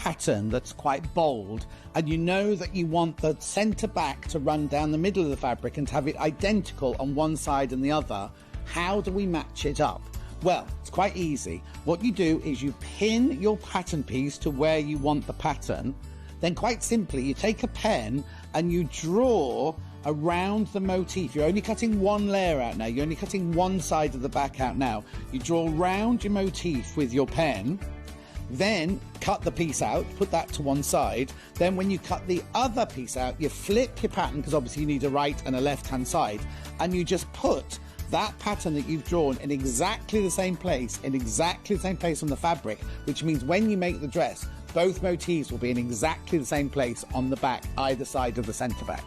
pattern that's quite bold, and you know that you want the centre back to run down the middle of the fabric and to have it identical on one side and the other, how do we match it up? Well, it's quite easy. What you do is you pin your pattern piece to where you want the pattern. Then quite simply, you take a pen and you draw around the motif. You're only cutting one layer out now. You're only cutting one side of the back out now. You draw round your motif with your pen, then cut the piece out, put that to one side. Then when you cut the other piece out, you flip your pattern, because obviously you need a right and a left-hand side, and you just put that pattern that you've drawn in exactly the same place, on the fabric, which means when you make the dress, both motifs will be in exactly the same place on the back, either side of the centre back.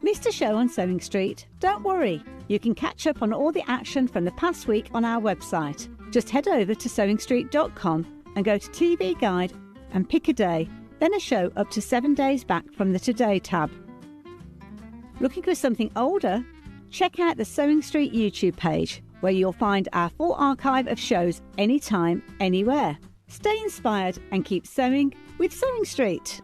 Missed a show on Sewing Street? Don't worry, you can catch up on all the action from the past week on our website. Just head over to sewingstreet.com and go to TV Guide and pick a day, then a show up to 7 days back from the Today tab. Looking for something older? Check out the Sewing Street YouTube page, where you'll find our full archive of shows anytime, anywhere. Stay inspired and keep sewing with Sewing Street.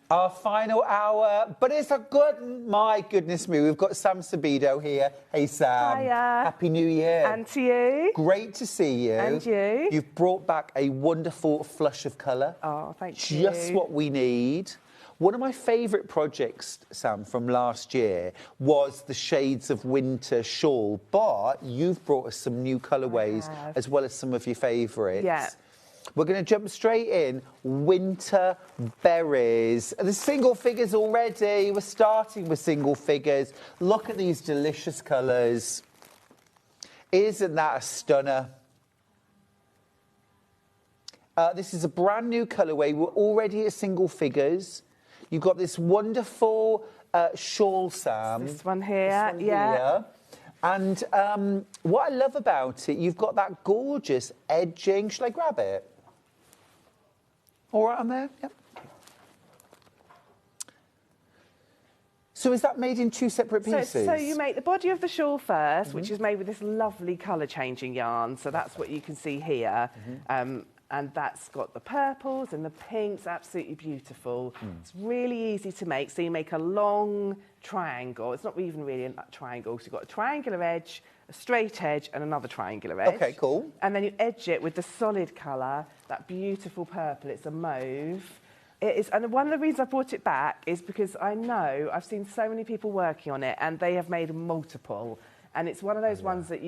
Our final hour, but it's a good, my goodness me, we've got Sam Sabido here. Hey Sam. Hiya. Happy New Year. And to you. Great to see you. And you. You've brought back a wonderful flush of colour. Oh, thank you. Just what we need. One of my favourite projects, Sam, from last year was the Shades of Winter shawl, but you've brought us some new colourways as well as some of your favourites. Yeah. We're going to jump straight in. Winter berries. The single figures already. We're starting with single figures. Look at these delicious colours. Isn't that a stunner? This is a brand new colourway. We're already at single figures. You've got this wonderful shawl, Sam. This one here, yeah. And what I love about it, you've got that gorgeous edging. Shall I grab it? All right on there? Yep. So is that made in two separate pieces? So you make the body of the shawl first, which is made with this lovely colour-changing yarn. So that's what you can see here. And that's got the purples and the pinks, absolutely beautiful. It's really easy to make. So you make a long triangle. It's not even really a triangle. So you've got a triangular edge, a straight edge, and another triangular edge. Okay, cool. And then you edge it with the solid colour, that beautiful purple. It's a mauve. It is, and one of the reasons I brought it back is because I know I've seen so many people working on it, and they have made multiple. And it's one of those ones that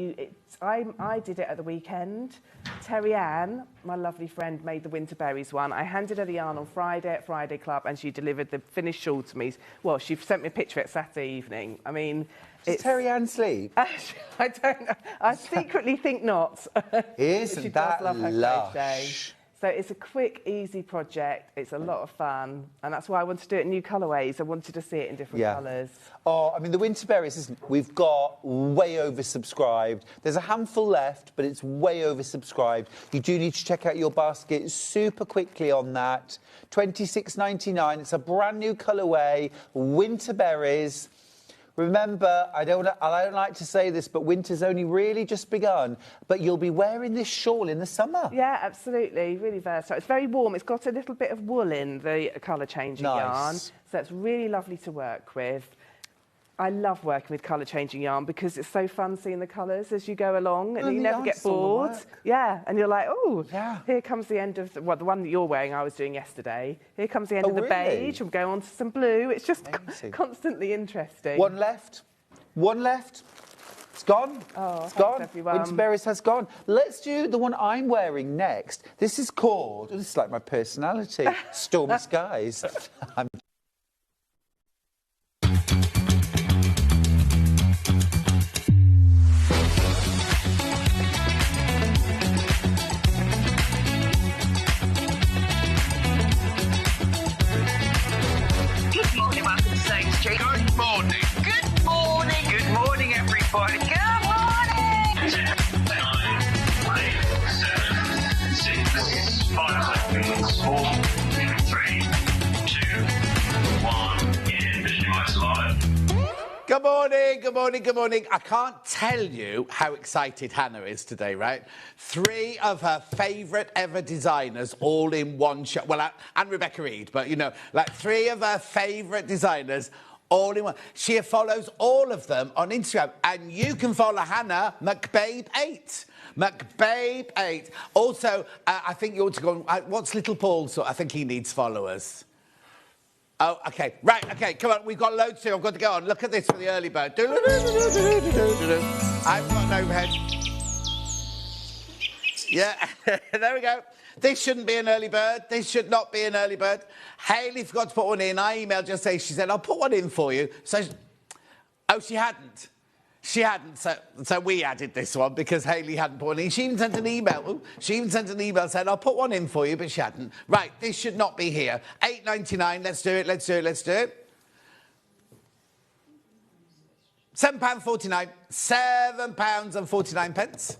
I did it at the weekend. Terry Ann, my lovely friend, made the Winter Berries one. I handed her the yarn on Friday at Friday Club, and she delivered the finished shawl to me. Well, she sent me a picture at Saturday evening. I mean, Does Terry Ann sleep? I don't know. I secretly think not. Isn't she that does love her lush? crochet. So it's a quick, easy project. It's a lot of fun. And that's why I wanted to do it in new colourways. I wanted to see it in different colours. Oh, I mean, the Winter Berries, we've got way oversubscribed. There's a handful left, but it's way oversubscribed. You do need to check out your basket super quickly on that. $26.99. It's a brand new colourway, Winter Berries. Remember, I don't like to say this, but winter's only really just begun. But you'll be wearing this shawl in the summer. Yeah, absolutely. Really versatile. It's very warm. It's got a little bit of wool in the colour-changing yarn. So it's really lovely to work with. I love working with colour-changing yarn because it's so fun seeing the colours as you go along, and you never get bored. Yeah, and you're like, oh, here comes the end of the one that you're wearing. I was doing yesterday. Here comes the end of the beige. I'm going on to some blue. It's just constantly interesting. One left. One left. It's gone. Oh, it's gone. Everyone. Winter Berries has gone. Let's do the one I'm wearing next. This is called. This is like my personality. Stormy Skies. Good morning. Good morning. Good morning, everybody. Good morning. 10, 9, 8, 7, 6, biscuits. 5 seconds. 4, 3, 2, 1. In Visualize Live. Good morning, good morning, good morning. I can't tell you how excited Hannah is today, right? 3 of her favourite ever designers all in one shot. Well, and Rebecca Reed, but, you know, like 3 of her favourite designers all in one. She follows all of them on Instagram, and you can follow Hannah, McBabe8. McBabe8. Also, I think you ought to go on, what's Little Paul? So I think he needs followers. Oh, OK. Right, OK, come on. We've got loads to do. I've got to go on. Look at this for the early bird. I've got an overhead. Yeah, there we go. This shouldn't be an early bird. This should not be an early bird. Hayley forgot to put one in. I emailed just say, she said, I'll put one in for you. So, oh, she hadn't. She hadn't, so we added this one because Hayley hadn't put one in. She even sent an email. Ooh, she even sent an email saying, I'll put one in for you, but she hadn't. Right, this should not be here. £8.99, let's do it, let's do it, let's do it. £7.49, £7.49.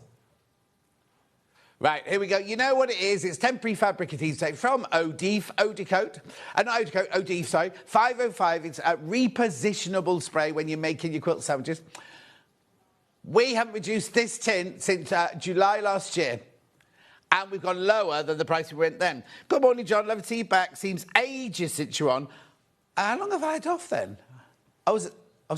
Right, here we go. You know what it is? It's temporary fabric adhesive from Odif, Odicoat. Not Odicoat, Odif, sorry. 505, it's a repositionable spray when you're making your quilt sandwiches. We haven't reduced this tin since July last year. And we've gone lower than the price we went then. Good morning, John. Love to see you back. Seems ages since you're on. How long have I had off then? I was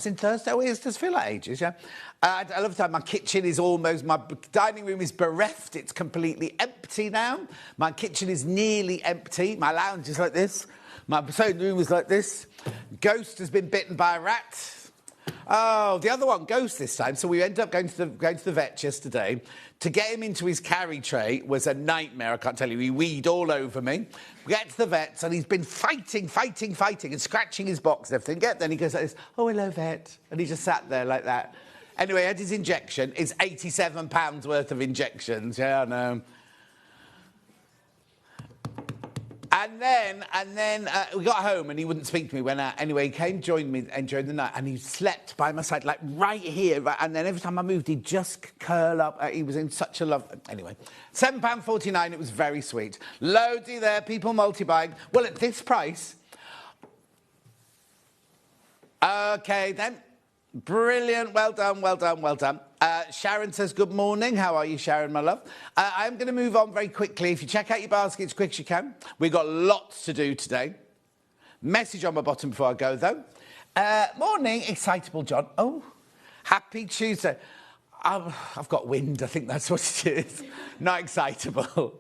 in Thursday. Oh, it does feel like ages, yeah. I love the time. My kitchen is almost... My dining room is bereft. It's completely empty now. My kitchen is nearly empty. My lounge is like this. My sewing room is like this. Ghost has been bitten by a rat. Oh, the other one, Ghost this time. So we ended up going to the vet yesterday. To get him into his carry tray was a nightmare, I can't tell you. He weed all over me. We get to the vets, and he's been fighting, and scratching his box and everything. Then he goes like this, oh, hello, vet. And he just sat there like that. Anyway, he had his injection. It's £87 worth of injections. Yeah, I know. And then we got home and he wouldn't speak to me, went out. Anyway, he came, joined me, enjoyed the night, and he slept by my side, like right here. Right, and then every time I moved, he'd just curl up. He was in such a love. Anyway, £7.49, it was very sweet. Loadsy there, people multi-buying. Well, at this price... OK, then. Brilliant. Well done, well done, well done. Sharon says, good morning. How are you, Sharon, my love? I'm going to move on very quickly. If you check out your basket as quick as you can. We've got lots to do today. Message on my bottom before I go, though. Morning, excitable John. Oh, happy Tuesday. I've got wind. I think that's what it is. Not excitable.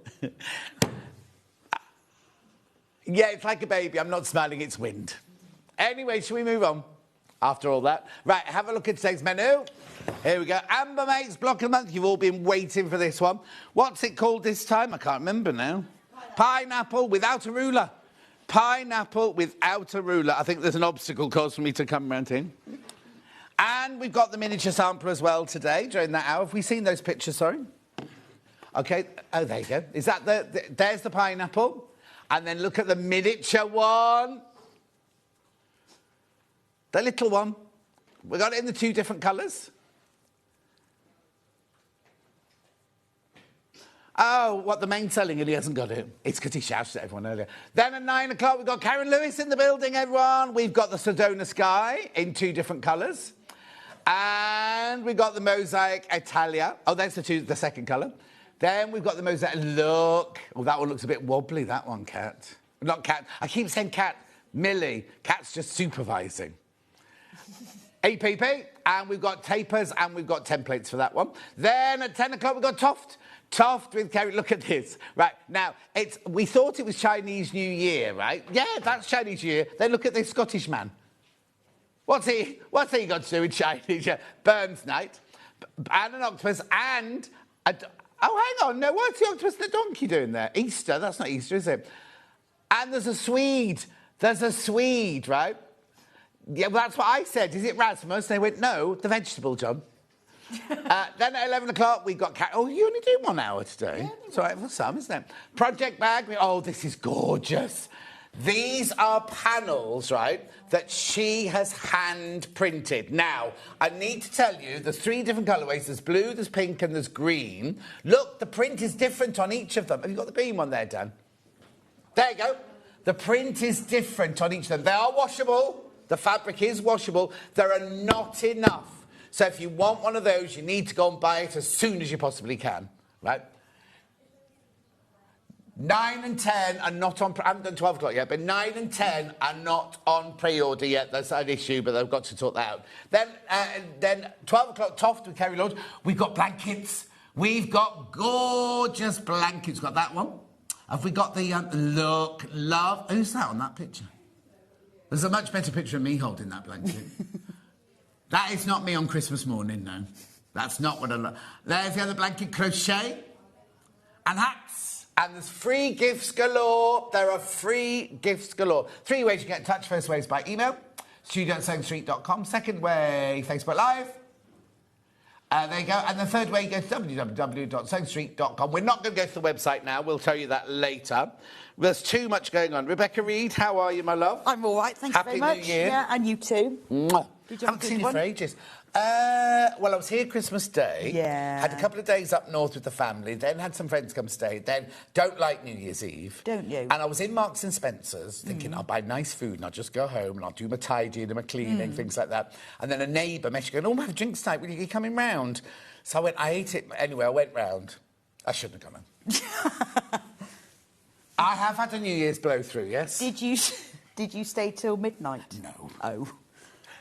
Yeah, it's like a baby. I'm not smiling. It's wind. Anyway, shall we move on? After all that. Right, have a look at today's menu. Here we go. Amber Mate's Block of the Month. You've all been waiting for this one. What's it called this time? I can't remember now. Pineapple without a ruler. Pineapple without a ruler. I think there's an obstacle course for me to come round in. And we've got the miniature sampler as well today, during that hour. Have we seen those pictures, sorry? OK. Oh, there you go. Is that there's the pineapple. And then look at the miniature one. The little one. We got it in the 2 different colours. Oh, what, the main selling, and he hasn't got it. It's because he shouted at everyone earlier. Then at 9 o'clock, we've got Karen Lewis in the building, everyone. We've got the Sedona Sky in 2 different colours. And we've got the Mosaic Italia. Oh, there's the second colour. Then we've got the Mosaic... Look. Oh, that one looks a bit wobbly, that one, Cat. Not Cat. I keep saying Cat. Millie. Cat's just supervising. EPP, and we've got tapers, and we've got templates for that one. Then at 10 o'clock, we've got Toft. Toft with Kerry. Look at this. Right, now, we thought it was Chinese New Year, right? Yeah, that's Chinese New Year. Then look at this Scottish man. What's he got to do with Chinese? Burns night, and an octopus, and... oh, hang on, no, what's the octopus and the donkey doing there? Easter, that's not Easter, is it? And there's a Swede. There's a Swede, right? Yeah, well, that's what I said. Is it Rasmus? They went, no, the vegetable, John. Then at 11 o'clock, we've got... Oh, you only do 1 hour today. Yeah, it's all right for some, isn't it? Project bag. Oh, this is gorgeous. These are panels, right, that she has hand printed. Now, I need to tell you, there's 3 different colourways. There's blue, there's pink, and there's green. Look, the print is different on each of them. Have you got the green one there, Dan? There you go. The print is different on each of them. They are washable. The fabric is washable. There are not enough. So if you want one of those, you need to go and buy it as soon as you possibly can, right? 9 and 10 are not on... I haven't done 12 o'clock yet, but 9 and 10 are not on pre-order yet. That's an issue, but they've got to sort that out. Then 12 o'clock, Toft with Kerry Lord. We've got blankets. We've got gorgeous blankets. Got that one. Have we got the... look, love... Who's that on that picture? There's a much better picture of me holding that blanket. That is not me on Christmas morning, no. That's not what I love. There's the other blanket, crochet and hats. And there's free gifts galore. There are free gifts galore. 3 ways you get in touch. First way is by email, studio@sewingstreet.com. Second way, Facebook Live. There you go. And the third way, you go to www.sewingstreet.com. We're not going to go to the website now. We'll tell you that later. There's too much going on. Rebecca Reid, how are you, my love? I'm all right, thank you very much. Happy New Year. Yeah, and you too. Mwah. Did you have Haven't a seen good you one? for ages. Well, I was here Christmas Day. Yeah. Had a couple of days up north with the family. Then had some friends come stay. Then don't like New Year's Eve. Don't you? And I was in Marks and Spencer's thinking I'll buy nice food and I'll just go home and I'll do my tidying and my cleaning, things like that. And then a neighbour messaged going, "Oh, we'll have drinks tonight. Will you be coming round?" So I ate it. Anyway, I went round. I shouldn't have come in. I have had a New Year's blow through, yes. Did you stay till midnight? No. Oh.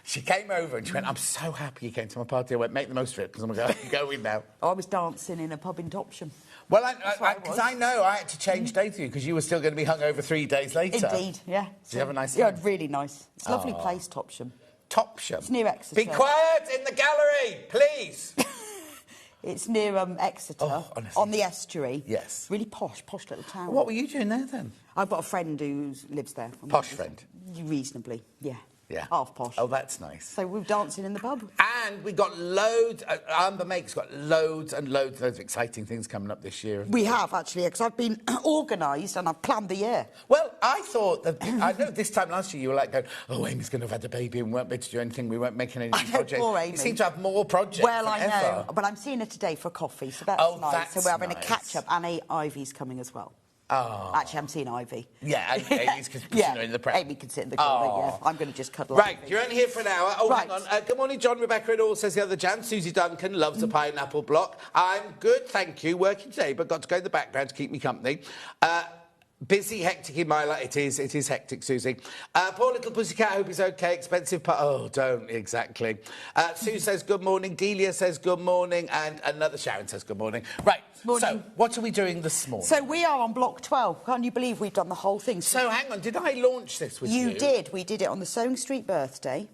She came over and she went, "I'm so happy you came to my party." I went, "Make the most of it, because I'm going now." I was dancing in a pub in Topsham. Well, Because I know I had to change days with you because you were still going to be hung over 3 days later. Indeed, yeah. Did you have a nice time? time? Yeah, really nice. It's a lovely place, Topsham. Topsham? It's near Exeter. Be quiet in the gallery, please. It's near Exeter, on the estuary. Yes. Really posh little town. What were you doing there then? I've got a friend who lives there. Posh friend? Reasonably, yeah. Yeah. Half posh. Oh, that's nice. So we were dancing in the pub. And we got loads... Amber Make's got loads and loads of exciting things coming up this year. We have, actually, because I've been organised and I've planned the year. Well, I thought that... I know this time last year you were like going, "Oh, Amy's going to have had a baby and we won't be able to do anything. We weren't making any projects." Poor Amy. You seem to have more projects Well, than I ever. know, but I'm seeing her today for coffee, so that's nice. That's so we're having nice. a catch-up, and Ivy's coming as well. Oh. Actually, I'm seeing Ivy. Yeah, and Amy's sitting in the prep. Amy can sit in the corner, yeah. I'm going to just cuddle Right, Ivy. you're only here for an hour. Oh, Right. hang on. Good morning, John. Rebecca and all, says the other Jan. Susie Duncan loves a pineapple block. I'm good, thank you. Working today, but got to go in the background to keep me company. Busy, hectic in my life. It is hectic, Susie. Poor little pussycat, hope he's okay. Expensive, but oh, don't exactly. Sue says good morning. Delia says good morning. And another Sharon says good morning. Right, Morning. So what are we doing this morning? So we are on block 12. Can't you believe we've done the whole thing? So hang on, did I launch this with you? You did. We did it on the Sewing Street birthday.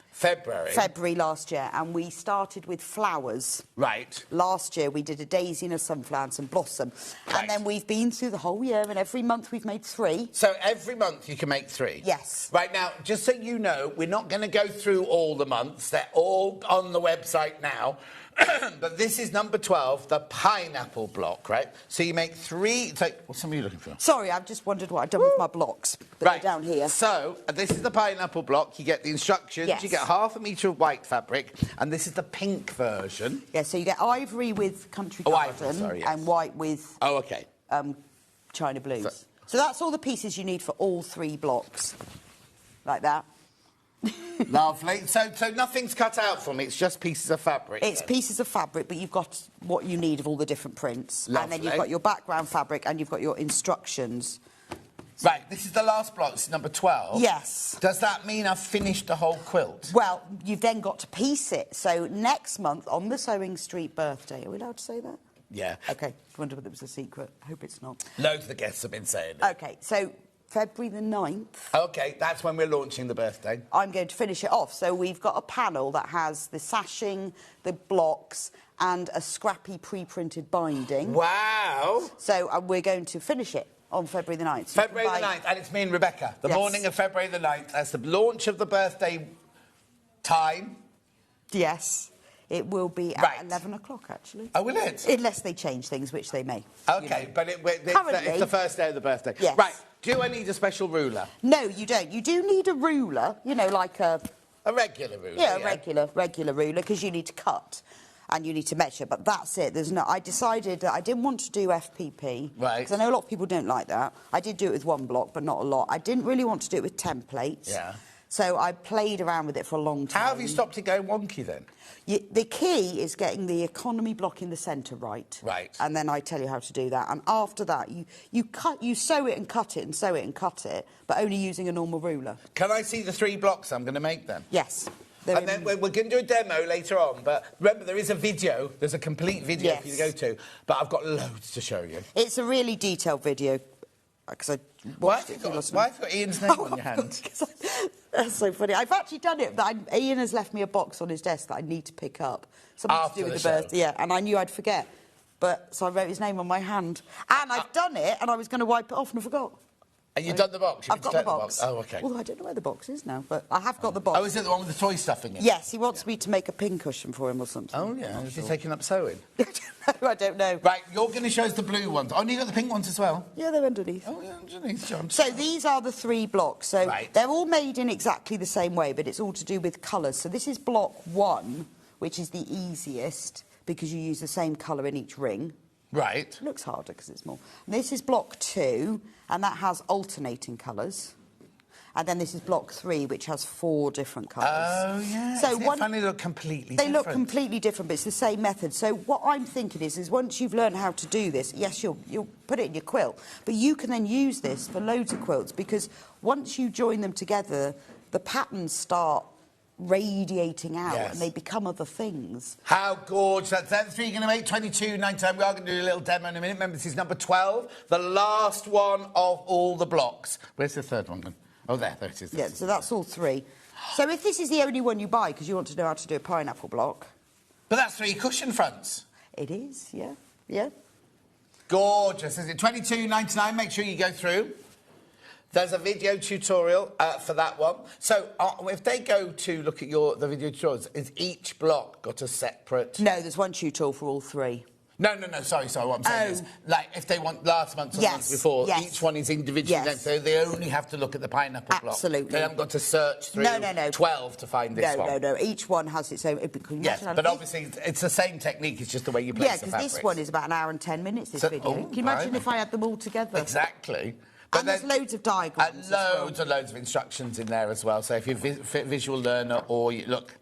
February last year, and we started with flowers. Right. Last year we did a daisy and a sunflower and some blossom. Right. And then we've been through the whole year, and every month we've made 3. So every month you can make 3? Yes. Right, now, just so you know, we're not going to go through all the months. They're all on the website now. But this is number 12, the pineapple block, right? So you make 3... So, what's something you looking for? Sorry, I've just wondered what I've done with my blocks. But Right. they're down here. So, this is the pineapple block. You get the instructions. Yes. You get half a metre of white fabric. And this is the pink version. Yeah, so you get ivory with Country ivory, Garden sorry, yes. and white with Oh, OK. China Blues. So that's all the pieces you need for all 3 blocks. Like that. Lovely. So nothing's cut out for me. It's just pieces of fabric. It's then. pieces of fabric, but you've got what you need of all the different prints. And then Lovely. you've got your background fabric and you've got your instructions. Right, this is the last block. This is number 12. Yes. Does that mean I've finished the whole quilt? Well, you've then got to piece it. So next month, on the Sewing Street birthday... Are we allowed to say that? Yeah. OK. I wonder whether it was a secret. I hope it's not. Loads of the guests have been saying it. OK, so February the 9th... OK, that's when we're launching the birthday. I'm going to finish it off. So we've got a panel that has the sashing, the blocks, and a scrappy pre-printed binding. Wow. So we're going to finish it on February the 9th. So February the 9th, and it's me and Rebecca. The Yes. morning of February the 9th. That's the launch of the birthday time. Yes. It will be at Right. 11 o'clock, actually. Oh, will it? Unless they change things, which they may. OK, but it's Currently- the first day of the birthday. Yes. Right, Do I need a special ruler? No, you don't. You do need a ruler, you know, like a... A regular ruler? Yeah, a regular ruler, because you need to cut and you need to measure, but that's it. There's no... I decided that I didn't want to do FPP. Right. Because I know a lot of people don't like that. I did do it with one block, but not a lot. I didn't really want to do it with templates. Yeah. So I played around with it for a long time. How have you stopped it going wonky, then? The key is getting the economy block in the centre right. Right. And then I tell you how to do that. And after that, you sew it and cut it and sew it and cut it, but only using a normal ruler. Can I see the 3 blocks I'm going to make, then? Yes. And then we're going to do a demo later on, but remember, there is a video. There's a complete video for you to go to, but I've got loads to show you. It's a really detailed video, because I watched it. Why have you got Ian's name on your hand? That's so funny. I've actually done it. Ian has left me a box on his desk that I need to pick up. Something After to do with the the show. birthday. Yeah, and I knew I'd forget. So I wrote his name on my hand. And I've done it, and I was going to wipe it off, and I forgot. And you've done the box? I've got the box. Oh, OK. Well, I don't know where the box is now, but I have got the box. Oh, is it the one with the toy stuff in it? Yes, he wants me to make a pincushion for him or something. Oh, yeah. Is he taking up sewing? I don't know. Right, you're going to show us the blue ones. Oh, and you got the pink ones as well? Yeah, they're underneath. Oh, yeah, underneath, John. So these are the 3 blocks. So Right. they're all made in exactly the same way, but it's all to do with colours. So this is block 1, which is the easiest, because you use the same colour in each ring. Right. It looks harder because it's more. And this is block 2, and that has alternating colours. And then this is block 3, which has 4 different colours. Oh, yeah. So Isn't it funny they look completely different? They look completely different, but it's the same method. So what I'm thinking is once you've learned how to do this, yes, you'll put it in your quilt, but you can then use this for loads of quilts, because once you join them together, the patterns start radiating out and they become other things. How gorgeous. That's 3 you're going to make, 22.99. We are going to do a little demo in a minute. Remember, this is number 12, the last one of all the blocks. Where's the third one, then? Oh, there it is. Yeah, so that's all 3. So if this is the only one you buy because you want to know how to do a pineapple block... But that's 3 cushion fronts. It is, yeah, yeah. Gorgeous. Is it 22.99? Make sure you go through. There's a video tutorial for that one. So if they go to look at the video tutorials, is each block got a separate... No, there's one tutorial for all 3. No, sorry. What I'm saying is, like, if they want last month or the month before, each one is individually named, so they only have to look at the pineapple block. Absolutely. They haven't got to search through 12 to find this one. No. Each one has its own... Yes, but obviously it's the same technique, it's just the way you place the fabrics. Yeah, because this one is about 1 hour and 10 minutes, this video. Can you imagine if I had them all together? Exactly. And there's loads of diagrams and loads of instructions in there as well. So if you're a visual learner or you... Look...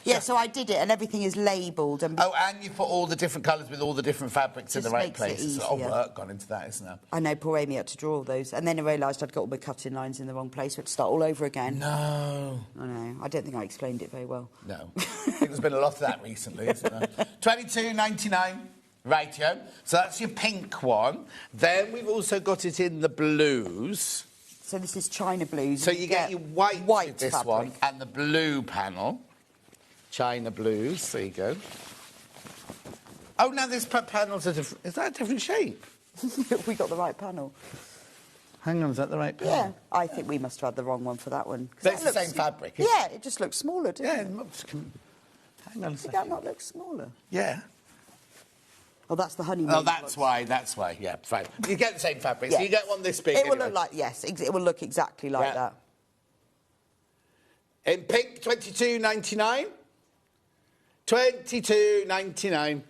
Yeah, so I did it, and everything is labelled. And you put all the different colours with all the different fabrics in the right places. A lot of work gone into that, isn't there? I know, poor Amy had to draw all those. And then I realised I'd got all my cutting lines in the wrong place. We had to start all over again. No. I know. I don't think I explained it very well. No. I think there's been a lot of that recently, isn't there? $22.99. Rightio. So that's your pink one. Then we've also got it in the blues. So this is China blues. So you get your white with this fabric. one and the blue panel. China blues, there you go. Oh, now this panel's a different... Is that a different shape? We got the right panel. Hang on, is that the right panel? Yeah, I think we must have had the wrong one for that one. That's the same fabric, isn't Yeah, it just looks smaller, doesn't it? it looks... Hang on a second. Did that not look smaller? Yeah. Oh, that's the honeymoon. Oh, that's why, yeah, fine. You get the same fabric, so you get one this big It will look like, it will look exactly like that. In pink, $22.99. $22.99.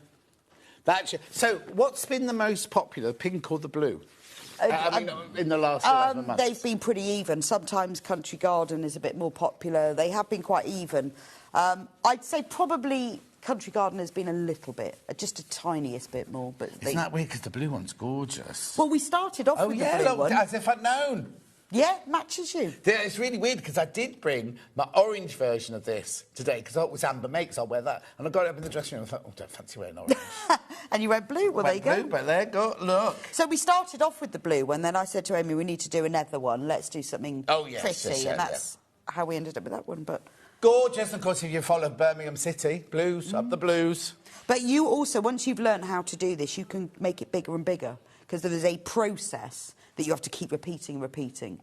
So, what's been the most popular, pink or the blue? In the last 11 months? They've been pretty even. Sometimes Country Garden is a bit more popular. They have been quite even. I'd say probably Country Garden has been a little bit, just a tiniest bit more. But Isn't that weird? Because the blue one's gorgeous. Well, we started off with the blue one. As if I'd known. Yeah, matches you. Yeah, it's really weird because I did bring my orange version of this today because I thought it was Amber makes. I'll wear that. And I got it up in the dressing room and I thought, I don't fancy wearing orange. And you went blue. Well, there you go. Blue, but there you go. Look. So we started off with the blue one. Then I said to Amy, we need to do another one. Let's do something pretty. And that's how we ended up with that one. But gorgeous. Of course, if you follow Birmingham City, blues, up the blues. But you also, once you've learned how to do this, you can make it bigger and bigger because there is a process that you have to keep repeating.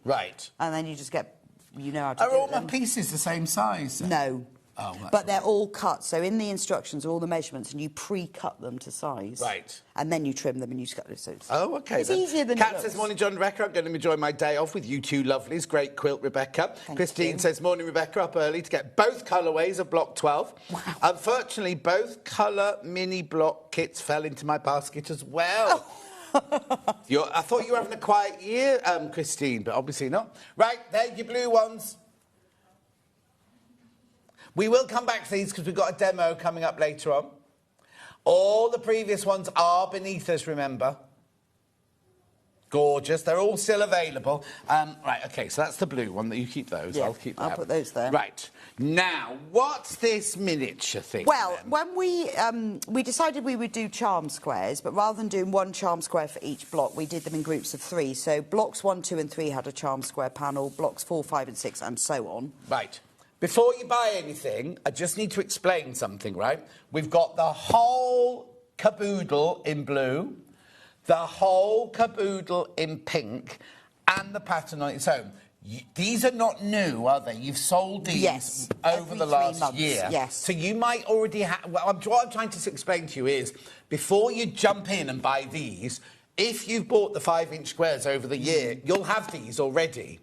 Right. And then you just get, how to do it. Are all my pieces the same size? No. Oh, that's but they're all cut. So in the instructions are all the measurements, and you pre-cut them to size. Right. And then you trim them and you cut them. So okay. It's easier than Kat it says, looks. morning, John and Rebecca. I'm going to enjoy my day off with you two lovelies. Great quilt, Rebecca. Christine you. says, morning, Rebecca. Up early to get both colourways of block 12. Wow. Unfortunately, both colour mini block kits fell into my basket as well. I thought you were having a quiet year, Christine, but obviously not. Right, there, your blue ones. We will come back to these because we've got a demo coming up later on. All the previous ones are beneath us, remember. Gorgeous. They're all still available. Right, OK, so that's the blue one. You keep those. Yeah, I'll keep that. I'll put those there. Right. Now, what's this miniature thing? Well, then? when we decided we would do charm squares, but rather than doing one charm square for each block, we did them in groups of 3. So blocks 1, 2 and 3 had a charm square panel, blocks 4, 5 and 6 and so on. Right. Before you buy anything, I just need to explain something, right? We've got the whole caboodle in blue, the whole caboodle in pink, and the pattern on its own. These are not new, are they? You've sold these over the last year. Yes. So you might already have... What I'm trying to explain to you is, before you jump in and buy these, if you've bought the 5-inch squares over the year, you'll have these already.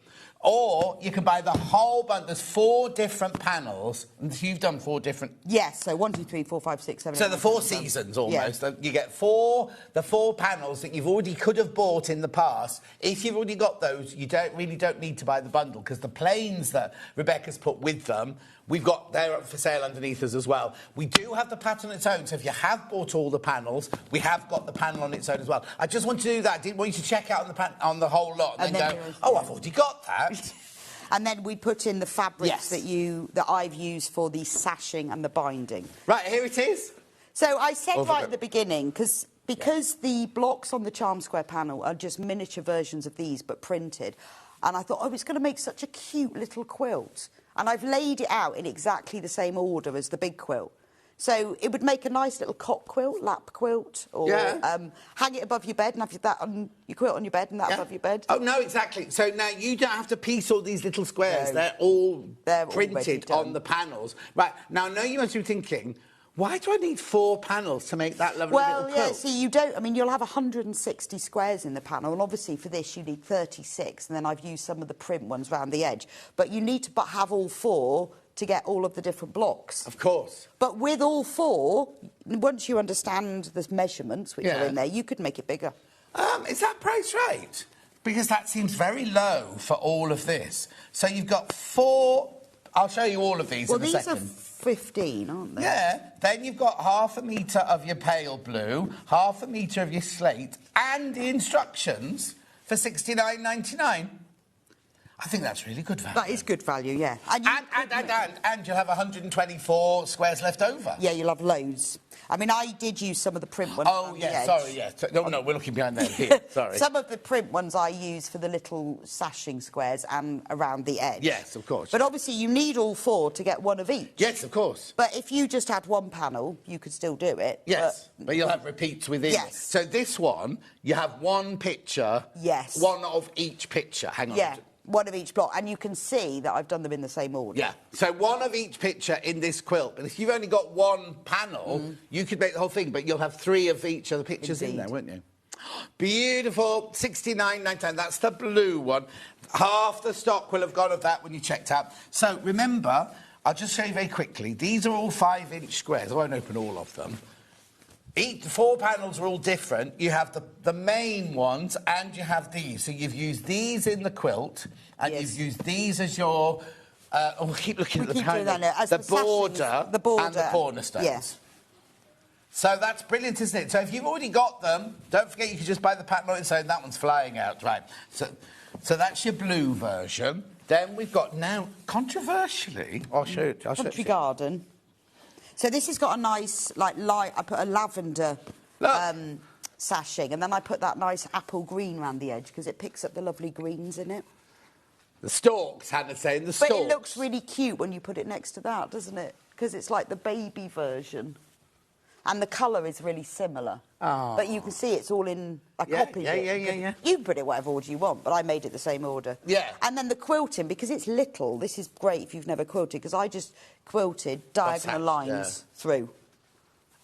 Or you can buy the whole bunch. There's 4 different panels. And you've done 4 different... Yes, so 1, 2, 3, 4, 5, 6, 7, So 8, the 9, 4 10, seasons, almost. Yeah. You get the 4 panels that you've already could have bought in the past. If you've already got those, you really don't need to buy the bundle, because the planes that Rebecca's put with them, they're up for sale underneath us as well. We do have the pattern on its own, so if you have bought all the panels, we have got the panel on its own as well. I just want to do that. I didn't want you to check out on the whole lot and then go, oh, I've already got that. And then we put in the fabrics that I've used for the sashing and the binding. Right, here it is. So I said right at the beginning, because the blocks on the charm square panel are just miniature versions of these, but printed. And I thought, oh, it's going to make such a cute little quilt. And I've laid it out in exactly the same order as the big quilt. So it would make a nice little cot quilt, lap quilt, or hang it above your bed and have that on your quilt on your bed and that above your bed. Oh, no, exactly. So now you don't have to piece all these little squares. No. They're printed on the panels. Right, now I know you must be thinking, why do I need 4 panels to make that lovely little quilt? Well, yeah, see, you don't... I mean, you'll have 160 squares in the panel, and obviously for this you need 36, and then I've used some of the print ones round the edge. But you need to have all 4 to get all of the different blocks. Of course. But with all 4, once you understand the measurements which are in there, you could make it bigger. Is that price right? Because that seems very low for all of this. So you've got 4... I'll show you all of these in a second. Well, these are 15, aren't they? Yeah. Then you've got 1/2 metre of your pale blue, 1/2 metre of your slate, and the instructions for $69.99. I think that's really good value. That is good value, yeah. And you'll have 124 squares left over. Yeah, you'll have loads. I mean, I did use some of the print ones. Oh, yeah, sorry, yeah. No, we're looking behind there here, sorry. Some of the print ones I use for the little sashing squares and around the edge. Yes, of course. But obviously you need all 4 to get one of each. Yes, of course. But if you just had one panel, you could still do it. Yes, but you'll have repeats within. Yes. So this one, you have one picture. Yes. One of each picture. Hang on. Yeah. One of each block, and you can see that I've done them in the same order. Yeah, so one of each picture in this quilt. But if you've only got one panel, you could make the whole thing, but you'll have 3 of each of the pictures in there, won't you? Beautiful, $69.99. That's the blue one. Half the stock will have gone of that when you checked out. So remember, I'll just show you very quickly. These are all 5-inch squares. I won't open all of them. 4 panels are all different. You have the main ones, and you have these. So you've used these in the quilt, and you've used these as your... we'll keep looking at the panel. The border and the cornerstones. Yes. So that's brilliant, isn't it? So if you've already got them, don't forget you can just buy the pattern on its own. That one's flying out, right? So that's your blue version. Then we've got now, controversially... I'll show it. Country Garden. So this has got a nice, light... I put a lavender sashing, and then I put that nice apple green around the edge, because it picks up the lovely greens in it. The stalks, Hannah's saying, the stalks. But it looks really cute when you put it next to that, doesn't it? Because it's like the baby version. And the colour is really similar. Oh. But you can see it's all in a copy. Yeah. You can put it whatever order you want, but I made it the same order. Yeah. And then the quilting, because it's little, this is great if you've never quilted, because I just quilted diagonal lines through.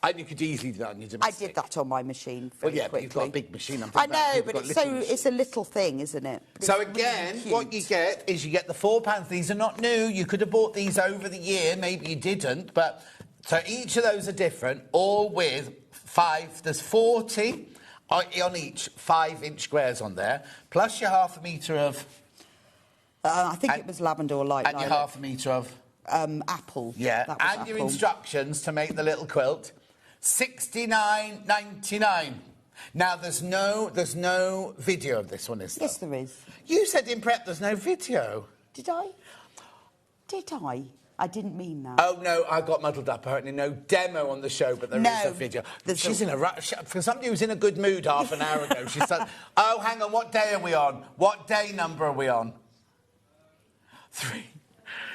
And you could easily do that on your I domestic. did that on my machine very quickly. But you've got a big machine. I know, but it's a little thing, isn't it? But So it's again, really what you get is you get the £4. These are not new. You could have bought these over the year. Maybe you didn't. But so each of those are different, all with 5. There's 40 on each 5-inch squares on there, plus your half a metre of... I think it was lavender or light. And your half a metre of... apple. Yeah, That was and your apple. instructions to make the little quilt. $69.99. Now there's no video of this one, is there? Yes, there is. You said in prep there's no video. Did I? Did I? I didn't mean that. Oh no, I got muddled up. Apparently no demo on the show, but there is a video. She's in a rush. For somebody who's in a good mood half an hour ago, she said, "Oh, hang on, what day are we on? What day number are we on?" 3.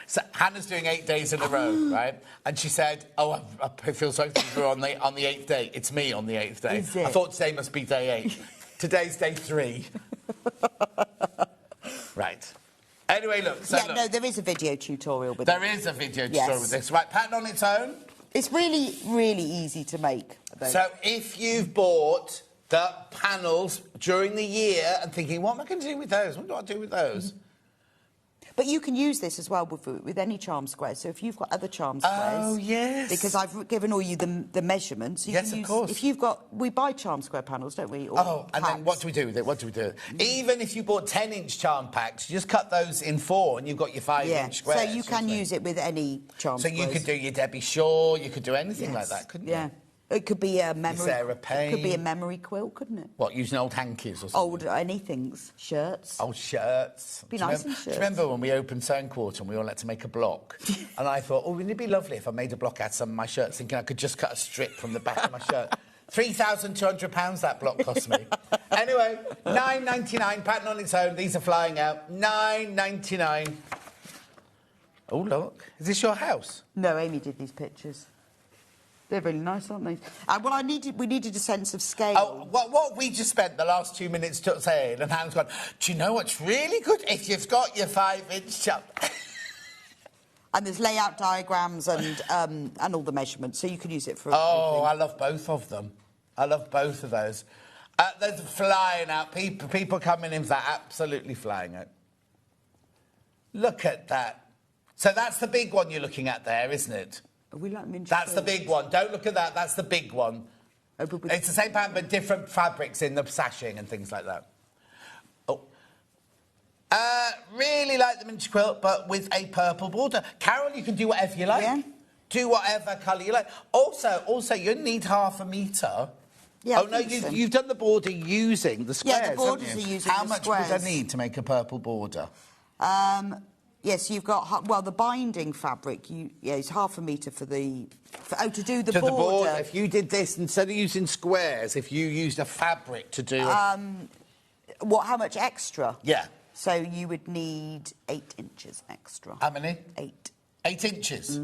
So Hannah's doing 8 days in a row, right? And she said, "Oh, I feel sorry for you on the 8th day. It's me on the 8th day. Is it? I thought today must be day 8. Today's day 3." Right. Anyway, look. So look, no, there is a video tutorial with there it. is a video tutorial with this. Right, pattern on its own. It's really, really easy to make. So if you've bought the panels during the year and thinking, what am I going to do with those? What do I do with those? But you can use this as well with any charm squares. So if you've got other charm squares... Oh, yes. Because I've given all you the measurements. You Yes, can of course. If you've got... We buy charm square panels, don't we? Or And then what do we do with it? What do we do? Even if you bought 10-inch charm packs, you just cut those in 4 and you've got your 5-inch squares. So you can use it with any charm squares. So you could do your Debbie Shaw, you could do anything like that, couldn't you? Yeah. It could be a memory... Sarah Payne. It could be a memory quilt, couldn't it? What, using old hankies or something? Old anythings. Shirts. Old shirts. Be Do you nice remember, in shirts. Do you remember when we opened Sewing Quarter and we all had to make a block? And I thought, wouldn't it be lovely if I made a block out of some of my shirts, thinking I could just cut a strip from the back of my shirt. £3,200 that block cost me. Anyway, $9.99, pattern on its own. These are flying out. $9.99. Oh, look. Is this your house? No, Amy did these pictures. They're really nice, aren't they? We needed a sense of scale. Oh, what we just spent the last 2 minutes saying, and Hannah's gone, do you know what's really good? If you've got your 5-inch chop. And there's layout diagrams and all the measurements, so you can use it for... Oh, I love both of them. I love both of those. There's flying out. People coming in for that, absolutely flying out. Look at that. So that's the big one you're looking at there, isn't it? We like miniature That's the big one. Don't look at that. That's the big one. It's the same pattern, but different fabrics in the sashing and things like that. Oh. Really like the miniature quilt, but with a purple border. Carol, you can do whatever you like. Yeah. Do whatever colour you like. Also, you need half a metre. Yeah, oh, no, you've done the border using the squares, Yeah, the borders haven't you? are using How the much squares. would I need to make a purple border? Yes, you've got... Well, the binding fabric, it's half a metre for the... to do the border. The border. If you did this, instead of using squares, if you used a fabric to do it... How much extra? Yeah. So you would need 8 inches extra. How many? 8. 8 inches?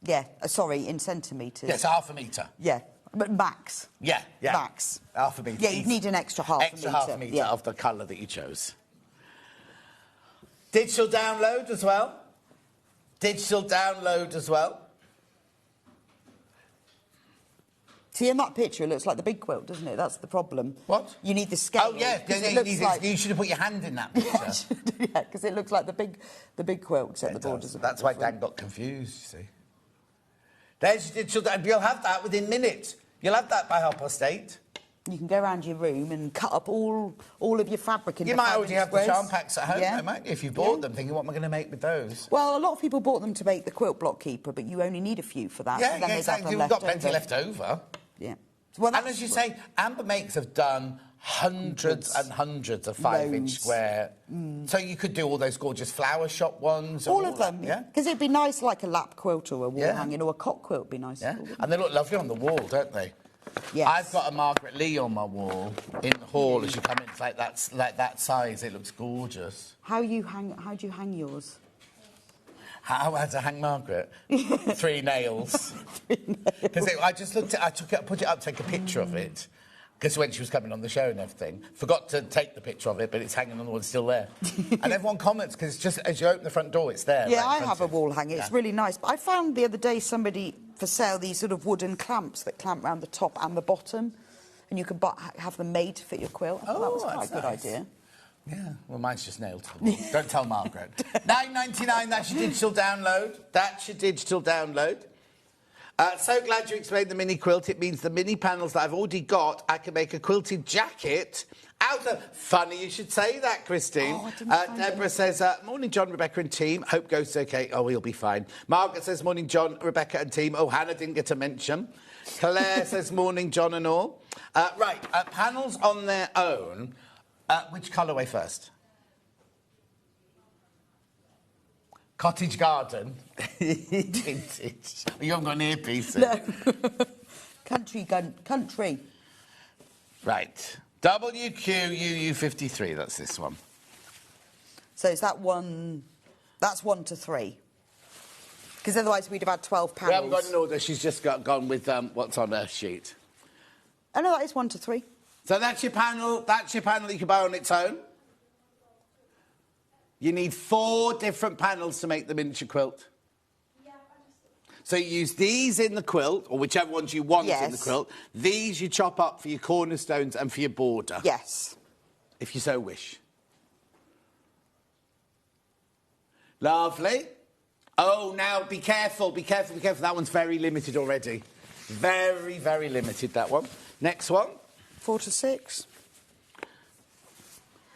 Yeah, sorry, in centimetres. Yes, half a metre. Yeah, but max. Yeah. Max. Half a metre. Yeah, you'd need an extra half a metre. Extra half a metre of the colour that you chose. Digital download as well. See, in that picture, it looks like the big quilt, doesn't it? That's the problem. What? You need the scale. Oh, yeah. You should have put your hand in that picture. Yeah, because it looks like the big quilt, except the borders. That's why Dan got confused, you see. There's your digital download. You'll have that within minutes. You'll have that by 8:30. You can go around your room and cut up all of your fabric in You might already have the charm packs at home, though, mightn't you? If you bought them, thinking, what am I going to make with those? Well, a lot of people bought them to make the quilt block keeper, but you only need a few for that. Yeah, so then exactly. You've got plenty left over. Yeah. Well, and as you say, Amber Makes have done hundreds and hundreds of 5-inch square. So you could do all those gorgeous flower shop ones. All of them, yeah. Because it'd be nice like a lap quilt or a wall hanging or a cot quilt would be nice. Yeah, and they look lovely on the wall, don't they? Yes. I've got a Margaret Lee on my wall in the hall as you come in. It's like that size. It looks gorgeous. How do you hang yours? How to hang Margaret? 3 nails. Because I just looked at, I took it, put it up, take a picture of it. Because when she was coming on the show and everything, forgot to take the picture of it, but it's hanging on the wall, still there. And everyone comments because it's just as you open the front door, it's there. Yeah, right I have a wall hanger. It's really nice. But I found the other day somebody for sale these sort of wooden clamps that clamp around the top and the bottom, and you can have them made to fit your quilt. That was quite a good idea. Yeah, well, mine's just nailed to the wall. Don't tell Margaret. £9.99, that's your digital download. That's your digital download. So glad you explained the mini quilt. It means the mini panels that I've already got, I can make a quilted jacket out of. Funny you should say that, Christine. Oh, I didn't find Deborah it. says, morning, John, Rebecca and team. Hope goes okay. Oh, he'll be fine. Margaret says, morning, John, Rebecca and team. Oh, Hannah didn't get a mention. Claire says, morning, John and all. Right, panels on their own. Which colourway first? Cottage garden. Vintage. You haven't got an earpiece. No. Country. Right. WQUU53, that's this one. So is that one... That's 1 to 3. Because otherwise we'd have had 12 panels. We haven't got an order. She's just gone with what's on her sheet. Oh, no, that is 1 to 3. So that's your panel. That's your panel you can buy on its own. You need 4 different panels to make the miniature quilt. Yeah, so you use these in the quilt, or whichever ones you want in the quilt. These you chop up for your cornerstones and for your border. Yes. If you so wish. Lovely. Oh, now be careful, be careful, be careful. That one's very limited already. Very, very limited, that one. Next one. 4 to 6.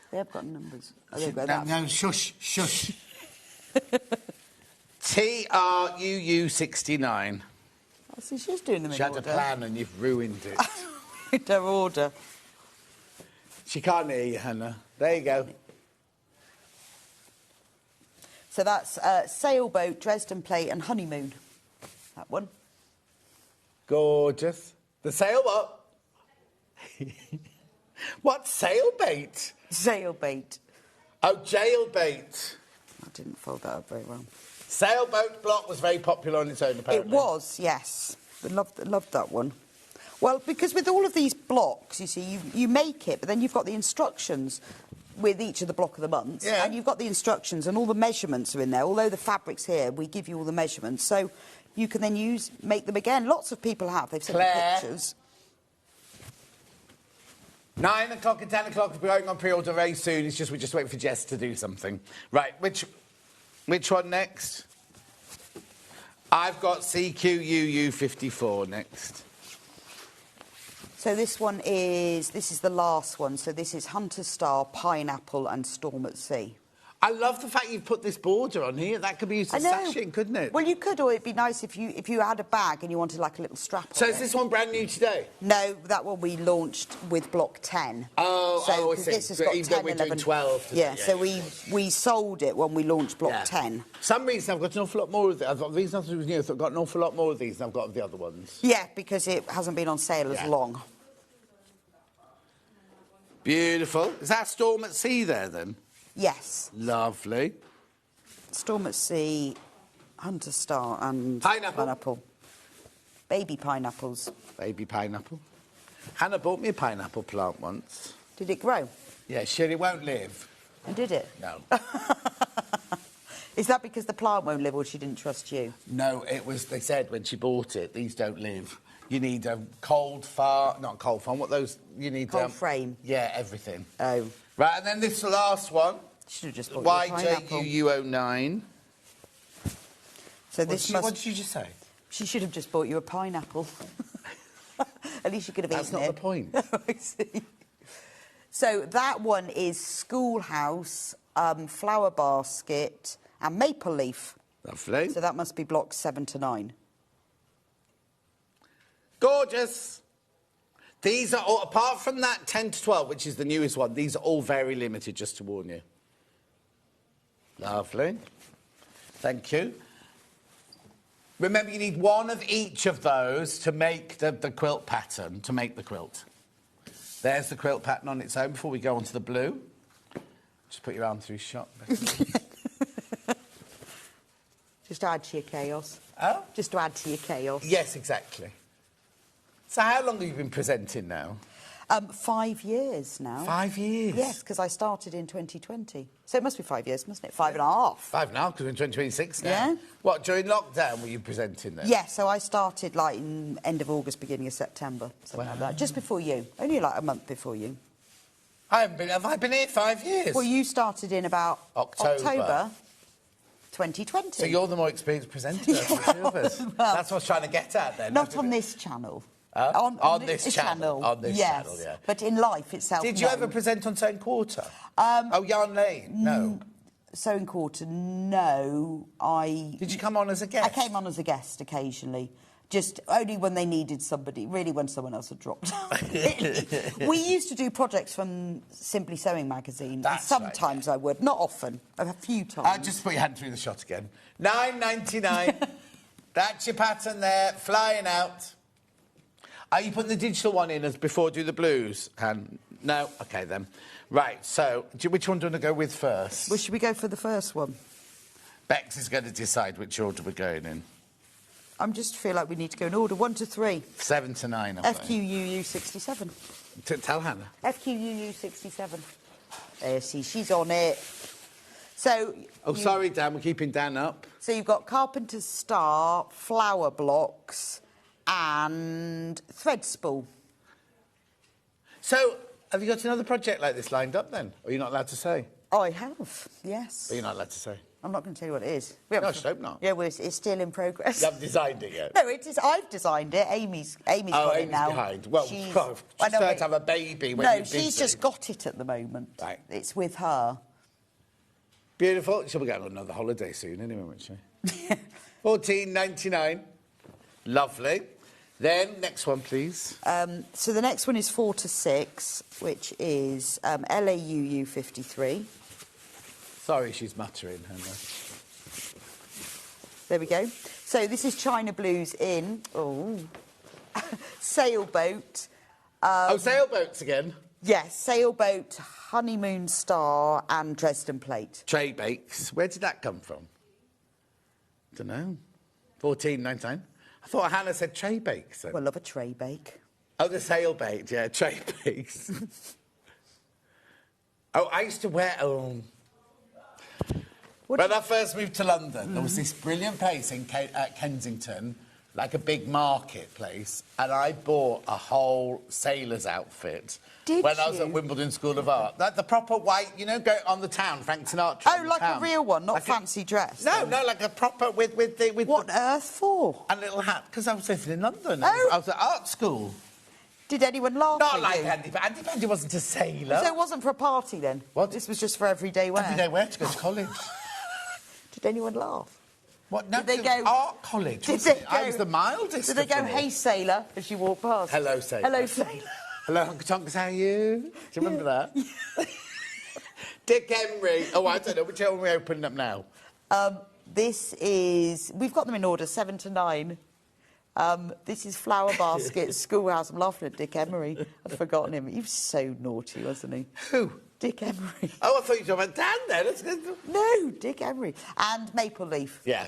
They have got numbers. Oh, they've got that. No, shush, shush. TRUU69. Oh, see, she's doing them in She had order. a plan and you've ruined it. In their order. She can't hear you, Hannah. There you go. So that's Sailboat, Dresden Plate and Honeymoon. That one. Gorgeous. The sailboat. What sailbait? Sailbait. Oh, jailbait. I didn't fold that up very well. Sailboat block was very popular on its own, apparently. It was, yes. I loved that one. Well, because with all of these blocks, you see, you make it, but then you've got the instructions with each of the block of the months. Yeah. And you've got the instructions and all the measurements are in there. Although the fabric's here, we give you all the measurements. So you can then make them again. Lots of people have. They've sent me pictures. 9 o'clock and 10 o'clock will be going on pre-order very soon. We're just waiting for Jess to do something. Right, which one next? I've got CQUU54 next. So this is the last one. So this is Hunter Star, Pineapple and Storm at Sea. I love the fact you've put this border on here. That could be used as sashing, couldn't it? Well, you could, or it'd be nice if you had a bag and you wanted like a little strap on So is this one brand new today? No, that one we launched with block 10. I see. This has got Even 10, though we're 11. doing 12 today. Yeah, so we sold it when we launched block 10. For some reason I've got an awful lot more of these. I've got these nothing was new, so I've got an awful lot more of these than I've got of the other ones. Yeah, because it hasn't been on sale as long. Beautiful. Is that Storm at Sea there then? Yes. Lovely. Storm at Sea, Hunter Star and Pineapple. Baby pineapples. Baby pineapple. Hannah bought me a pineapple plant once. Did it grow? Yeah, sure, it won't live. And did it? No. Is that because the plant won't live or she didn't trust you? No, it was, they said when she bought it, these don't live. You need a not cold farm, what those, you need... Cold frame? Yeah, everything. Oh. Right, and then this last one. Should have just bought you a pineapple. YJUU09. So this What did you just say? She should have just bought you a pineapple. At least you could have eaten it. That's not the point. I see. So that one is Schoolhouse, Flower Basket and Maple Leaf. Lovely. So that must be blocks 7 to 9. Gorgeous. These are all, apart from that 10 to 12, which is the newest one, these are all very limited, just to warn you. Lovely. Thank you. Remember, you need one of each of those to make the quilt pattern, to make the quilt. There's the quilt pattern on its own before we go on to the blue. Just put your arm through shot. Just to add to your chaos. Oh? Just to add to your chaos. Yes, exactly. So how long have you been presenting now? 5 years now. 5 years? Yes, because I started in 2020. So it must be 5 years, mustn't it? 5.5. 5.5, because we're in 2026 now. Yeah. What, during lockdown were you presenting then? Yeah, so I started like in end of August, beginning of September, something like that. Just before you. Only like a month before you. Have I been here 5 years? Well, you started in about October 2020. So you're the more experienced presenter of the two of us. That's what I was trying to get at then. Not on this channel. On this channel. On this yes. channel, yeah. But in life itself, Did you ever present on Sewing Quarter? Yarn Lane? No. Sewing Quarter, no. Did you come on as a guest? I came on as a guest occasionally. Just only when they needed somebody, really when someone else had dropped out. We used to do projects from Simply Sewing magazine. That's sometimes right, I would, not often, a few times. Just put your hand through the shot again. £9.99. That's your pattern there, flying out. Are you putting the digital one in as before do the blues? No? OK, then. Right, so which one do you want to go with first? Well, should we go for the first one? Bex is going to decide which order we're going in. I just feel like we need to go in order. 1 to 3. 7 to 9. FQUU 67. Tell Hannah. FQUU 67. There, see, she's on it. So. Sorry, Dan, we're keeping Dan up. So you've got Carpenter's Star, flower blocks, and thread spool. So, have you got another project like this lined up then? Or are you not allowed to say? I have, yes. Or you're not allowed to say? I'm not going to tell you what it is. No, I hope not. Yeah, well, it's still in progress. You haven't designed it yet? No, it is. I've designed it. Amy's got it now. Behind. Well, she's to have a baby when you're busy. She's just got it at the moment. Right. It's with her. Beautiful. She'll be going on another holiday soon anyway, won't she? $14.99. Lovely. Then, next one, please. So the next one is 4 to 6, which is LAUU 53. Sorry, she's muttering, Hannah. There we go. So this is China Blues in... Sailboat. Sailboats again? Yes, Sailboat, Honeymoon Star and Dresden Plate. Tray bakes. Where did that come from? Don't know. $14.99. I thought Hannah said tray bakes. Then. Well, I love a tray bake. Oh, the sail bake, yeah, tray bakes. I used to wear... When I first moved to London, there was this brilliant place in Kensington, like a big marketplace, and I bought a whole sailor's outfit when I was at Wimbledon School of Art. Like the proper white, go on the town, Frank Sinatra. Oh, like a real one, not like fancy dress. No, like a proper with what on earth for? A little hat, because I was living in London. I was at art school. Did anyone laugh Not at like you? Andy Pandy wasn't a sailor. So it wasn't for a party then? What? This was just for everyday wear? Everyday wear to go to college. Did anyone laugh? What? No, did they go art college? I was the mildest. Did they go, "Hey sailor," as you walk past? Hello sailor. Hello sailor. Hello Hunker Tonks, how are you? Do you remember that? Dick Emery. Oh, I don't know. Which one are we opening up now? We've got them in order, 7 to 9. This is Flower Baskets, Schoolhouse. I'm laughing at Dick Emery. I'd forgotten him. He was so naughty, wasn't he? Who? Dick Emery. Oh, I thought you were talking about Dan there. That's good. No, Dick Emery. And Maple Leaf. Yeah.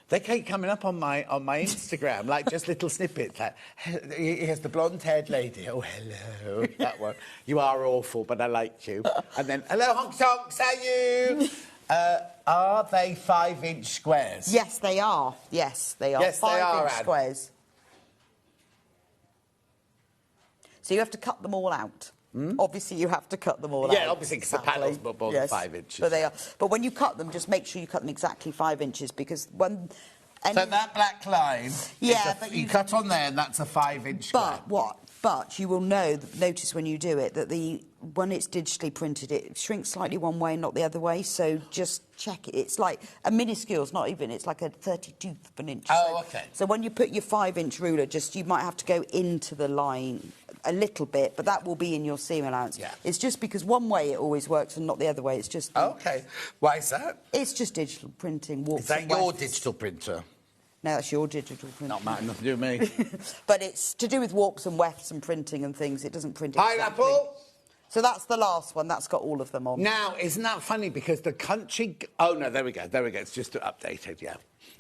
They keep coming up on my Instagram, like just little snippets. Like, here's the blonde-haired lady. Oh, hello. That one. You are awful, but I like you. And then, hello, honk tonks, how are you? Are they 5-inch squares? Yes, they are. Yes, they are. Yes, they are, 5-inch squares. So you have to cut them all out. Obviously, you have to cut them all out. Yeah, obviously, because the panel's more than 5 inches. But they are. But when you cut them, just make sure you cut them exactly 5 inches, because when... So that black line, but you cut on there, and that's a 5-inch square. But you will notice when you do it that when it's digitally printed, it shrinks slightly one way, not the other way. So just check it. It's like a minuscule. It's not even. It's like a 32th of an inch. Oh, okay. So when you put your 5-inch ruler, you might have to go into the line a little bit, but that will be in your seam allowance. Yeah. It's just because one way it always works and not the other way. It's just... OK. Why is that? It's just digital printing. Is that your digital printer? No, that's your digital printer. Not mine, nothing to do with me. But it's to do with warps and wefts and printing and things. It doesn't print Pineapple? So that's the last one. That's got all of them on. Now, isn't that funny? Because the country... Oh, no, there we go. There we go. It's just updated, yeah.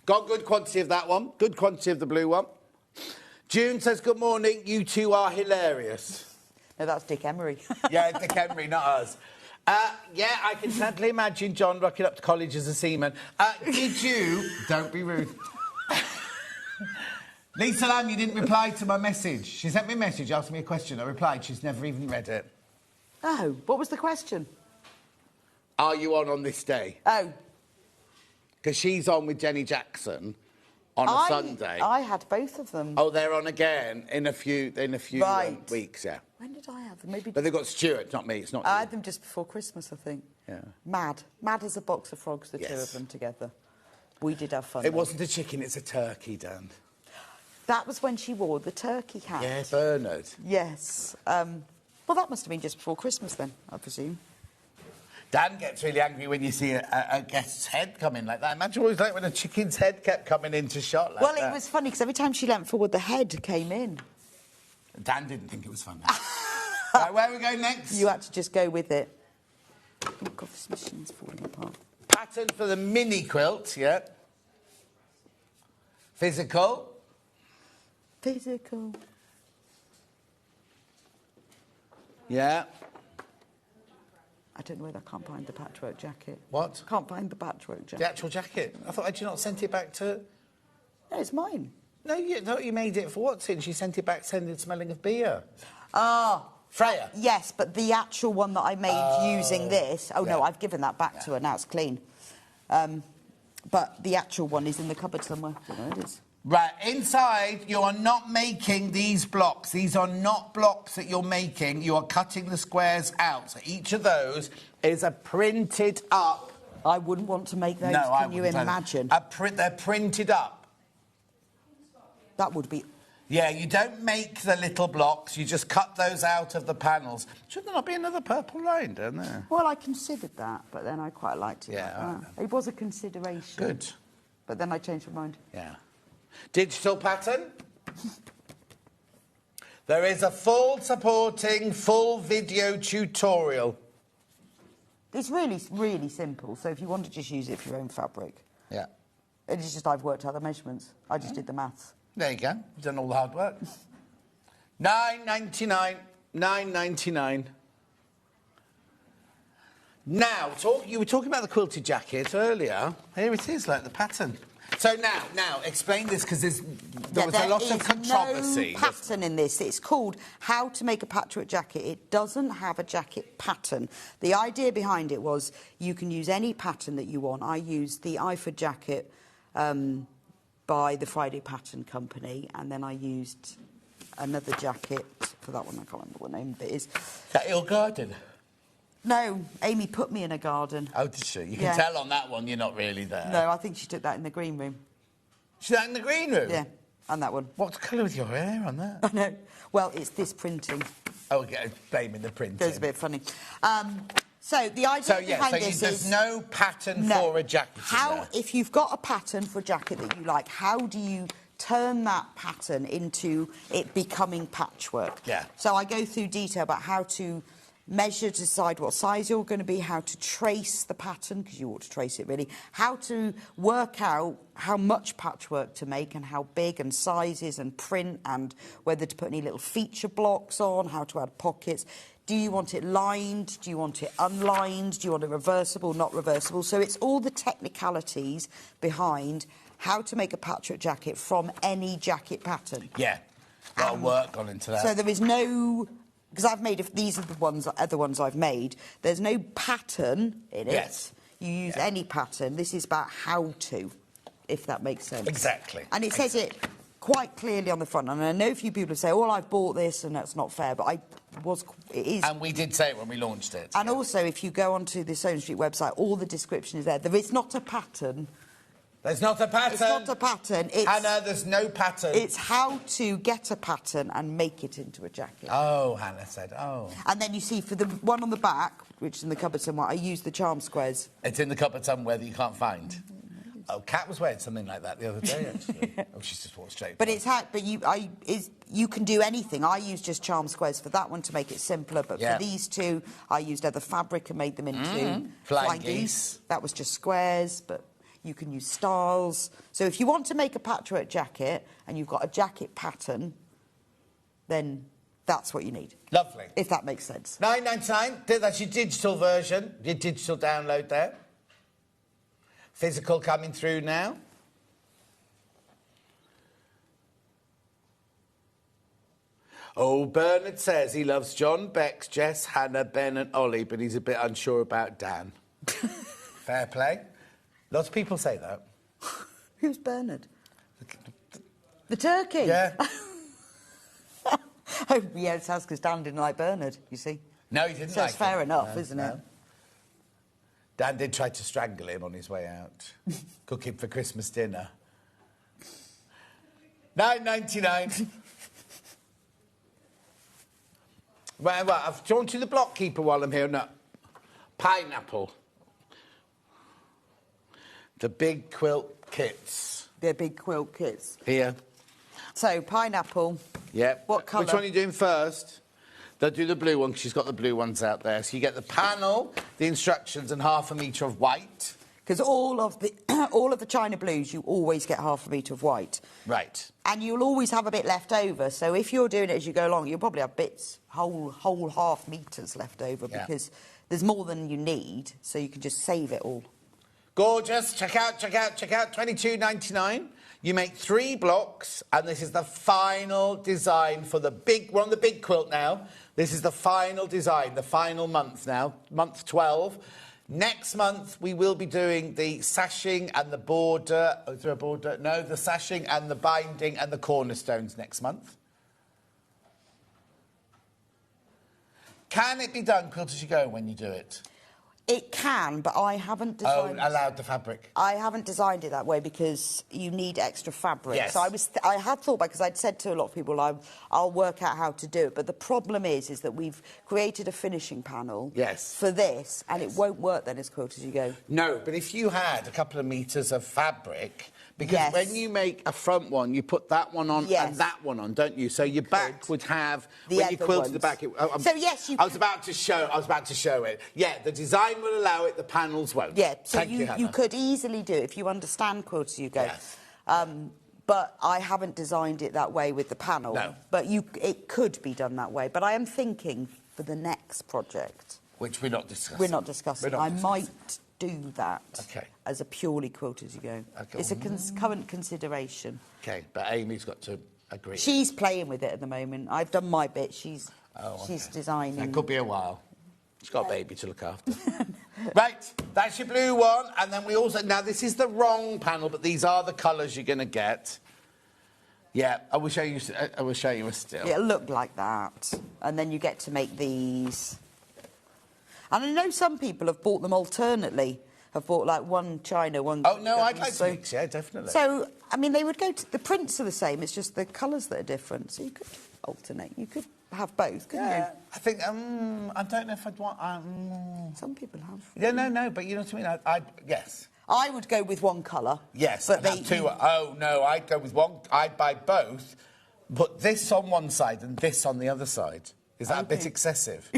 Got good quantity of that one. Good quantity of the blue one. June says, good morning. You two are hilarious. No, that's Dick Emery. Yeah, Dick Emery, not us. Yeah, I can certainly imagine John rocking up to college as a seaman. Did you... Don't be rude. Lisa Lamb, you didn't reply to my message. She sent me a message, asked me a question. I replied. She's never even read it. Oh, what was the question? Are you on this day? Oh. Because she's on with Jenny Jackson on a Sunday. I had both of them. Oh, they're on again in a few Right. weeks, yeah. When did I have them? Maybe. But they've got Stuart, not me. It's not. I had them just before Christmas, I think. Yeah. Mad as a box of frogs, the two of them together. We did have fun. It wasn't a chicken, it's a turkey, Dan. That was when she wore the turkey hat. Yeah, Bernard. Yes. Well, that must have been just before Christmas then, I presume. Dan gets really angry when you see a guest's head come in like that. Imagine what it was like when a chicken's head kept coming into shot like that. Well, it was funny because every time she leant forward, the head came in. Dan didn't think it was funny. Right, where are we going next? You had to just go with it. Oh, God, this machine's falling apart. Pattern for the mini quilt, yeah. Physical. Physical. Yeah. I don't know whether I can't find the patchwork jacket. What? Can't find the patchwork jacket. The actual jacket. I thought, had you not sent it back to... No, it's mine. No, you thought you made it for what's in? She sent it back smelling of beer. Ah. Freya? Yes, but the actual one that I made using this... Oh, no, I've given that back to her. Now it's clean. But the actual one is in the cupboard somewhere. I don't know where it is. Right, inside, you are not making these blocks. These are not blocks that you're making. You are cutting the squares out. So each of those is a printed up... I wouldn't want to make those. No, Can you imagine? They're printed up. That would be... Yeah, you don't make the little blocks. You just cut those out of the panels. Should there not be another purple line down there? Well, I considered that, but then I quite liked it. Yeah, like that. It was a consideration. Good. But then I changed my mind. Yeah. Digital pattern. There is a full supporting, full video tutorial. It's really, really simple. So if you want to just use it for your own fabric. Yeah. It's just I've worked out the measurements. I just did the maths. There you go. You've done all the hard work. $9.99. $9.99. Now, you were talking about the quilted jacket earlier. Here it is, like the pattern. So now, explain this, because there was a lot of controversy. No pattern in this. It's called How to Make a Patchwork Jacket. It doesn't have a jacket pattern. The idea behind it was you can use any pattern that you want. I used the Iford jacket by the Friday Pattern Company, and then I used another jacket for that one. I can't remember what name it is. Is that your garden? No, Amy put me in a garden. Oh, did she? You can tell on that one you're not really there. No, I think she took that in the green room. She did that in the green room? Yeah, and that one. What's the colour with your hair on that? I know. Well, it's this printing. Oh, yeah, blaming the printing. Goes a bit funny. So the idea behind this is... there's no pattern for a jacket in there. If you've got a pattern for a jacket that you like, how do you turn that pattern into it becoming patchwork? Yeah. So I go through detail about how to measure, decide what size you're going to be, how to trace the pattern, because you ought to trace it really, how to work out how much patchwork to make and how big, and sizes and print, and whether to put any little feature blocks on, how to add pockets. Do you want it lined? Do you want it unlined? Do you want it reversible, not reversible? So it's all the technicalities behind how to make a patchwork jacket from any jacket pattern. Yeah, a lot of work gone into that. So there is no... Because I've made... These are the other ones I've made. There's no pattern in it. Yes. You use any pattern. This is about how to, if that makes sense. Exactly. And it says it quite clearly on the front. And I know a few people say, oh, I've bought this and that's not fair. But it is. And we did say it when we launched it. And also, if you go onto the Sedona Street website, all the description is there. There is not a pattern. There's not a pattern. It's not a pattern. Hannah, there's no pattern. It's how to get a pattern and make it into a jacket. Oh, Hannah said, oh. And then you see, for the one on the back, which is in the cupboard somewhere, I use the charm squares. It's in the cupboard somewhere that you can't find. Oh, Kat was wearing something like that the other day, actually. Oh, she's just walked straight. But you can do anything. I used just charm squares for that one to make it simpler, but for these two, I used other fabric and made them into flying geese. That was just squares, but you can use stars. So if you want to make a patchwork jacket and you've got a jacket pattern, then that's what you need. Lovely. If that makes sense. £9.99. That's your digital version, your digital download there. Physical coming through now. Oh, Bernard says he loves John, Bex, Jess, Hannah, Ben and Ollie, but he's a bit unsure about Dan. Fair play. Lots of people say that. Who's Bernard? The turkey? Yeah. Oh, yeah, it's because Dan didn't like Bernard, you see. No, he didn't so like it's fair him. enough, isn't it? Dan did try to strangle him on his way out. Cook him for Christmas dinner. £9.99. Well, I've drawn to the block keeper while I'm here. No. Pineapple. The big quilt kits. They're big quilt kits. Here. So, pineapple. Yep. What colour? Which one are you doing first? They'll do the blue one, because she's got the blue ones out there. So you get the panel, the instructions, and ½ metre of white. Because all of the China blues, you always get ½ metre of white. Right. And you'll always have a bit left over. So if you're doing it as you go along, you'll probably have bits, whole ½ metres left over, because there's more than you need, so you can just save it all. Gorgeous. Check out, check out, check out. £22.99. You make 3 blocks, and this is the final design for the big... We're on the big quilt now. This is the final design, the final month now, month 12. Next month, we will be doing the sashing and the border... Oh, is there a border? No, the sashing and the binding and the cornerstones next month. Can it be done, quilt as you go, when you do it? It can, but I haven't designed... Oh, allowed the fabric. I haven't designed it that way because you need extra fabric. Yes. So I had thought, because I'd said to a lot of people, I'll work out how to do it. But the problem is that we've created a finishing panel for this, and it won't work then as quilt as you go. No, but if you had a couple of metres of fabric... Because when you make a front one, you put that one on and that one on, don't you? So your back would have... when you quilted the back... So, yes, you... I was about to show it. Yeah, the design will allow it, the panels won't. Yeah, so Thank you, you could easily do it if you understand quilt as you go. Yes. But I haven't designed it that way with the panel. No. But it could be done that way. But I am thinking for the next project... Which we're not discussing. We're not discussing. I might do that as a purely quilt as you go. Okay. It's a current consideration. OK, but Amy's got to agree. She's playing with it at the moment. I've done my bit. She's designing. It could be a while. She's got a baby to look after. Right, that's your blue one. And then we also... Now, this is the wrong panel, but these are the colours you're going to get. Yeah, I will show you a still. It'll look like that. And then you get to make these... And I know some people have bought them alternately. Have bought, like, one China, one... Oh, no, I'd like to mix, yeah, definitely. So, I mean, they would go to... The prints are the same, it's just the colours that are different. So you could alternate. You could have both, couldn't you? I think, I don't know if I'd want... Some people have. Yeah, no, but you know what I mean? I'd yes. I would go with one colour. Yes, but have two. Oh, no, I'd go with one. I'd buy both, put this on one side and this on the other side. Is that a bit excessive?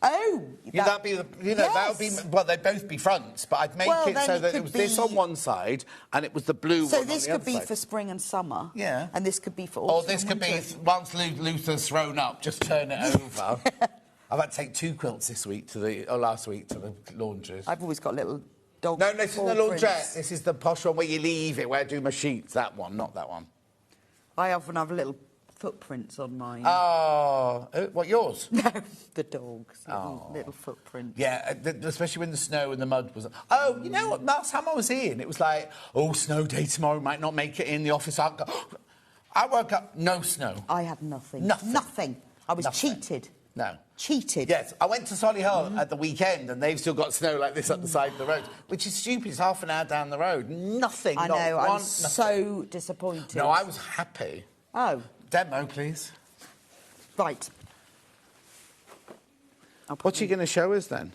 Oh, that'd be that would be. Well, they'd both be fronts, but I'd make it so that it was this on one side and it was the blue one on the other side. So this could be for spring and summer. Yeah. And this could be for autumn. Or this could be once Luther's thrown up, just turn it over. I've had to take 2 quilts last week to the laundries. I've always got little dog. No, this isn't the laundrette. This is the posh one where you leave it, where I do my sheets. That one, not that one. I often have little footprints on mine. Oh, what, yours? No, the dogs. Little footprints. Yeah, especially when the snow and the mud was... Oh, you know what? Last time I was in, it was like, snow day tomorrow, might not make it in the office. I woke up, no snow. I had nothing. Nothing. I was cheated. No. Cheated. Yes, I went to Solihull at the weekend and they've still got snow like this up the side of the road, which is stupid. It's half an hour down the road. Nothing. I know, I was so disappointed. No, I was happy. Oh. Demo, please. Right. What are you going to show us then?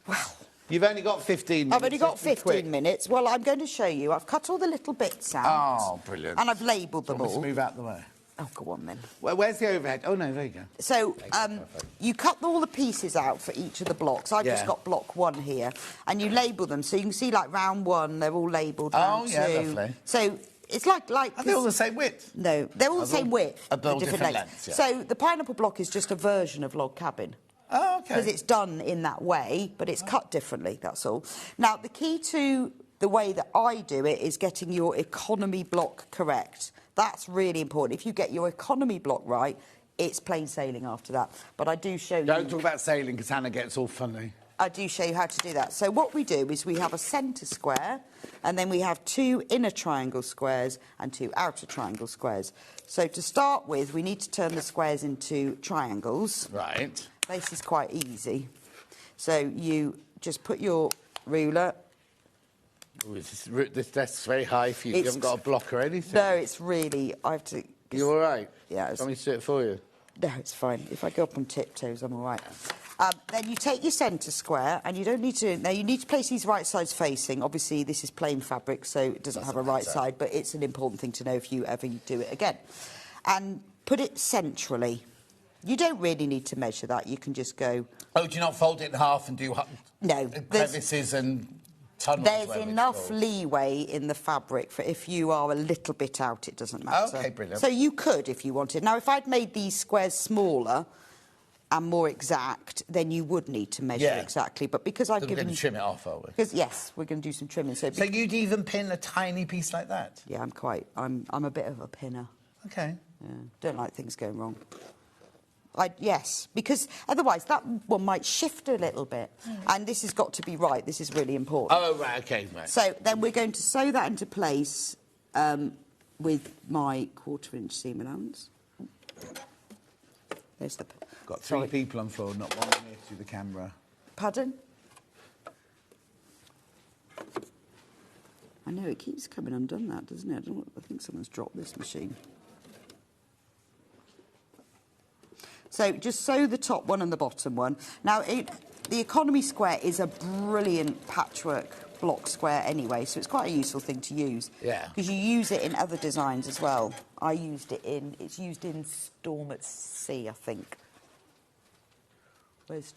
Well, You've only got 15 minutes. I've only got 15 minutes. Well, I'm going to show you. I've cut all the little bits out. Oh, brilliant. And I've labelled them Let's all. move out the way. Oh, go on then. Well, where's the overhead? Oh, no, there you go. So, you cut all the pieces out for each of the blocks. I've just got block 1 here. And you label them. So you can see, like, round 1, they're all labelled. Round 2. Lovely. So it's like... Are they all the same width? No, they're all the same width. They're all different lengths, yeah. So the pineapple block is just a version of log cabin. Oh, OK. Because it's done in that way, but it's cut differently, that's all. Now, the key to the way that I do it is getting your economy block correct. That's really important. If you get your economy block right, it's plain sailing after that. But I do show you... Don't talk about sailing, because Hannah gets all funny. I do show you how to do that. So what we do is we have a centre square, and then we have 2 inner triangle squares and 2 outer triangle squares. So to start with, we need to turn the squares into triangles. Right. This is quite easy. So you just put your ruler... Ooh, this desk's very high for you. You haven't got a block or anything. No, it's really... I have to... You all right? Yeah. Do you want me to do it for you? No, it's fine. If I go up on tiptoes, I'm all right. Then you take your centre square, and you don't need to... Now, you need to place these right sides facing. Obviously, this is plain fabric, so it doesn't have a right side, but it's an important thing to know if you ever do it again. And put it centrally. You don't really need to measure that. You can just go... Oh, do you not fold it in half and do crevices and tunnels? There's enough leeway in the fabric for if you are a little bit out, it doesn't matter. OK, brilliant. So you could if you wanted. Now, if I'd made these squares smaller and more exact, then you would need to measure exactly. But because I've given... We're going to trim it off, are we? Because, yes, we're going to do some trimming. So you'd even pin a tiny piece like that? Yeah, I'm a bit of a pinner. OK. Yeah, don't like things going wrong. Yes, because otherwise that one might shift a little bit. And this has got to be right. This is really important. Oh, right, OK, right. So then we're going to sew that into place with my 1/4 inch seam allowance. There's the... Got 3 people on floor, not one near to the camera. Pardon? I know, it keeps coming undone, that, doesn't it? I think someone's dropped this machine. So just sew the top one and the bottom one. Now, the economy square is a brilliant patchwork block square anyway, so it's quite a useful thing to use. Yeah. Because you use it in other designs as well. It's used in Storm at Sea, I think.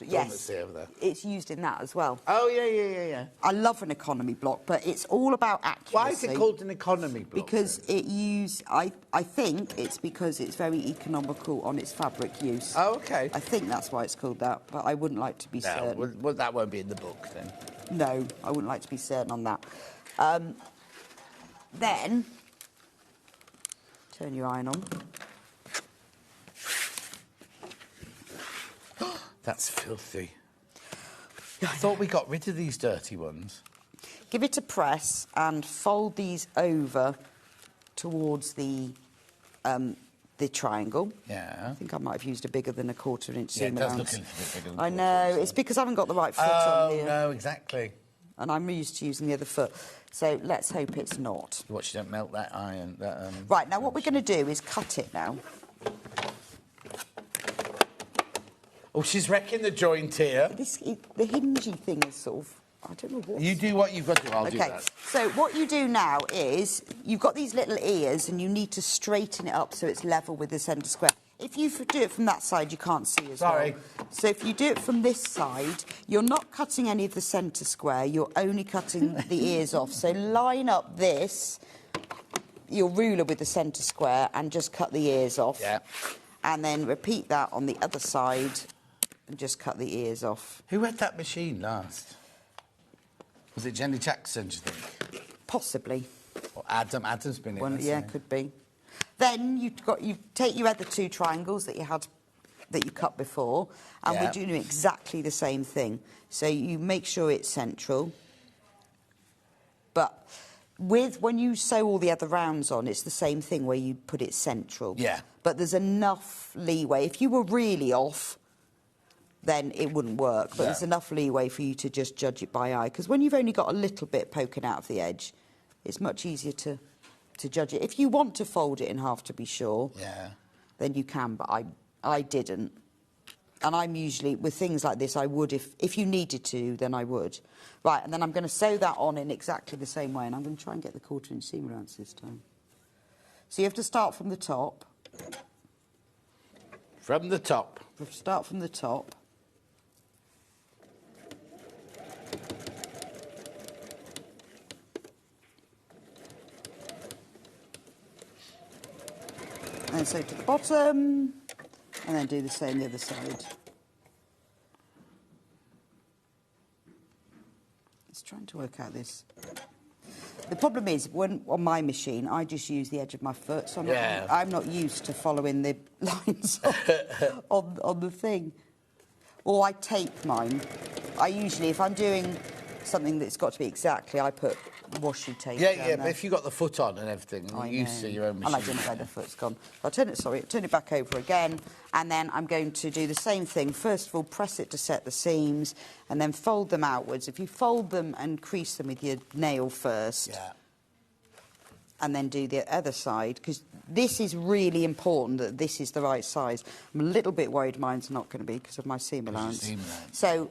Yes, over there. it's used in that as well. Oh, yeah. I love an economy block, but it's all about accuracy. Why is it called an economy block? Because I think it's because it's very economical on its fabric use. Oh, OK. I think that's why it's called that, but I wouldn't like to be certain. No, well, that won't be in the book, then. No, I wouldn't like to be certain on that. Then, turn your iron on. That's filthy. I thought we got rid of these dirty ones. Give it a press and fold these over towards the triangle. Yeah. I think I might have used a bigger than a 1/4 inch seam it does allowance. look a little bit bigger than I know, it's because I haven't got the right foot on here. Oh, no, exactly. And I'm used to using the other foot. So let's hope it's not. Watch you don't melt that iron. Right, now what we're going to do is cut it now. Oh, she's wrecking the joint here. The hingey thing is sort of... I don't know what... You do what you've got to do, I'll do that. OK, so what you do now is you've got these little ears and you need to straighten it up so it's level with the centre square. If you do it from that side, you can't see as well. Sorry. So if you do it from this side, you're not cutting any of the centre square, you're only cutting the ears off. So line up your ruler with the centre square and just cut the ears off. Yeah. And then repeat that on the other side and just cut the ears off. Who had that machine last? Was it Jenny Jackson, do you think? Possibly. Or Adam? Adam's been in Yeah, could be. Then you take your other 2 triangles that you cut before, and we're doing exactly the same thing. So you make sure it's central. But when you sew all the other rounds on, it's the same thing where you put it central. Yeah. But there's enough leeway. If you were really off, then it wouldn't work. But there's enough leeway for you to just judge it by eye. Because when you've only got a little bit poking out of the edge, it's much easier to judge it. If you want to fold it in half to be sure, then you can, but I didn't. And I'm usually, with things like this, I would, if you needed to, then I would. Right, and then I'm going to sew that on in exactly the same way, and I'm going to try and get the 1/4 inch seam allowance this time. So you have to start from the top. From the top. Start from the top. And then sew to the bottom, and then do the same the other side. It's trying to work out this. The problem is, when on my machine, I just use the edge of my foot, so I'm not used to following the lines on the thing. Or I tape mine. I usually, if I'm doing something that's got to be exactly, I put washi tape down Yeah, there. but if you've got the foot on and everything, and you see your own machine. And I don't know where the foot's gone. I'll turn it back over again, and then I'm going to do the same thing. First of all, press it to set the seams, and then fold them outwards. If you fold them and crease them with your nail first, and then do the other side, because this is really important that this is the right size. I'm a little bit worried mine's not going to be because of my seam allowance. So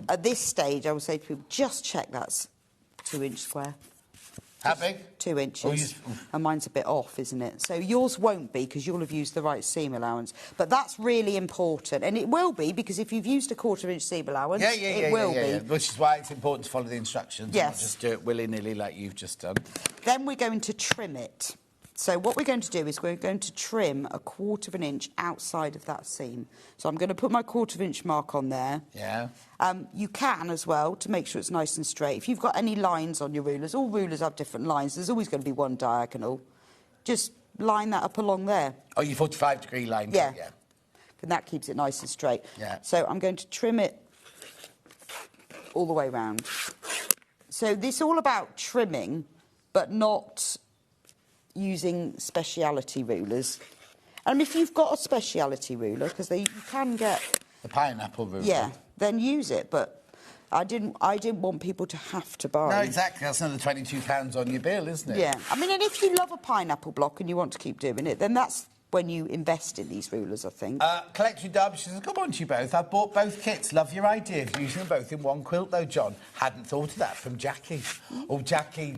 at this stage, I will say to people, just check that's 2 inch square. How big? 2 inches. And mine's a bit off, isn't it? So yours won't be because you'll have used the right seam allowance. But that's really important. And it will be because if you've used a 1/4 inch seam allowance, it will be. Which is why it's important to follow the instructions. Yes. And not just do it willy-nilly like you've just done. Then we're going to trim it. So what we're going to do is we're going to trim a 1/4 inch outside of that seam. So I'm going to put my 1/4 inch mark on there. Yeah. You can as well, to make sure it's nice and straight. If you've got any lines on your rulers, all rulers have different lines. There's always going to be one diagonal. Just line that up along there. Oh, your 45-degree line. Yeah. And that keeps it nice and straight. Yeah. So I'm going to trim it all the way round. So this is all about trimming, but not using speciality rulers. And if you've got a speciality ruler, because you can get the pineapple ruler. Yeah, then use it. But I didn't want people to have to buy. No, exactly. That's another £22 on your bill, isn't it? Yeah. I mean, and if you love a pineapple block and you want to keep doing it, then that's when you invest in these rulers, I think. Collector Derby says, come on to you both. I've bought both kits. Love your idea of using them both in one quilt, though, John. Hadn't thought of that from Jackie. Oh, Jackie,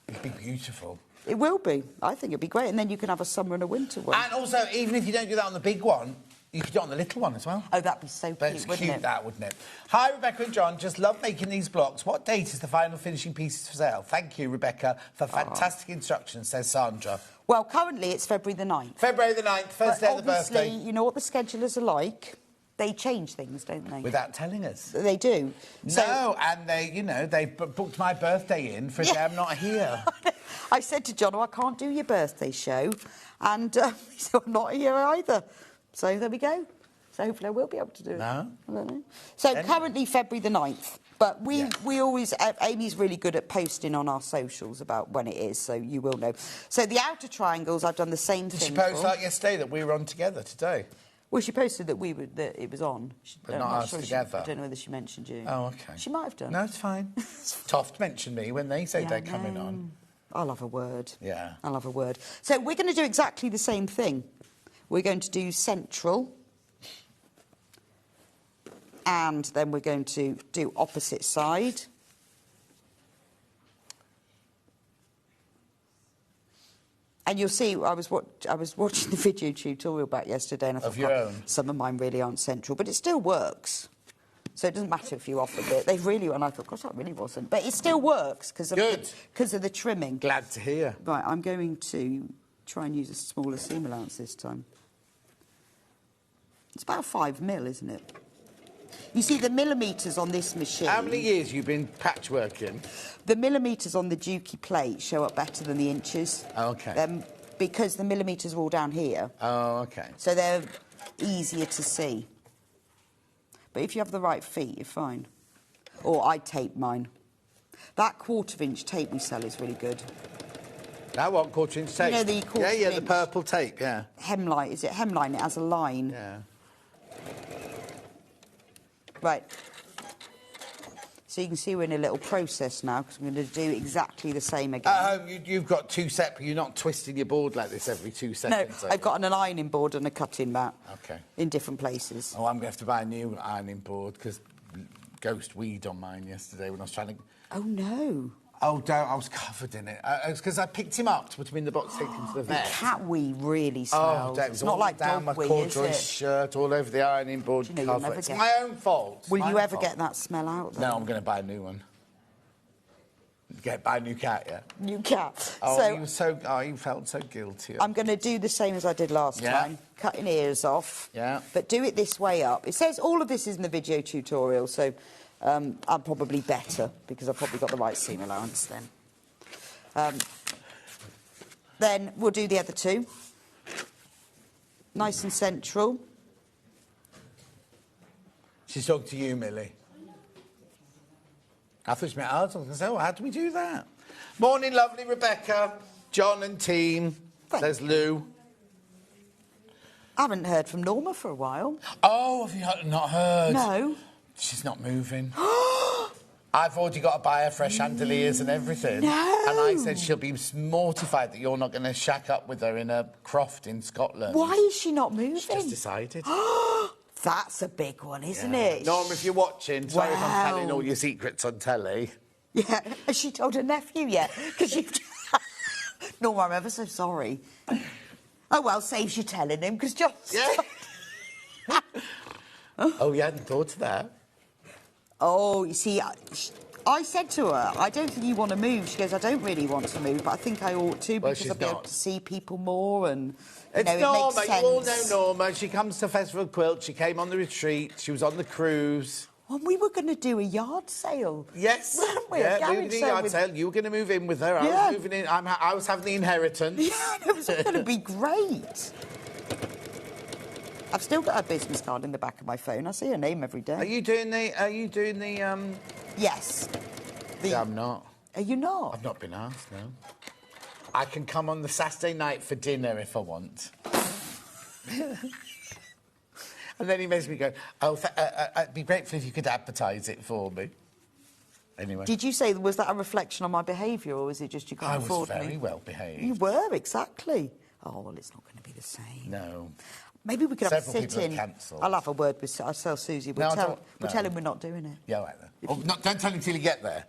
it'd be beautiful. It will be. I think it'd be great. And then you can have a summer and a winter one. And also, even if you don't do that on the big one, you could do it on the little one as well. Oh, that'd be so But cute, it's wouldn't cute, it? that, wouldn't it? Hi, Rebecca and John. Just love making these blocks. What date is the final finishing pieces for sale? Thank you, Rebecca, for fantastic instructions, says Sandra. Well, currently it's February the 9th. February the 9th, first day of the birthday. Obviously, you know what the schedulers are like. They change things, don't they? Without telling us. They do. No, and they booked my birthday in for a day I'm not here. I said to John, I can't do your birthday show. And he said, I'm not here either. So there we go. So hopefully I will be able to do it. No. I don't know. So currently February the 9th. But we always, Amy's really good at posting on our socials about when it is, so you will know. So the outer triangles, I've done the same thing. Did she post like yesterday that we were on together today? Well, she posted that it was on. But not us together. I don't know whether she mentioned you. Oh, OK. She might have done. No, it's fine. Toft mentioned me when they say they're coming on. I'll have a word. Yeah. I'll have a word. So we're going to do exactly the same thing. We're going to do central. And then we're going to do opposite side. And you'll see, I was watching the video tutorial back yesterday, and I thought, of your own. Some of mine really aren't central, but it still works. So it doesn't matter if you off a bit. They really, and I thought, gosh, that really wasn't. But it still works because of the trimming. Glad to hear. Right, I'm going to try and use a smaller seam allowance this time. It's about 5mm, isn't it? You see, the millimetres on this machine... How many years you been patchworking? The millimetres on the Dukey plate show up better than the inches. Oh, OK. Because the millimetres are all down here. Oh, OK. So they're easier to see. But if you have the right feet, you're fine. Or I tape mine. That 1/4 inch tape we sell is really good. Now what, 1/4 inch tape? You know, the 1/4 Yeah, the inch purple tape, yeah. Hemline, is it hemline? It has a line. Yeah. Right. So you can see we're in a little process now, because I'm going to do exactly the same again. At home, you've got two separate... You're not twisting your board like this every 2 seconds. No, I've got an ironing board and a cutting mat. Okay. In different places. Oh, I'm going to have to buy a new ironing board, because ghost weed on mine yesterday when I was trying to... Oh, no. Oh, don't. I was covered in it. It's because I picked him up to put him in the box, take him to the vet. Cat wee really smells. Oh, it's not like down dog my wee, corduroy is it? shirt, all over the ironing board Do you know, you'll cover. never It's get- my own fault. Will My you own ever fault. get that smell out, though? No, I'm going to buy a new one. Buy a new cat, yeah? New cat. Oh, So you felt so guilty. I'm going to do the same as I did last time. Cutting ears off. Yeah. But do it this way up. It says all of this is in the video tutorial, so I'm probably better, because I've probably got the right seam allowance then. Then we'll do the other two. Nice and central. She's talking to you, Millie. I thought she meant ours. I was going to say, oh, how do we do that? Morning, lovely Rebecca, John and team, says Lou. I haven't heard from Norma for a while. Oh, have you not heard? No. She's not moving. I've already got to buy her fresh chandeliers and everything. No. And I said she'll be mortified that you're not going to shack up with her in a croft in Scotland. Why is she not moving? She's just decided. That's a big one, isn't Yeah. it? Norm, if you're watching, sorry if I'm Wow. telling all your secrets on telly. Yeah. Has she told her nephew yet? Because you... Norma, I'm ever so sorry. Oh, well, saves you telling him, because just... Yeah. Oh, you hadn't thought of that? Oh, you see, I said to her, I don't think you want to move. She goes, I don't really want to move, but I think I ought to, Well, because she's I'll be able not. to see people more, and, you It's know, it Norma, makes you all know sense. Norma. She comes to Festival Quilt, she came on the retreat, she was on the cruise. And we were going to do a yard sale. Yes. Weren't we? Yeah, A we garage were doing sale yard with- sale. You were going to move in with her. I Yeah. was moving in. I was having the inheritance. Yeah, it was going to be great. I've still got her business card in the back of my phone. I see her name every day. Are you doing the? Yes. Yeah, I'm not. Are you not? I've not been asked. No. I can come on the Saturday night for dinner if I want. And then he makes me go, oh, I'd be grateful if you could advertise it for me. Anyway. Did you say, was that a reflection on my behaviour, or was it just you can't I was afford very me? well behaved. You were, exactly. Oh, well, it's not going to be the same. No. Maybe we could have a Several people have sit-in. cancelled. I'll have a word with... I'll tell Susie. We'll, No, I tell, don't- we'll no. tell him we're not doing it. Yeah, all right then. Oh, don't tell him till you get there.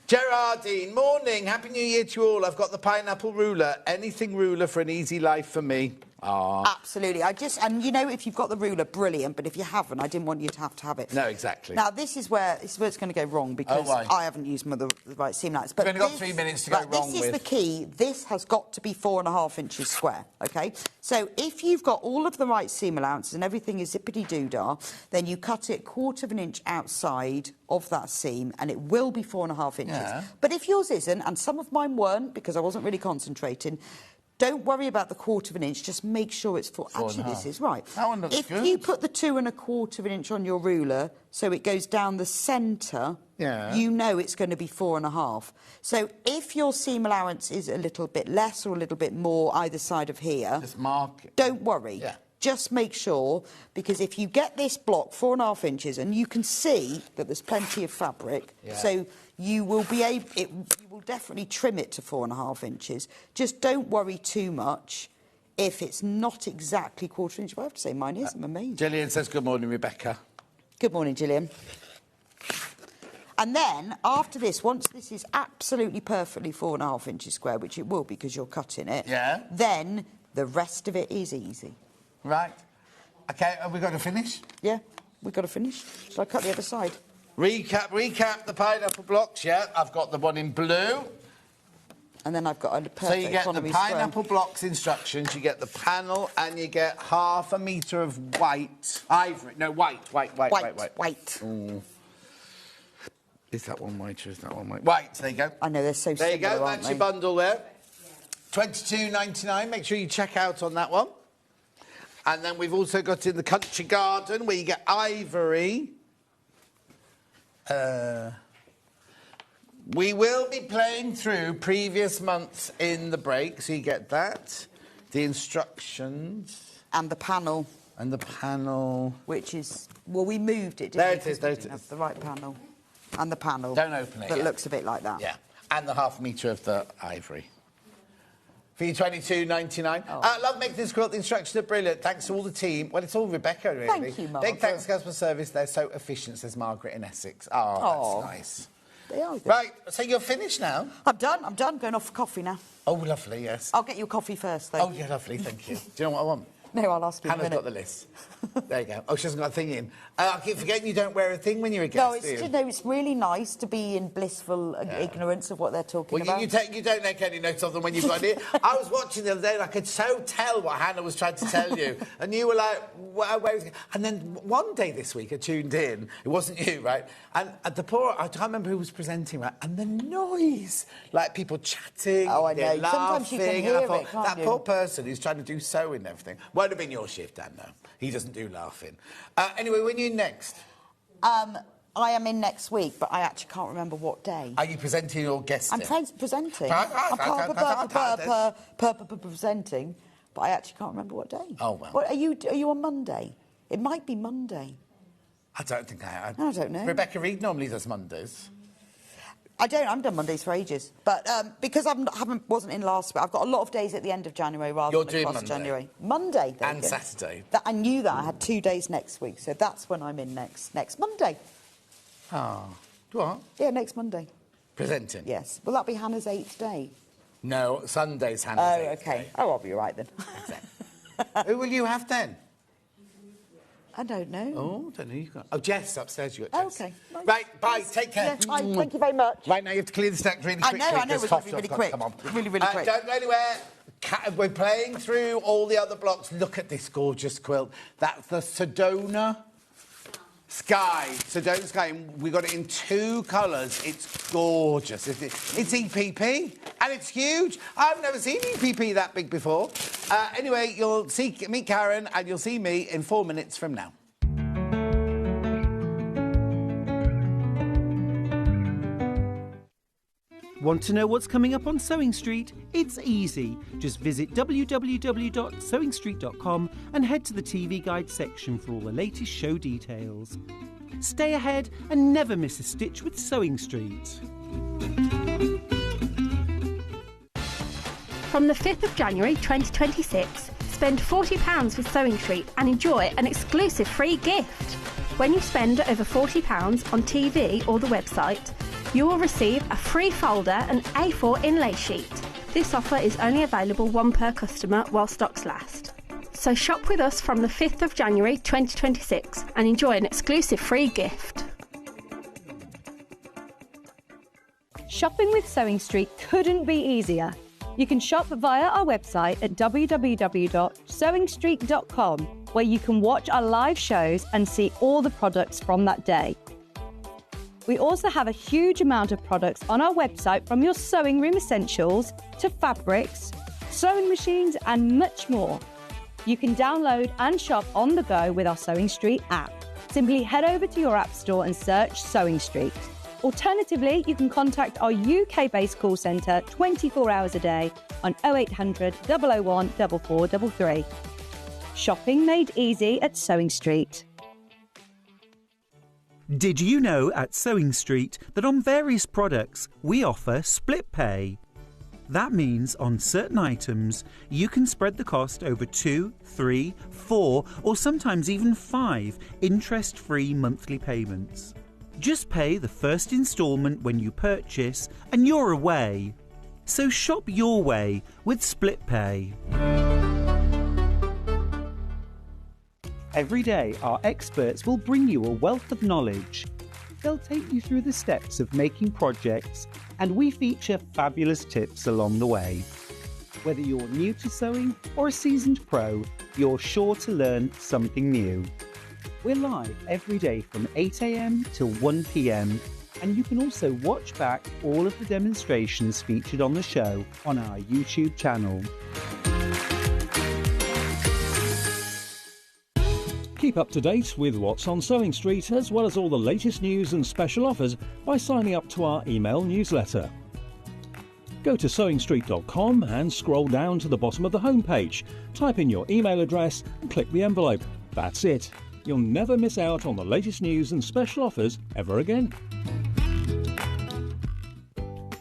Gerardine, morning. Happy New Year to you all. I've got the pineapple ruler. Anything ruler for an easy life for me. Ah. Absolutely. And you know, if you've got the ruler, brilliant. But if you haven't, I didn't want you to have it. No, exactly. Now, this is where it's going to go wrong, because why? I haven't used the right seam allowance. But You've only got 3 minutes to go wrong This is with. the key. This has got to be 4.5 inches square, OK? So if you've got all of the right seam allowances and everything is zippity-doo-dah, then you cut it 1/4 inch outside of that seam, and it will be 4.5 inches. Yeah. But if yours isn't, and some of mine weren't, because I wasn't really concentrating, don't worry about the 1/4 inch. Just make sure it's 4. Actually, this is right. That one looks if good. you put the 2.25 inch on your ruler, so it goes down the centre, Yeah. you know it's going to be 4.5. So if your seam allowance is a little bit less or a little bit more either side of here, Just mark it. don't worry. Yeah. Just make sure, because if you get this block 4.5 inches, and you can see that there's plenty of fabric, Yeah. so you will be able, you will definitely trim it to 4.5 inches. Just don't worry too much if it's not exactly 1/4 inch. But I have to say, mine is. I'm amazed. Gillian says, good morning, Rebecca. Good morning, Gillian. And then, after this, once this is absolutely perfectly 4.5 inches square, which it will because you're cutting it, Yeah. then the rest of it is easy. Right. OK, have we got to finish? Yeah, we've got to finish. Shall I cut the other side? Recap the pineapple blocks, yeah. I've got the one in blue. And then I've got a perfect So you get the economy pineapple blocks instructions, you get the panel, and you get 1/2 metre of white. Ivory. No, white. White. Is that one white or is that one white? White, there you go. I know, they're so There you similar, go, aren't that's they? your bundle there. $22.99. Make sure you check out on that one. And then we've also got in the Country Garden where you get ivory. We will be playing through previous months in the break, so you get that. The instructions. And the panel, And the panel. which is... Well, we moved it, didn't There we? it is, Because there we it didn't is. have the right panel. And the panel. Don't open it That yet. looks a bit like that. Yeah, and the ½ metre of the ivory. For you, £22.99. Love making this quilt. The instructions are brilliant. Thanks to all the team. Well, it's all Rebecca, really. Thank you, Margaret. Big thanks to customer service. They're so efficient, says Margaret in Essex. Oh, that's nice. They are good. Right, so you're finished now? I'm done. Going off for coffee now. Oh, lovely, yes. I'll get you a coffee first, though. Oh, yeah, lovely, thank you. Do you know what I want? No, I'll ask you in a Hannah's minute. got the list. There you go. Oh, she hasn't got a thing in. I keep forgetting you don't wear a thing when you're a guest, No, do you? it's really nice to be in blissful ignorance of what they're talking Well, about. you don't make any notes of them when you've got it. I was watching the other day and I could so tell what Hannah was trying to tell you. And you were like, where is it? And then one day this week I tuned in. It wasn't you, right? And at the I can't remember who was presenting, right? And the noise, like people chatting, Oh, I know. they're laughing. Sometimes you can and hear I thought, it, can't that you? poor person who's trying to do sewing and everything. Won't have been your shift, Dan, no. He doesn't do laughing. Anyway, when are you next? I am in next week, but I actually can't remember what day. Are you presenting or guesting? I'm presenting. I'm presenting, but I actually can't remember what day. Oh, well. What, are you on Monday? It might be Monday. I don't think I I don't know. Rebecca Reed normally does Mondays. I haven't done Mondays for ages, but because I wasn't in last week, I've got a lot of days at the end of January rather You're than doing across Monday. January. Monday, there you And go. Saturday. I knew that I had 2 days next week, so that's when I'm in next Monday. Oh. What? Yeah, next Monday. Presenting? Yes. Will that be Hannah's 8th day? No, Sunday's Hannah's Oh, 8th okay. day. Oh, I'll be all right then. Exactly. Who will you have then? I don't know. Oh, I don't know. You've got... Oh, Jess, upstairs you got Jess. Okay. Nice. Right, bye, take care. Yeah, bye. Thank you very much. Right, now you have to clear the stack really I quickly. know, because we've got to Toff be really got quick. Come on. Really, really quick. Don't go anywhere. We're playing through all the other blocks. Look at this gorgeous quilt. That's the Sedona Sky. Sedona Sky. And we got it in 2 colours. It's gorgeous. It's EPP and it's huge. I've never seen EPP that big before. Anyway, you'll meet Karen and you'll see me in 4 minutes from now. Want to know what's coming up on Sewing Street? It's easy. Just visit www.sewingstreet.com and head to the TV Guide section for all the latest show details. Stay ahead and never miss a stitch with Sewing Street. From the 5th of January 2026, spend £40 with Sewing Street and enjoy an exclusive free gift. When you spend over £40 on TV or the website, you will receive a free folder and A4 inlay sheet. This offer is only available 1 per customer while stocks last. So shop with us from the 5th of January 2026 and enjoy an exclusive free gift. Shopping with Sewing Street couldn't be easier. You can shop via our website at www.sewingstreet.com, where you can watch our live shows and see all the products from that day. We also have a huge amount of products on our website, from your sewing room essentials to fabrics, sewing machines and much more. You can download and shop on the go with our Sewing Street app. Simply head over to your app store and search Sewing Street. Alternatively, you can contact our UK-based call centre 24 hours a day on 0800 001 4433. Shopping made easy at Sewing Street. Did you know at Sewing Street that on various products we offer split pay? That means on certain items you can spread the cost over 2, 3, 4 or sometimes even 5 interest-free monthly payments. Just pay the first instalment when you purchase and you're away. So shop your way with split pay. Every day, our experts will bring you a wealth of knowledge. They'll take you through the steps of making projects, and we feature fabulous tips along the way. Whether you're new to sewing or a seasoned pro, you're sure to learn something new. We're live every day from 8 a.m. till 1 p.m, and you can also watch back all of the demonstrations featured on the show on our YouTube channel. Keep up to date with what's on Sewing Street, as well as all the latest news and special offers, by signing up to our email newsletter. Go to sewingstreet.com and scroll down to the bottom of the homepage. Type in your email address and click the envelope. That's it. You'll never miss out on the latest news and special offers ever again.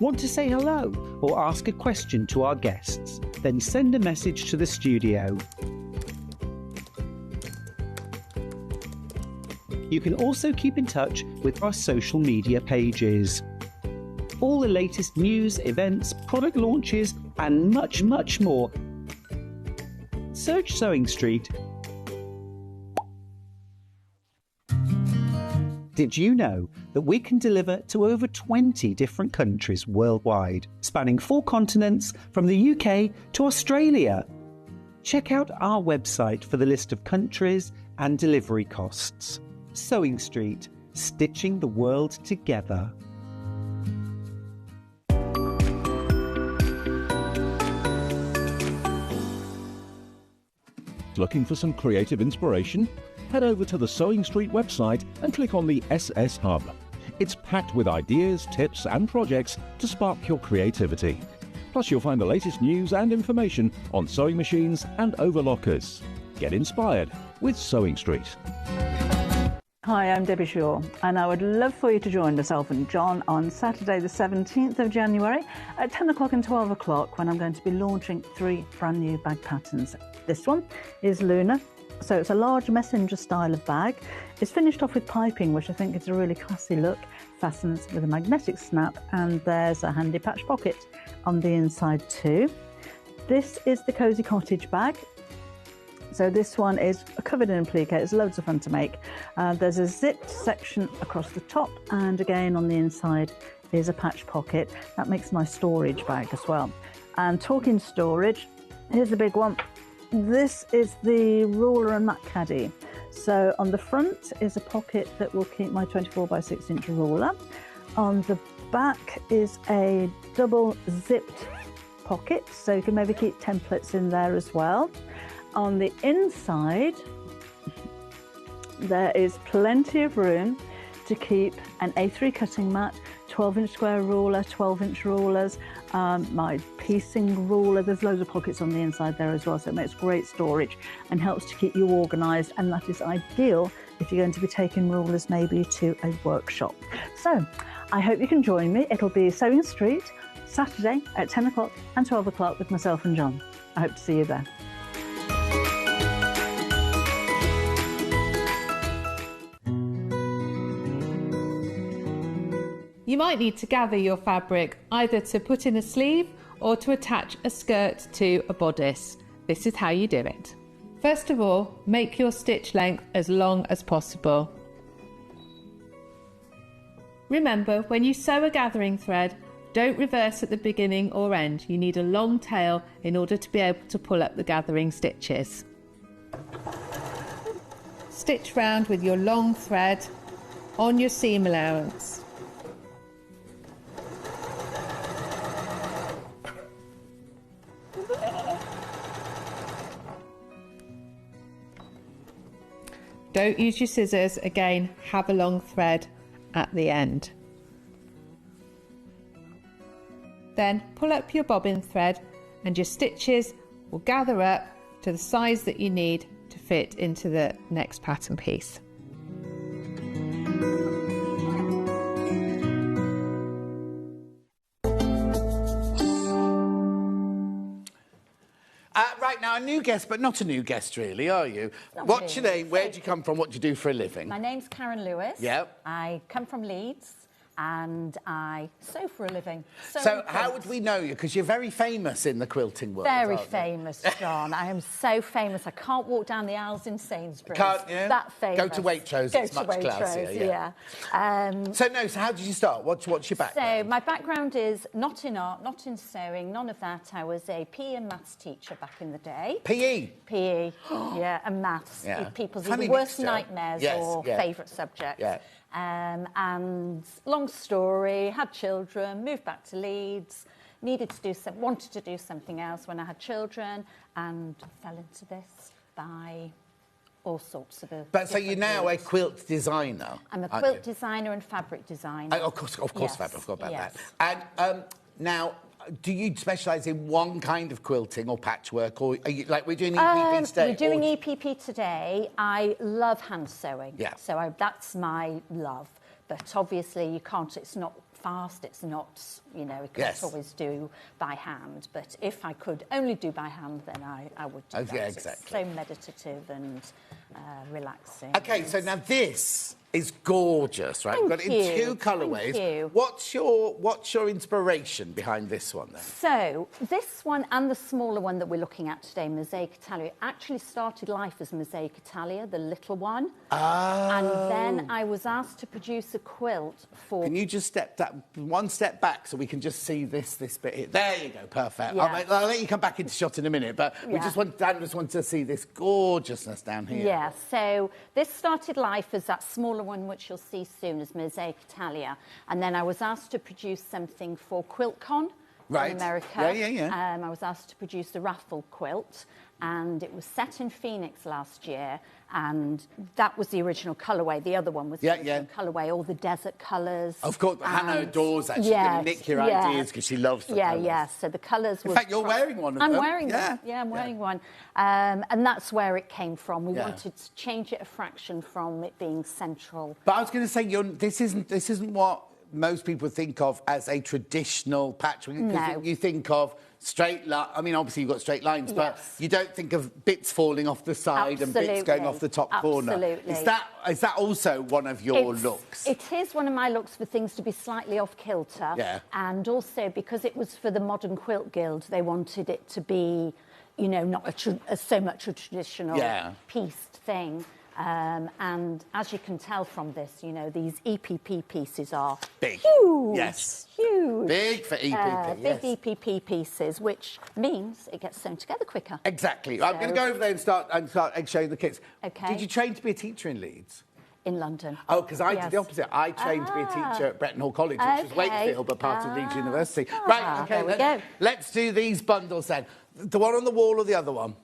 Want to say hello or ask a question to our guests? Then send a message to the studio. You can also keep in touch with our social media pages. All the latest news, events, product launches, and much, much more. Search Sewing Street. Did you know that we can deliver to over 20 different countries worldwide, spanning 4 continents from the UK to Australia? Check out our website for the list of countries and delivery costs. Sewing Street, stitching the world together. Looking for some creative inspiration? Head over to the Sewing Street website and click on the SS Hub. It's packed with ideas, tips and projects to spark your creativity. Plus you'll find the latest news and information on sewing machines and overlockers. Get inspired with Sewing Street. Hi, I'm Debbie Shaw, and I would love for you to join myself and John on Saturday the 17th of January at 10 o'clock and 12 o'clock when I'm going to be launching 3 brand new bag patterns. This one is Luna, so it's a large messenger style of bag. It's finished off with piping, which I think is a really classy look, fastens with a magnetic snap, and there's a handy patch pocket on the inside too. This is the Cozy Cottage bag. So this one is covered in applique. It's loads of fun to make. There's a zipped section across the top, and again on the inside is a patch pocket. That makes a nice storage bag as well. And talking storage, here's the big one. This is the ruler and mat caddy. So on the front is a pocket that will keep my 24 by 6 inch ruler. On the back is a double zipped pocket, so you can maybe keep templates in there as well. On the inside, there is plenty of room to keep an A3 cutting mat, 12-inch square ruler, 12-inch rulers, my piecing ruler. There's loads of pockets on the inside there as well, so it makes great storage and helps to keep you organised, and that is ideal if you're going to be taking rulers maybe to a workshop. So I hope you can join me. It'll be Sewing Street, Saturday at 10 o'clock and 12 o'clock with myself and John. I hope to see you there. You might need to gather your fabric either to put in a sleeve or to attach a skirt to a bodice. This is how you do it. First of all, make your stitch length as long as possible. Remember, when you sew a gathering thread, don't reverse at the beginning or end. You need a long tail in order to be able to pull up the gathering stitches. Stitch round with your long thread on your seam allowance. Don't use your scissors, again, have a long thread at the end. Then pull up your bobbin thread and your stitches will gather up to the size that you need to fit into the next pattern piece. Right now, a new guest, but not a new guest really, are you? What's your name? Where do you come from? What do you do for a living? My name's Karen Lewis. Yep. I come from Leeds and I sew for a living. So how would we know you? Because you're very famous in the quilting world. Very famous, John. I am so famous. I can't walk down the aisles in Sainsbury's. Can't you? That famous. Go to Waitrose, it's much classier. Yeah. So how did you start? What's your background? So my background is not in art, not in sewing, none of that. I was a PE and maths teacher back in the day. PE? PE, yeah, and maths. Yeah. People's Funny either worst mixture. nightmares Yes, or yeah. favourite subjects. Yeah. And long story, had children, moved back to Leeds, wanted to do something else when I had children, and fell into this by all sorts of But so you're now a quilt designer? I'm a quilt designer and fabric designer. Of course, yes. fabric, I forgot about yes. that. And now, do you specialise in one kind of quilting or patchwork, or are you, like we're doing EPP today? We're doing EPP today. I love hand sewing. Yeah. So that's my love. But obviously you can't, it's not fast. It's not, you know, it can't always do by hand. But if I could only do by hand, then I would do that. Yeah, exactly. It's so meditative and relaxing. Okay, so now this is gorgeous, right? We've got it in two colourways. Thank you. What's your inspiration behind this one then? So this one and the smaller one that we're looking at today, Mosaic Italia, actually started life as Mosaic Italia, the little one. Oh. And then I was asked to produce a quilt for... Can you just step that one step back so we can just see this bit here? There you go, perfect. Yeah. I'll let you come back into shot in a minute, but Dan just wanted to see this gorgeousness down here. Yeah, so this started life as that smaller one, which you'll see soon, as Mosaic Italia. And then I was asked to produce something for QuiltCon in America. I was asked to produce a raffle quilt, and it was set in Phoenix last year, and that was the original colourway. The other one was the original colourway, all the desert colours. Of course, Hannah adores that. She's going to nick your ideas because she loves the colours. Yeah, so the colours were... In fact, you're wearing one of them. I'm wearing one. Yeah, I'm wearing one. And that's where it came from. We wanted to change it a fraction from it being central. But I was going to say, this isn't what most people think of as a traditional patchwork. No. You think of straight line. I mean, obviously you've got straight lines, but you don't think of bits falling off the side and bits going off the top corner. Absolutely. Is that also one of your looks? It is one of my looks for things to be slightly off kilter. Yeah. And also because it was for the Modern Quilt Guild, they wanted it to be, you know, not so much a traditional pieced thing. And as you can tell from this, you know, these EPP pieces are big. Huge. Yes. Huge. Big for EPP, Big EPP pieces, which means it gets sewn together quicker. Exactly. So, I'm going to go over there and start showing the kits. Okay. Did you train to be a teacher in Leeds? In London. Oh, because I did the opposite. I trained to be a teacher at Bretton Hall College, which was Wakefield, but part of Leeds University. Right, okay, let's do these bundles then. The one on the wall or the other one?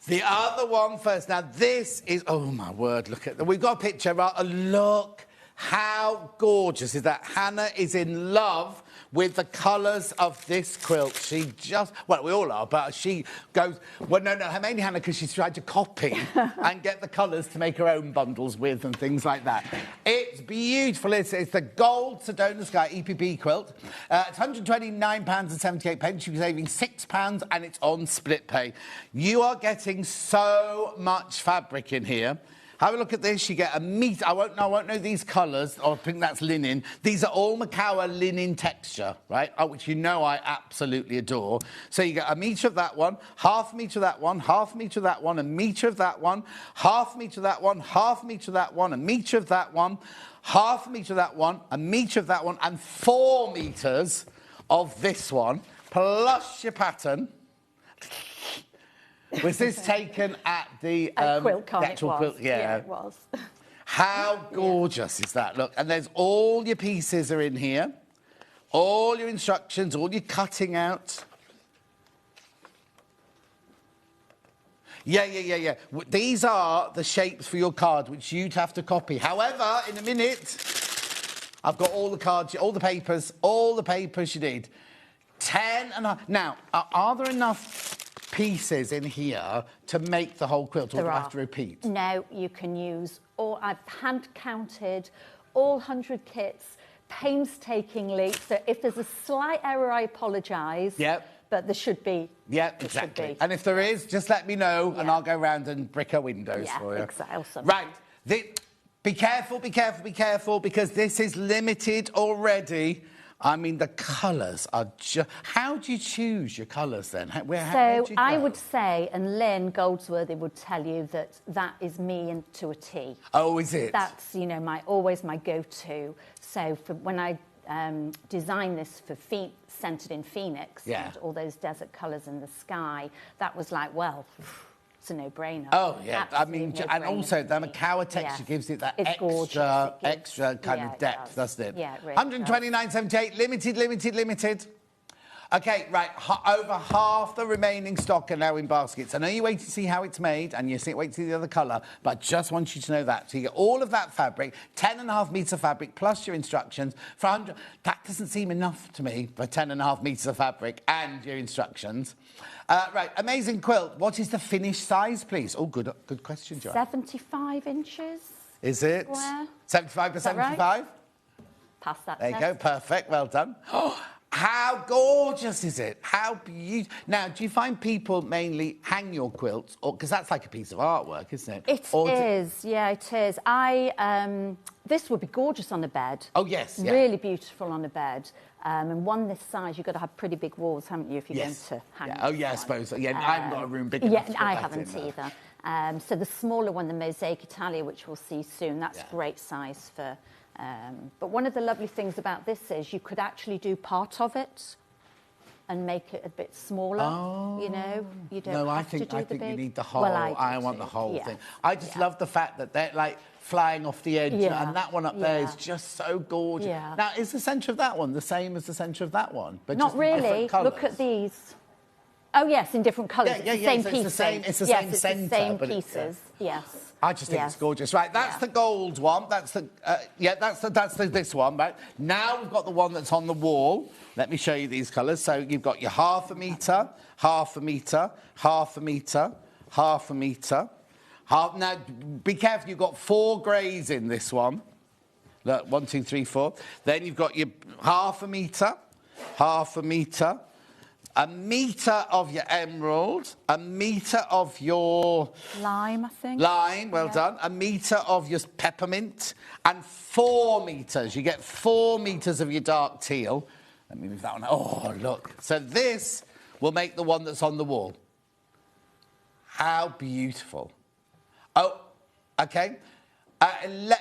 The other one first. Now, this is... Oh, my word, look at... We've got a picture, right? Look how gorgeous is that. Hannah is in love with the colours of this quilt. She just... Well, we all are, but she goes... Well, no, mainly Hannah, because she's tried to copy and get the colours to make her own bundles with and things like that. It's beautiful. It's the gold Sedona Sky EPP quilt. It's £129.78. You're saving £6, and it's on split pay. You are getting so much fabric in here. Have a look at this. You get a metre. I won't know these colours. I think that's linen. These are all Macawa linen texture, right? Which you know I absolutely adore. So you get a metre of that one, half metre of that one, half metre of that one, a metre of that one, half metre of that one, half metre of that one, a metre of that one, half metre of that one, a metre of that one, and 4 metres of this one, plus your pattern. Was this taken at the QuiltCon? actual quilt? Yeah, it was. How gorgeous is that? Look, and there's all your pieces are in here, all your instructions, all your cutting out. Yeah. These are the shapes for your card, which you'd have to copy. However, in a minute, I've got all the cards, all the papers you need. 10.5. Now, are there enough pieces in here to make the whole quilt, or do you have to repeat? No, you can use all. I've hand counted all 100 kits painstakingly. So if there's a slight error, I apologise. Yep. But there should be. Yep, exactly. And if there is, just let me know, and I'll go round and brick her windows for you. Exactly. Awesome. Right. Be careful, because this is limited already. I mean, the colours are just... How do you choose your colours, then? Where do you go? I would say, and Lynn Goldsworthy would tell you, that is me to a T. Oh, is it? That's, you know, always my go-to. So when I designed this for centred in Phoenix, and all those desert colours in the sky, that was like, well... It's a no-brainer. Oh, yeah. I mean, and also the Macawa texture gives it that extra kind of depth, doesn't it? Yeah, it really 129.78, limited. OK, right, over half the remaining stock are now in baskets. I know you wait to see how it's made, and you wait to see the other colour, but I just want you to know that. So you get all of that fabric, 10.5 metres of fabric, plus your instructions. For 100, that doesn't seem enough to me for 10.5 metres of fabric and your instructions. Right, amazing quilt. What is the finished size, please? Oh, good question, Jo. 75 inches. Is it? Square. 75 by 75? Right? Pass that There you test. go, perfect, well done. How gorgeous is it? How beautiful. Now, do you find people mainly hang your quilts? Because that's like a piece of artwork, isn't it? It is, yeah, it is. This would be gorgeous on a bed. Oh, yes. Yeah. Really beautiful on a bed. And one this size, you've got to have pretty big walls, haven't you, if you're Yes. going to hang Yeah. Oh, yeah, I suppose. Yeah, I haven't got a room big enough to put I that haven't in there. either. So the smaller one, the Mosaic Italia, which we'll see soon, that's Yeah. great size for... but one of the lovely things about this is you could actually do part of it and make it a bit smaller. You know, you don't No, have to do I the think big. you need the whole. Well, I do want the too. whole Yeah. thing. I just Yeah. love the fact that they're like flying off the edge, Yeah. and that one up there is Yeah. just so gorgeous. Yeah. Now, is the centre of that one the same as the centre of that one? But Not just in really. different colours? Look at these. Oh yes, in different colours. Yeah, it's the yeah, same so it's the piece. same- it's the yes, same it's centre, the same but it's, pieces. Yes. I just think Yes. it's gorgeous. Right, that's Yeah. the gold one. That's the this one. Right now we've got the one that's on the wall. Let me show you these colours. So you've got your half a metre, half a metre, half a metre, half a metre. Now be careful. You've got 4 greys in this one. Look, 1, 2, 3, 4. Then you've got your half a metre, half a metre. A metre of your emerald, a metre of your... Lime, I think. Lime, well done. A metre of your peppermint and 4 metres. You get 4 metres of your dark teal. Let me move that one. Oh, look. So this will make the one that's on the wall. How beautiful. Oh, OK.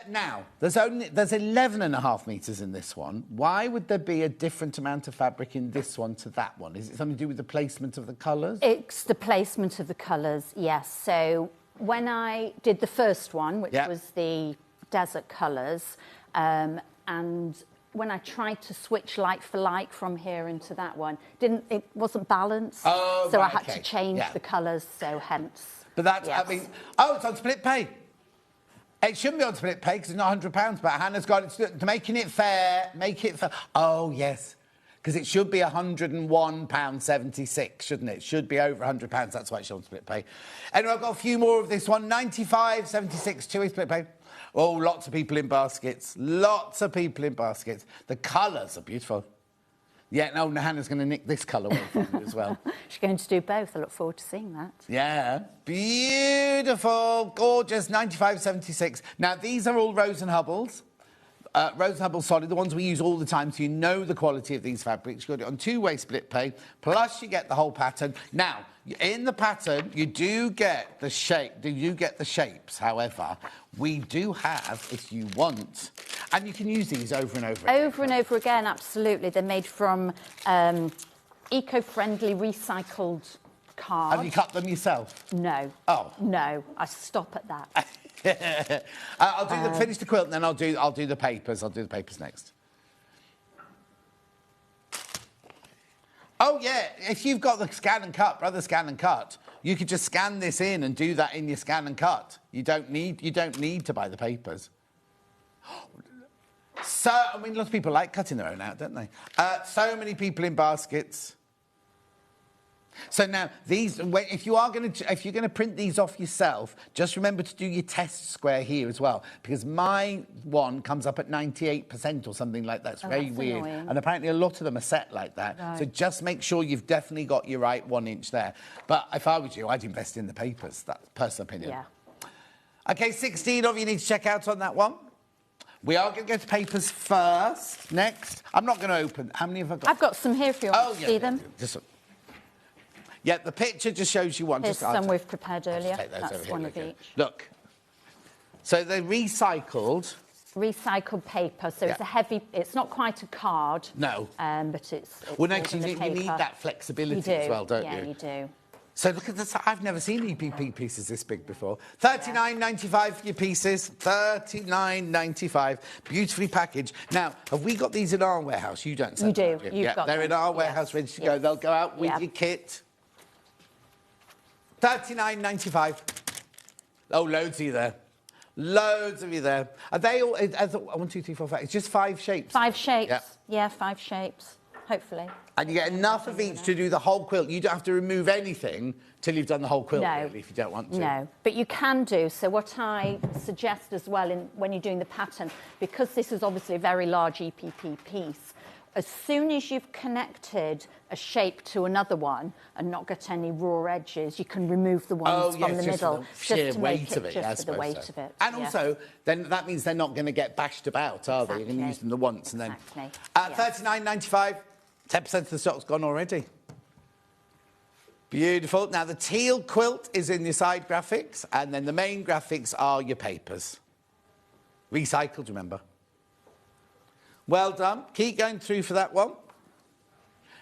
Now, there's 11.5 metres in this one. Why would there be a different amount of fabric in this one to that one? Is it something to do with the placement of the colours? It's the placement of the colours, yes. So when I did the first one, which Yeah. was the desert colours, and when I tried to switch like for like from here into that one, it wasn't balanced. Oh, so I right, had okay. to change Yeah. the colours, so hence. But that's, yes. I mean... Oh, it's on split pay. It shouldn't be on split pay because it's not £100, but Hannah's got it to making it fair, make it fair. Oh, yes, because it should be £101.76, shouldn't it? It should be over £100, that's why it's on split pay. Anyway, I've got a few more of this one, 95.76, 2-way split pay. Oh, lots of people in baskets, lots of people in baskets. The colours are beautiful. Yeah, no, Hannah's going to nick this colour one from you as well. She's going to do both. I look forward to seeing that. Yeah, beautiful, gorgeous, 95.76. Now, these are all Rose and Hubbles. Rose and Hubble solid, the ones we use all the time, so you know the quality of these fabrics. You've got it on 2-way split pay, plus you get the whole pattern. Now, in the pattern, you do get the shape, shapes, however. We do have, if you want, and you can use these over and over again. Over and over again, absolutely. They're made from eco-friendly recycled card. Have you cut them yourself? No. Oh. No, I stop at that. I'll do finish the quilt, and then I'll do the papers. I'll do the papers next. Oh yeah, if you've got the scan and cut, brother, scan and cut, you could just scan this in and do that in your scan and cut. You don't need to buy the papers. So I mean, lots of people like cutting their own out, don't they? So many people in baskets. So now these, if you're going to print these off yourself, just remember to do your test square here as well, because my one comes up at 98% or something like that. It's very that's weird, annoying. and apparently a lot of them are set like that. Right. So just make sure you've definitely got your right 1 inch there. But if I was you, I'd invest in the papers. That's personal opinion. Yeah. Okay, 16 of you need to check out on that one. We are going to go to papers first. Next, I'm not going to open. How many have I got? I've got some here if you want to see them. Yeah, the picture just shows you one. Here's some we've prepared earlier. Take those over That's here, one of look. each. Look. So they're recycled. Recycled paper, so it's a heavy. It's not quite a card. No. But it's Well, no, more 'cause than you a need paper. that flexibility You do. as well, don't you? Yeah, you do. So look at this. I've never seen EPP pieces this big before. $39.95 for your pieces. $39.95. Beautifully packaged. Now, have we got these in our warehouse? You don't. You do. Have You've got they're them. in our warehouse, ready to go. They'll go out with your kit. $39.95. Oh, loads of you there. Loads of you there. Are they all? 1, 2, 3, 4, 5. It's just 5 shapes. 5 shapes. Yeah. Yeah, 5 shapes. hopefully. And you get enough of each to do the whole quilt. You don't have to remove anything till you've done the whole quilt, really, if you don't want to. No, but you can do. So what I suggest as well when you're doing the pattern, because this is obviously a very large EPP piece, as soon as you've connected a shape to another one and not got any raw edges, you can remove the ones from the middle. Just for the sheer weight of it, just for the weight of it. And also, then that means they're not going to get bashed about, are they? You're going to use them the once and then... £39.95, 10% of the stock's gone already. Beautiful. Now, the teal quilt is in your side graphics, and then the main graphics are your papers. Recycled, remember. Well done. Keep going through for that one.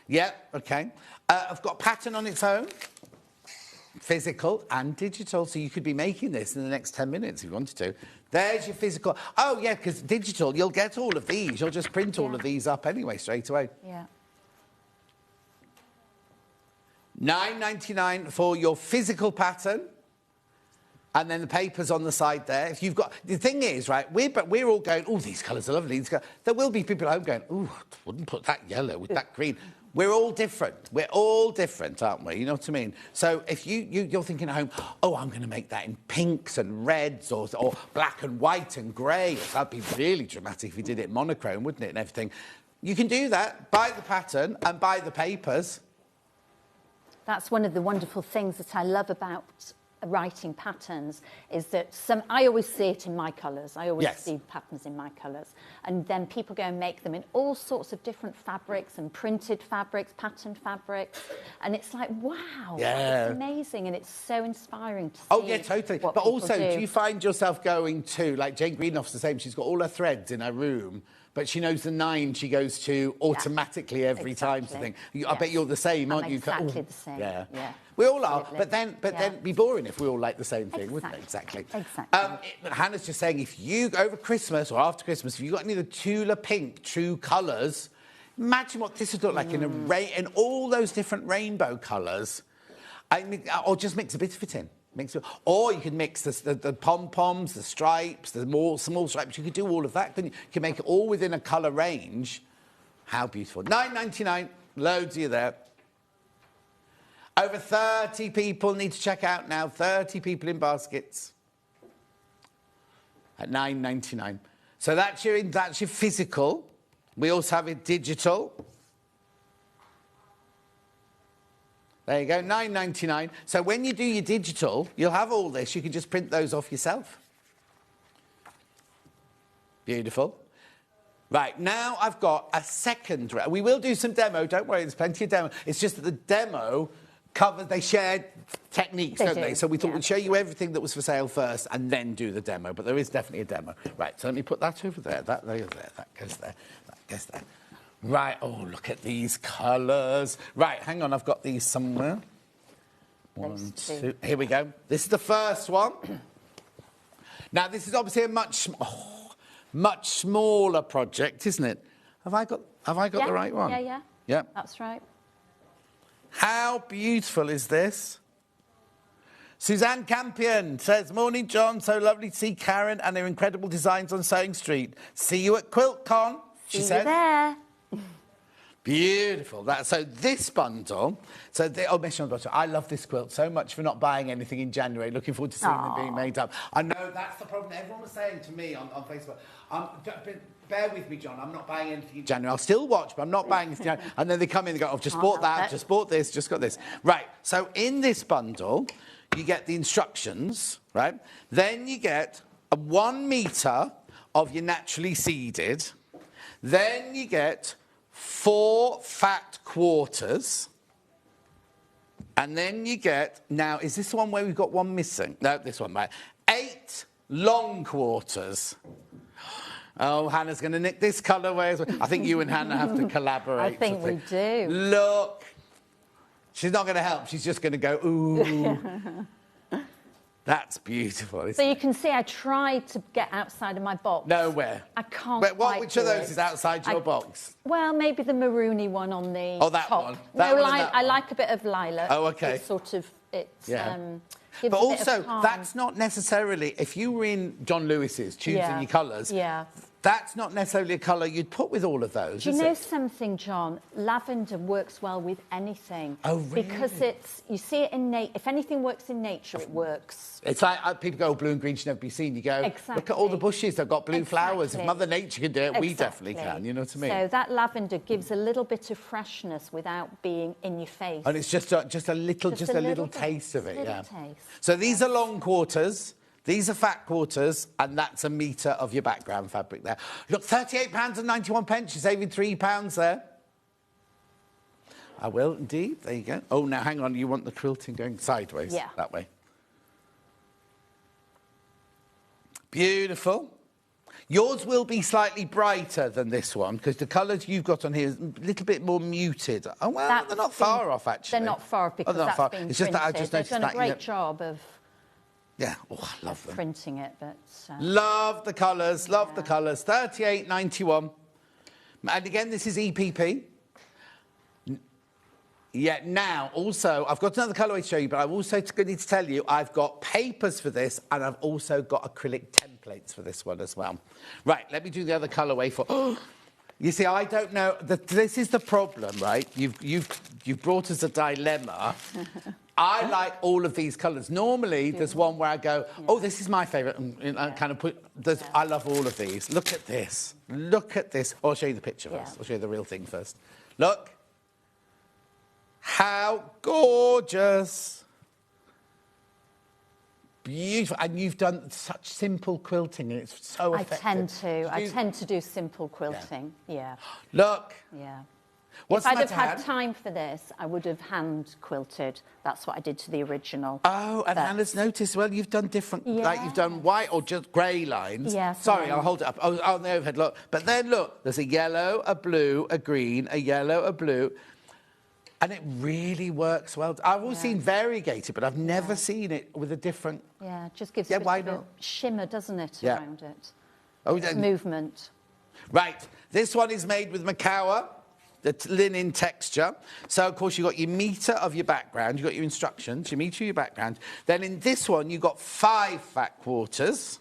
Yeah, OK. I've got pattern on its own, physical and digital, so you could be making this in the next 10 minutes if you wanted to. There's your physical. Oh, yeah, because digital, you'll get all of these. You'll just print all of these up anyway, straight away. Yeah. £9.99 for your physical pattern. And then the papers on the side there. If you've got... The thing is, right, we're all going, oh, these colours are lovely. There will be people at home going, oh, I wouldn't put that yellow with that green. We're all different. We're all different, aren't we? You know what I mean? So if you're thinking at home, oh, I'm going to make that in pinks and reds or black and white and grey. That'd be really dramatic if you did it monochrome, wouldn't it, and everything. You can do that, buy the pattern and buy the papers. That's one of the wonderful things that I love about writing patterns is that I always see it in my colours. I always see patterns in my colours. And then people go and make them in all sorts of different fabrics and printed fabrics, patterned fabrics. And it's like, wow, it's amazing. And it's so inspiring to see. Oh, yeah, totally. But also, do you find yourself going to, like Jane Greenoff's the same, she's got all her threads in her room, but she knows the 9 she goes to automatically every time. Something. I bet you're the same, aren't you? Exactly the same. Yeah. We all are, but then it'd be boring if we all like the same thing, wouldn't it? Exactly. Hannah's just saying, if you, over Christmas or after Christmas, if you've got any of the Tula Pink true colours, imagine what this would look like in all those different rainbow colours. Or just mix a bit of it in. Or you could mix the pom-poms, the stripes, the small stripes. You could do all of that. Then you can make it all within a colour range. How beautiful. £9.99, loads of you there. Over 30 people need to check out now. 30 people in baskets. At £9.99. So that's your physical. We also have it digital. There you go, £9.99. So when you do your digital, you'll have all this. You can just print those off yourself. Beautiful. Right, now I've got a second... We will do some demo, don't worry, there's plenty of demo. It's just that the demo covers... They share techniques, don't they? So we thought we'd show you everything that was for sale first and then do the demo. But there is definitely a demo. Right, so let me put that over there. That goes there. That goes there. Right, oh, look at these colours. Right, hang on, I've got these somewhere. 1, 2, here we go. This is the first one. Now, this is obviously a much smaller project, isn't it? Have I got the right one? Yeah. That's right. How beautiful is this? Suzanne Campion says, morning, John. So lovely to see Karen and her incredible designs on Sewing Street. See you at QuiltCon, she said. See you there. Beautiful. So this bundle, mission on the bottom. I love this quilt so much for not buying anything in January. Looking forward to seeing them being made up. I know that's the problem. Everyone was saying to me on Facebook, bear with me, John, I'm not buying anything in January. I'll still watch, but I'm not buying anything in January. And then they come in and go, I've just bought that, just bought this, just got this. Right, so in this bundle, you get the instructions, right? Then you get 1 metre of your naturally seeded. Then you get 4 fat quarters. And then you get... Now, is this the one where we've got one missing? No, this one, right. 8 long quarters. Oh, Hannah's going to nick this colourway as well. I think you and Hannah have to collaborate. I think we do. Look. She's not going to help. She's just going to go, ooh. That's beautiful. So you can see I tried to get outside of my box. Nowhere. I can't Which of those is outside your box? Well, maybe the maroony one on the that top. One. I like a bit of lilac. Oh, OK. It's sort of... But also, that's not necessarily... If you were in John Lewis's, choosing your colours, That's not necessarily a colour you'd put with all of those, Do you is know it? something, John? Lavender works well with anything. Oh, really? Because you see it in nature. If anything works in nature, it works. It's like people go, oh, blue and green should never be seen. You go, Exactly. look at all the bushes, they've got blue flowers. If Exactly. Mother Nature can do it, we Exactly. definitely can, you know what I mean? So that lavender gives a little bit of freshness without being in your face. And it's just a little bit. taste of it, Little yeah. taste. So these are long quarters. These are fat quarters, and that's a metre of your background fabric there. Look, £38.91. You're saving £3 there. I will indeed. There you go. Oh, now hang on. You want the quilting going sideways? Yeah. That way. Beautiful. Yours will be slightly brighter than this one because the colours you've got on here is a little bit more muted. Oh, well, they're not far off, actually. They're not far off because they're not that's far. been It's just that I printed. just They've noticed done that, a great job of... Yeah, oh, I love them. Printing it, but... Love the colours, love the colours. £38.91. And again, this is EPP. Yeah, now, also, I've got another colourway to show you, but I'm also need to tell you I've got papers for this, and I've also got acrylic templates for this one as well. Right, let me do the other colourway for... You see, I don't know... This is the problem, right? You've brought us a dilemma. I like all of these colours. Normally, there's one where I go, oh, this is my favourite, and I kind of put... I love all of these. Look at this. Look at this. Oh, I'll show you the picture first. I'll show you the real thing first. Look. How gorgeous. Beautiful. And you've done such simple quilting, and it's so effective. I tend to do simple quilting, yeah. Look. Yeah. What's if I'd have Matt had time for this, I would have hand quilted. That's what I did to the original. Oh, and Hannah's noticed, well, you've done different, like you've done white or just grey lines. Yes. Sorry, I'll hold it up. Oh, on the overhead, look. But then, look, there's a yellow, a blue, a green, a yellow, a blue. And it really works well. I've always seen variegated, but I've never seen it with a different... Yeah, it just gives a bit of a shimmer, doesn't it, around it? Oh, Movement. Right, this one is made with Macawa, the linen texture. So, of course, you've got your metre of your background, you've got your instructions, your metre of your background. Then in this one, you've got 5 fat quarters.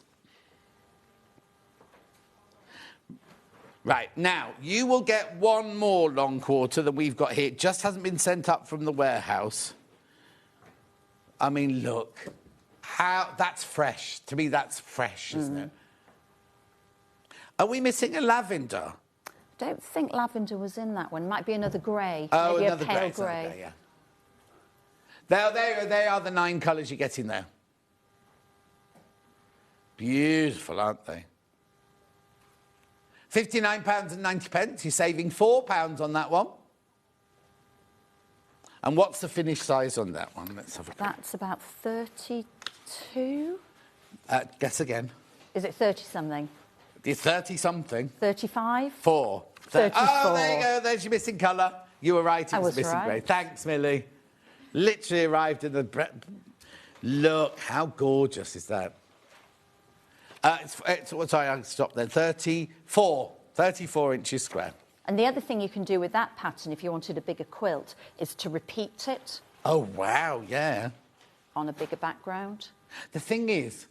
Right, now, you will get one more long quarter than we've got here. It just hasn't been sent up from the warehouse. I mean, look. That's fresh. To me, that's fresh, isn't it? Are we missing a lavender? I don't think lavender was in that one. Might be another grey. Oh, maybe another a pale grey. Yeah. They are the 9 colours you get in there. Beautiful, aren't they? £59.90. You're saving £4 on that one. And what's the finished size on that one? Let's have a look. That's about 32. Guess again. Is it 30-something? It's 30-something. 35? 4. 34. Oh, there you go. There's your missing colour. You were right. It was missing right. grey. Thanks, Millie. Literally arrived in the... Look, how gorgeous is that? Sorry, I stopped there. 34 inches square. And the other thing you can do with that pattern, if you wanted a bigger quilt, is to repeat it. Oh, wow, yeah. On a bigger background. The thing is,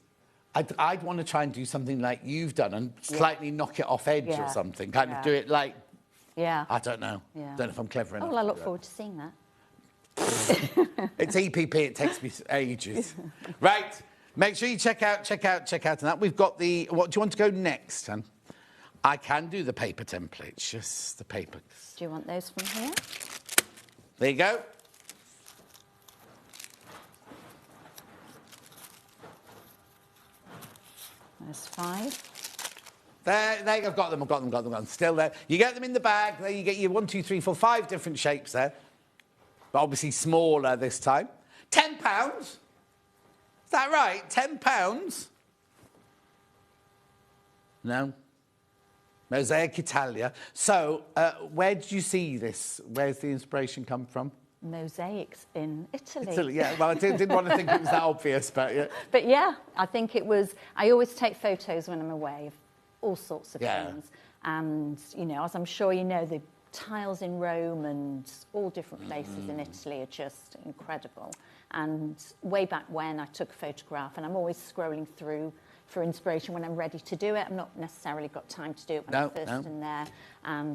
I'd want to try and do something like you've done and slightly knock it off edge or something. Kind of do it like... Yeah. I don't know. Yeah. Don't know if I'm clever enough. Oh, well, I look forward to seeing that. It's EPP. It takes me ages. Right. Make sure you check out and that. We've got the... What do you want to go next, Anne? I can do the paper templates, just the papers. Do you want those from here? There you go. There's 5. There, I've got them. Still there. You get them in the bag. There you get your 1, 2, 3, 4, 5 different shapes there. But obviously smaller this time. £10. Is that right? £10? No. Mosaic Italia. So, where did you see this? Where's the inspiration come from? Mosaics in Italy. Italy, yeah. Well, I didn't want to think it was that obvious, but yeah. But yeah, I think it was... I always take photos when I'm away of all sorts of things. And, you know, as I'm sure you know, the tiles in Rome and all different places in Italy are just incredible. And way back when, I took a photograph, and I'm always scrolling through for inspiration when I'm ready to do it. I've not necessarily got time to do it when I'm first in there.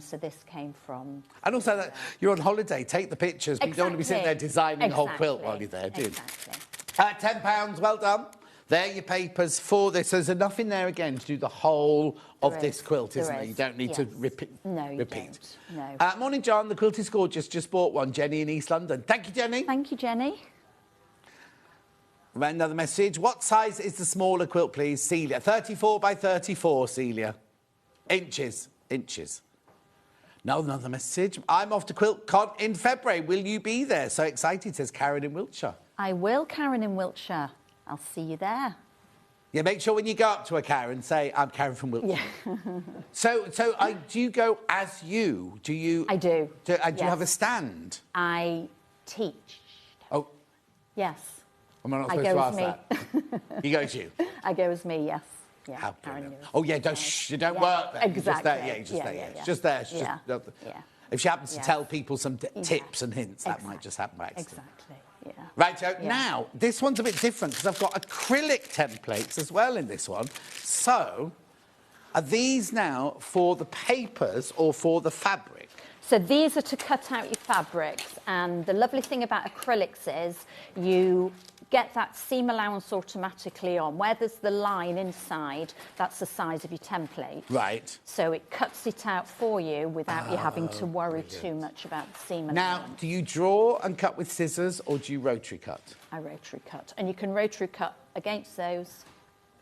So this came from... And also that you're on holiday, take the pictures, but you don't want to be sitting there designing the whole quilt while you're there, do you? Exactly. £10, well done. There are your papers for this. There's enough in there again to do the whole of this quilt, isn't there? You don't need to repeat. No, you don't. No. Morning, John. The quilt is gorgeous. Just bought one. Jenny in East London. Thank you, Jenny. Thank you, Jenny. Another message. What size is the smaller quilt, please? Celia. 34 by 34, Celia. Inches. No, another message. I'm off to QuiltCon in February. Will you be there? So excited, says Karen in Wiltshire. I will, Karen in Wiltshire. I'll see you there. Yeah, make sure when you go up to a Karen, say, I'm Karen from Wiltshire. Yeah. So do you go as you? Do you? I do. Do you have a stand? I teach. Oh. Yes. I'm not supposed to ask that. You go as you? I go as me, yes. Yeah, how brilliant. Oh, yeah, you don't work there. Exactly. You're just there. It's just there. If she happens to tell people some tips and hints, that might just happen by accident. Exactly. Yeah. Right, so now, this one's a bit different because I've got acrylic templates as well in this one. So, are these now for the papers or for the fabric? So these are to cut out your fabrics, and the lovely thing about acrylics is you get that seam allowance automatically on. Where there's the line inside, that's the size of your template. Right. So it cuts it out for you without you having to worry too much about the seam allowance. Now, do you draw and cut with scissors or do you rotary cut? I rotary cut. And you can rotary cut against those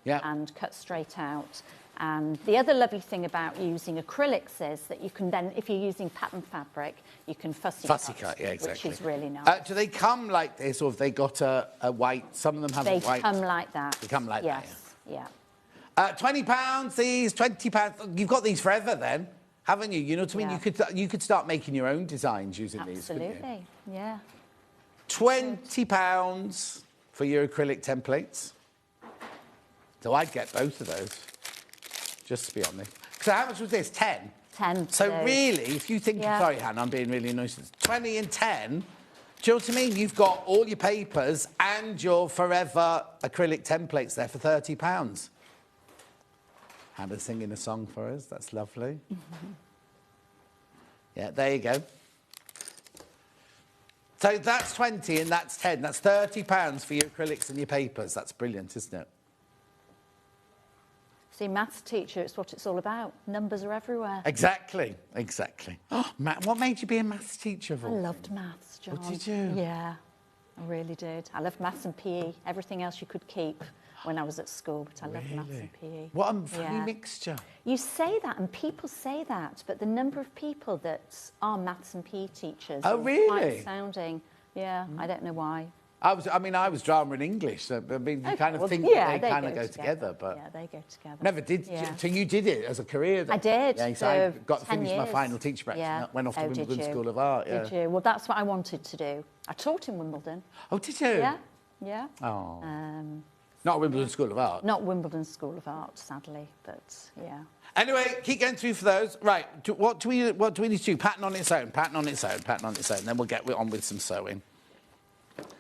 and cut straight out. And the other lovely thing about using acrylics is that you can then, if you're using pattern fabric, you can fussy cut, yeah, exactly. which is really nice. Do they come like this, or have they got a white? Some of them have a white. They come like that. They come like that. Yeah. £20. These £20. You've got these forever, then, haven't you? You know what I mean? Yeah. You could start making your own designs using these. Absolutely. Yeah. £20 for your acrylic templates. So I'd get both of those. Just to be honest. So how much was this? 10? 10. So really, if you think... Sorry, Hannah, I'm being really annoying. 20 and 10, do you know what I mean? You've got all your papers and your forever acrylic templates there for £30. Hannah's singing a song for us. That's lovely. Yeah, there you go. So that's 20 and that's 10. That's £30 for your acrylics and your papers. That's brilliant, isn't it? See, maths teacher, it's what it's all about. Numbers are everywhere. Exactly. Oh, what made you be a maths teacher? I loved maths, John. What did you? Yeah, I really did. I loved maths and PE. Everything else you could keep when I was at school, but I loved maths and PE. What a funny mixture. You say that, and people say that, but the number of people that are maths and PE teachers is quite astounding. Yeah, I don't know why. I was drama and English, so I mean, you kind of think that they kind of go together, but yeah, they go together. Never did. Yeah. So you did it as a career, then? I did. Yeah, so I got to finish my final teacher practice and went off to Wimbledon School of Art. Yeah. Did you? Well, that's what I wanted to do. I taught in Wimbledon. Oh, did you? Yeah, yeah. Oh. Not Wimbledon School of Art. Not Wimbledon School of Art, sadly, but yeah. Anyway, keep going through for those. Right. What do we need to do? Pattern on its own. Pattern on its own. Pattern on its own. Then we'll get on with some sewing.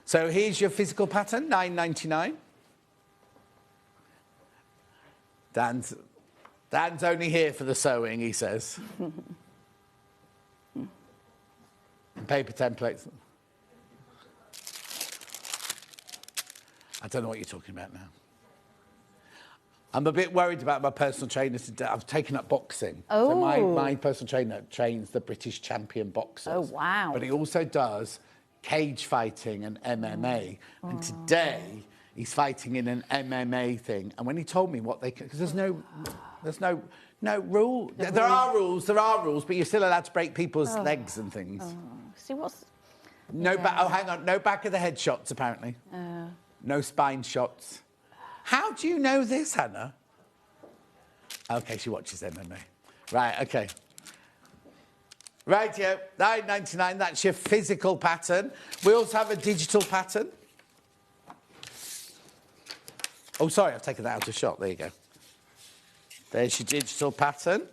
So here's your physical pattern, £9.99. Dan's only here for the sewing, he says. And paper templates. I don't know what you're talking about now. I'm a bit worried about my personal trainer today. I've taken up boxing. Oh. So my personal trainer trains the British champion boxers. Oh, wow. But he also does cage fighting and MMA. And today, he's fighting in an MMA thing. And when he told me what they... Because there's no rule. There are rules, but you're still allowed to break people's legs and things. See, what's... hang on. No back of the head shots, apparently. No spine shots. How do you know this, Hannah? OK, she watches MMA. Right, OK. Right, yeah, £9.99, that's your physical pattern. We also have a digital pattern. Oh, sorry, I've taken that out of shot. There you go. There's your digital pattern.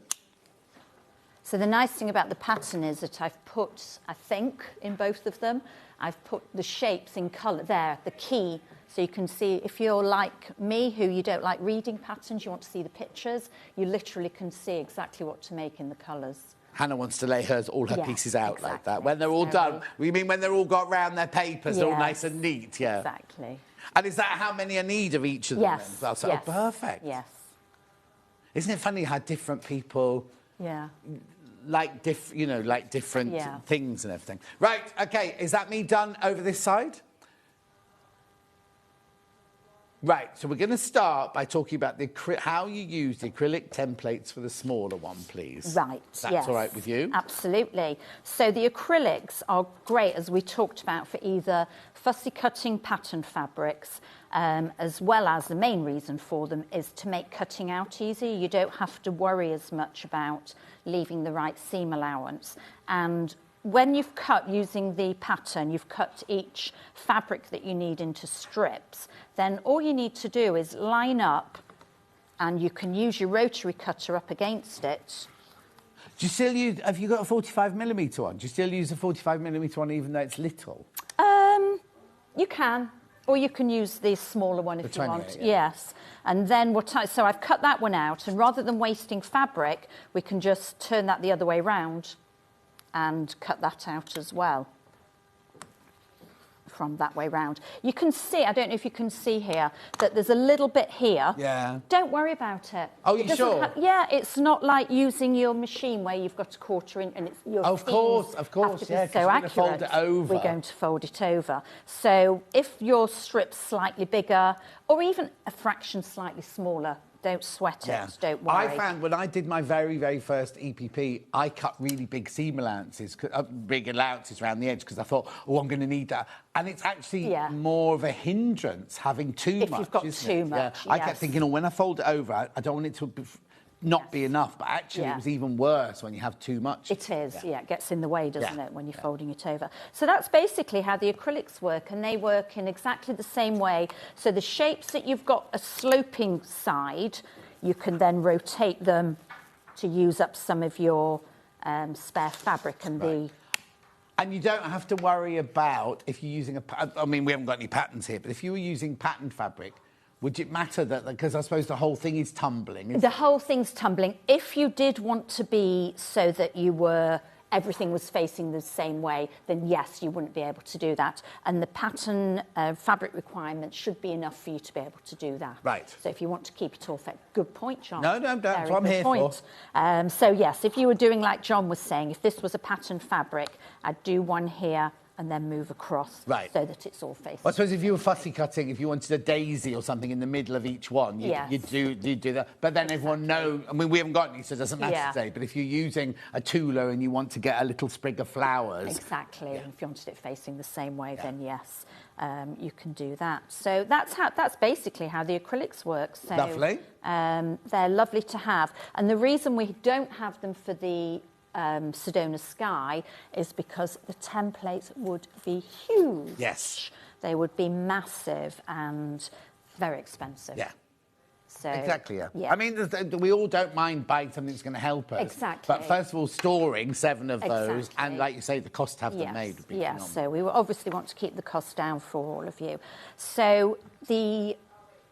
So the nice thing about the pattern is that I've put, I think, in both of them, I've put the shapes in colour there, the key So you can see, if you're like me, who you don't like reading patterns, you want to see the pictures, you literally can see exactly what to make in the colours. Hannah wants to lay all her Yeah, pieces out exactly. like that. When they're all done. You mean when they're all got round their papers, all Yes, nice and neat, yeah? Exactly. And is that how many I need of each of them? Yes, then as well? So, yes, oh, perfect. Yes. Isn't it funny how different people like different things and everything? Right, okay, is that me done over this side? Right, so we're going to start by talking about how you use the acrylic templates for the smaller one, please. Right, That's all right with you? Absolutely. So the acrylics are great, as we talked about, for either fussy cutting pattern fabrics, as well as the main reason for them is to make cutting out easy. You don't have to worry as much about leaving the right seam allowance. And when you've cut using the pattern, you've cut each fabric that you need into strips, then all you need to do is line up, and you can use your rotary cutter up against it. Do you still use, have you got a 45mm one? Do you still use a 45mm one even though it's little? You can, or you can use the smaller one if you want. Yeah. Yes. And then so I've cut that one out, and rather than wasting fabric, we can just turn that the other way round and cut that out as well from that way round. You can see, I don't know if you can see here, that there's a little bit here. Yeah. Don't worry about it. Oh, you sure? Yeah, it's not like using your machine where you've got a quarter in and it's your Of course, have to be yeah, so we're accurate. going to fold it over. We're going to fold it over. So if your strip's slightly bigger, or even a fraction slightly smaller, don't sweat it, don't worry. I found when I did my very, very first EPP, I cut really big seam allowances, big allowances around the edge, because I thought, oh, I'm going to need that. And it's actually more of a hindrance having too much, you've got too much, I kept thinking, oh, when I fold it over, I don't want it to not be enough, but actually it was even worse when you have too much. It is, it gets in the way, doesn't it, when you're folding it over. So that's basically how the acrylics work, and they work in exactly the same way. So the shapes that you've got a sloping side, you can then rotate them to use up some of your spare fabric and And you don't have to worry about if you're using I mean, we haven't got any patterns here, but if you were using patterned fabric, would it matter that, because I suppose the whole thing is tumbling? The whole thing's tumbling. If you did want to be so that everything was facing the same way, then yes, you wouldn't be able to do that. And the pattern fabric requirement should be enough for you to be able to do that. Right. So if you want to keep it all good point, John. No, that's what I'm here for. So yes, if you were doing like John was saying, if this was a pattern fabric, I'd do one here and then move across so that it's all facing. Well, I suppose if you were fussy cutting, if you wanted a daisy or something in the middle of each one, you'd do that. But then everyone knows, I mean, we haven't got any, so it doesn't matter today, but if you're using a tulle and you want to get a little sprig of flowers... Exactly, and if you wanted it facing the same way, then yes, you can do that. So that's basically how the acrylics work. So, lovely. They're lovely to have. And the reason we don't have them for the Sedona Sky is because the templates would be huge. Yes. They would be massive and very expensive. Yeah. So, exactly, I mean, we all don't mind buying something that's going to help us. Exactly. But first of all, storing 7 of those, and like you say, the cost to have them made would be phenomenal. So we obviously want to keep the cost down for all of you. So the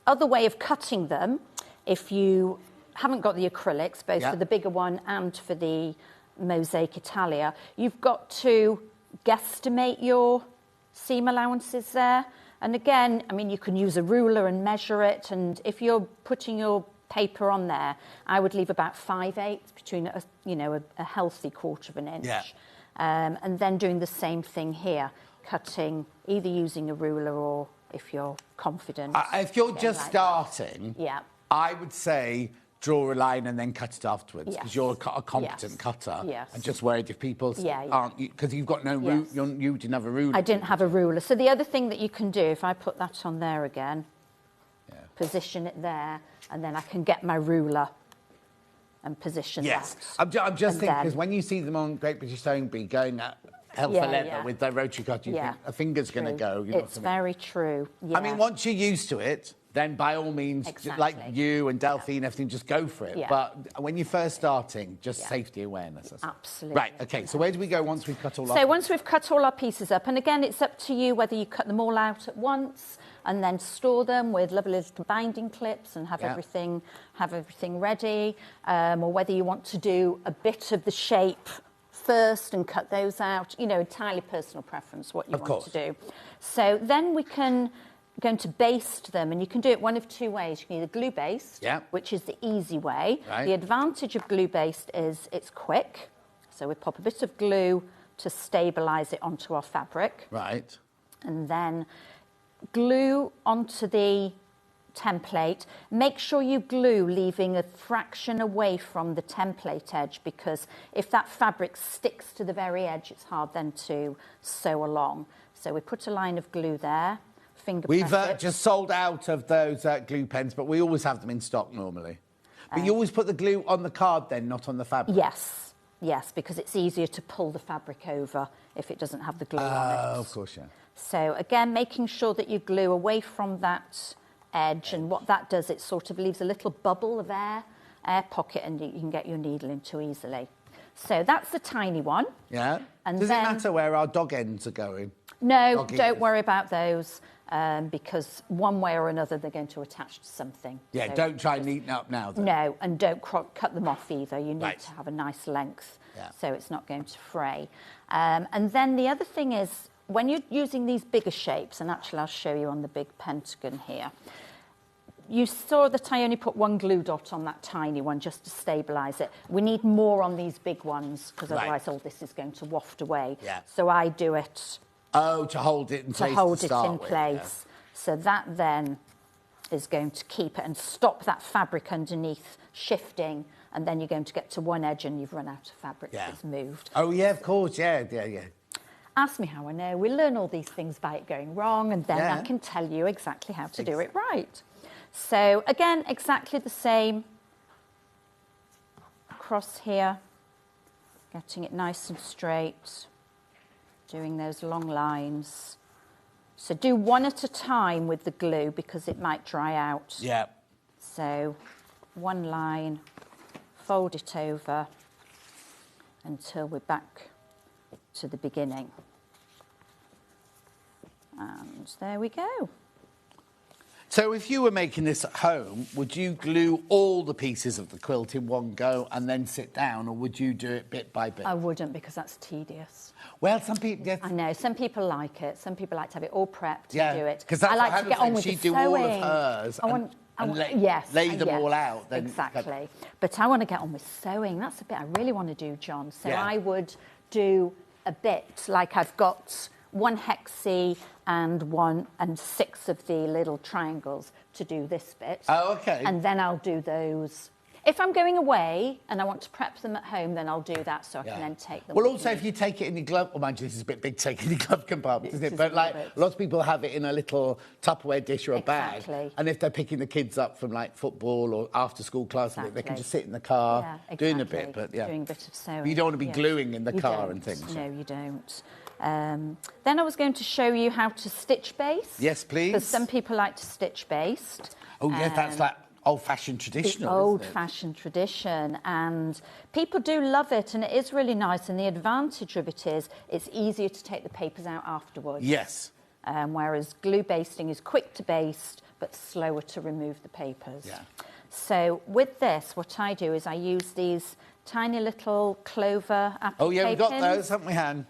other way of cutting them, if you haven't got the acrylics, both for the bigger one and for the Mosaic Italia, you've got to guesstimate your seam allowances there. And again, I mean, you can use a ruler and measure it, and if you're putting your paper on there, I would leave about 5/8 between a healthy quarter of an inch. And then doing the same thing here, cutting either using a ruler or, if you're confident, if you're just starting, I would say draw a line and then cut it afterwards, because you're a competent cutter. I'm just worried if people aren't, because you've got no you didn't have a ruler. I didn't have a ruler. So the other thing that you can do, if I put that on there again, position it there, and then I can get my ruler and position that. I'm just thinking, because when you see them on Great British Sewing Bee going at hell for leather with their rotary cutter, you think a finger's going to go. It's very true. I mean, once you're used to it, then by all means, like you and Delphine, everything, just go for it. Yeah. But when you're first starting, just safety awareness. Absolutely. Right, OK, so where do we go once we've cut all our... So once we've cut all our pieces up, and again, it's up to you whether you cut them all out at once and then store them with lovely little binding clips and have everything ready, or whether you want to do a bit of the shape first and cut those out, you know, entirely personal preference, what you want to do. So then we can... going to baste them, and you can do it one of two ways. You can either glue baste, which is the easy way. The advantage of glue baste is it's quick, so we pop a bit of glue to stabilise it onto our fabric. Right. And then glue onto the template. Make sure you glue leaving a fraction away from the template edge, because if that fabric sticks to the very edge, it's hard then to sew along. So we put a line of glue there. We've just sold out of those glue pens, but we always have them in stock normally. But you always put the glue on the card then, not on the fabric? Yes, yes, because it's easier to pull the fabric over if it doesn't have the glue on it. Oh, of course, yeah. So, again, making sure that you glue away from that edge, and what that does, it sort of leaves a little bubble of air pocket, and you can get your needle into easily. So that's the tiny one. Yeah. And Does then... it matter where our dog ends are going? No, don't worry about those. Because one way or another they're going to attach to something. Yeah, so don't try and neaten up now, though. No, and don't cut them off either. You need to have a nice length, so it's not going to fray. And then the other thing is, when you're using these bigger shapes, and actually I'll show you on the big pentagon here, you saw that I only put one glue dot on that tiny one just to stabilise it. We need more on these big ones, because otherwise all this is going to waft away. Yeah. So I do it... Oh, to hold it in place. To hold it in place. So that then is going to keep it and stop that fabric underneath shifting, and then you're going to get to one edge and you've run out of fabric that's moved. Oh, yeah, of course, yeah. Ask me how I know. We learn all these things by it going wrong, and then I can tell you exactly how to do it right. So, again, exactly the same. Across here, getting it nice and straight. Doing those long lines. So do one at a time with the glue, because it might dry out. Yeah. So one line, fold it over until we're back to the beginning. And there we go. So if you were making this at home, would you glue all the pieces of the quilt in one go and then sit down, or would you do it bit by bit? I wouldn't, because that's tedious. Well, some people... Yes. I know, some people like it. Some people like to have it all prepped and do it. Because that's I like to get on with the she'd do sewing. all of hers lay them all out. Then exactly. But I want to get on with sewing. That's a bit I really want to do, John. So I would do a bit, like I've got one hexie and 6 of the little triangles to do this bit. Oh, okay. And then I'll do those. If I'm going away and I want to prep them at home, then I'll do that, so I can then take them. Well, also, if you take it in your glove... Well, mind you, this is a bit big, taking your glove compartment, isn't it? But, like, lots of people have it in a little Tupperware dish or a bag. And if they're picking the kids up from, like, football or after-school class, they can just sit in the car doing a bit. But, doing a bit of sewing. But you don't want to be gluing in the car and things. No, you don't. Then I was going to show you how to stitch baste. Yes, please. Because some people like to stitch baste. Oh, yeah, that's like old-fashioned traditional, old-fashioned tradition, and people do love it, and it is really nice, and the advantage of it is it's easier to take the papers out afterwards. Yes. Whereas glue basting is quick to baste, but slower to remove the papers. Yeah. So with this, what I do is I use these tiny little clover applique Oh, yeah, we've got pins, those, haven't we, Han?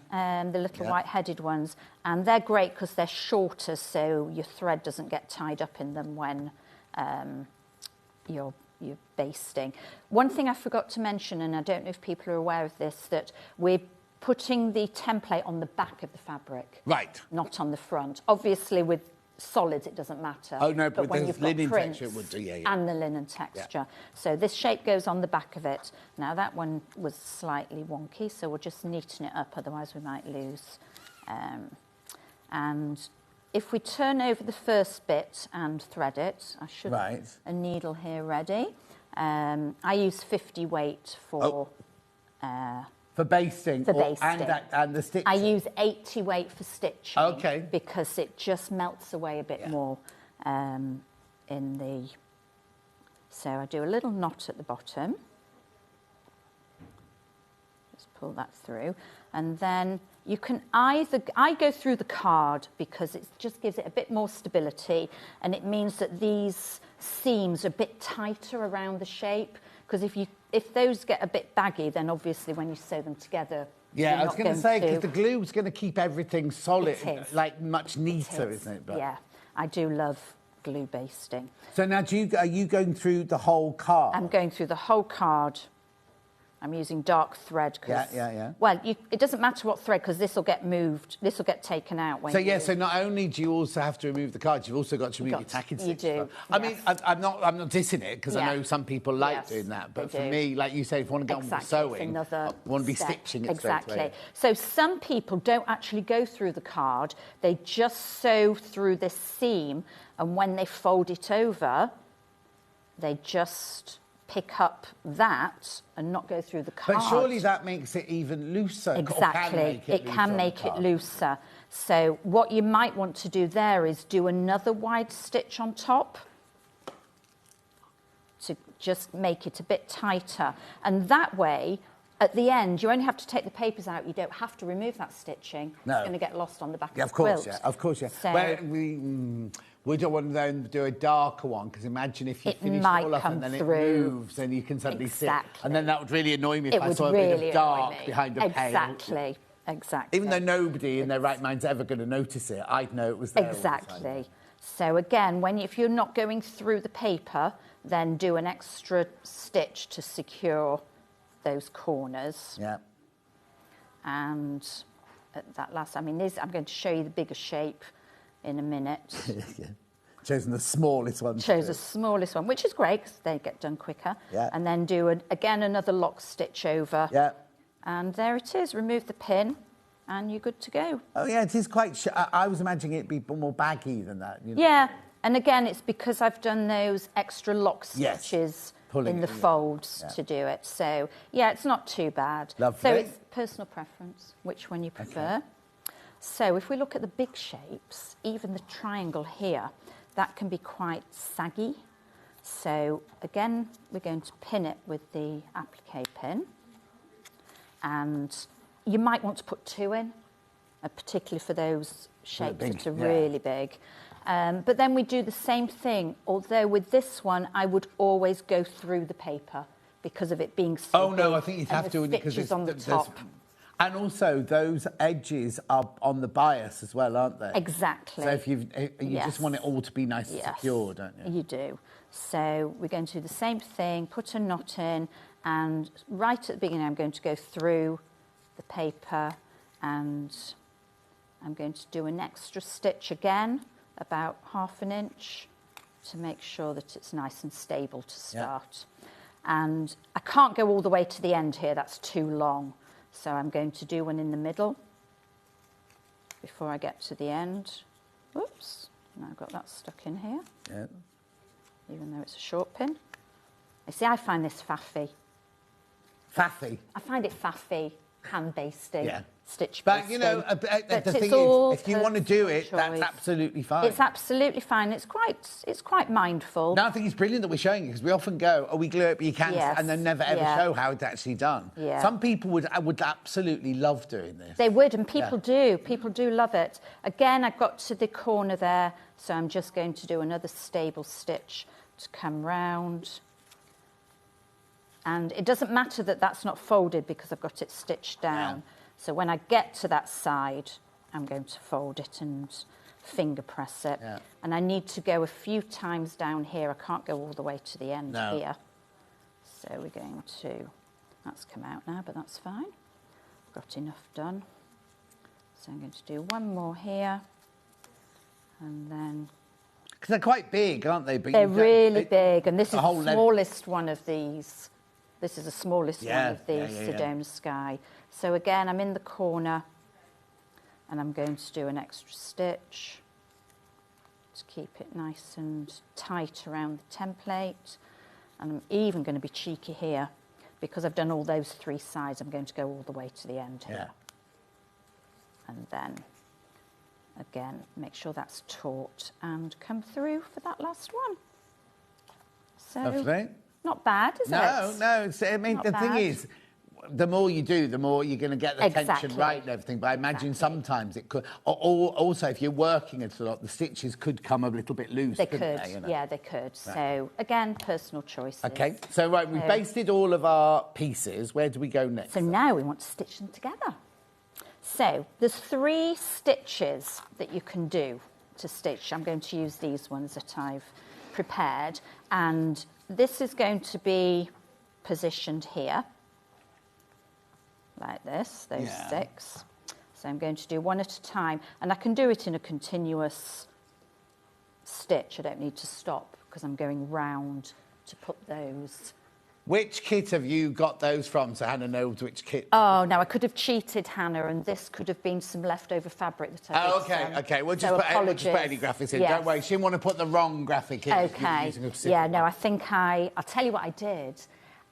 the little white-headed ones, and they're great because they're shorter, so your thread doesn't get tied up in them when you're basting. One thing I forgot to mention, and I don't know if people are aware of this, that we're putting the template on the back of the fabric. Right. Not on the front. Obviously, with solids, it doesn't matter. Oh, no, but when the you've got linen prints texture would do, and the linen texture. So this shape goes on the back of it. Now, that one was slightly wonky, so we'll just neaten it up, otherwise we might lose. And if we turn over the first bit and thread it, I should have a needle here ready. I use 50 weight for... for basting? For basting. And the stitching? I use 80 weight for stitching. Okay. Because it just melts away a bit more. in the... So I do a little knot at the bottom. Just pull that through. And then you can either... I go through the card because it just gives it a bit more stability, and it means that these seams are a bit tighter around the shape, because if those get a bit baggy, then obviously when you sew them together... Yeah, I was going to say, because the glue's going to keep everything solid, like much neater, isn't it? But... Yeah, I do love glue basting. So now, are you going through the whole card? I'm going through the whole card. I'm using dark thread. Yeah. Well, it doesn't matter what thread, because this will get moved. This will get taken out. When so not only do you also have to remove the cards, you've also got to remove your tacking stitch. You do. I mean, I'm not dissing it, because I know some people like doing that. But for me, like you say, if you want to go on with sewing, I want to be stitching it straight away. So some people don't actually go through the card. They just sew through this seam, and when they fold it over, they just pick up that and not go through the card. But surely that makes it even looser. Exactly. It can make it looser. So what you might want to do there is do another wide stitch on top to just make it a bit tighter. And that way, at the end, you only have to take the papers out. You don't have to remove that stitching. No. It's going to get lost on the back of of the quilt. Of course, yeah. So, we don't want to then do a darker one, because imagine if you finish it all up and then it moves and you can suddenly see it. And then that would really annoy me if I saw a bit of dark behind a pale. Exactly. Even though nobody in their right mind's ever going to notice it, I'd know it was there. Exactly. So again, if you're not going through the paper, then do an extra stitch to secure those corners. Yeah. And at that last, I'm going to show you the bigger shape in a minute. Chosen the smallest one. Chose the smallest one, which is great because they get done quicker. Yeah. And then do again another lock stitch over. Yeah. And there it is. Remove the pin, and you're good to go. Oh yeah, it is quite. I was imagining it'd be more baggy than that. You know? Yeah, and again, it's because I've done those extra lock stitches in the folds to do it. So yeah, it's not too bad. Lovely. So it's personal preference, which one you prefer. Okay. So if we look at the big shapes, even the triangle here, that can be quite saggy. So again, we're going to pin it with the applique pin. And you might want to put 2 in, particularly for those shapes that are really big. But then we do the same thing, although with this one, I would always go through the paper because of it being so big. Oh, no, I think you'd have to, because it's on the top. And also, those edges are on the bias as well, aren't they? Exactly. So if you just want it all to be nice and secure, don't you? You do. So we're going to do the same thing, put a knot in, and right at the beginning, I'm going to go through the paper, and I'm going to do an extra stitch again, about 1/2 inch, to make sure that it's nice and stable to start. And I can't go all the way to the end here, that's too long. So I'm going to do one in the middle before I get to the end. Whoops, now I've got that stuck in here. Yeah. Even though it's a short pin. You see, I find this faffy. Faffy? I find it faffy, hand basting. Yeah. Stitch but you know, the thing is, if you want to do it, that's absolutely fine. It's absolutely fine. It's quite mindful. No, I think it's brilliant that we're showing it, because we often go, we glue it, but you can't, and then never ever show how it's actually done. Yeah. Some people would absolutely love doing this. They would, and people do. People do love it. Again, I've got to the corner there, so I'm just going to do another stable stitch to come round. And it doesn't matter that that's not folded because I've got it stitched down. Yeah. So when I get to that side, I'm going to fold it and finger press it. Yeah. And I need to go a few times down here. I can't go all the way to the end here. So we're going to... That's come out now, but that's fine. Got enough done. So I'm going to do one more here. And then... Because they're quite big, aren't they? But they're really big. And this is the smallest one of these. This is the smallest one of these Sedona Sky. So again, I'm in the corner and I'm going to do an extra stitch to keep it nice and tight around the template. And I'm even going to be cheeky here because I've done all those 3 sides. I'm going to go all the way to the end here. And then, again, make sure that's taut and come through for that last one. So, Lovely. not bad, is it? No. I mean, Not the thing bad. is, the more you do, the more you're going to get the tension Exactly. right and everything. But I imagine sometimes it could... Or also, if you're working it a lot, the stitches could come a little bit loose, They couldn't could, they? You know? yeah, they could. So, again, personal choices. OK, so, right, we've basted all of our pieces. Where do we go next? So now we want to stitch them together. So there's 3 stitches that you can do to stitch. I'm going to use these ones that I've prepared. And this is going to be positioned here, like this, those 6. So I'm going to do one at a time. And I can do it in a continuous stitch. I don't need to stop because I'm going round to put those. Which kit have you got those from, so Hannah knows which kit? Oh, no, I could have cheated, Hannah, and this could have been some leftover fabric that I did. Oh, OK. We'll just, so we'll just put any graphics in. Yes. Don't worry, she didn't want to put the wrong graphic in. OK. Yeah, no, I think I'll tell you what I did.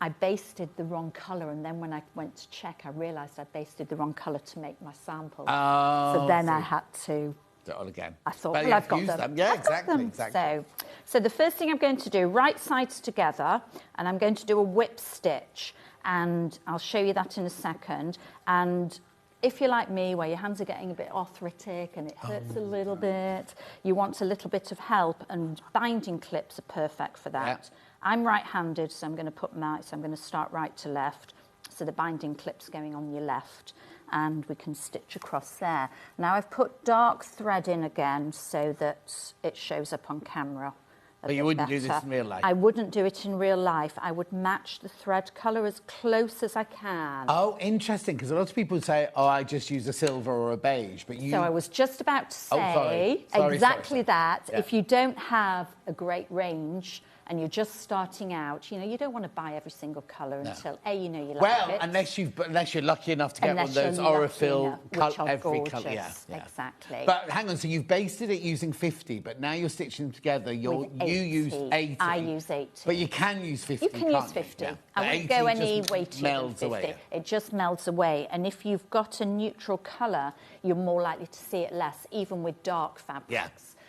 I basted the wrong colour, and then when I went to check, I realised I basted the wrong colour to make my sample. Oh, so then I had to... Do it all again. I thought, but well, I've got use them. Yeah, I've got exactly, them. exactly. So the first thing I'm going to do, right sides together, and I'm going to do a whip stitch, and I'll show you that in a second. And if you're like me, where your hands are getting a bit arthritic and it hurts a little bit, you want a little bit of help, and binding clips are perfect for that. Yeah. I'm right-handed, so I'm going to start right to left. So the binding clip's going on your left, and we can stitch across there. Now I've put dark thread in again so that it shows up on camera. But you wouldn't do this in real life? I wouldn't do it in real life. I would match the thread colour as close as I can. Oh, interesting, because a lot of people say, oh, I just use a silver or a beige, but you... So I was just about to say exactly that. Yeah. If you don't have a great range and you're just starting out, you know, you don't want to buy every single colour until, A, you know you like it. Well, unless you're lucky enough to get one of those Aurifil every colour. Yeah, exactly. But hang on, so you've basted it using 50, but now you're stitching them together, you use 80. I use 80. But you can use 50, You can use 50. Yeah. I wouldn't go any weightier than 50. Away. It just melds away. And if you've got a neutral colour, you're more likely to see it less, even with dark fabrics. Yeah.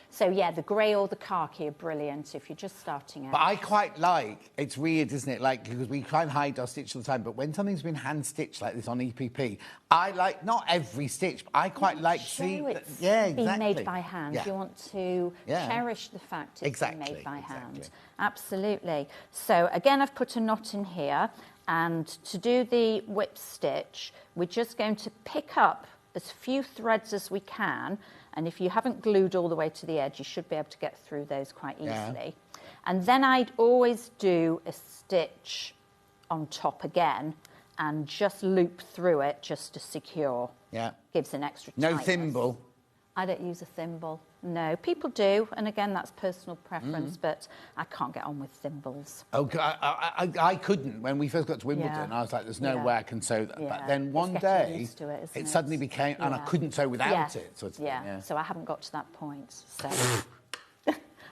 So, yeah, the grey or the khaki are brilliant if you're just starting out. But I quite like, it's weird, isn't it? Like, because we try and hide our stitch all the time, but when something's been hand-stitched like this on EPP, I like, not every stitch, but I quite like to see... It's exactly. being made by hand. Yeah. You want to cherish the fact it's been made by hand. Absolutely. So, again, I've put a knot in here, and to do the whip stitch, we're just going to pick up as few threads as we can, and if you haven't glued all the way to the edge, you should be able to get through those quite easily. And then I'd always do a stitch on top again and just loop through it just to secure. Yeah. Gives an extra No tightness. thimble. I don't use a thimble. No, people do, and again, that's personal preference, but I can't get on with thimbles. Okay, I couldn't. When we first got to Wimbledon, I was like, there's no way I can sew that. But then one day, it suddenly became, and I couldn't sew without it. Sort of thing, So I haven't got to that point. So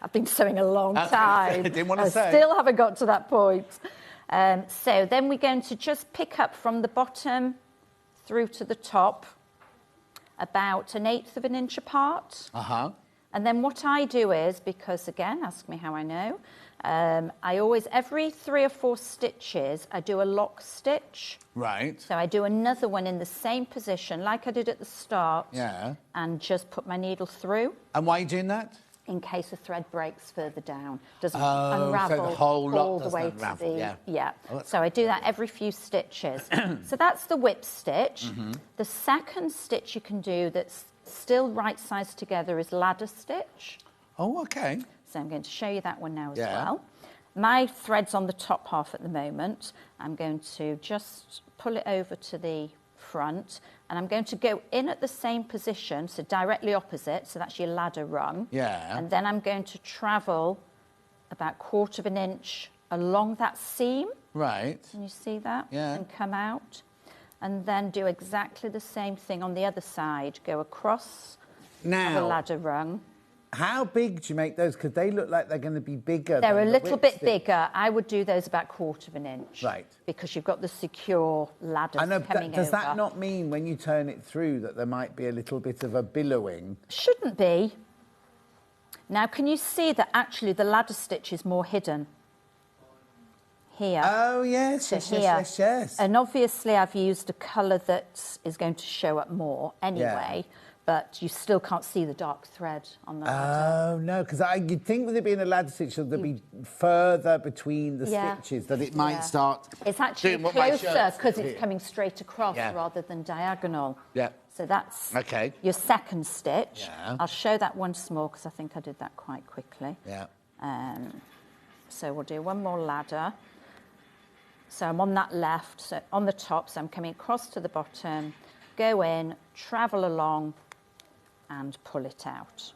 I've been sewing a long time. I didn't want to say. Still haven't got to that point. So then we're going to just pick up from the bottom through to the top, about 1/8 of an inch apart. And then what I do is, because again, ask me how I know, I always, every 3 or 4 stitches, I do a lock stitch. Right. So I do another one in the same position, like I did at the start. Yeah. And just put my needle through. And why are you doing that? In case a thread breaks further down. Doesn't so unravel the whole lot all the way unravel, to the... Yeah. So I do that every few stitches. So that's the whip stitch. The second stitch you can do that's still right sides together is ladder stitch. Oh, OK. So I'm going to show you that one now as well. My thread's on the top half at the moment. I'm going to just pull it over to the front, and I'm going to go in at the same position, so directly opposite, so that's your ladder rung. Yeah. And then I'm going to travel about 1/4 of an inch along that seam. Right. Can you see that? Yeah. And come out. And then do exactly the same thing on the other side. Go across the ladder rung. How big do you make those? Because they look like they're going to be bigger. They're a little bit bigger. I would do those about 1/4 of an inch. Right. Because you've got the secure ladders coming over. Does that not mean when you turn it through that there might be a little bit of a billowing? Shouldn't be. Now, can you see that actually the ladder stitch is more hidden? here. Oh, yes, to yes, here. yes, yes, yes. And obviously I've used a colour that is going to show up more anyway, but you still can't see the dark thread on the ladder. Oh, no, because you'd think with it being a ladder stitch, there'd be further between the stitches, that it might start... It's actually doing what my closer shirt's because doing it's here. coming straight across rather than diagonal. Yeah. So that's Okay. your second stitch. Yeah. I'll show that once more because I think I did that quite quickly. Yeah. So we'll do one more ladder. So I'm on that left, so on the top, so I'm coming across to the bottom, go in, travel along, and pull it out.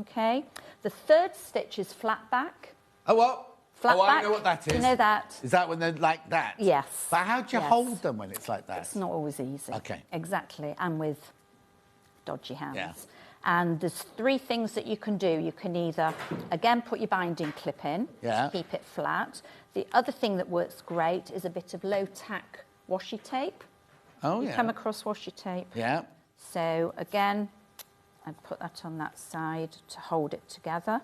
Okay? The third stitch is flat back. Oh, what? Flat I back. know what that is. You know that? Is that when they're like that? Yes. But how do you Yes. hold them when it's like that? It's not always easy. Okay. Exactly, and with dodgy hands. Yeah. And there's three things that you can do. You can either, again, put your binding clip in to keep it flat. The other thing that works great is a bit of low-tack washi tape. Oh, You yeah. come across washi tape. Yeah. So, again, I put that on that side to hold it together.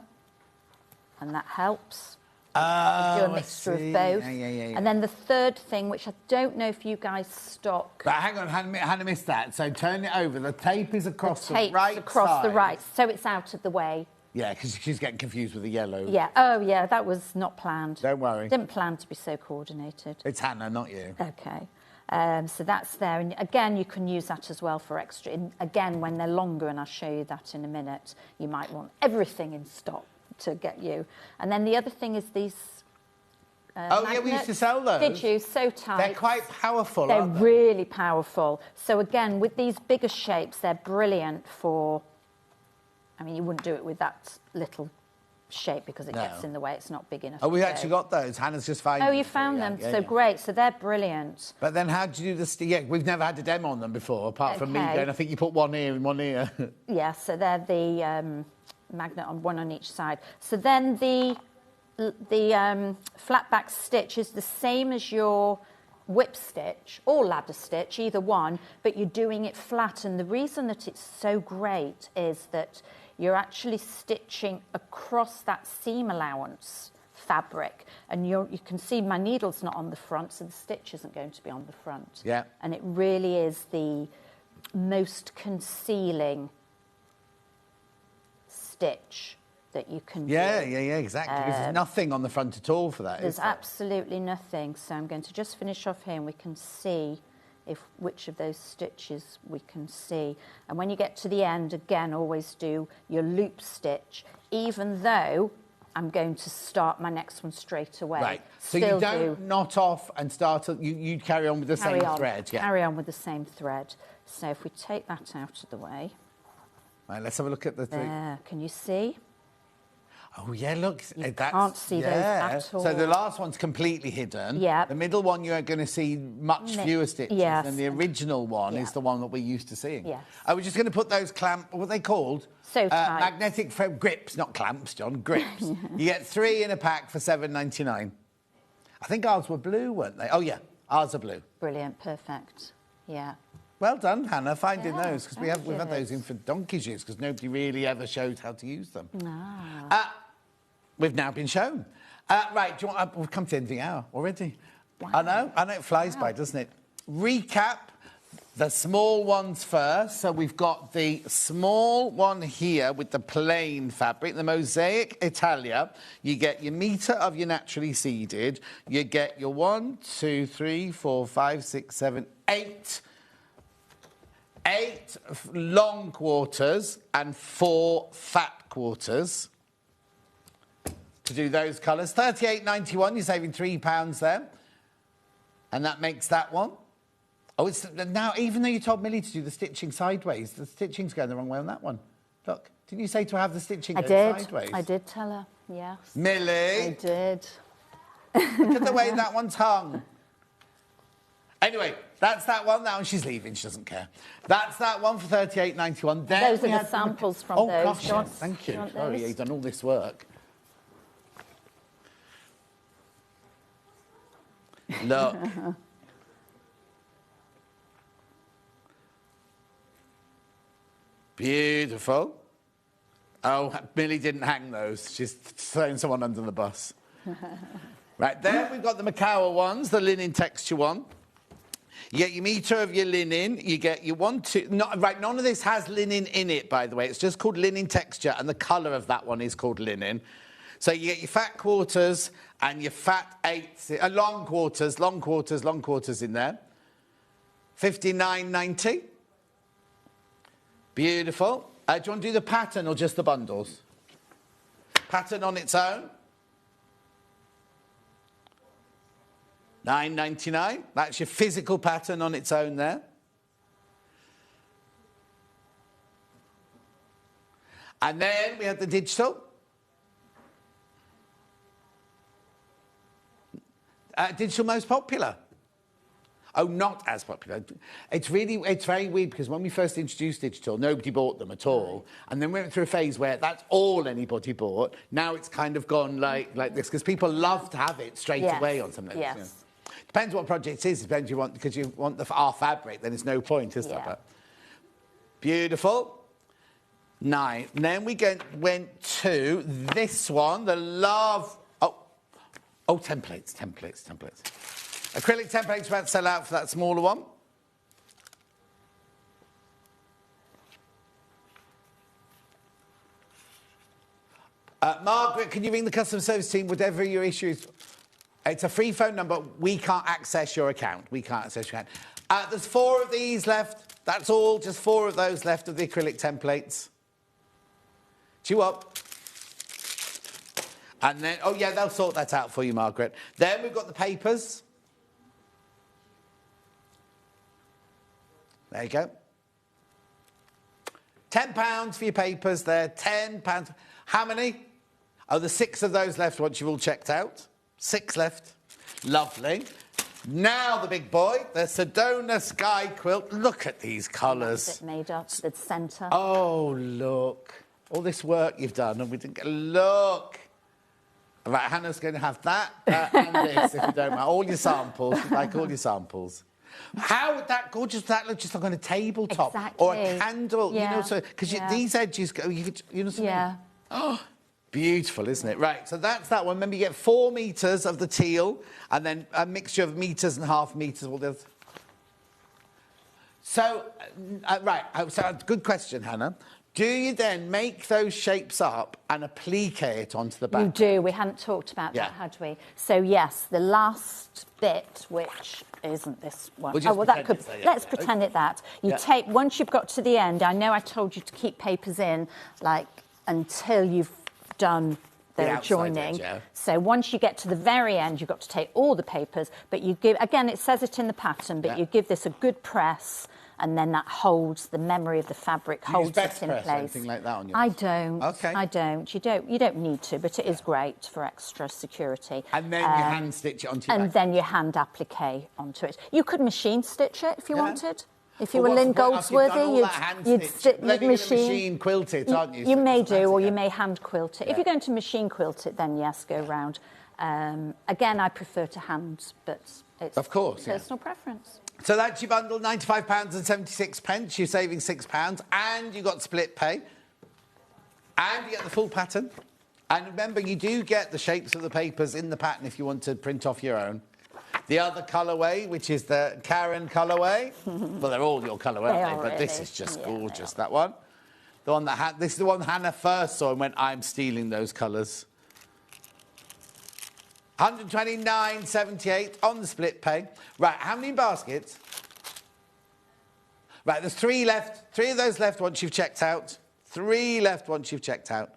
And that helps. Do a mixture of both. Yeah. And then the third thing, which I don't know if you guys stock. But hang on, Hannah missed that. So turn it over. The tape is across the tape's right across the side. right, so it's out of the way. Yeah, because she's getting confused with the yellow. Yeah. Oh, yeah. That was not planned. Don't worry. Didn't plan to be so coordinated. It's Hannah, not you. Okay. So that's there. And again, you can use that as well for extra. Again, when they're longer, and I'll show you that in a minute, you might want everything in stock to get you. And then the other thing is these yeah, we used to sell those. Did you? So tight. They're quite powerful, They're aren't they? really powerful. So again, with these bigger shapes, they're brilliant for... I mean, you wouldn't do it with that little shape because it gets in the way. It's not big enough. Oh, we to actually go. got those. Hannah's just finding Oh, you them. found them. Yeah, so great. So they're brilliant. But then how do you do the... Yeah, we've never had a demo on them before, apart from me Okay. going, I think you put one ear in one ear. Yeah, so they're the magnet on one on each side. So then the flat back stitch is the same as your whip stitch or ladder stitch, either one, but you're doing it flat. And the reason that it's so great is that you're actually stitching across that seam allowance fabric, and you can see my needle's not on the front, so the stitch isn't going to be on the front. Yeah. And it really is the most concealing stitch that you can do. Yeah, exactly. There's nothing on the front at all for that, There's is there? absolutely nothing. So I'm going to just finish off here, and we can see which of those stitches we can see. And when you get to the end, again, always do your loop stitch, even though I'm going to start my next one straight away. Right. So Still you don't knot off and start... You carry on with the same thread, yeah. Carry on with the same thread. So if we take that out of the way. Right, let's have a look at the thing. There, can you see? Oh, yeah, look. You can't see those at all. So the last one's completely hidden. Yeah. The middle one, you're going to see much fewer stitches. Yes. And the original one is the one that we're used to seeing. Yes. I was just going to put those what are they called? So tight. Magnetic grips, not clamps, John, grips. You get 3 in a pack for $7.99. I think ours were blue, weren't they? Oh, yeah, ours are blue. Brilliant, perfect. Yeah. Well done, Hannah, finding those, because thank we've had you. those in for donkey's years, because nobody really ever showed how to use them. No. We've now been shown. Right, do you want... we've come to the end of the hour already. Wow. I know, it flies by, doesn't it? Recap the small ones first. So we've got the small one here with the plain fabric, the Mosaic Italia. You get your metre of your naturally seeded. You get your 1, 2, 3, 4, 5, 6, 7, 8... 8 long quarters and 4 fat quarters to do those colours. $38.91, you're saving £3 there. And that makes that one. Oh, it's now, even though you told Millie to do the stitching sideways, the stitching's going the wrong way on that one. Look, didn't you say to have the stitching sideways? I did tell her, yes. Millie! I did. Look at the way that one's hung. Anyway, that's that one. That one, she's leaving. She doesn't care. That's that one for $38.91. Those are the samples from those. Gosh, yes, thank you. Sorry, you've done all this work. Look. Beautiful. Oh, Millie didn't hang those. She's throwing someone under the bus. Right, then we've got the Macawa ones, the linen texture one. You get your metre of your linen, you get your none of this has linen in it, by the way. It's just called linen texture, and the colour of that one is called linen. So you get your fat quarters and your fat eighths, long quarters in there. $59.90. Beautiful. Do you want to do the pattern or just the bundles? Pattern on its own. $9.99. That's your physical pattern on its own there. And then we have the digital. Digital most popular. Oh, not as popular. It's very weird because when we first introduced digital, nobody bought them at all. And then we went through a phase where that's all anybody bought. Now it's kind of gone like this because people love to have it straight away on something. Yes. You know. Depends what project it is. Depends because you want our fabric, then it's no point, is there? But beautiful. 9. And then we went to this one, the love. Oh, templates. Acrylic templates about to sell out for that smaller one. Margaret, can you ring the customer service team, whatever your issues? It's a free phone number. We can't access your account. There's 4 of these left. That's all. Just 4 of those left of the acrylic templates. Chew up. And then, oh yeah, they'll sort that out for you, Margaret. Then we've got the papers. There you go. £10 for your papers there. £10. How many? Oh, there's 6 of those left once you've all checked out. 6 left. Lovely. Now the big boy, the Sedona Sky quilt. Look at these colours. What's it made of? The centre. Oh, look. All this work you've done and we didn't get... Look. Right, Hannah's going to have that and this, if you don't mind. All your samples. Like all your samples. How would that gorgeous that look just like on a tabletop or a candle? Yeah. You know, so because these edges go. You know what I mean? Oh, beautiful, isn't it? Right. So that's that one. Remember, you get 4 meters of the teal, and then a mixture of meters and half meters. All the. So, right. So, good question, Hannah. Do you then make those shapes up and applique it onto the back? You do. We hadn't talked about that, had we? So yes, the last bit, which isn't this one. Let's pretend it that. You take, once you've got to the end, I know I told you to keep papers in, like, until you've done the joining. So once you get to the very end, you've got to take all the papers, but you give, again, it says it in the pattern, but you give this a good press, and then that holds the memory of the fabric, holds it in place. Anything like that on yours? I don't. Okay. I don't. You don't need to, but it is great for extra security. And then you hand stitch it onto your and back. then you hand applique onto it. You could machine stitch it if you wanted. If you were Lynn Goldsworthy, you'd machine quilt it, aren't you? You may do, or you may hand quilt it. If you're going to machine quilt it, then yes, go round. Again, I prefer to hand, but it's personal preference. So that's your bundle, £95.76. You're saving £6, and you got split pay, and you get the full pattern. And remember, you do get the shapes of the papers in the pattern if you want to print off your own. The other colourway, which is the Karen colourway. Well, they're all your colour, aren't they? But this is just gorgeous, that one. The one that this is the one Hannah first saw and went, I'm stealing those colours. £129.78 on the split pay. Right, how many baskets? Right, there's 3 left. 3 of those left once you've checked out. 3 left once you've checked out.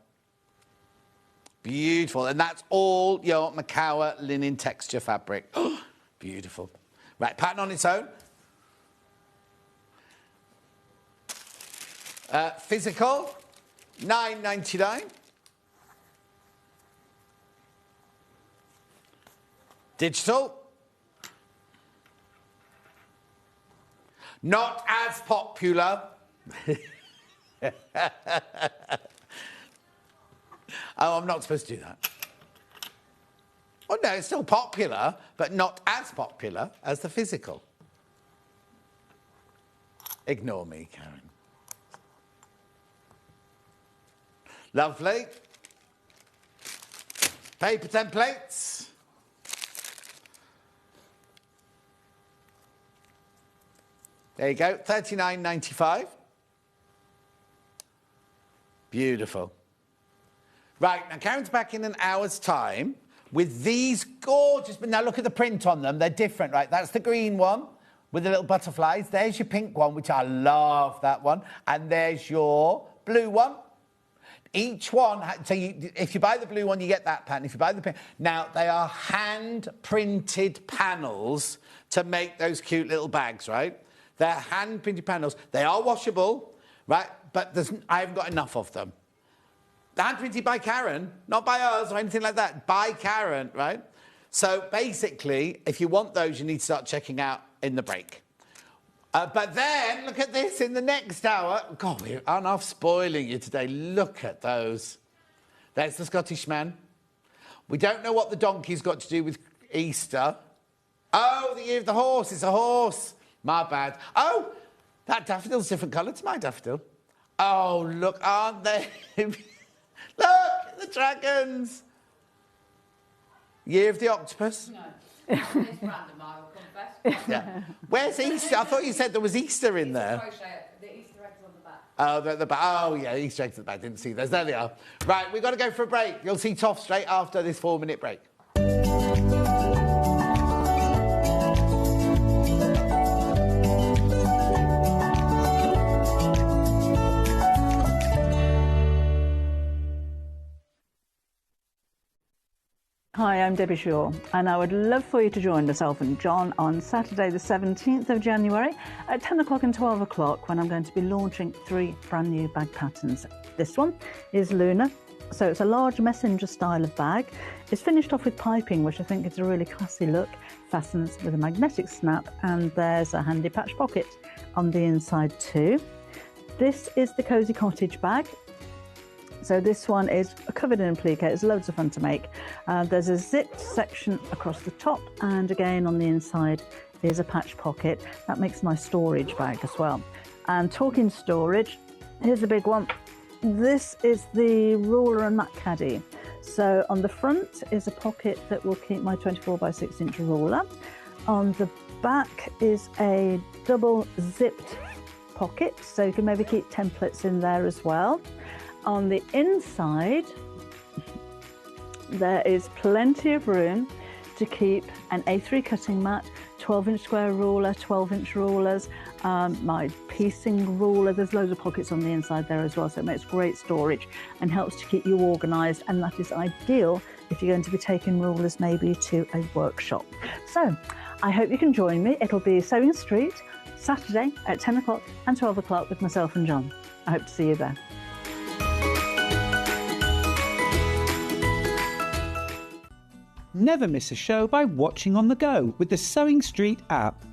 Beautiful. And that's all your Macawa linen texture fabric. Beautiful. Right, pattern on its own. Physical, $9.99. Digital, not as popular. Oh, I'm not supposed to do that. Oh, no, it's still popular, but not as popular as the physical. Ignore me, Karen. Lovely. Paper templates. There you go, $39.95. Beautiful. Right, now Karen's back in an hour's time with these gorgeous... But now look at the print on them. They're different, right? That's the green one with the little butterflies. There's your pink one, which I love, that one. And there's your blue one. Each one... So if you buy the blue one, you get that pattern. If you buy the pink... Now, they are hand-printed panels to make those cute little bags, right? They're hand-printed panels. They are washable, right? But I haven't got enough of them. Hand-printed by Karen, not by us or anything like that, by Karen, right? So basically, if you want those, you need to start checking out in the break. But then, look at this in the next hour. God, we aren't half spoiling you today. Look at those. There's the Scottish man. We don't know what the donkey's got to do with Easter. Oh, the year of the horse. It's a horse. My bad. Oh, that daffodil's a different colour to my daffodil. Oh, look, aren't they? Look, the dragons. Year of the octopus. No, it's random, I will confess. Yeah. Where's Easter? I thought you said there was Easter in there. Crochet, the Easter eggs on the back. Oh, they're at the back. Oh, yeah, Easter eggs at the back. Didn't see those. There they are. Right, we've got to go for a break. You'll see Toff straight after this 4-minute break. Hi, I'm Debbie Shaw, and I would love for you to join myself and John on Saturday the 17th of January at 10 o'clock and 12 o'clock when I'm going to be launching 3 brand new bag patterns. This one is Luna, so it's a large messenger style of bag. It's finished off with piping, which I think is a really classy look, fastens with a magnetic snap, and there's a handy patch pocket on the inside too. This is the Cozy Cottage bag. So this one is covered in applique. It's loads of fun to make. There's a zipped section across the top, and again on the inside is a patch pocket. That makes a nice storage bag as well. And talking storage, here's the big one. This is the ruler and mat caddy. So on the front is a pocket that will keep my 24 by 6 inch ruler. On the back is a double zipped pocket, so you can maybe keep templates in there as well. On the inside, there is plenty of room to keep an A3 cutting mat, 12-inch square ruler, 12-inch rulers, my piecing ruler. There's loads of pockets on the inside there as well, so it makes great storage and helps to keep you organised, and that is ideal if you're going to be taking rulers maybe to a workshop. So I hope you can join me. It'll be Sewing Street, Saturday at 10 o'clock and 12 o'clock with myself and John. I hope to see you there. Never miss a show by watching on the go with the Sewing Street app.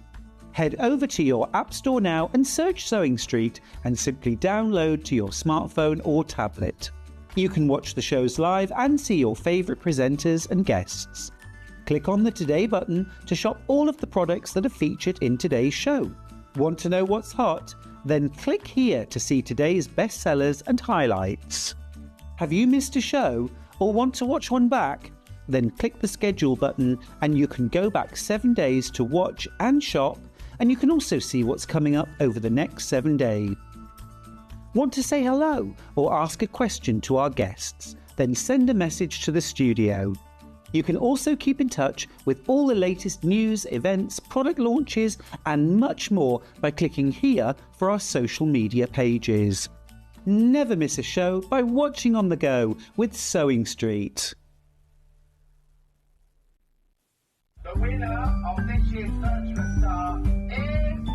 Head over to your App Store now and search Sewing Street and simply download to your smartphone or tablet. You can watch the shows live and see your favourite presenters and guests. Click on the Today button to shop all of the products that are featured in today's show. Want to know what's hot? Then click here to see today's bestsellers and highlights. Have you missed a show or want to watch one back? Then click the schedule button and you can go back 7 days to watch and shop, and you can also see what's coming up over the next 7 days. Want to say hello or ask a question to our guests? Then send a message to the studio. You can also keep in touch with all the latest news, events, product launches and much more by clicking here for our social media pages. Never miss a show by watching on the go with Sewing Street. The winner of this year's Search for a Star is...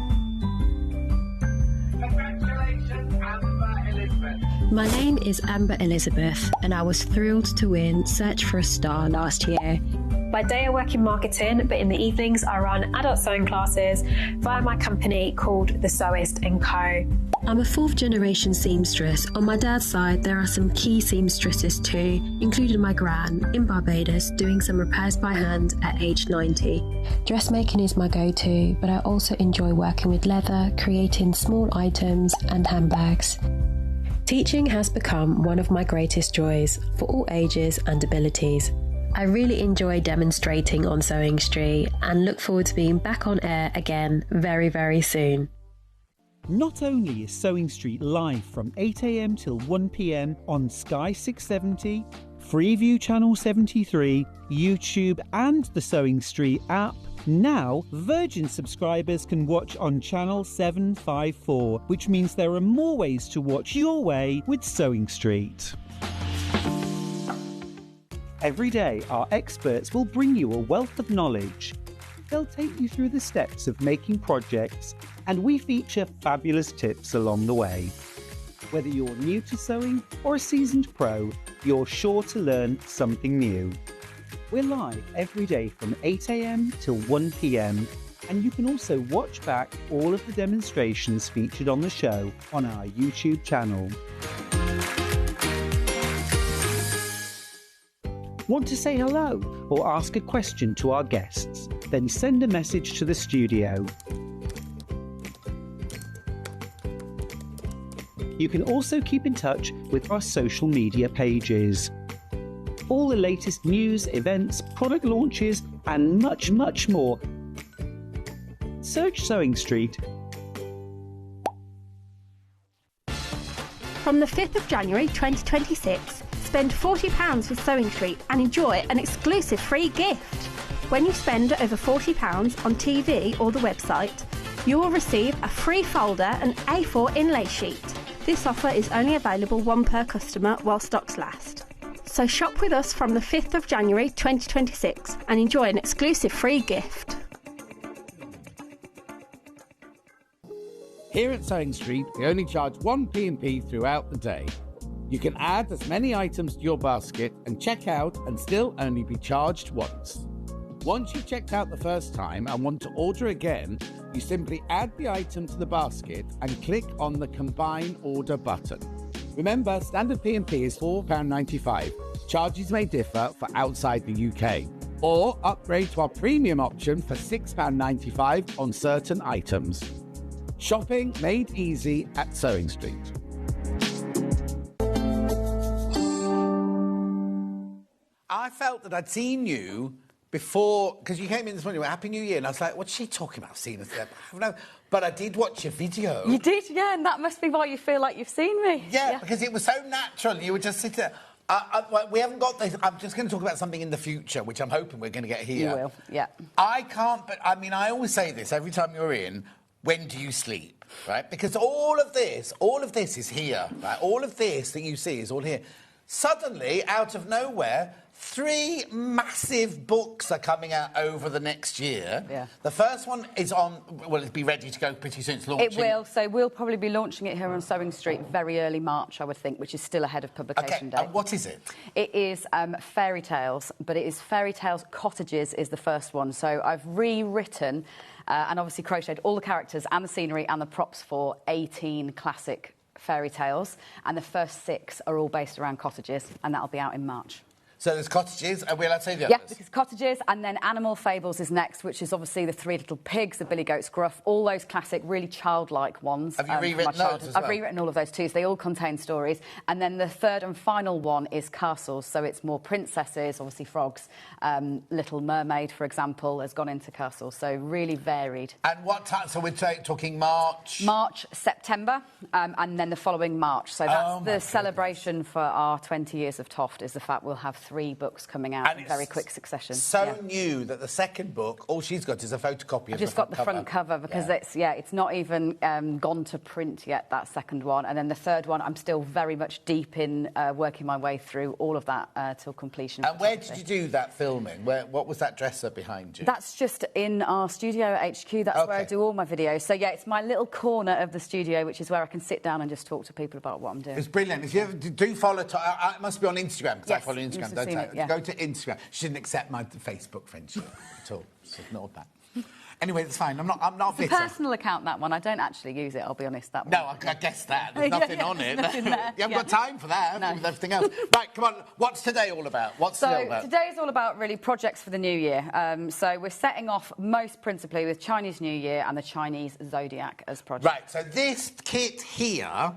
Congratulations, Amber Elizabeth. My name is Amber Elizabeth, and I was thrilled to win Search for a Star last year. By day I work in marketing, but in the evenings I run adult sewing classes via my company called The Sewist & Co. I'm a 4th generation seamstress. On my dad's side, there are some key seamstresses too, including my gran in Barbados doing some repairs by hand at age 90. Dressmaking is my go-to, but I also enjoy working with leather, creating small items and handbags. Teaching has become one of my greatest joys for all ages and abilities. I really enjoy demonstrating on Sewing Street and look forward to being back on air again very, very soon. Not only is Sewing Street live from 8 a.m. till 1 p.m. on Sky 670, Freeview Channel 73, YouTube and the Sewing Street app, now Virgin subscribers can watch on Channel 754, which means there are more ways to watch your way with Sewing Street. Every day, our experts will bring you a wealth of knowledge. They'll take you through the steps of making projects, and we feature fabulous tips along the way. Whether you're new to sewing or a seasoned pro, you're sure to learn something new. We're live every day from 8 a.m. till 1 p.m, and you can also watch back all of the demonstrations featured on the show on our YouTube channel. Want to say hello or ask a question to our guests? Then send a message to the studio. You can also keep in touch with our social media pages. All the latest news, events, product launches, and much, much more. Search Sewing Street. From the 5th of January 2026, spend £40 with Sewing Street and enjoy an exclusive free gift. When you spend over £40 on TV or the website, you will receive a free folder and A4 inlay sheet. This offer is only available one per customer while stocks last. So shop with us from the 5th of January 2026 and enjoy an exclusive free gift. Here at Sewing Street, we only charge one P&P throughout the day. You can add as many items to your basket and check out and still only be charged once. Once you've checked out the first time and want to order again, you simply add the item to the basket and click on the Combine Order button. Remember, standard P&P is £4.95. Charges may differ for outside the UK. Or upgrade to our premium option for £6.95 on certain items. Shopping made easy at Sewing Street. I felt that I'd seen you before, because you came in this morning, Happy New Year, and I was like, what's she talking about, seeing us there? I don't know, but I did watch your video. You did, yeah, and that must be why you feel like you've seen me. Yeah, because it was so natural. You would just sit there. We haven't got this. I'm just going to talk about something in the future, which I'm hoping we're going to get here. You will, yeah. I can't, but I mean, I always say this every time you're in, when do you sleep, right? Because all of this is here, right? All of this that you see is all here. Suddenly, out of nowhere, 3 massive books are coming out over the next year. Yeah. The first one is on, well, it'll be ready to go pretty soon. It's launching. It will, so we'll probably be launching it here on Sewing Street very early March, I would think, which is still ahead of publication date. And what is it? It is fairy tales, but it is Fairy Tales Cottages is the first one. So I've rewritten and obviously crocheted all the characters and the scenery and the props for 18 classic fairy tales, and the first 6 are all based around cottages, and that'll be out in March. So there's cottages, and we'll say the others? Yeah, because cottages, and then Animal Fables is next, which is obviously the 3 Little Pigs, the Billy Goat's Gruff, all those classic, really childlike ones. Have you rewritten those as well? I've rewritten all of those too, so they all contain stories. And then the 3rd and final one is Castles, so it's more princesses, obviously frogs. Little Mermaid, for example, has gone into Castles, so really varied. And what time? So we're talking March? March, September, and then the following March. So that's the celebration for our 20 years of Toft, is the fact we'll have 3 books coming out in very quick succession. So new that the second book, all she's got is a photocopy I've just got the front cover because it's not even gone to print yet, that second one. And then the third one, I'm still very much deep in working my way through all of that till completion. And where did you do that filming? What was that dresser behind you? That's just in our studio at HQ. That's where I do all my videos. So, yeah, it's my little corner of the studio, which is where I can sit down and just talk to people about what I'm doing. It's brilliant. If you ever do follow... it must be on Instagram, because I follow Instagram, don't I? Yeah. Go to Instagram. She didn't accept my Facebook friendship at all. She ignored that. Anyway, it's fine. I'm not bitter. It's a personal account, that one. I don't actually use it, I'll be honest. That one. No, I guess that. There's nothing on it. Nothing there. You haven't got time for that with everything else. Right, come on. What's today all about? Today's all about really projects for the new year. So we're setting off most principally with Chinese New Year and the Chinese zodiac as projects. Right, so this kit here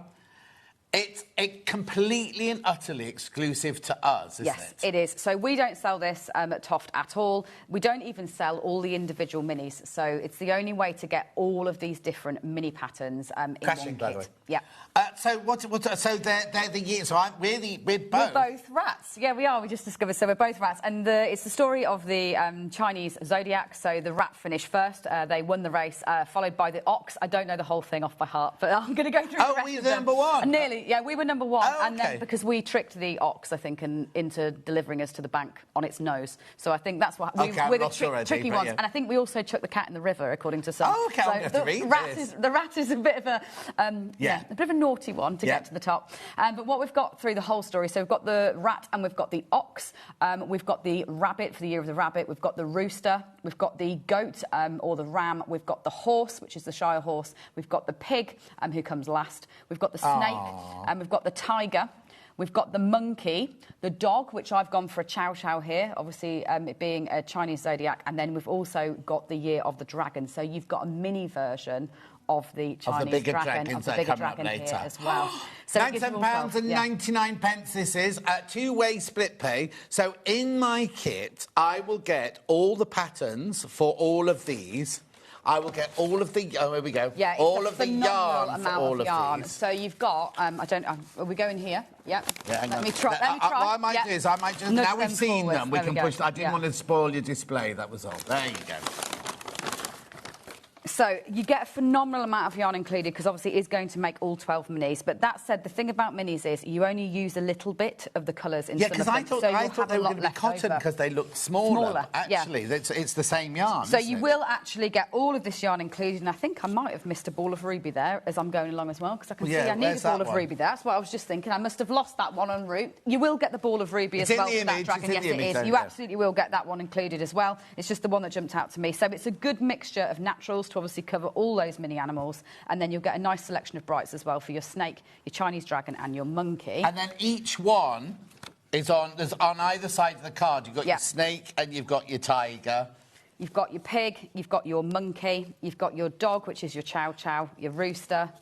It's completely and utterly exclusive to us, isn't yes, it? it is. So we don't sell this at Toft at all. We don't even sell all the individual minis. So it's the only way to get all of these different mini patterns in Crashing, one by the way. kit. Yeah. So so they're the years. So we're both. We're both rats. Yeah, we are. We just discovered. So we're both rats, and it's the story of the Chinese zodiac. So the rat finished first. They won the race, followed by the ox. I don't know the whole thing off by heart, but I'm going to go through. Oh, the rest we of were them. number one. Nearly. Yeah, we were number one, Oh, and then because we tricked the ox, I think, into delivering us to the bank on its nose. So I think that's what we're the tricky ones. Yeah. And I think we also chucked the cat in the river, according to some. Oh, okay. So the rat is a bit of a a bit of a naughty one to get to the top. But what we've got through the whole story, so we've got the rat and we've got the ox, we've got the rabbit for the year of the rabbit, we've got the rooster, we've got the goat or the ram, we've got the horse, which is the Shire horse, we've got the pig, who comes last, we've got the snake, and we've got the tiger. We've got the monkey, the dog, which I've gone for a chow chow here, obviously it being a Chinese zodiac, and then we've also got the year of the dragon. So you've got a mini version of the Chinese dragon, of the bigger dragon here as well. So £97.99 this is, two-way split pay. So in my kit, I will get all the patterns for all of these. I will get all of the... Oh, here we go. Yeah, all of the yarn for all of yarn. these. So you've got... are we going here? Yep. Yeah, let me try. What I might do is I might just... Now we've seen them, we can push... I didn't want to spoil your display, that was all. There you go. So you get a phenomenal amount of yarn included because obviously it is going to make all 12 minis. But that said, the thing about minis is you only use a little bit of the colours in some of them. Yeah, because I thought they were going to be cotton because they look smaller. Actually, it's the same yarn. So you will actually get all of this yarn included. And I think I might have missed a ball of ruby there as I'm going along as well because I can see I need a ball of ruby there. That's what I was just thinking. I must have lost that one en route. You will get the ball of ruby as well for that dragon. Yes, it is. You absolutely will get that one included as well. It's just the one that jumped out to me. So it's a good mixture of naturals to obviously cover all those mini animals, and then you'll get a nice selection of brights as well for your snake, your Chinese dragon and your monkey. And then each one is on either side of the card. You've got your snake and you've got your tiger. You've got your pig, you've got your monkey, you've got your dog, which is your chow chow, your rooster.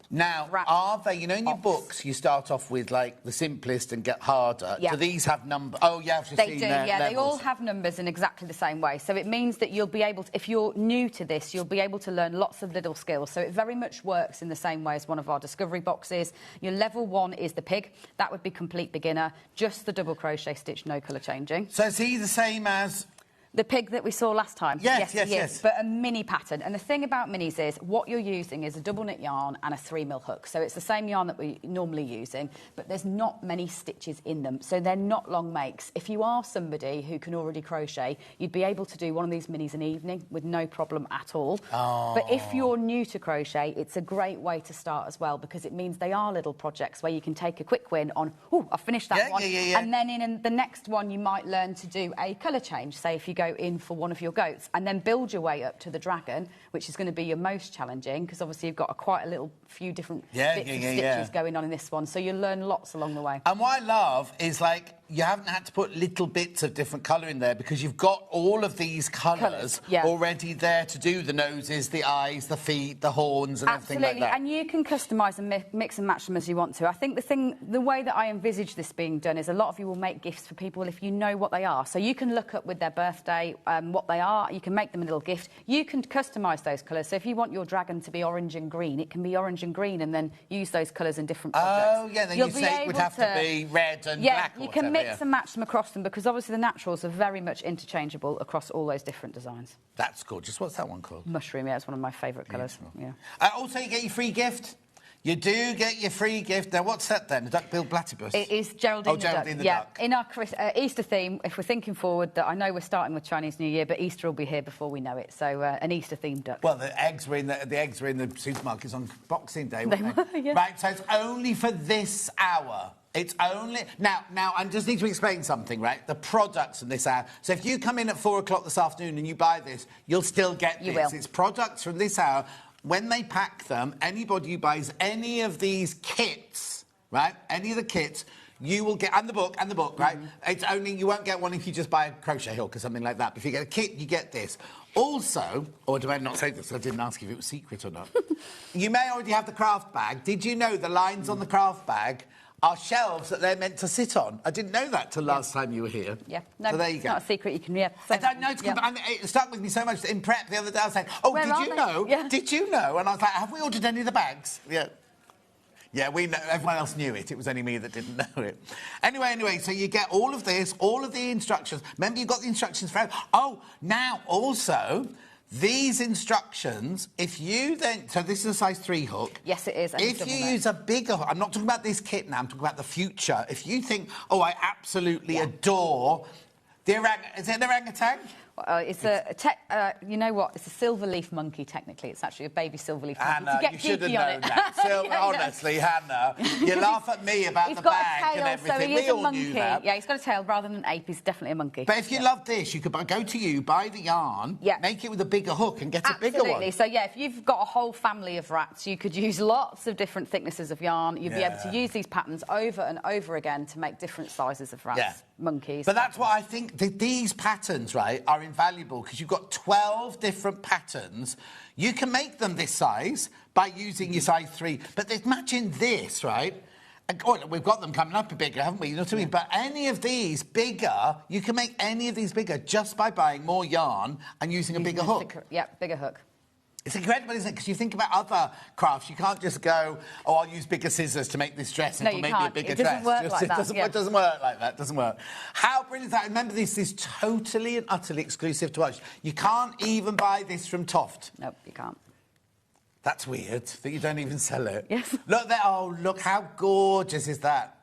Now, are they, you know, in your books, you start off with, like, the simplest and get harder. Yeah. Do these have numbers? Oh, yeah, I've just seen their levels. They all have numbers in exactly the same way. So it means that you'll be able to, if you're new to this, you'll be able to learn lots of little skills. So it very much works in the same way as one of our discovery boxes. Your level 1 is the pig. That would be complete beginner. Just the double crochet stitch, no colour changing. So is he the same as... The pig that we saw last time? Yes. But a mini pattern. And the thing about minis is what you're using is a double knit yarn and a 3mm hook. So it's the same yarn that we're normally using, but there's not many stitches in them. So they're not long makes. If you are somebody who can already crochet, you'd be able to do one of these minis an evening with no problem at all. Oh. But if you're new to crochet, it's a great way to start as well because it means they are little projects where you can take a quick win on, oh, I've finished that one. And then in the next one, you might learn to do a colour change. Say if you go in for one of your goats and then build your way up to the dragon, which is going to be your most challenging because obviously you've got quite a little few different bits of stitches going on in this one, so you'll learn lots along the way. And what I love is, like, you haven't had to put little bits of different colour in there because you've got all of these colours already there to do the noses, the eyes, the feet, the horns and everything like that. And you can customise and mix and match them as you want to. I think the way that I envisage this being done is a lot of you will make gifts for people if you know what they are. So you can look up with their birthday what they are, you can make them a little gift. You can customise those colours. So if you want your dragon to be orange and green, it can be orange and green and then use those colours in different projects. Oh, yeah, then you say it would have to be red and black or you can mix and match them across them because obviously the naturals are very much interchangeable across all those different designs. That's gorgeous. What's that one called? Mushroom, yeah, it's one of my favourite colours. Yeah. Also, you get your free gift. You do get your free gift. Now, what's that then? The duck-billed platypus? It is Geraldine the duck. In our Easter theme, if we're thinking forward, that I know we're starting with Chinese New Year, but Easter will be here before we know it. So an Easter-themed duck. Well, the eggs were in the supermarkets on Boxing Day, They were, yeah. Right, so it's only for this hour. It's only... Now, I just need to explain something, right? The products from this hour. So if you come in at 4 o'clock this afternoon and you buy this, you'll still get this. You will. It's products from this hour. When they pack them, anybody who buys any of these kits, right, any of the kits, you will get, and the book, right? It's only, you won't get one if you just buy a crochet hook or something like that. But if you get a kit, you get this. Also, or do I not say this? I didn't ask if it was secret or not. You may already have the craft bag. Did you know the lines on the craft bag are shelves that they're meant to sit on? I didn't know that till last time you were here. Yeah, no, so there you it's go. not a secret. You can, I don't know. And it stuck with me so much that in prep the other day I was saying, "Oh, Where did you know? Yeah. Did you know?" And I was like, "Have we ordered any of the bags?" Yeah. Yeah, we know. Everyone else knew it. It was only me that didn't know it. Anyway, so you get all of this, all of the instructions. Remember, you got the instructions for... Oh, now, also, these instructions, if you then... So this is a size 3 hook. Yes, it is. And if you use a bigger hook... I'm not talking about this kit now. I'm talking about the future. If you think, oh, I absolutely adore... Is it an orangutan? It's you know what? It's a silver leaf monkey, technically. It's actually a baby silver leaf monkey. Hannah, you should have known that. Honestly, Hannah, you laugh at me about the bag and everything. So he is we all a monkey. knew that. Yeah, he's got a tail rather than an ape. He's definitely a monkey. But if you love this, you could go to you, buy the yarn, make it with a bigger hook and get a bigger one. Absolutely. So, yeah, if you've got a whole family of rats, you could use lots of different thicknesses of yarn. You'd be able to use these patterns over and over again to make different sizes of rats, monkeys. But that's what I think. These patterns, right, are invaluable because you've got 12 different patterns. You can make them this size by using your size 3, but they're matching this, right? We've got them coming up a bigger, haven't we? You know what I mean? But any of these bigger, you can make any of these bigger just by buying more yarn and using a bigger hook. Yeah, bigger hook. It's incredible, isn't it? Because you think about other crafts, you can't just go, oh, I'll use bigger scissors to make this dress and it'll make me a bigger dress. It doesn't work like that. It doesn't work. How brilliant is that? Remember, this is totally and utterly exclusive to us. You can't even buy this from Toft. Nope, you can't. That's weird, that you don't even sell it. Yes. Look there. Oh, look, how gorgeous is that?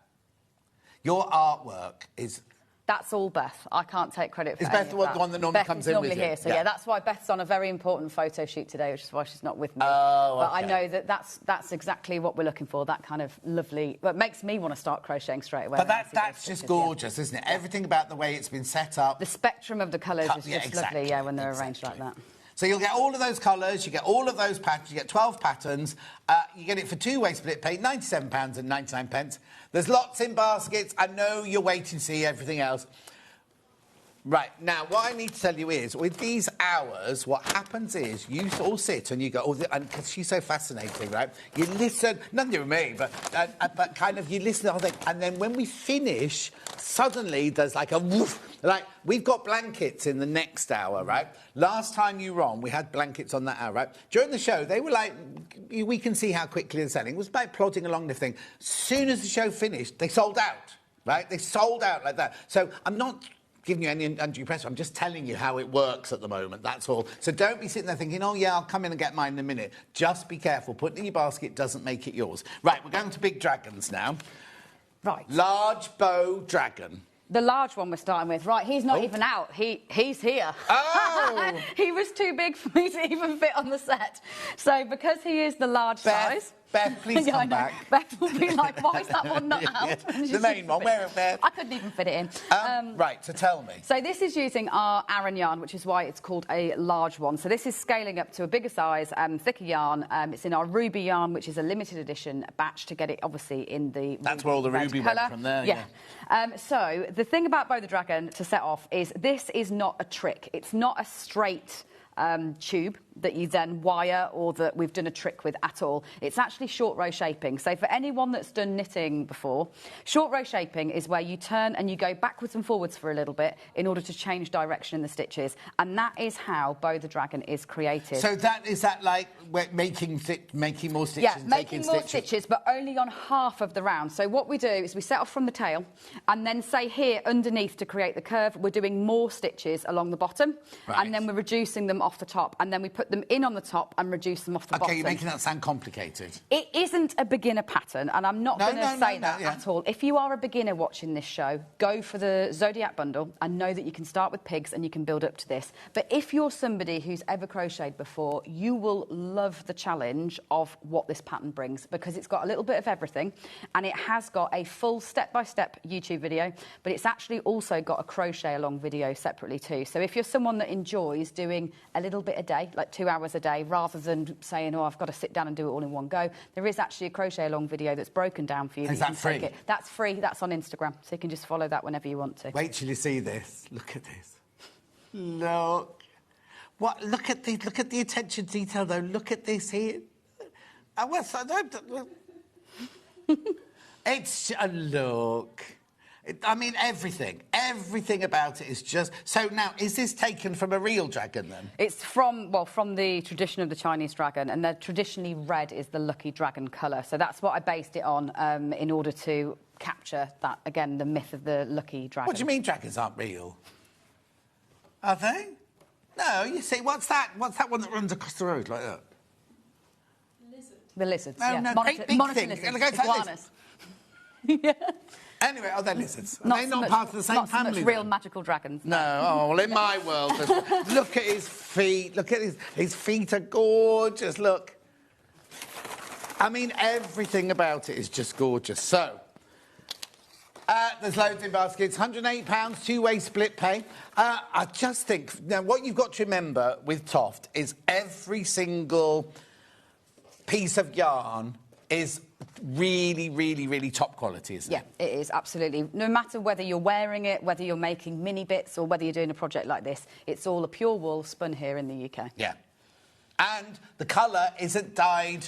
Your artwork is... That's all Beth. I can't take credit for Is Beth the one that normally comes in with you? Beth is normally here, so yeah, that's why Beth's on a very important photo shoot today, which is why she's not with me. Oh, but I know that's exactly what we're looking for, that kind of lovely... Well, it makes me want to start crocheting straight away. But that's just gorgeous, isn't it? Everything about the way it's been set up. The spectrum of the colours is just lovely, when they're arranged like that. So you'll get all of those colours, you get all of those patterns, you get 12 patterns. You get it for two-way split pay, £97.99. There's lots in baskets. I know you're waiting to see everything else. Right, now, what I need to tell you is, with these hours, what happens is you all sit and you go, oh, and because she's so fascinating, right? You listen, nothing to do with me, but kind of you listen to the whole thing, and then when we finish, suddenly there's like a woof, like, we've got blankets in the next hour, right? Last time you were on, we had blankets on that hour, right? During the show, they were like, we can see how quickly they're selling. It was about plodding along this thing. As soon as the show finished, they sold out, right? They sold out like that. So I'm not giving you any undue pressure. I'm just telling you how it works at the moment, that's all. So don't be sitting there thinking, oh, yeah, I'll come in and get mine in a minute. Just be careful. Putting it in your basket doesn't make it yours. Right, we're going to big dragons now. Right. Large bow dragon. The large one we're starting with. Right, he's not even out. He's here. Oh! He was too big for me to even fit on the set. So because he is the large size... Beth, please come back. Beth will be like, why is that one not out? The main one, where it, Beth? I couldn't even fit it in. Right, so tell me. So this is using our Aran yarn, which is why it's called a large one. So this is scaling up to a bigger size, thicker yarn. It's in our ruby yarn, which is a limited edition batch to get it, obviously, in the That's where all the ruby went from there, yeah. So the thing about Bow the Dragon, to set off, is this is not a trick. It's not a straight... tube that you then wire or that we've done a trick with at all. It's actually short row shaping. So for anyone that's done knitting before, short row shaping is where you turn and you go backwards and forwards for a little bit in order to change direction in the stitches. And that is how Bow the Dragon is created. So is that like making more stitches? Yeah, making more stitches, but only on half of the round. So what we do is we set off from the tail and then say here underneath to create the curve, we're doing more stitches along the bottom and then we're reducing them off the top and then we put them in on the top and reduce them off the bottom. OK, you're making that sound complicated. It isn't a beginner pattern, and I'm not going to say that at all. If you are a beginner watching this show, go for the Zodiac bundle and know that you can start with pigs and you can build up to this. But if you're somebody who's ever crocheted before, you will love the challenge of what this pattern brings because it's got a little bit of everything and it has got a full step-by-step YouTube video, but it's actually also got a crochet along video separately too. So if you're someone that enjoys doing a little bit a day, like 2 hours a day, rather than saying, oh, I've got to sit down and do it all in one go. There is actually a crochet along video that's broken down for you. Is that free? That's free. That's on Instagram, so you can just follow that whenever you want to. Wait till you see this. Look at this. Look. What? Look at the attention to detail, though. Look at this here. It's a look. I mean, everything about it is just... So now, is this taken from a real dragon, then? It's from the tradition of the Chinese dragon, and traditionally red is the lucky dragon colour. So that's what I based it on in order to capture that, again, the myth of the lucky dragon. What do you mean dragons aren't real? Are they? No, you see, what's that one that runs across the road like that? The lizards, no, yeah. No, monitor big lizards, thing. Iguanas. Yeah. Anyway, they're lizards. Are they not part of the same family? Not so much real magical dragons. No, oh, well, in my world, look at his feet. Look at his feet are gorgeous, look. I mean, everything about it is just gorgeous. So, there's loads in baskets, £108, two-way split pay. I just think, now, what you've got to remember with Toft is every single piece of yarn is really, really, really top quality, isn't it? Yeah, it is, absolutely. No matter whether you're wearing it, whether you're making mini bits or whether you're doing a project like this, it's all a pure wool spun here in the UK. Yeah. And the colour isn't dyed...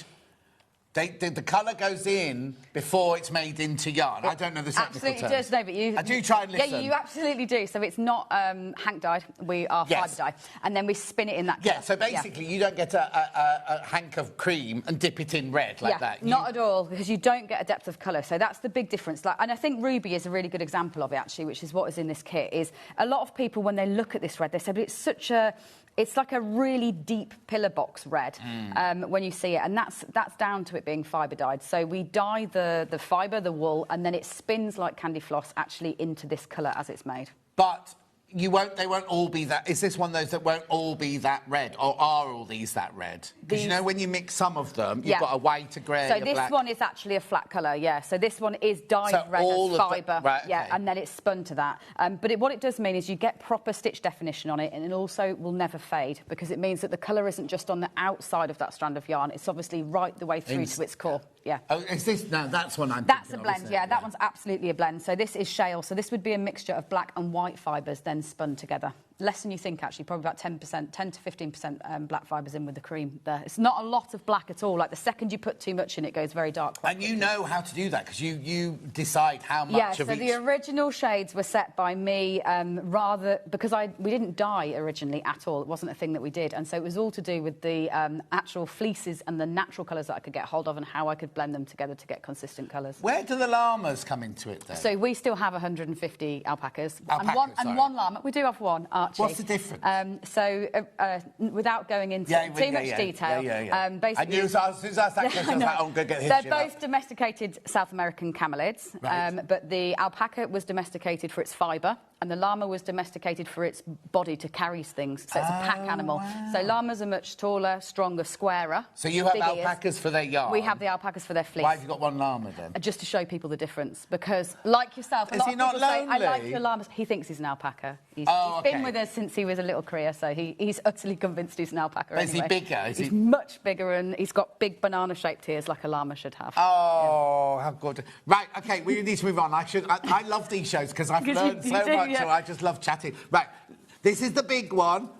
The colour goes in before it's made into yarn. I don't know the technical terms. Absolutely does, no, but you... I do try and listen. Yeah, you absolutely do. So it's not hank dyed, we are fibre dye. And then we spin it in that colour. Yeah, so basically you don't get a hank of cream and dip it in red like that. Not at all, because you don't get a depth of colour. So that's the big difference. And I think ruby is a really good example of it, actually, which is what is in this kit, is a lot of people, when they look at this red, they say, but it's such a... It's like a really deep pillar box red when you see it, and that's down to it being fibre dyed. So we dye the fibre, the wool, and then it spins like candy floss actually into this colour as it's made. But they won't all be that... Is this one of those that won't all be that red, or are all these that red? Because, you know, when you mix some of them, you've got a white, a grey, So this one is actually a flat colour, yeah. So this one is dyed red as fibre, yeah, and then it's spun to that. But what it does mean is you get proper stitch definition on it, and it also will never fade, because it means that the colour isn't just on the outside of that strand of yarn, it's obviously right the way through to its core, yeah. Oh, is this... No, that's one I'm That's a blend, yeah, that one's absolutely a blend. So this is shawl, so this would be a mixture of black and white fibres, then spun together. Less than you think, actually, probably about 10%, 10 to 15% black fibres in with the cream there. It's not a lot of black at all. Like, the second you put too much in, it goes very dark. And you know how to do that, because you decide how much of each... Yeah, so the original shades were set by me because we didn't dye originally at all. It wasn't a thing that we did. And so it was all to do with the actual fleeces and the natural colours that I could get hold of and how I could blend them together to get consistent colours. Where do the llamas come into it, then? So we still have 150 alpacas. Alpacas, and one llama. We do have one, Archie. What's the difference? Without going into too much detail, basically... I knew, as soon as I asked that question, I was like, oh, I'm going to get history. They're both domesticated South American camelids, but the alpaca was domesticated for its fibre, and the llama was domesticated for its body to carry things, so it's a pack animal. Wow. So llamas are much taller, stronger, squarer. So you have alpacas for their yarn? We have the alpacas for their fleece. Why have you got one llama, then? Just to show people the difference, because, like yourself, a lot of people say, I like your llamas. He thinks he's an alpaca. He's been with us since he was a little cria, so he's utterly convinced he's an alpaca. Is he bigger? He's much bigger, and he's got big banana-shaped ears like a llama should have. Oh, how good. Right, OK, we need to move on. I love these shows, because I've learned so much, and I just love chatting. Right, this is the big one.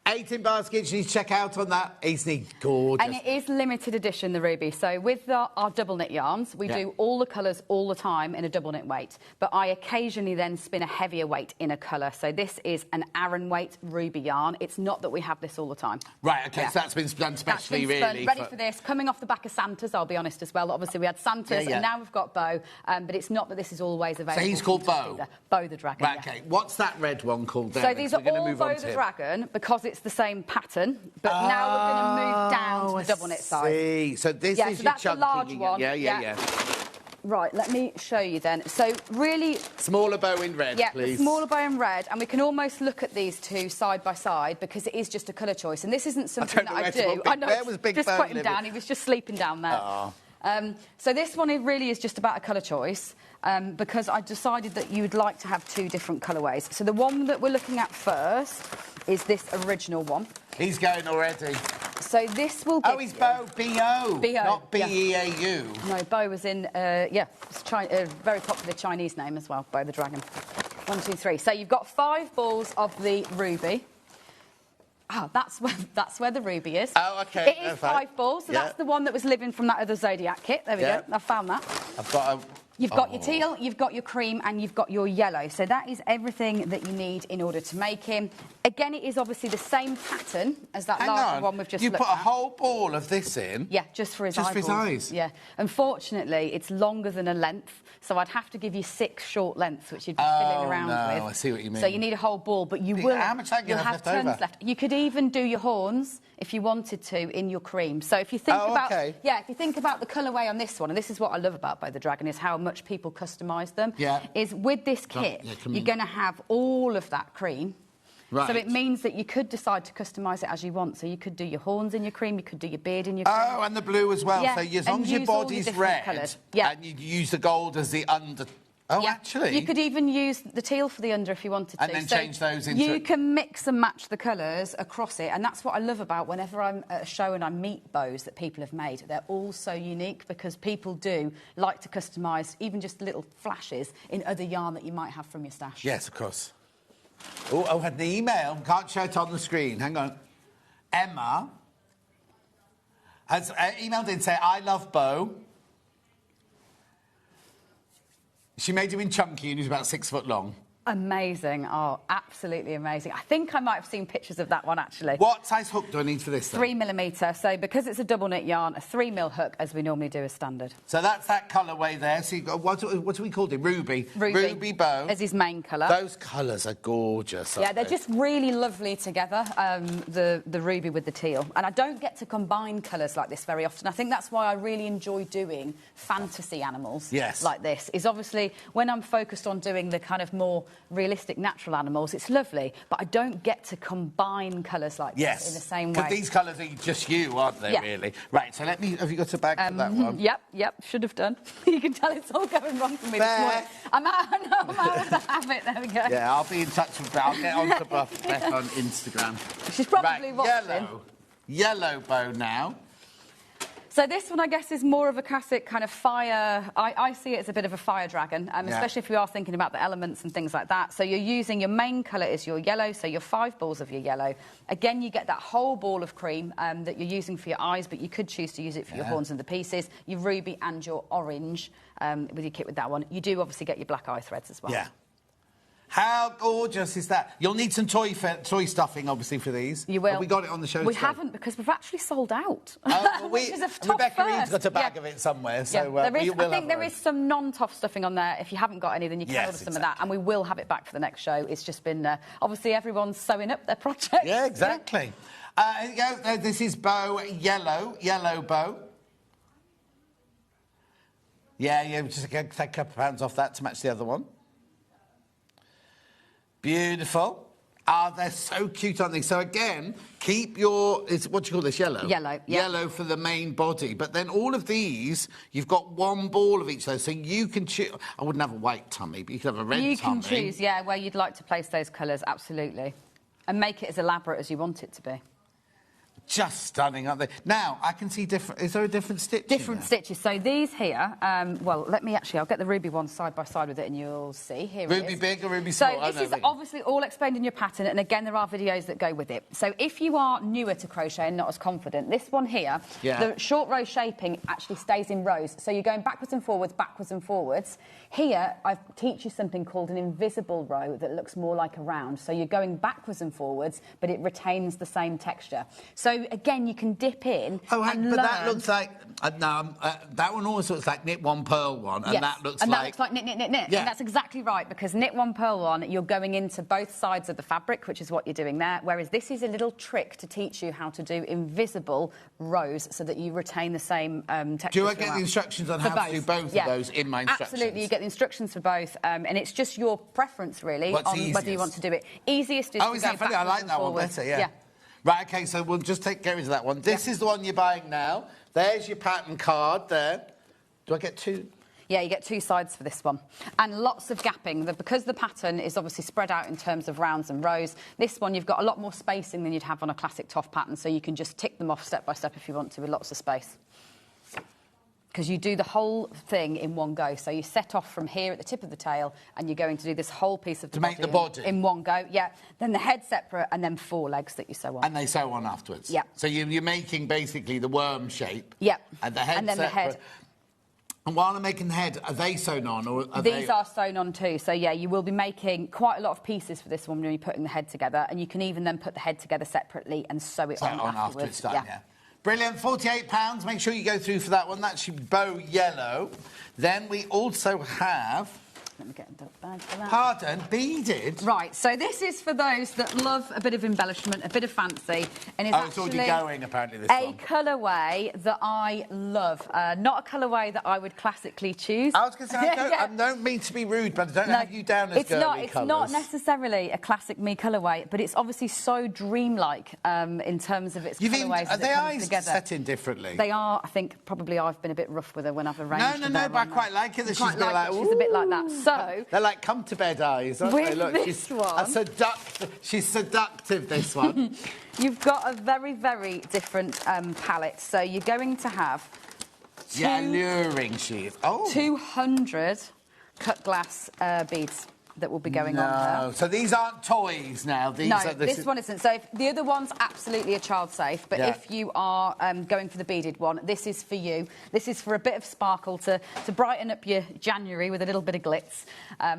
18 baskets, you need to check out on that. Isn't gorgeous? And it is limited edition, the ruby. So with our double knit yarns, we do all the colours all the time in a double knit weight. But I occasionally then spin a heavier weight in a colour. So this is an Aran weight ruby yarn. It's not that we have this all the time. Right, OK, so that's been done specially, really. Ready for this. Coming off the back of Santa's, I'll be honest as well. Obviously, we had Santa's, and now we've got Bo. But it's not that this is always available. So he's called Bo? Bo the Dragon, Right, OK. What's that red one called then? So these are all Bo the Dragon, because it's the same pattern, but now we're going to move down to the double knit size. So this is so your that's the large one. Yeah. Right, let me show you then. So really... Smaller bow in red, please. Smaller bow in red, and we can almost look at these two side by side, because it is just a colour choice, and this isn't something that I do. I know, where was Big just Bow put him down, he was just sleeping down there. So this one really is just about a colour choice, because I decided that you would like to have two different colourways. So the one that we're looking at first is this original one. He's going already. So this will give he's Beau, B-O, not B-E-A-U. No, Beau was in, it's a very popular Chinese name as well, Beau the Dragon. 1, 2, 3. So you've got 5 balls of the ruby. Oh, that's where the ruby is. Oh, OK. It is 5 balls, so that's the one that was living from that other zodiac kit. There we go. I found that. I've got a... You've got your teal, you've got your cream, and you've got your yellow. So that is everything that you need in order to make him. Again, it is obviously the same pattern as that larger one we've just looked at. You put a whole ball of this in? Yeah, just for his eyeballs. Just for his eyes? Yeah. Unfortunately, it's longer than a length, so I'd have to give you 6 short lengths, which you'd be fiddling around with. I see what you mean. So you need a whole ball, but you will... How much time do you have tons left. You could even do your horns, if you wanted to, in your cream. So if you think about... Yeah, if you think about the colourway on this one, and this is what I love about Beau the Dragon, is how much people customise them. Yeah. Is with this kit, you're going to have all of that cream. Right. So it means that you could decide to customise it as you want. So you could do your horns in your cream, you could do your beard in your cream. Oh, and the blue as well. Yeah, So as long as your body's red, and you use the gold as the under... Oh, actually? You could even use the teal for the under if you wanted to. And then change those into... You can mix and match the colours across it, and that's what I love about whenever I'm at a show and I meet bows that people have made. They're all so unique because people do like to customise even just little flashes in other yarn that you might have from your stash. Yes, of course. Oh, I had an email. Can't show it on the screen. Hang on. Emma has emailed in saying, I love Beau. She made him in chunky and he was about 6 foot long. Amazing. Oh, absolutely amazing. I think I might have seen pictures of that one, actually. What size hook do I need for this, then? 3mm. So because it's a double knit yarn, a 3mm hook, as we normally do, is standard. So that's that colourway there. So you've got, what do we call it? Ruby. Ruby Beau. As his main colour. Those colours are gorgeous, aren't Yeah, they're just really lovely together, the ruby with the teal. And I don't get to combine colours like this very often. I think that's why I really enjoy doing fantasy animals like this. Is obviously, when I'm focused on doing the kind of more realistic natural animals, it's lovely, but I don't get to combine colours like this in the same way. Because these colours are just you, aren't they, really? Right, so let me... Have you got a bag for that one? Yep, should have done. You can tell it's all going wrong for me this morning. I'm out of the habit, there we go. Yeah, I'll be in touch with Beth. I'll get on to Beth on Instagram. She's probably watching. Yellow Beau now. So this one, I guess, is more of a classic kind of fire... I see it as a bit of a fire dragon, especially if we are thinking about the elements and things like that. So you're using... Your main colour is your yellow, so your 5 balls of your yellow. Again, you get that whole ball of cream that you're using for your eyes, but you could choose to use it for your horns and the pieces, your ruby and your orange with your kit with that one. You do obviously get your black eye threads as well. Yeah. How gorgeous is that? You'll need some toy stuffing, obviously, for these. You will. Have we got it on the show We today? haven't, because we've actually sold out. Well, which is a tough Rebecca first. Reed's got a bag of it somewhere, so I we'll think there is some non-tough stuffing on there. If you haven't got any, then you can order some of that, and we will have it back for the next show. It's just been... obviously, everyone's sewing up their projects. Yeah, exactly. This is Beau Yellow Beau. Yeah, just take a couple of pounds off that to match the other one. Beautiful. They're so cute, aren't they? So again, keep your... what do you call this? Yellow? Yellow, yeah. Yellow for the main body. But then all of these, you've got one ball of each of those. So you can choose... I wouldn't have a white tummy, but you could have a red tummy. You can choose, where you'd like to place those colours, absolutely. And make it as elaborate as you want it to be. Just stunning, aren't they? Now, I can see different... Is there a different stitch? Different stitches. So these here, well, let me actually... I'll get the ruby one side by side with it and you'll see. Here it is. Ruby big or ruby small? So this is obviously all explained in your pattern, and again, there are videos that go with it. So if you are newer to crochet and not as confident, this one here, the short row shaping actually stays in rows. So you're going backwards and forwards, backwards and forwards. Here, I teach you something called an invisible row that looks more like a round. So you're going backwards and forwards, but it retains the same texture. So again, you can dip in and learn. That looks like... that one always looks like knit one, purl one, and that looks that looks like knit, knit, knit, knit. Yeah. And that's exactly right, because knit one, purl one, you're going into both sides of the fabric, which is what you're doing there, whereas this is a little trick to teach you how to do invisible rows so that you retain the same texture. Do I get the instructions on how to do both of those in my instructions? Absolutely, you get the instructions for both, and it's just your preference, really, on whether you want to do it. Easiest is to is that funny? I like that one better, yeah. Right, OK, so we'll just get rid of that one. This is the one you're buying now. There's your pattern card there. Do I get two? Yeah, you get 2 sides for this one. And lots of gapping. Because the pattern is obviously spread out in terms of rounds and rows, this one you've got a lot more spacing than you'd have on a classic toff pattern, so you can just tick them off step by step if you want to with lots of space. Because you do the whole thing in one go. So you set off from here at the tip of the tail and you're going to do this whole piece of the body. To make the body? In one go, yeah. Then the head separate and then 4 legs that you sew on. And they sew on afterwards? Yeah. So you're making basically the worm shape? Yeah. And the head and then separate. The head. And while I'm making the head, are they sewn on? Or are These are sewn on too. So, yeah, you will be making quite a lot of pieces for this one when you're putting the head together. And you can even then put the head together separately and sew it on afterwards. After it's done, yeah. Brilliant, £48. Make sure you go through for that one. That's your bow yellow. Then we also have... Let me get the bag for that. Pardon? Beaded? Right, so this is for those that love a bit of embellishment, a bit of fancy. And it's already going, apparently, this one. A colourway that I love. Not a colourway that I would classically choose. I was going to say, I don't mean to be rude, but I don't have you down as girly colours. It's not necessarily a classic me colourway, but it's obviously so dreamlike in terms of its colourways. Are their eyes set in differently? They are. I think probably I've been a bit rough with her when I've arranged No, but I quite like it that she's a bit like... She's a bit like that. So they're like come-to-bed eyes, aren't they? Look, she's seductive, this one. You've got a very, very different palette. So you're going to have... alluring she is. 200 cut glass beads that will be going on there. So these aren't toys now. This one isn't. So if the other one's absolutely a child safe, but if you are going for the beaded one, this is for you. This is for a bit of sparkle to brighten up your January with a little bit of glitz.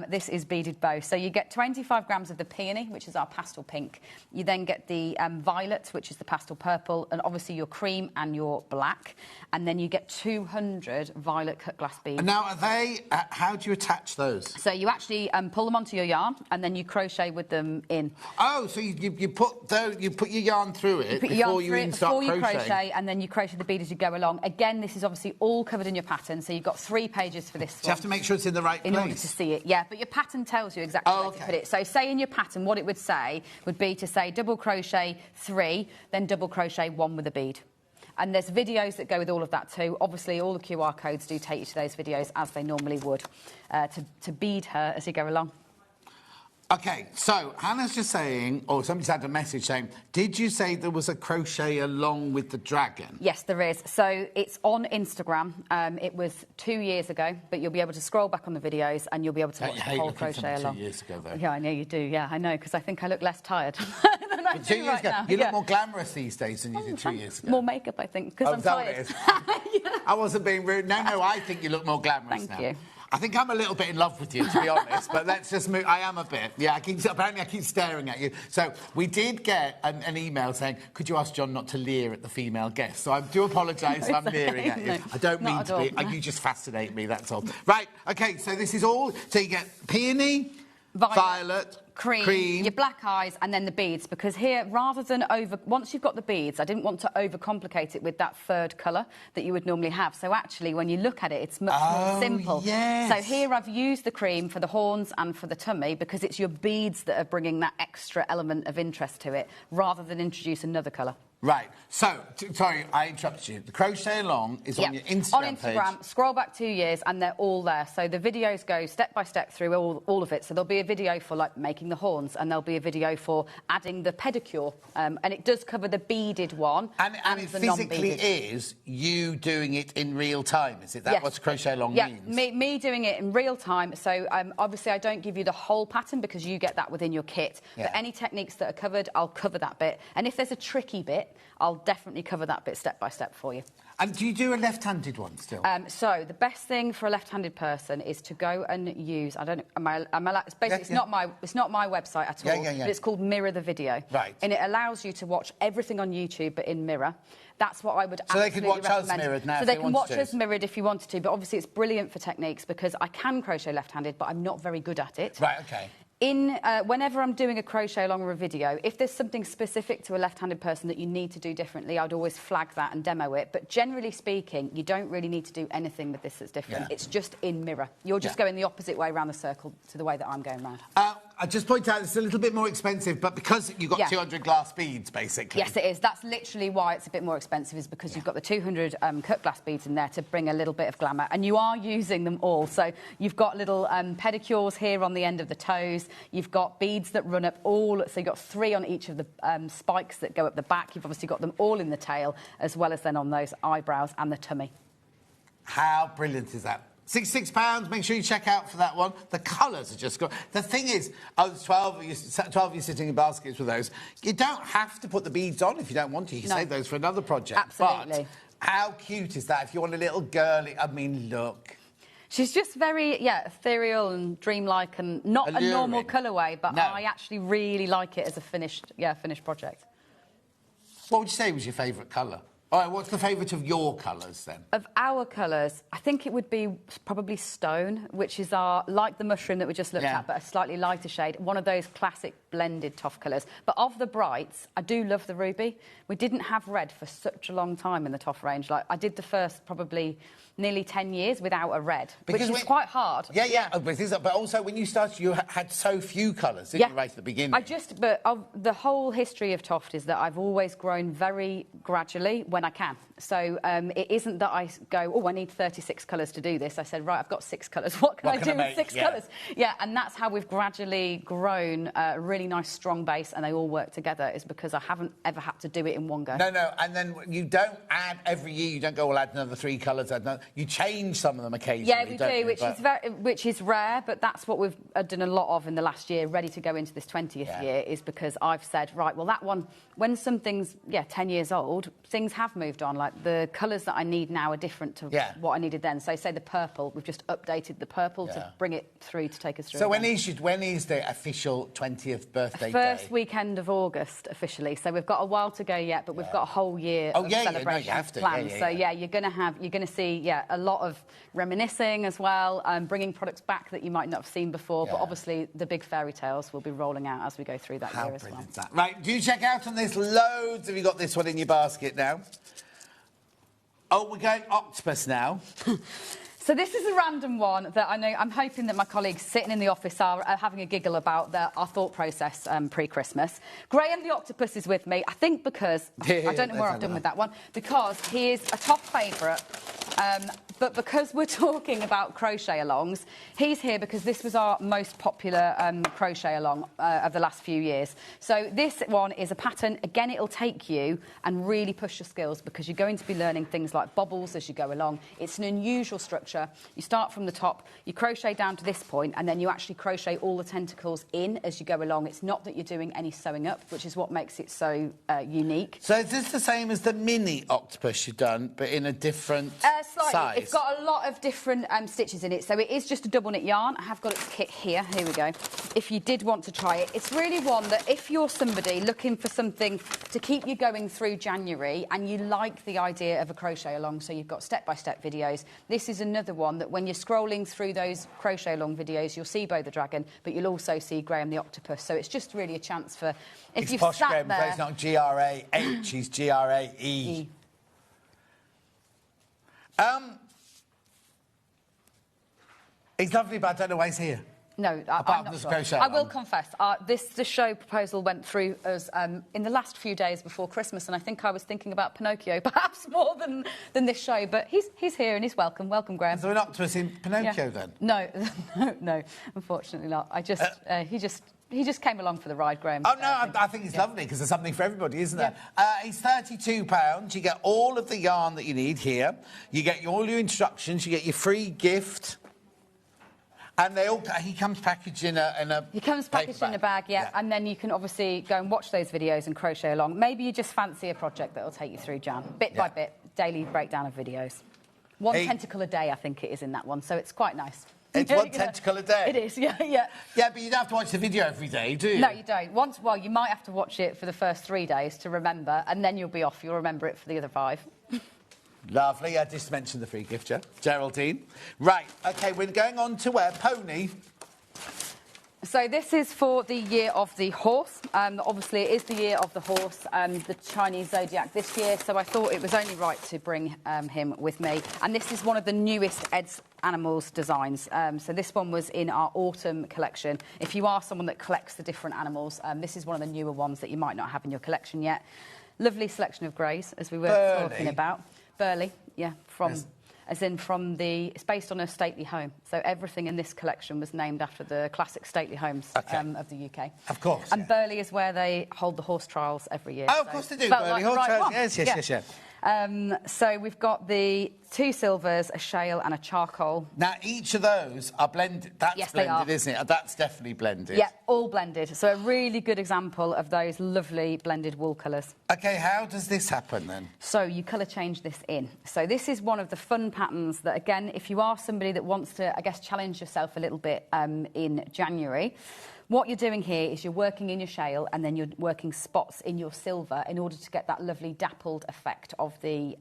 This is beaded bow. So you get 25 grams of the peony, which is our pastel pink. You then get the violet, which is the pastel purple, and obviously your cream and your black. And then you get 200 violet cut glass beads. And now, are they... how do you attach those? So you actually pull them onto your yarn and then you crochet with them in. Oh, so you put your yarn through it before you crochet, and then you crochet the bead as you go along. Again, this is obviously all covered in your pattern, so you've got 3 pages for this one. So you have to make sure it's in the right place. In order to see it, yeah. But your pattern tells you exactly where to put it. So say in your pattern, what it would say would be to say double crochet 3, then double crochet 1 with a bead. And there's videos that go with all of that too. Obviously, all the QR codes do take you to those videos, as they normally would, to bead her as you go along. OK, so Hannah's just saying, or somebody's had a message saying, did you say there was a crochet along with the dragon? Yes, there is. So it's on Instagram. It was 2 years ago, but you'll be able to scroll back on the videos and you'll be able to watch the whole crochet along. 2 years ago, though. Yeah, I know you do. Yeah, I know, because I think I look less tired than I do right now. You look more glamorous these days than you did 2 years ago. More makeup, I think, because I'm tired. I wasn't being rude. No, I think you look more glamorous now. Thank you. I think I'm a little bit in love with you, to be honest, but let's just move. I am a bit. Yeah, apparently I keep staring at you. So we did get an email saying, could you ask John not to leer at the female guest? So I do apologise if I'm leering at you. No, I don't mean to be. You just fascinate me, that's all. Right, OK, so this is all. So you get peony, violet, cream, your black eyes, and then the beads, because here, rather than once you've got the beads, I didn't want to overcomplicate it with that third colour that you would normally have. So actually, when you look at it, it's much more simple. Yes. So here I've used the cream for the horns and for the tummy, because it's your beads that are bringing that extra element of interest to it, rather than introduce another colour. Right. So, sorry, I interrupted you. The crochet along is on your Instagram page. On Instagram, scroll back 2 years and they're all there. So the videos go step by step through all of it. So there'll be a video for, like, making the horns, and there'll be a video for adding the pedicure. And it does cover the beaded one and it the physically non-beaded. is you doing it in real time, is it? That's what crochet along means? Yeah, me doing it in real time. So obviously I don't give you the whole pattern because you get that within your kit. But any techniques that are covered, I'll cover that bit. And if there's a tricky bit, I'll definitely cover that bit step by step for you. And do you do a left-handed one still? So the best thing for a left-handed person is to go and use. I don't know. It's basically it's not my website at all. But it's called Mirror the Video. Right. And it allows you to watch everything on YouTube, but in mirror. That's what I would absolutely recommend. So they can watch us mirrored now. So they can watch us mirrored if you wanted to. But obviously, it's brilliant for techniques because I can crochet left-handed, but I'm not very good at it. Right. OK. Whenever I'm doing a crochet along or a video, if there's something specific to a left-handed person that you need to do differently, I'd always flag that and demo it. But generally speaking, you don't really need to do anything with this that's different. It's just in mirror. You're just going the opposite way around the circle to the way that I'm going round. I just point out it's a little bit more expensive, but because you've got 200 glass beads, basically. Yes, it is. That's literally why it's a bit more expensive, is because you've got the 200 cut glass beads in there to bring a little bit of glamour, and you are using them all. So you've got little pedicures here on the end of the toes. You've got beads that run up all, so you've got 3 on each of the spikes that go up the back. You've obviously got them all in the tail, as well as then on those eyebrows and the tummy. How brilliant is that? £66. Make sure you check out for that one. The colours are just good. The thing is, there's 12 of you sitting in baskets with those. You don't have to put the beads on if you don't want to. You can save those for another project. Absolutely. But how cute is that? If you want a little girly, I mean, look. She's just very, ethereal and dreamlike, and not alluring. A normal colourway, but No. I actually really like it as a finished project. What would you say was your favourite colour? All right, what's the favourite of your colours, then? Of our colours, I think it would be probably stone, which is like the mushroom that we just looked at, but a slightly lighter shade. One of those classic blended toff colours. But of the brights, I do love the ruby. We didn't have red for such a long time in the toff range. Like, I did the first probably nearly 10 years without a red, which is quite hard. Yeah. But also, when you started, you had so few colours, didn't you, right at the beginning? But the whole history of Toft is that I've always grown very gradually when I can. So it isn't that I go, oh, I need 36 colours to do this. I said, right, I've got 6 colours. What can I do with 6 colours? Yeah, and that's how we've gradually grown a really nice, strong base, and they all work together, is because I haven't ever had to do it in one go. No, and then you don't add every year, you don't go, well, add another 3 colours, you change some of them occasionally. Yeah, we do, which is rare, but that's what we've done a lot of in the last year, ready to go into this 20th year, is because I've said, right, well, that one, when something's, 10 years old, things have moved on. Like, the colours that I need now are different to what I needed then. So, say the purple, we've just updated the purple to bring it through to take us through. So, when is the official 20th birthday First day? weekend of August, officially. So, we've got a while to go yet, but we've got a whole year of celebration planned. So, you're going to see, a lot of reminiscing as well, bringing products back that you might not have seen before. But obviously, the big fairy tales will be rolling out as we go through that year as well. Right, do check out on this. Loads. Have you got this one in your basket now? Oh, we're going octopus now. So this is a random one that I know, I'm hoping that my colleagues sitting in the office are having a giggle about our thought process pre-Christmas. Graham the Octopus is with me, I think because, I don't know where I've done with that one, because he is a top favourite, but because we're talking about crochet alongs, he's here because this was our most popular crochet along of the last few years. So this one is a pattern, again, it'll take you and really push your skills, because you're going to be learning things like bobbles as you go along. It's an unusual structure. You start from the top, you crochet down to this point, and then you actually crochet all the tentacles in as you go along. It's not that you're doing any sewing up, which is what makes it so unique. So is this the same as the mini octopus you've done, but in a different slightly. size? It's got a lot of different stitches in it, so it is just a double knit yarn. I have got its kit here. Here we go. If you did want to try it, it's really one that if you're somebody looking for something to keep you going through January and you like the idea of a crochet along, so you've got step-by-step videos, this is another one that when you're scrolling through those crochet along videos, you'll see Bo the Dragon, but you'll also see Graham the Octopus. So it's just really a chance for, if you've posh sat Graham, there... It's not G-R-A-H, he's G-R-A-E. He's lovely, but I don't know why he's here. No, Apart I'm not from sure. crochet I along. will confess, the show proposal went through us in the last few days before Christmas, and I think I was thinking about Pinocchio perhaps more than this show. But he's here and he's welcome. Welcome, Graham. Is there an octopus in Pinocchio then? No, unfortunately not. He just came along for the ride, Graham. Oh, no, I think it's lovely, because there's something for everybody, isn't there? It's £32. You get all of the yarn that you need here. You get all your instructions. You get your free gift. And he comes packaged in a He comes packaged in a bag, and then you can obviously go and watch those videos and crochet along. Maybe you just fancy a project that will take you through Jan, bit by bit, daily breakdown of videos. One tentacle a day, I think it is in that one, so it's quite nice. It's one tentacle a day? It is, yeah. Yeah, but you don't have to watch the video every day, do you? No, you don't. You might have to watch it for the first 3 days to remember, and then you'll be off. You'll remember it for the other 5. Lovely. I just mentioned the free gift, Geraldine. Right, OK, we're going on to where? Pony. So this is for the year of the horse. Obviously, it is the year of the horse, the Chinese zodiac this year, so I thought it was only right to bring him with me. And this is one of the newest Ed's Animals designs. So this one was in our autumn collection. If you are someone that collects the different animals, this is one of the newer ones that you might not have in your collection yet. Lovely selection of greys, as we were talking about. Burley, yeah, it's based on a stately home. So everything in this collection was named after the classic stately homes of the UK. Of course. And Burley is where they hold the horse trials every year. Oh, of course they do. Burley horse trials. Yes. So we've got the 2 silvers, a shale and a charcoal. Now, each of those are blended. That's blended, isn't it? That's definitely blended. Yeah, all blended. So a really good example of those lovely blended wool colours. OK, how does this happen then? So you colour change this in. So this is one of the fun patterns that, again, if you are somebody that wants to, I guess, challenge yourself a little bit in January, what you're doing here is you're working in your shale and then you're working spots in your silver in order to get that lovely dappled effect of the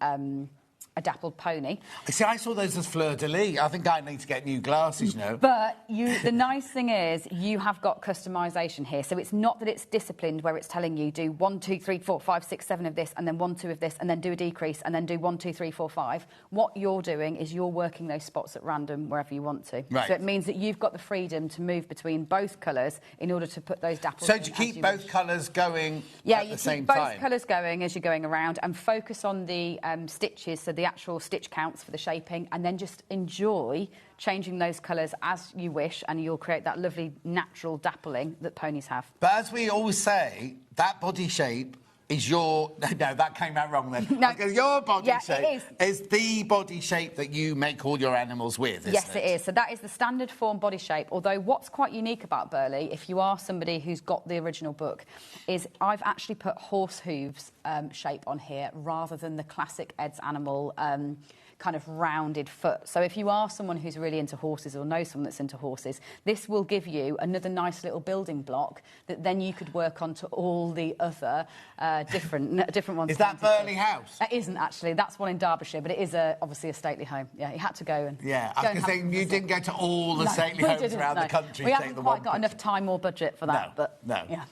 a dappled pony. See, I saw those as fleur-de-lis. I think I need to get new glasses, you know. But the nice thing is you have got customisation here. So it's not that it's disciplined where it's telling you do 1, 2, 3, 4, 5, 6, 7 of this and then 1, 2 of this and then do a decrease and then do 1, 2, 3, 4, 5. What you're doing is you're working those spots at random wherever you want to. Right. So it means that you've got the freedom to move between both colours in order to put those dapples in. So do you keep both colours going at the same time? Yeah, you keep both colours going as you're going around and focus on the stitches, so the actual stitch counts for the shaping, and then just enjoy changing those colours as you wish, and you'll create that lovely natural dappling that ponies have. But as we always say, that body shape is your... No, that came out wrong then. No. Because your body shape is the body shape that you make all your animals with, isn't Yes, it is. So that is the standard form body shape, although what's quite unique about Burley, if you are somebody who's got the original book, is I've actually put horse hooves shape on here rather than the classic Ed's Animal kind of rounded foot. So if you are someone who's really into horses or knows someone that's into horses, this will give you another nice little building block that then you could work on to all the other different ones. Is that Burley House? It isn't, actually. That's one in Derbyshire, but it is obviously a stately home. Yeah, you had to go and... Yeah, I was going to say, you didn't go to all the stately homes around the country. We haven't quite got enough time or budget for that, but... No. Yeah.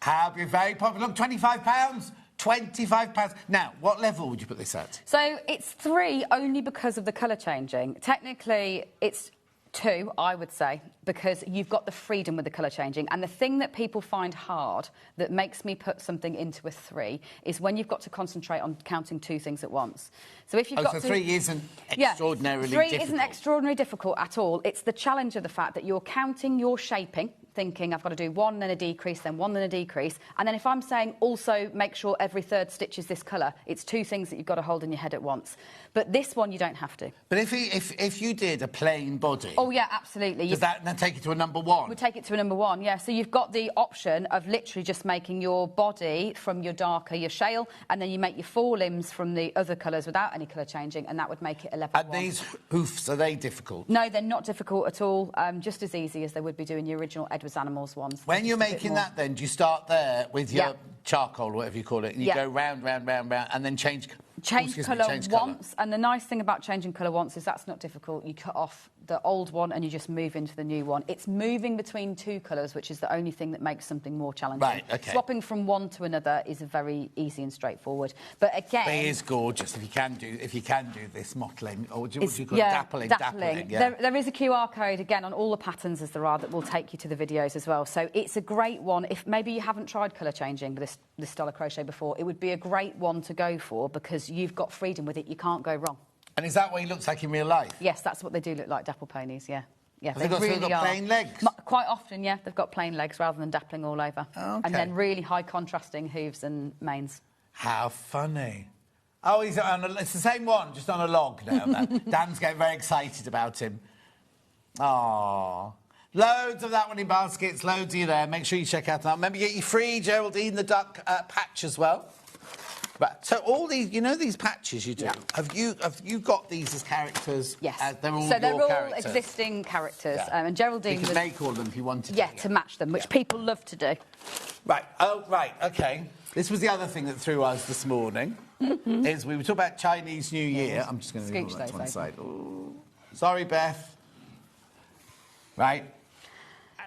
How be very popular. Look, £25. £25. Now, what level would you put this at? So it's 3 only because of the colour changing. Technically, it's 2, I would say, because you've got the freedom with the colour changing. And the thing that people find hard that makes me put something into a 3 is when you've got to concentrate on counting 2 things at once. So if you've got 3 isn't extraordinarily difficult. 3 isn't extraordinarily difficult at all. It's the challenge of the fact that you're counting your shaping, thinking I've got to do 1, then a decrease, then 1, then a decrease. And then if I'm saying also make sure every 3rd stitch is this colour, it's 2 things that you've got to hold in your head at once. But this one, you don't have to. But if you did a plain body... Oh, yeah, absolutely. Does that then take it to a number 1? We'll take it to a number 1, yeah. So you've got the option of literally just making your body from your darker, your shale, and then you make your 4 limbs from the other colours without any colour changing, and that would make it a level 1. And these hoofs, are they difficult? No, they're not difficult at all. Just as easy as they would be doing your original Edwards Animals ones. When you're making that, then, do you start there with your charcoal, or whatever you call it, and you go round, and then change colour once. And the nice thing about changing colour once is that's not difficult. You cut off the old one and you just move into the new one. It's moving between 2 colours, which is the only thing that makes something more challenging. Right, OK. Swapping from one to another is very easy and straightforward. But again... It is gorgeous if you can do this mottling, or what do you call it? Dappling. Yeah. There is a QR code, again, on all the patterns as there are, that will take you to the videos as well. So it's a great one. If maybe you haven't tried colour changing with this style of crochet before, it would be a great one to go for because you've got freedom with it. You can't go wrong. And is that what he looks like in real life? Yes, that's what they do look like, dapple ponies, yeah. Yeah, they really got plain legs? Quite often, yeah, they've got plain legs rather than dappling all over. Okay. And then really high contrasting hooves and manes. How funny. Oh, it's the same one, just on a log now. Dan's getting very excited about him. Aww. Loads of that one in baskets, loads of you there. Make sure you check out that. Remember, you get your free Geraldine the Duck patch as well. Right, so all these, you know, these patches you do. Yeah. Have you got these as characters? Yes. They're all so they're all characters? Existing characters, and Geraldine. You can make all of them if you wanted to. Yeah, to match them, which people love to do. Right. Oh, right. OK. This was the other thing that threw us this morning. Is we were talking about Chinese New Year. I'm just going to move that to one side. Ooh. Sorry, Beth. Right?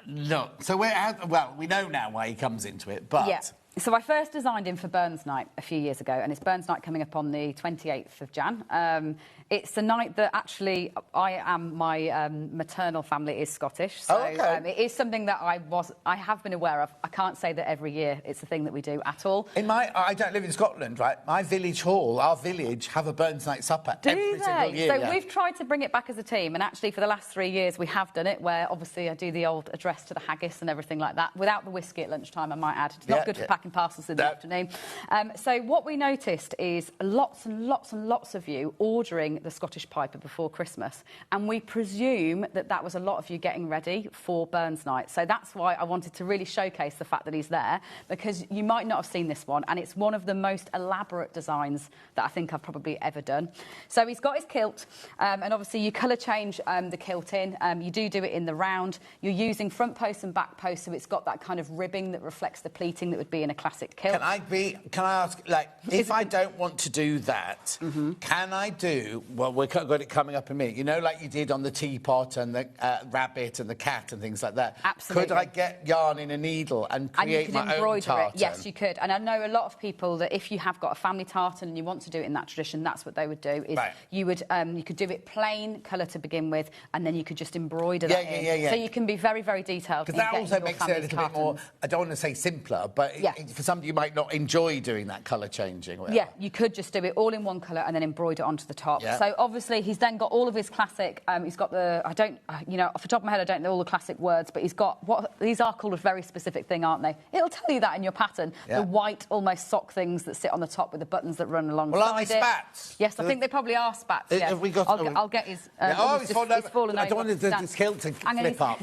Look, so we know now why he comes into it, but... Yeah. So I first designed him for Burns Night a few years ago, and it's Burns Night coming up on the 28th of Jan. It's the night that actually my maternal family is Scottish, so it is something that I have been aware of. I can't say that every year it's a thing that we do at all. I don't live in Scotland, right? My village hall, our village, have a Burns Night supper every single year. So we've tried to bring it back as a team, and actually for the last 3 years we have done it, where obviously I do the old address to the haggis and everything like that, without the whiskey at lunchtime, I might add. It's not good for packing parcels in the afternoon. So what we noticed is lots and lots and lots of you ordering the Scottish Piper before Christmas, and we presume that was a lot of you getting ready for Burns Night. So that's why I wanted to really showcase the fact that he's there, because you might not have seen this one, and it's one of the most elaborate designs that I think I've probably ever done. So he's got his kilt, and obviously you colour change the kilt in. You do it in the round. You're using front post and back post, so it's got that kind of ribbing that reflects the pleating that would be in a classic kilt. Can I ask, like, if I don't want to do that, can I do, well, we've got it coming up in a minute, you know, like you did on the teapot and the rabbit and the cat and things like that? Absolutely. Could I get yarn in a needle and create my own tartan? Yes, you could. And I know a lot of people that if you have got a family tartan and you want to do it in that tradition, that's what they would do, is you could do it plain colour to begin with, and then you could just embroider that in. So you can be very, very detailed. Because that also makes it a little bit more, I don't want to say simpler, but for somebody you might not enjoy doing that colour changing. Yeah, you could just do it all in one colour and then embroider onto the top. So obviously he's then got all of his classic, he's got the, off the top of my head I don't know all the classic words, but he's got, these are called a very specific thing, aren't they? It'll tell you that in your pattern. The white almost sock things that sit on the top with the buttons that run alongside it. Well, aren't they spats? Yes, I think they probably are spats, Have we got... I'll get his... it's fallen over. I don't want this kilt to flip up.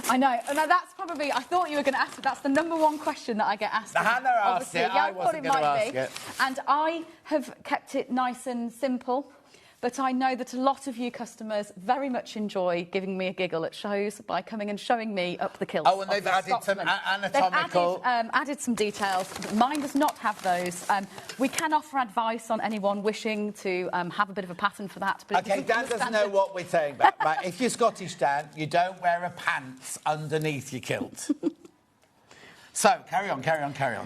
I know. And that's probably, I thought you were going to ask, that's the #1 question that I get asked. Hannah asked it, I wasn't going to ask it. And I have kept it nice and simple, but I know that a lot of you customers very much enjoy giving me a giggle at shows by coming and showing me up the kilts. Oh, and they've added some anatomical... They've added some details. Mine does not have those. We can offer advice on anyone wishing to have a bit of a pattern for that. But OK, Dan doesn't know what we're saying about. Right, if you're Scottish, Dan, you don't wear a pants underneath your kilt. So, carry on.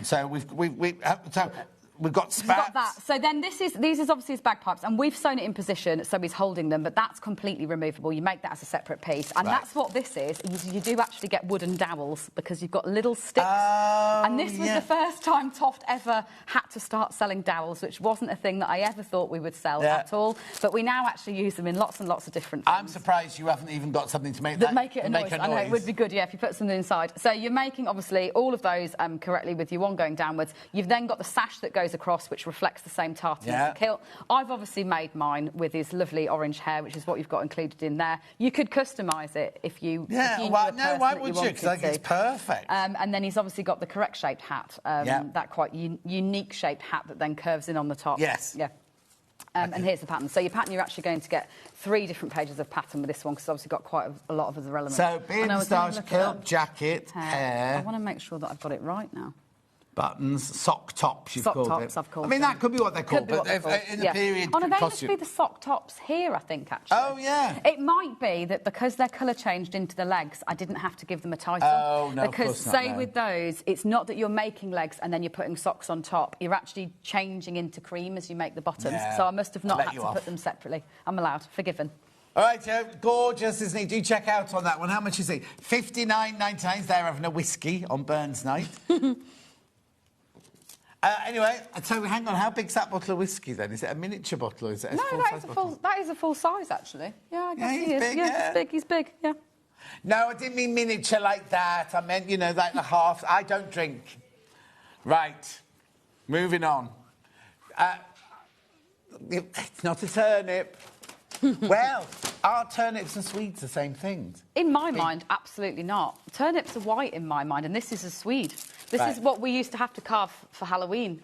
So we've got spats. We've got that. So then these is obviously his bagpipes, and we've sewn it in position so he's holding them, but that's completely removable. You make that as a separate piece, and that's what this is. You do actually get wooden dowels because you've got little sticks. And this was the first time Toft ever had to start selling dowels, which wasn't a thing that I ever thought we would sell at all. But we now actually use them in lots and lots of different things. I'm surprised you haven't even got something to make that make it a noise. I know it would be good, if you put something inside. So you're making obviously all of those correctly with your one going downwards. You've then got the sash that goes across, which reflects the same tartan as the kilt. I've obviously made mine with his lovely orange hair, which is what you've got included in there. You could customise it if you why would you? Because I think it's perfect. And then he's obviously got the correct shaped hat, that quite unique shaped hat that then curves in on the top. Yes. Yeah. And here's the pattern. So your pattern, you're actually going to get 3 different pages of pattern with this one, because it's obviously got quite a lot of other elements. So beard, moustache, kilt, jacket, hair. I want to make sure that I've got it right now. Buttons, sock tops, you've called it. I've called I mean, that could be what they're called, but in the period they must be the sock tops here, I think, actually. Oh, yeah. It might be that because they're colour changed into the legs, I didn't have to give them a title. Oh, no, because, of course not, with those, it's not that you're making legs and then you're putting socks on top. You're actually changing into cream as you make the bottoms. Yeah. So I must have not had to put them separately. I'm allowed. Forgiven. All right, Joe, gorgeous, isn't he? Do check out on that one. How much is it? $59.99. They're having a whiskey on Burns Night. Anyway, so hang on, how big's that bottle of whiskey then? Is it a miniature bottle or is it a full-size bottle? That is a full size, actually. Yeah, I guess he is. Big, he's big, yeah. No, I didn't mean miniature like that. I meant, like the half. I don't drink. Right, moving on. It's not a turnip. Well, are turnips and Swedes the same things? In my mind, absolutely not. Turnips are white in my mind, and this is a Swede. This is what we used to have to carve for Halloween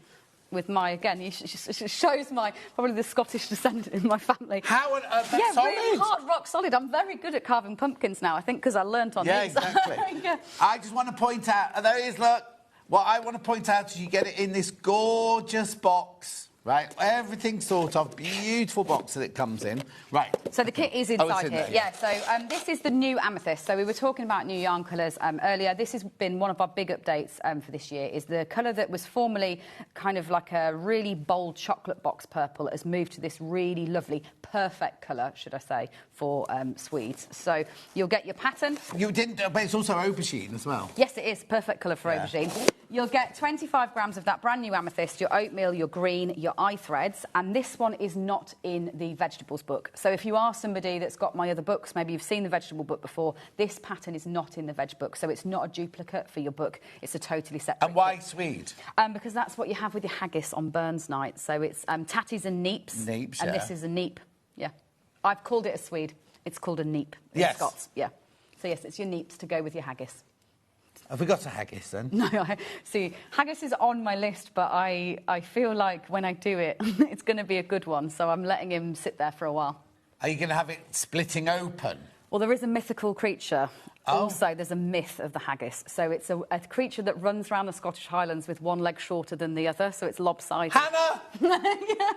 with my, again, it shows probably the Scottish descent in my family. How on earth? That's solid. Really hard, rock solid. I'm very good at carving pumpkins now, I think, because I learnt on these. Yeah, exactly. I just want to point out, there is, look, what I want to point out is you get it in this gorgeous box, right? Everything sort of beautiful box that it comes in. Right. So the kit is inside in here. there, Yeah, so this is the new amethyst. So we were talking about new yarn colours earlier. This has been one of our big updates for this year, is the colour that was formerly kind of like a really bold chocolate box purple has moved to this really lovely, perfect colour, should I say, for Swedes. So you'll get your pattern. You didn't, but it's also aubergine as well. Yes, it is. Perfect colour for aubergine. You'll get 25 grams of that brand new amethyst, your oatmeal, your green, your eye threads, and this one is not in the vegetables book. So if you are somebody that's got my other books, maybe you've seen the vegetable book before, this pattern is not in the veg book, so it's not a duplicate for your book. It's a totally separate. And why Swede? Because that's what you have with your haggis on Burns night. So it's tatties and neeps. Neeps, and yeah. this is a neep. Yeah. I've called it a Swede. It's called a neep in Scots. Yeah. So yes, it's your neeps to go with your haggis. Have we got a haggis then? No, see, haggis is on my list, but I feel like when I do it, it's going to be a good one, so I'm letting him sit there for a while. Are you going to have it splitting open? Well, there is a mythical creature. Oh. Also, there's a myth of the haggis. So it's a creature that runs around the Scottish Highlands with one leg shorter than the other, so it's lopsided. Hannah! Yeah.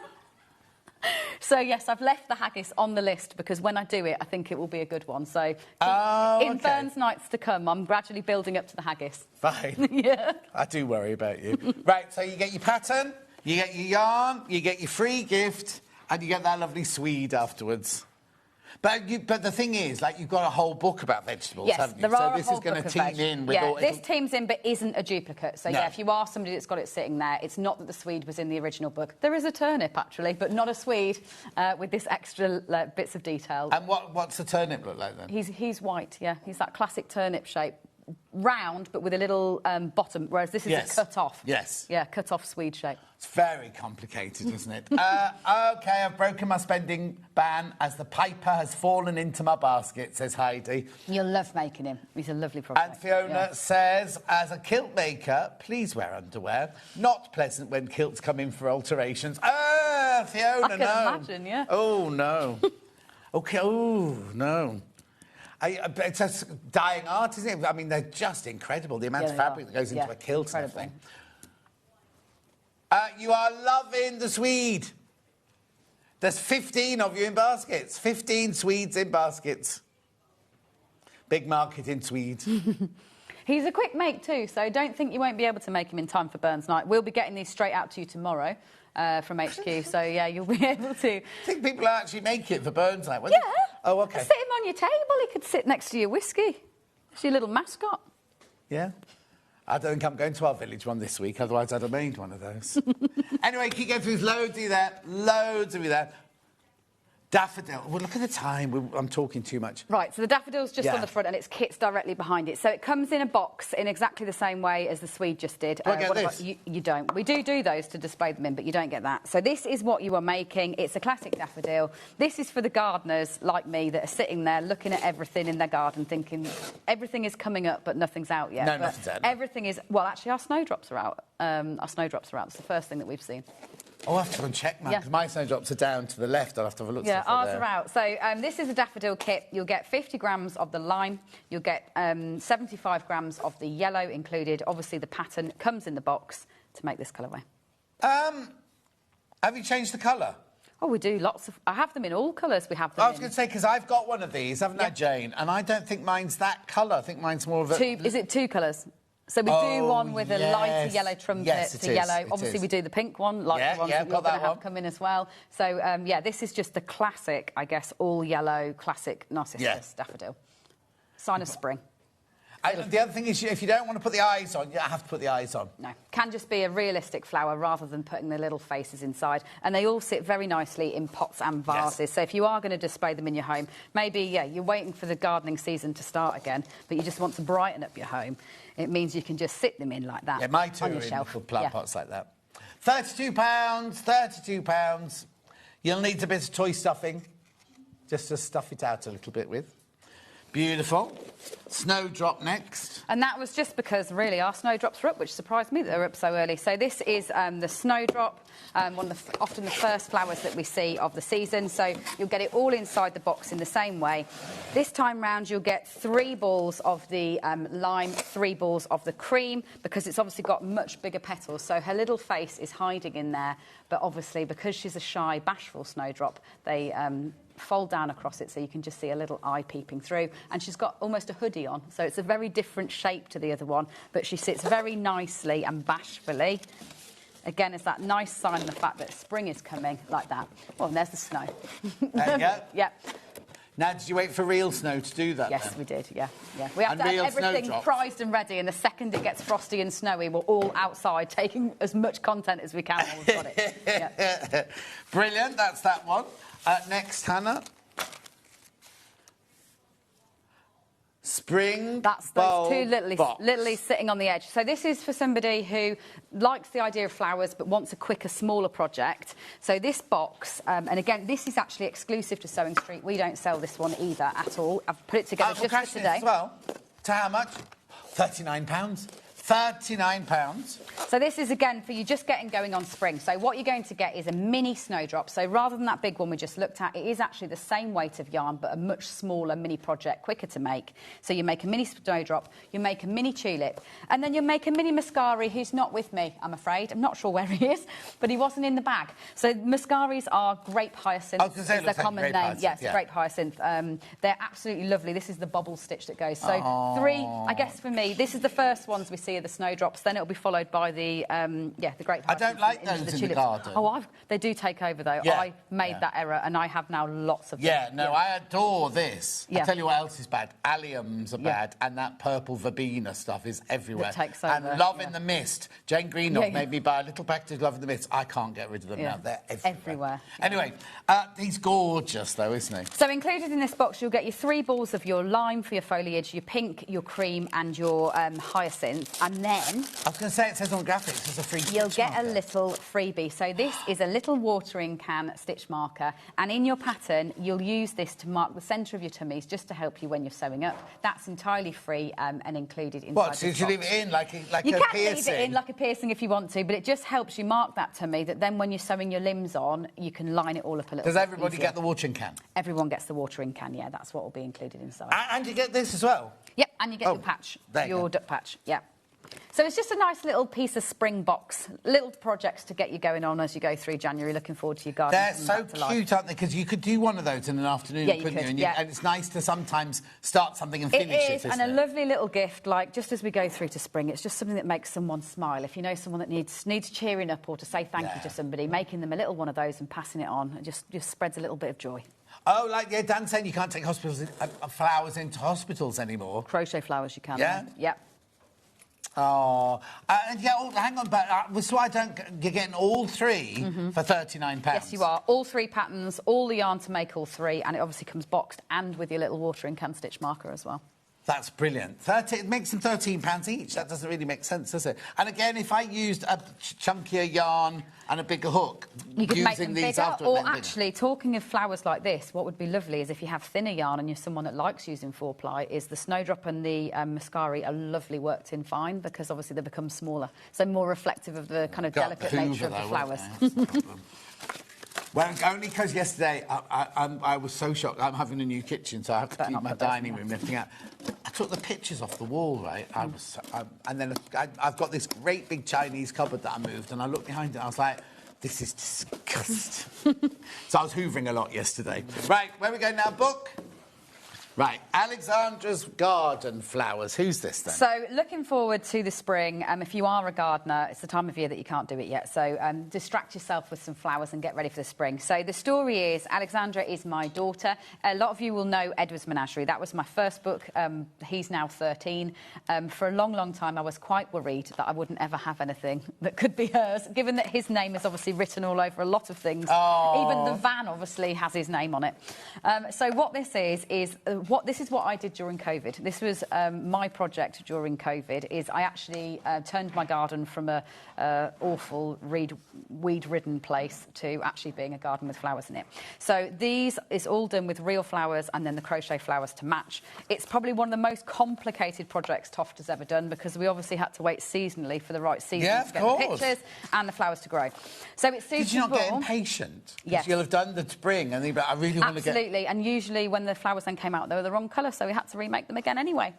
So, yes, I've left the haggis on the list because when I do it, I think it will be a good one. So, in Burns nights to come, I'm gradually building up to the haggis. Fine. Yeah. I do worry about you. Right, so you get your pattern, you get your yarn, you get your free gift, and you get that lovely Swede afterwards. But the thing is, like, you've got a whole book about vegetables, yes, haven't you? There are so this is going to team in with all... This teams in, but isn't a duplicate. So, no. yeah, if you are somebody that's got it sitting there, it's not that the Swede was in the original book. There is a turnip, actually, but not a Swede with this extra bits of detail. And what's the turnip look like, then? He's white, yeah. He's that classic turnip shape. Round, but with a little bottom, whereas this is a cut-off. Yes. Yeah, cut-off Swede shape. It's very complicated, isn't it? OK, I've broken my spending ban as the piper has fallen into my basket, says Heidi. You'll love making him. He's a lovely project. And Fiona says, as a kilt maker, please wear underwear. Not pleasant when kilts come in for alterations. Fiona, I can imagine, yeah. Oh, no. OK, oh, no. It's a dying art, isn't it? I mean, they're just incredible, the amount of fabric that goes into a kilt and everything. You are loving the Swede. There's 15 of you in baskets. 15 Swedes in baskets. Big market in Swede. He's a quick make too, so don't think you won't be able to make him in time for Burns night. We'll be getting these straight out to you tomorrow. From HQ, so yeah, you'll be able to... I think people actually make it for Burns night, Yeah. Oh, OK. Sit him on your table, he could sit next to your whiskey. It's your little mascot. Yeah. I don't think I'm going to our village one this week, otherwise I'd have made one of those. Anyway, keep going through. There's loads of you there. Loads of you there. Daffodil. Well, look at the time. I'm talking too much. Right, so the daffodil's just on the front and its kit's directly behind it. So it comes in a box in exactly the same way as the Swede just did. Do I get this? You don't. We do those to display them in, but you don't get that. So this is what you are making. It's a classic daffodil. This is for the gardeners like me that are sitting there looking at everything in their garden thinking everything is coming up but nothing's out yet. No, nothing's out. Everything is... Well, actually, our snowdrops are out. Our snowdrops are out. It's the first thing that we've seen. I'll have to go and check, man, because my snowdrops are down to the left. I'll have to have a look. Yeah, ours are out. So this is a daffodil kit. You'll get 50 grams of the lime. You'll get 75 grams of the yellow included. Obviously, the pattern comes in the box to make this colourway. Have you changed the colour? Oh, we do lots of... I have them in all colours. We have them I was going to say, because I've got one of these, haven't I, Jane? And I don't think mine's that colour. I think mine's more of a... Is it two colours? So we do one with a lighter yellow trumpet to yellow. Obviously, we do the pink one, like the ones that you're going to have come in as well. So, yeah, this is just the classic, I guess, all-yellow, classic Narcissus daffodil. Sign of spring. The other thing is, if you don't want to put the eyes on, you have to put the eyes on. No, can just be a realistic flower rather than putting the little faces inside. And they all sit very nicely in pots and vases. Yes. So if you are going to display them in your home, maybe, you're waiting for the gardening season to start again, but you just want to brighten up your home. It means you can just sit them in like that. Yeah, my two on are your in shelf. little plant pots like that. £32. You'll need a bit of toy stuffing, just to stuff it out a little bit with. Beautiful. Snowdrop next. And that was just because, really, our snowdrops were up, which surprised me that they were up so early. So this is the snowdrop, one of often the first flowers that we see of the season. So you'll get it all inside the box in the same way. This time round, you'll get 3 balls of the lime, 3 balls of the cream, because it's obviously got much bigger petals. So her little face is hiding in there. But obviously, because she's a shy, bashful snowdrop, they fold down across it so you can just see a little eye peeping through. And she's got almost a hoodie on, so it's a very different shape to the other one, but she sits very nicely and bashfully. Again, it's that nice sign of the fact that spring is coming, like that. Well, and there's the snow. There you go. Yep. Now, did you wait for real snow to do that? Yes, then? we did, yeah. We have And to have real everything snowdrops? prized and ready, and the second it gets frosty and snowy, we're all outside taking as much content as we can while we've got it. Yeah. Brilliant, that's that one. Next, Hannah. Spring That's those two littlies sitting on the edge. So this is for somebody who likes the idea of flowers but wants a quicker, smaller project. So this box, and again, this is actually exclusive to Sewing Street. We don't sell this one either at all. I've put it together just for today. As well. To how much? £39. £39. So this is, again, for you just getting going on spring. So what you're going to get is a mini snowdrop. So rather than that big one we just looked at, it is actually the same weight of yarn, but a much smaller mini project, quicker to make. So you make a mini snowdrop, you make a mini tulip, and then you make a mini mascari, who's not with me, I'm afraid. I'm not sure where he is, but he wasn't in the bag. So mascaris are grape hyacinth. I was going to say, it looks like common grape name. hyacinth, Yes, yeah. grape hyacinth. They're absolutely lovely. This is the bubble stitch that goes. So 3, I guess for me, this is the first ones we see of the snowdrops. Then it'll be followed by the the grape hyacinth. I don't like into those in the tulips. garden. Oh, they do take over though. Yeah. I made that error, and I have now lots of them. Yeah, no, I adore this. Yeah. I tell you what else is bad. Alliums are bad, and that purple verbena stuff is everywhere. That takes and over, Love in the Mist. Jane Greenough Yeah. made me buy a little package of Love in the Mist. I can't get rid of them now. They're everywhere. Yeah. Anyway, he's gorgeous though, isn't he? So included in this box, you'll get your 3 balls of your lime for your foliage, your pink, your cream, and your hyacinth, and then I was going to say, it says on graphics, there's a free you'll stitch get marker. a little freebie. So this is a little watering can stitch marker, and in your pattern you'll use this to mark the centre of your tummies, just to help you when you're sewing up. That's entirely free and included inside What, so this you box. leave it in like You a can piercing? leave it in like a piercing if you want to, but it just helps you mark that tummy, that then when you're sewing your limbs on, you can line it all up a little Does bit everybody easier. get the watering can? Everyone gets the watering can, yeah, that's what will be included inside. And you get this as well? Yep, and you get your patch, there you your go. duck patch, yeah. So it's just a nice little piece of spring box, little projects to get you going on as you go through January. Looking forward to your garden. They're so cute, aren't they? Because you could do one of those in an afternoon, Yeah, you couldn't could, you? And, yeah. and it's nice to sometimes start something and finish it, isn't and a it? lovely little gift, like just as we go through to spring, it's just something that makes someone smile. If you know someone that needs cheering up or to say thank you to somebody, making them a little one of those and passing it on, it just spreads a little bit of joy. Oh, like, Dan's saying you can't take flowers into hospitals anymore. Crochet flowers you can. Yeah? Yeah. Oh, hang on, but so I don't. You're getting all 3 for £39. Yes, you are. All 3 patterns, all the yarn to make all 3, and it obviously comes boxed and with your little watering can stitch marker as well. That's brilliant. It makes them £13 each. That doesn't really make sense, does it? And again, if I used a chunkier yarn and a bigger hook, You could make them these bigger, after or it, then actually, talking of flowers like this, what would be lovely is if you have thinner yarn and you're someone that likes using 4-ply, is the snowdrop and the mascari are lovely worked in fine, because obviously they become smaller, so more reflective of the kind of delicate nature of the flowers. Well, only because yesterday I was so shocked. I'm having a new kitchen, so I have to keep my dining room lifting out. I took the pictures off the wall, right? And then I've got this great big Chinese cupboard that I moved, and I looked behind it and I was like, this is disgusting. So I was hoovering a lot yesterday. Right, where we go now? Book? Right, Alexandra's Garden Flowers. Who's this then? So, looking forward to the spring. If you are a gardener, it's the time of year that you can't do it yet. So, distract yourself with some flowers and get ready for the spring. So, the story is, Alexandra is my daughter. A lot of you will know Edward's Menagerie. That was my first book. He's now 13. For a long, long time, I was quite worried that I wouldn't ever have anything that could be hers, given that his name is obviously written all over a lot of things. Oh. Even the van, obviously, has his name on it. So, what this is this is what I did during COVID. This was my project during COVID. Is I actually turned my garden from a awful weed-ridden place to actually being a garden with flowers in it. So these is all done with real flowers and then the crochet flowers to match. It's probably one of the most complicated projects Toft has ever done because we obviously had to wait seasonally for the right season to get the pictures and the flowers to grow. So it's suitable. Did you not get impatient? Yes. You'll have done the spring and I really want to get... Absolutely, and usually when the flowers then came out, they were the wrong colour, so we had to remake them again anyway.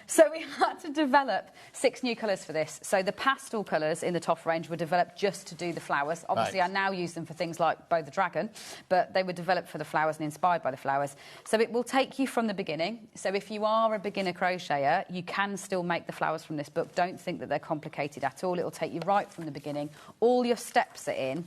So we had to develop 6 new colours for this. So the pastel colours in the Toft range were developed just to do the flowers. Obviously, I now use them for things like Bow the Dragon, but they were developed for the flowers and inspired by the flowers. So it will take you from the beginning. So if you are a beginner crocheter, you can still make the flowers from this book. Don't think that they're complicated at all. It will take you right from the beginning. All your steps are in.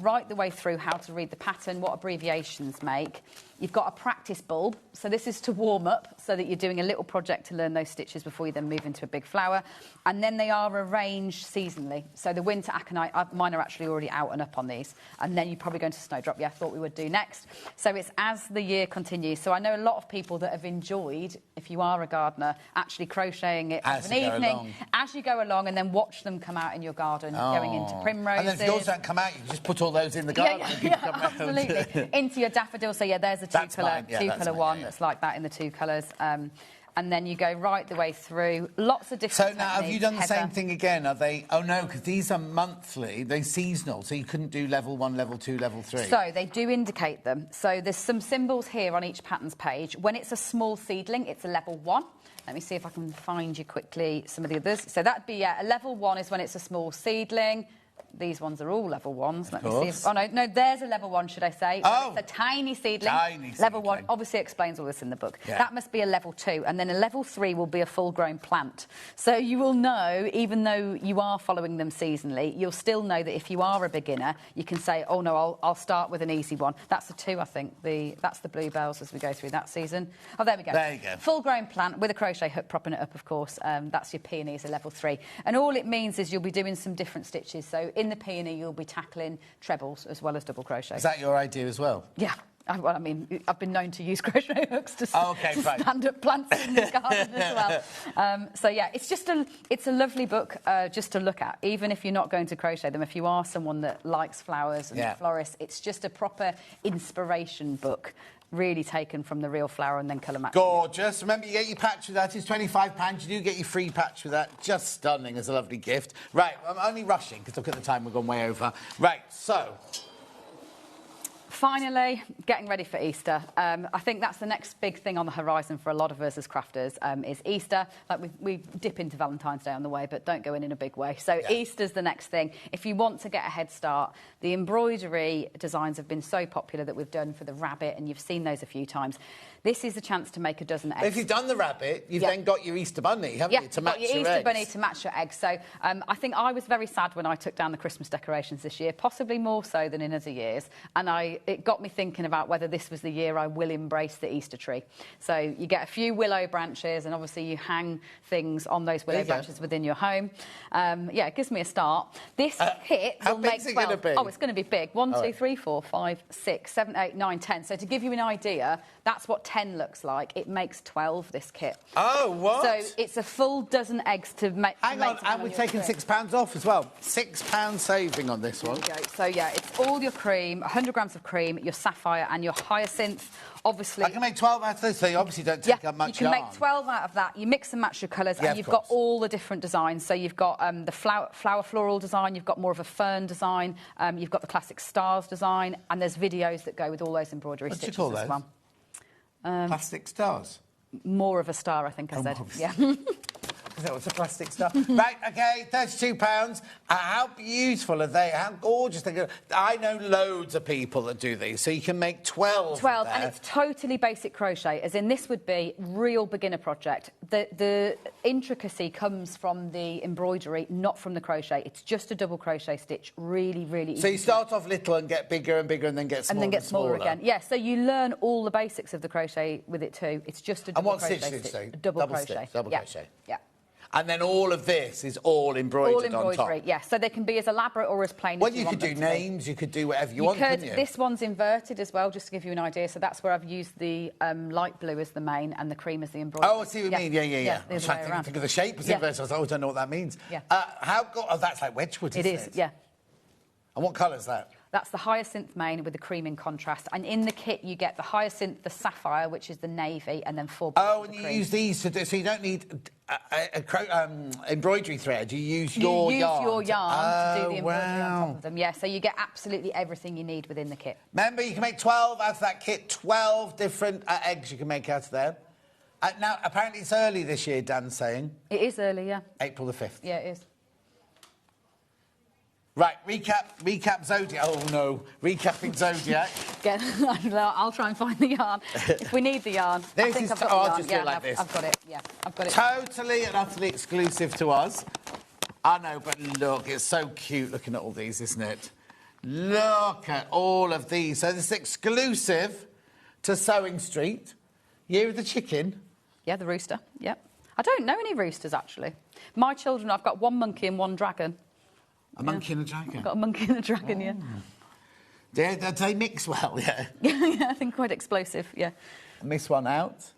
Right the way through how to read the pattern, what abbreviations make. You've got a practice bulb, so this is to warm up so that you're doing a little project to learn those stitches before you then move into a big flower. And then they are arranged seasonally. So the winter aconite, mine are actually already out and up on these. And then you're probably going to snowdrop. Yeah, I thought we would do next. So it's as the year continues. So I know a lot of people that have enjoyed, if you are a gardener, actually crocheting it as an evening as you go along and then watch them come out in your garden, going into primroses. And then if yours don't come out, you can just put all those in the garden. Yeah, absolutely. Into your daffodils. So yeah, there's a two-colour one that's like that in the 2 colours. And then you go right the way through. Lots of different So now, have you done the same thing again? Are they... Oh, no, because these are monthly. They're seasonal, so you couldn't do level 1, level 2, level 3. So they do indicate them. So there's some symbols here on each pattern's page. When it's a small seedling, it's a level 1. Let me see if I can find you quickly some of the others. So that'd be, a level 1 is when it's a small seedling. These ones are all level 1s. Let me see if... Oh, no, there's a level 1, should I say. Oh! It's a tiny seedling. Level 1 obviously explains all this in the book. Yeah. That must be a level 2. And then a level 3 will be a full-grown plant. So you will know, even though you are following them seasonally, you'll still know that if you are a beginner, you can say, oh, no, I'll start with an easy one. That's the 2, I think. That's the bluebells as we go through that season. Oh, there we go. There you go. Full-grown plant with a crochet hook propping it up, of course. That's your peonies, a level 3. And all it means is you'll be doing some different stitches. So in the peony, you'll be tackling trebles as well as double crochet. Is that your idea as well? Yeah. Well, I mean, I've been known to use crochet hooks to stand up plants in the garden as well. So, yeah, it's a lovely book just to look at, even if you're not going to crochet them. If you are someone that likes flowers and florists, it's just a proper inspiration book. Really taken from the real flower and then colour match. Gorgeous. Remember, you get your patch with that. It's £25. You do get your free patch with that. Just stunning as a lovely gift. Right, I'm only rushing because look at the time, we've gone way over. Right, so... Finally, getting ready for Easter. I think that's the next big thing on the horizon for a lot of us as crafters, is Easter. Like we dip into Valentine's Day on the way, but don't go in a big way. So Easter's the next thing. If you want to get a head start, the embroidery designs have been so popular that we've done for the rabbit, and you've seen those a few times. This is a chance to make a dozen eggs. If you've done the rabbit, you've then got your Easter bunny, haven't you, to match your Easter bunny to match your eggs. So I think I was very sad when I took down the Christmas decorations this year, possibly more so than in other years. And it got me thinking about whether this was the year I will embrace the Easter tree. So you get a few willow branches, and obviously you hang things on those willow branches within your home. Yeah, it gives me a start. This kit will make 12. Gonna be? Oh, it's going to be big. 1, 2, 3, 4, 5, 6, 7, 8, 9, 10. So to give you an idea, that's what 10 looks like. It makes 12, this kit. Oh, what? So it's a full dozen eggs to make. Hang on, and we've taken £6 off as well. £6 saving on this one. So, yeah, it's all your cream, 100 grams of cream, your sapphire and your hyacinth. Obviously... I can make 12 out of this, so you obviously don't take up much yarn. yarn. You can make 12 out of that. You mix and match your colours, and you've got all the different designs. So you've got the flower floral design, you've got more of a fern design, you've got the classic stars design, and there's videos that go with all those embroidery stitches as well. What do you call those? Plastic stars? More of a star, I think I said. Yeah. Is that what's a plastic star? Right, OK, £32. How beautiful are they? How gorgeous they're going. I know loads of people that do these, so you can make 12. 12, and it's totally basic crochet, as in this would be real beginner project. The intricacy comes from the embroidery, not from the crochet. It's just a double crochet stitch, really, really easy. So you start off little and get bigger and bigger and then get smaller and then get smaller again. Yeah, so you learn all the basics of the crochet with it too. It's just a double crochet stitch. Double crochet. Yeah. And then all of this is all embroidered on top. Yeah. So they can be as elaborate or as plain Well, as you you want could do them to be. names, you could do whatever you want, couldn't you? This one's inverted as well, just to give you an idea. So that's where I've used the light blue as the main and the cream as the embroidery. Oh, I see what you mean. Yeah. I was trying to think of the shape as inverted. I was like, I don't know what that means. Yeah. That's like Wedgwood, isn't it? It is, yeah. And what colour is that? That's the hyacinth main with the cream in contrast. And in the kit, you get the hyacinth, the sapphire, which is the navy, and then 4 balls Oh, and you use these to do... So you don't need embroidery thread. You use your yarn. You use your yarn to do the embroidery wow. on top of them. Yeah, so you get absolutely everything you need within the kit. Remember, you can make 12 out of that kit. 12 different eggs you can make out of there. Now, apparently it's early this year, Dan's saying. It is early, yeah. April the 5th. Yeah, it is. Right, recap Zodiac. Oh, no. Recapping Zodiac. Again, I'll try and find the yarn. If we need the yarn. I think I've got the yarn. I'll just do it like this. I've got it, yeah. I've got it. Totally and utterly exclusive to us. I know, but look, it's so cute looking at all these, isn't it? Look at all of these. So this is exclusive to Sewing Street. Year of the chicken. Yeah, the rooster, yeah. I don't know any roosters, actually. My children, I've got one monkey and one dragon. A monkey and a dragon? I've got a monkey and a dragon, yeah. They mix well, yeah. Yeah, I think quite explosive, yeah. Miss one out.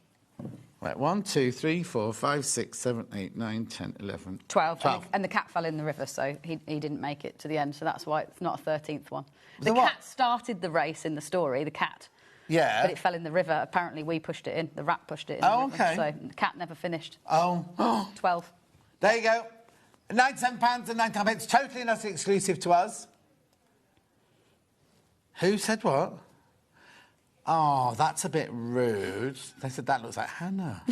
Right, 1, 2, 3, 4, 5, 6, 7, 8, 9, 10, 11... 12. And the cat fell in the river, so he didn't make it to the end, so that's why it's not a 13th one. The cat started the race in the story, the cat. Yeah. But it fell in the river. Apparently, we pushed it in. The rat pushed it in. Oh, the river, OK. So the cat never finished. Oh. 12. There you go. £97 and 99 pence. Totally not exclusive to us. Who said what? Oh, that's a bit rude. They said that looks like Hannah.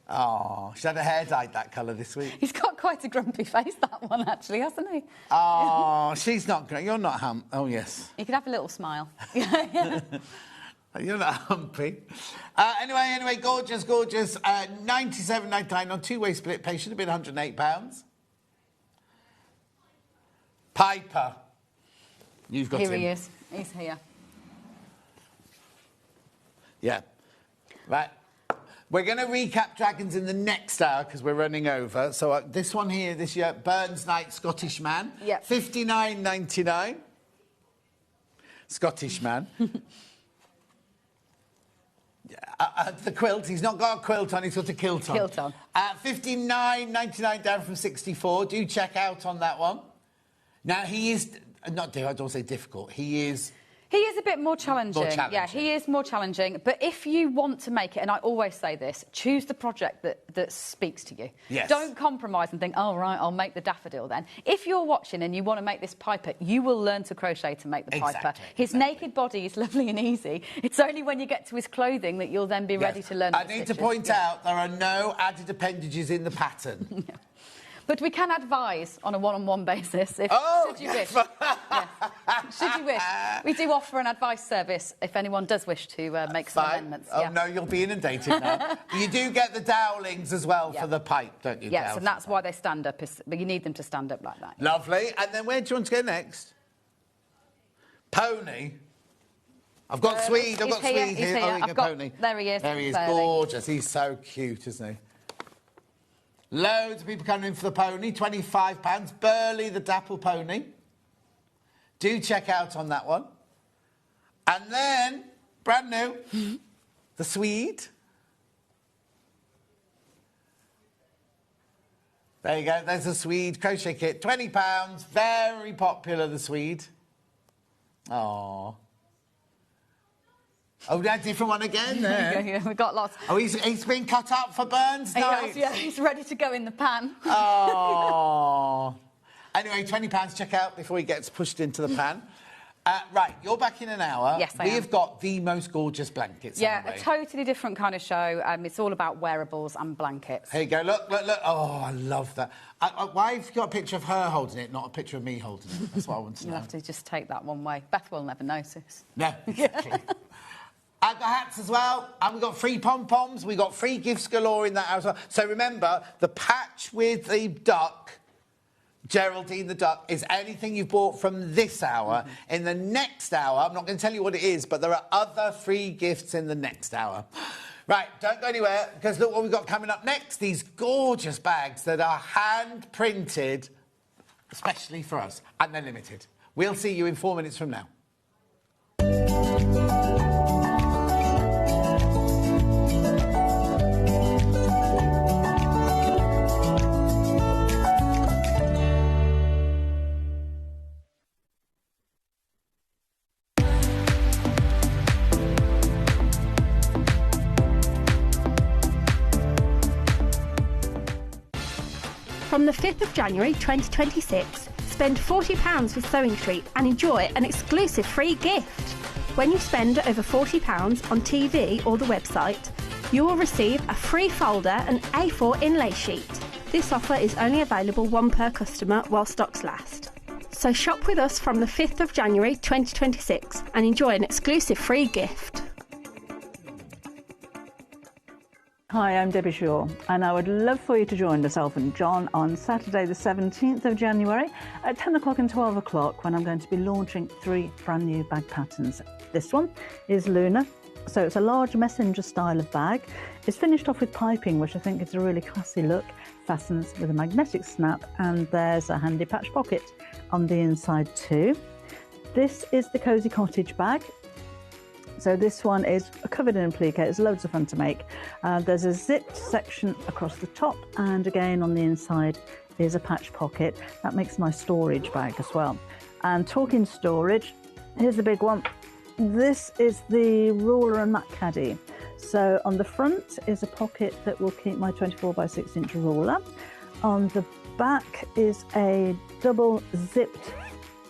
Oh, she had her hair dyed that colour this week. He's got quite a grumpy face, that one, actually, hasn't he? Oh, she's not great. You're not Oh, yes. He could have a little smile. You're not humpy. Anyway, gorgeous. 97.99 on two-way split pay. Should have been £108. Piper. You've got him. Here he is. He's here. Yeah. Right. We're going to recap Dragons in the next hour because we're running over. So this one here, this year, Burns Knight Scottish Man. Yeah. $59.99. Scottish Man. The quilt, he's not got a quilt on, he's got a kilt on. Kilt on. $59.99 down from $64. Do check out on that one. Now, he is... I don't want to say difficult. He is a bit more challenging. Yeah, he is more challenging. But if you want to make it, and I always say this, choose the project that speaks to you. Yes. Don't compromise and think, oh, right, I'll make the daffodil then. If you're watching and you want to make this piper, you will learn to crochet to make the piper. His naked body is lovely and easy. It's only when you get to his clothing that you'll then be ready to learn I need to point out there are no added appendages in the pattern. But we can advise on a one-on-one basis if should you wish. Should you wish. We do offer an advice service if anyone does wish to make some amendments. Oh, no, you'll be inundated now. You do get the dowlings as well for the pipe, don't you? Yes, and that's why they stand up. But you need them to stand up like that. Lovely. And then where do you want to go next? Pony. I've got Swede. I've got Swede here. Oh, you go Pony. There he is. There he is. Gorgeous. He's so cute, isn't he? Loads of people coming in for the pony, £25. Burley the Dapple Pony. Do check out on that one. And then, brand new, the Swede. There you go, there's the Swede crochet kit. £20, very popular, the Swede. Aww. Oh, that different one again there. Yeah, we've got lots. Oh, he's been cut up for Burns Knight. Yeah, he's ready to go in the pan. Oh. Anyway, £20 check out before he gets pushed into the pan. Right, you're back in an hour. Yes, I am. We've got the most gorgeous blankets. Yeah, a totally different kind of show. It's all about wearables and blankets. Here you go. Look. Oh, I love that. Why have you got a picture of her holding it, not a picture of me holding it? That's what I want to know. You'll have to just take that one way. Beth will never notice. No, exactly. I've got hats as well, and we've got free pom-poms. We've got free gifts galore in that hour as well. So remember, the patch with the duck, Geraldine the duck, is anything you've bought from this hour. Mm-hmm. In the next hour, I'm not going to tell you what it is, but there are other free gifts in the next hour. Right, don't go anywhere, because look what we've got coming up next. These gorgeous bags that are hand-printed, especially for us, and they're limited. We'll see you in 4 minutes from now. From the 5th of January 2026, spend £40 with Sewing Street and enjoy an exclusive free gift. When you spend over £40 on TV or the website, you will receive a free folder and A4 inlay sheet. This offer is only available one per customer while stocks last. So shop with us from the 5th of January 2026 and enjoy an exclusive free gift. Hi, I'm Debbie Shaw, and I would love for you to join myself and John on Saturday the 17th of January at 10 o'clock and 12 o'clock when I'm going to be launching 3 brand new bag patterns. This one is Luna, so it's a large messenger style of bag. It's finished off with piping, which I think is a really classy look, fastens with a magnetic snap, and there's a handy patch pocket on the inside too. This is the Cozy Cottage bag. So this one is covered in applique, it's loads of fun to make. There's a zipped section across the top, and again on the inside is a patch pocket. That makes a nice storage bag as well. And talking storage, here's the big one. This is the ruler and mat caddy. So on the front is a pocket that will keep my 24 by 6 inch ruler. On the back is a double zipped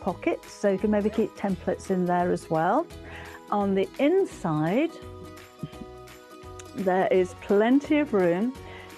pocket, so you can maybe keep templates in there as well. On the inside, there is plenty of room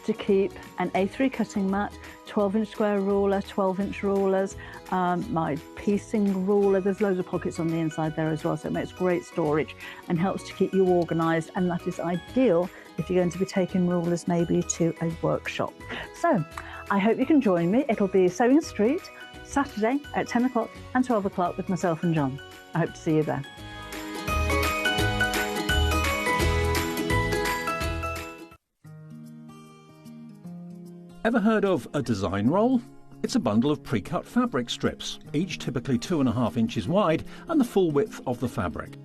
to keep an A3 cutting mat, 12-inch square ruler, 12-inch rulers, my piecing ruler. There's loads of pockets on the inside there as well, so it makes great storage and helps to keep you organised, and that is ideal if you're going to be taking rulers maybe to a workshop. So I hope you can join me. It'll be Sewing Street, Saturday at 10 o'clock and 12 o'clock with myself and John. I hope to see you there. Ever heard of a design roll? It's a bundle of pre-cut fabric strips, each typically 2.5 inches wide and the full width of the fabric.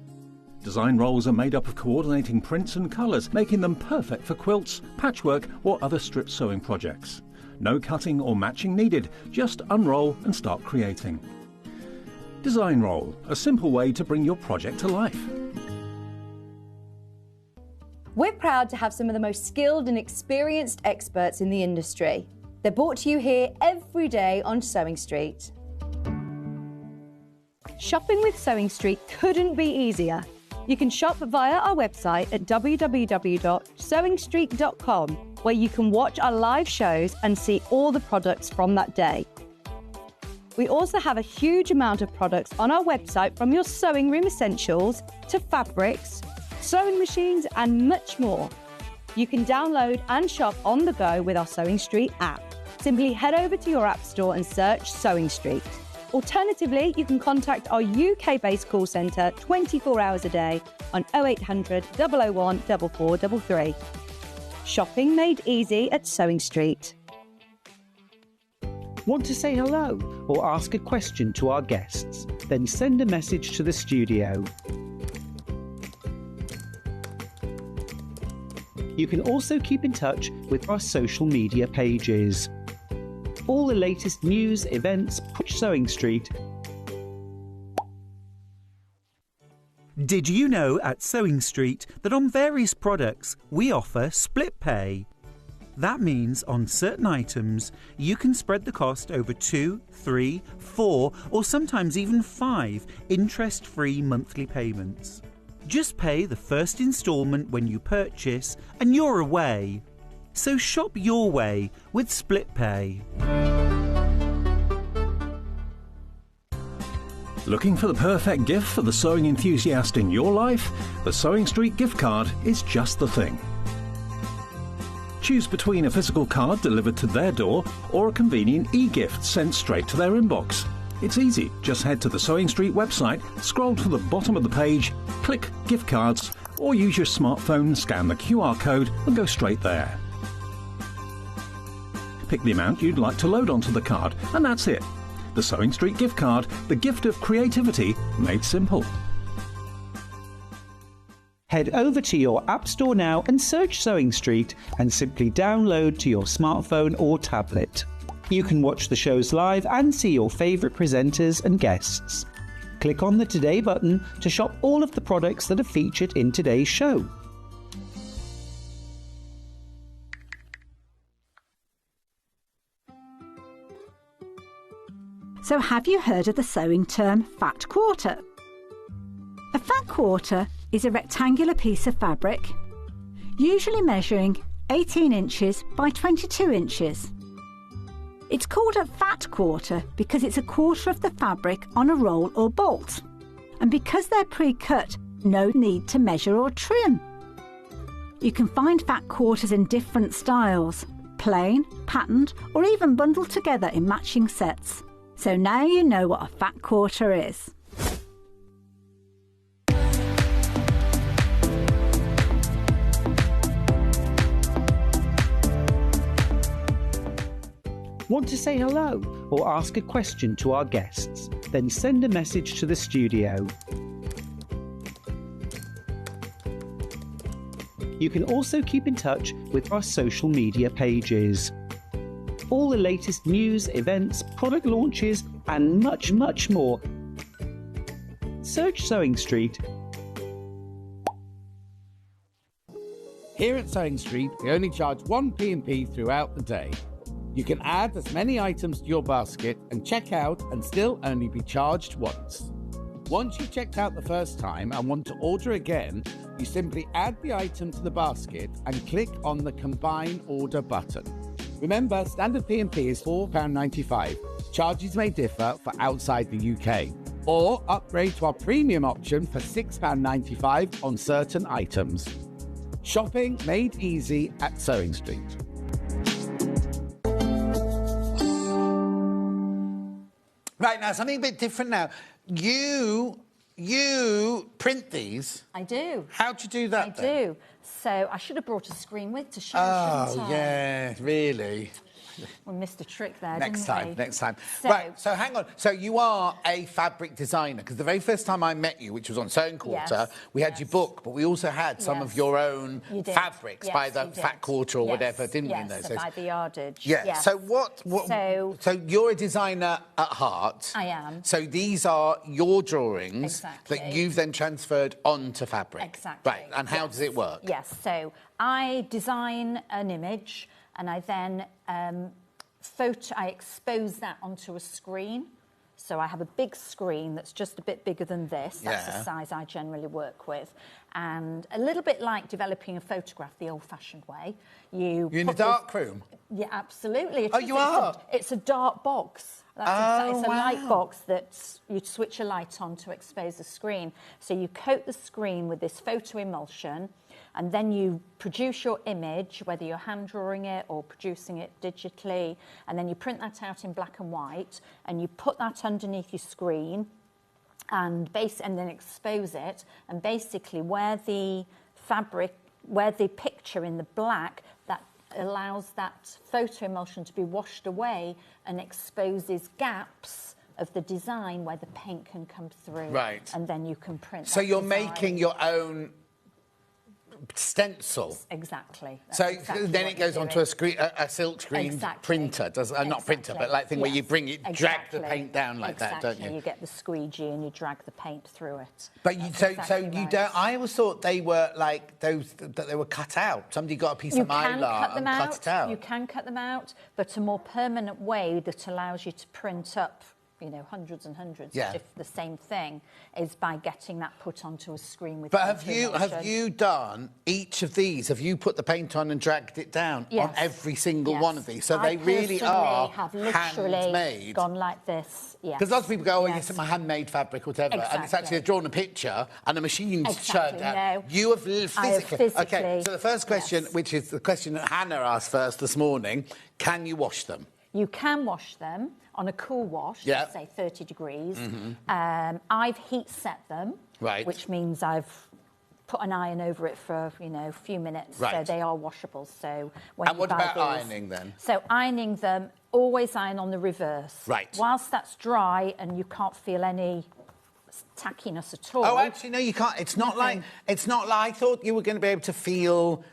Design rolls are made up of coordinating prints and colours, making them perfect for quilts, patchwork or other strip sewing projects. No cutting or matching needed, just unroll and start creating. Design roll, a simple way to bring your project to life. We're proud to have some of the most skilled and experienced experts in the industry. They're brought to you here every day on Sewing Street. Shopping with Sewing Street couldn't be easier. You can shop via our website at www.sewingstreet.com, where you can watch our live shows and see all the products from that day. We also have a huge amount of products on our website, from your sewing room essentials to fabrics, sewing machines and much more. You can download and shop on the go with our Sewing Street app. Simply head over to your app store and search Sewing Street. Alternatively, you can contact our UK-based call centre 24 hours a day on 0800 001 4433. Shopping made easy at Sewing Street. Want to say hello or ask a question to our guests? Then send a message to the studio. You can also keep in touch with our social media pages. All the latest news, events, push Sewing Street. Did you know at Sewing Street that on various products we offer split pay? That means on certain items you can spread the cost over 2, 3, 4 or sometimes even 5 interest-free monthly payments. Just pay the first instalment when you purchase and you're away. So shop your way with split pay. Looking for the perfect gift for the sewing enthusiast in your life? The Sewing Street gift card is just the thing. Choose between a physical card delivered to their door or a convenient e-gift sent straight to their inbox. It's easy. Just head to the Sewing Street website, scroll to the bottom of the page, click Gift Cards, or use your smartphone, scan the QR code and go straight there. Pick the amount you'd like to load onto the card, and that's it. The Sewing Street gift card, the gift of creativity made simple. Head over to your App Store now and search Sewing Street and simply download to your smartphone or tablet. You can watch the shows live and see your favourite presenters and guests. Click on the Today button to shop all of the products that are featured in today's show. So have you heard of the sewing term fat quarter? A fat quarter is a rectangular piece of fabric, usually measuring 18 inches by 22 inches. It's called a fat quarter because it's a quarter of the fabric on a roll or bolt. And because they're pre-cut, no need to measure or trim. You can find fat quarters in different styles, plain, patterned, or even bundled together in matching sets. So now you know what a fat quarter is. Want to say hello or ask a question to our guests? Then send a message to the studio. You can also keep in touch with our social media pages. All the latest news, events, product launches, and much, much more. Search Sewing Street. Here at Sewing Street, we only charge 1 P&P throughout the day. You can add as many items to your basket and check out and still only be charged once. Once you've checked out the first time and want to order again, you simply add the item to the basket and click on the Combine Order button. Remember, standard P&P is £4.95. Charges may differ for outside the UK. Or upgrade to our premium option for £6.95 on certain items. Shopping made easy at Sewing Street. Right, now, something a bit different now. You print these. I do. How'd you do that I then? do. So I should have brought a screen with to show, shouldn't I? Yeah, really. We missed a trick there, Next didn't we? next time. So, right, so hang on. So you are a fabric designer, because the very first time I met you, which was on Sewing Quarter, we had your book, but we also had some of your own fabrics by the Fat Quarter or whatever, didn't we? In those so by the yardage. Yeah. Yes. So so you're a designer at heart. I am. So these are your drawings Exactly. that you've then transferred onto fabric. Exactly. Right. And how does it work? Yes. So I design an image and I then I expose that onto a screen. So I have a big screen that's just a bit bigger than this. That's the size I generally work with. And a little bit like developing a photograph the old-fashioned way. You're in a dark room? Yeah, absolutely. You are? It's a dark box. It's a light box that you switch a light on to expose the screen. So you coat the screen with this photo emulsion, and then you produce your image, whether you're hand drawing it or producing it digitally, and then you print that out in black and white, and you put that underneath your screen, and then expose it, and basically where the picture in the black, that allows that photo emulsion to be washed away and exposes gaps of the design where the paint can come through. Right. And then you can print. So you're making your own stencil. Exactly. So then it goes onto a silk screen printer, not printer, but like thing where you bring it, drag the paint down like that, don't you? You get the squeegee and you drag the paint through it. But you don't. I always thought they were like those that they were cut out. Somebody got a piece of mylar and cut it out. You can cut them out, but a more permanent way that allows you to print up, hundreds and hundreds of the same thing is by getting that put onto a screen with. But have you done each of these? Have you put the paint on and dragged it down on every single one of these? So they really are handmade. Gone like this. Yes. Because lots of people go, "Oh, yes, my handmade fabric, whatever," and it's actually drawn a picture and a machine's turned out. No. You have physically. Okay. So the first question, yes. which is the question that Hannah asked first this morning, can you wash them? You can wash them on a cool wash, say 30 degrees. Mm-hmm. I've heat set them, which means I've put an iron over it for, you know, a few minutes. Right. So they are washable. So when And you what buy about these, ironing then? So ironing them, always iron on the reverse. Right. Whilst that's dry and you can't feel any tackiness at all. Oh, actually, no, you can't. It's not like I thought you were going to be able to feel,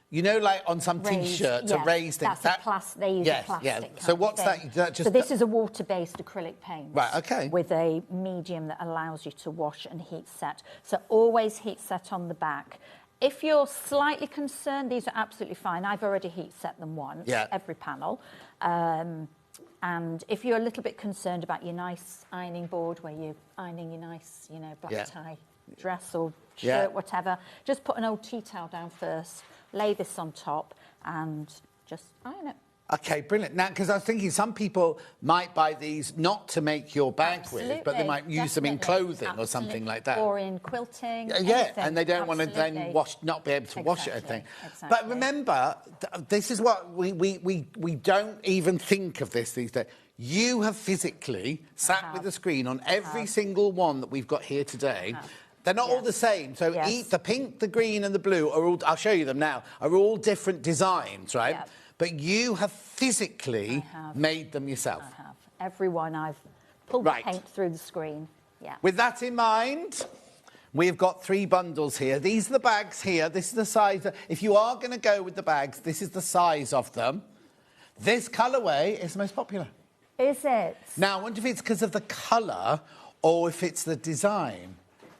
you know, like on some Raised, T-shirt to yes, raise things. They use a plastic. Yeah. kind So of what's thing. that? So this is a water-based acrylic paint. Right, okay. With a medium that allows you to wash and heat set. So always heat set on the back. If you're slightly concerned, these are absolutely fine. I've already heat set them once, every panel. And if you're a little bit concerned about your nice ironing board where you're ironing your nice, you know, black tie dress or shirt, whatever, just put an old tea towel down first, lay this on top and just iron it. Okay, brilliant. Now, because I was thinking some people might buy these not to make your bag with, but they might use them in clothing or something like that. Or in quilting. Yeah, anything. and they don't want to then not be able to wash it, I think. But remember, this is what we don't even think of this these days. You have physically sat with the screen on every single one that we've got here today. They're not all the same. So the pink, the green and the blue are all, I'll show you them now, are all different designs, right? Yep. But you have physically made them yourself. I have. Every one I've pulled the paint through the screen. Yeah. With that in mind, we've got 3 bundles here. These are the bags here. This is the size. If you are going to go with the bags, this is the size of them. This colourway is the most popular. Is it? Now, I wonder if it's because of the colour or if it's the design.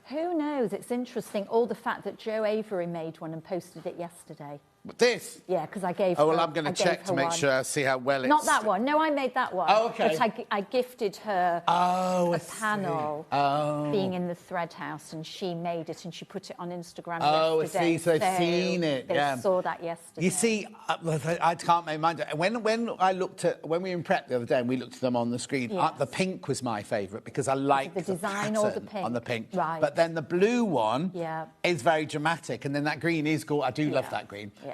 Who knows? It's interesting. All the fact that Joe Avery made one and posted it yesterday. This? Yeah, because I gave her... Oh, well, her, I'm going to check to make sure I see how well it's... Not that one. No, I made that one. Oh, OK. But I gifted her a panel being in the thread house, and she made it, and she put it on Instagram yesterday. I see. So they've seen it, They saw that yesterday. You see, I can't make mind. When we were in prep the other day and we looked at them on the screen, the pink was my favourite because I liked the design or the pink? on the pink. Right. But then the blue one is very dramatic, and then that green is cool. I do love that green. Yeah.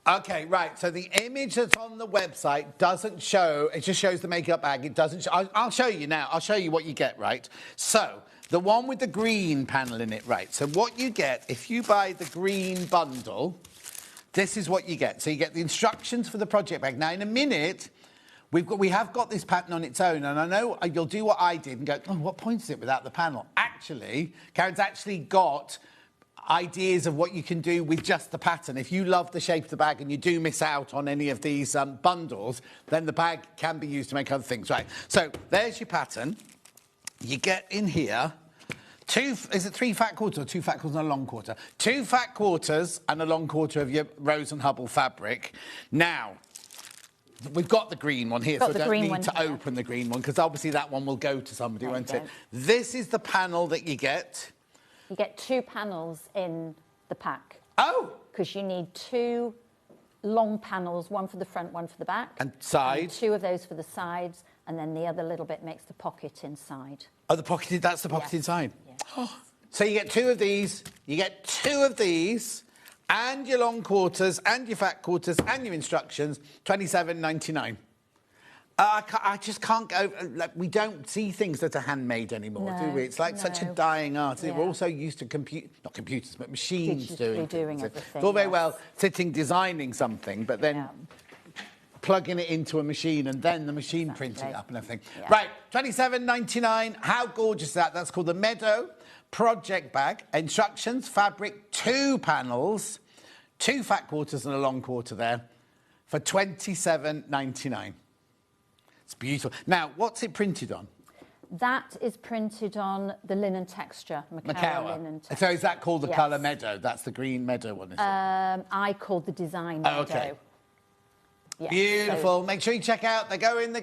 OK, right, so the image that's on the website doesn't show, it just shows the makeup bag, it doesn't show, I'll show you now, I'll show you what you get, right? So, the one with the green panel in it, right, so what you get, if you buy the green bundle, this is what you get. So you get the instructions for the project bag. Now, in a minute, we have got this pattern on its own, and I know you'll do what I did and go, oh, what point is it without the panel? Actually, Karen's actually got ideas of what you can do with just the pattern. If you love the shape of the bag and you do miss out on any of these bundles, then the bag can be used to make other things. Right, so there's your pattern. You get in here 3 fat quarters or 2 fat quarters and a long quarter? 2 fat quarters and a long quarter of your Rose and Hubble fabric. Now, we've got the green one here, so I don't need to open the green one, because obviously that one will go to somebody, won't it? This is the panel that you get. You get 2 panels in the pack. Oh! Because you need 2 long panels, one for the front, one for the back. And side. And 2 of those for the sides, and then the other little bit makes the pocket inside. Oh, that's the pocket inside? Yeah. So you get 2 of these, you get 2 of these, and your long quarters, and your fat quarters, and your instructions, $27.99. I just can't go... Like, we don't see things that are handmade anymore, do we? It's like such a dying art. Yeah. We're also used to not computers, but machines doing everything. It's all very well sitting designing something, but then plugging it into a machine and then the machine printing it up and everything. Yeah. Right, $27.99. How gorgeous is that? That's called the Meadow Project Bag. Instructions, fabric, 2 panels, 2 fat quarters and a long quarter there for $27.99. It's beautiful. Now, what's it printed on? That is printed on the linen texture, Macawa linen texture. So is that called the colour Meadow? That's the green Meadow one, is it? I called the design Meadow. OK. Yes, beautiful. So... Make sure you check out. They're going.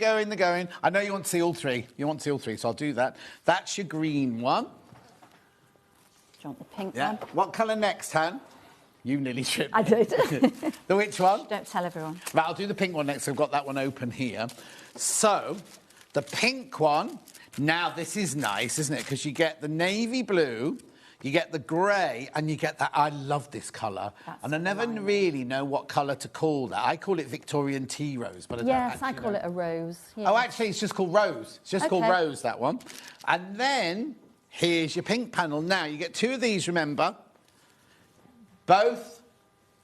I know you want to see all 3. You want to see all 3, so I'll do that. That's your green one. Do you want the pink one? What colour next, Han? You nearly tripped me. I did. The which one? Don't tell everyone. Right, I'll do the pink one next. I've got that one open here. So, the pink one, now this is nice, isn't it? Because you get the navy blue, you get the grey, and you get that... I love this colour. And I never really know what colour to call that. I call it Victorian tea rose, but I don't actually I call it a rose. Yes. Oh, actually, it's just called rose. It's just called rose, that one. And then... Here's your pink panel. Now, you get 2 of these, remember. Both,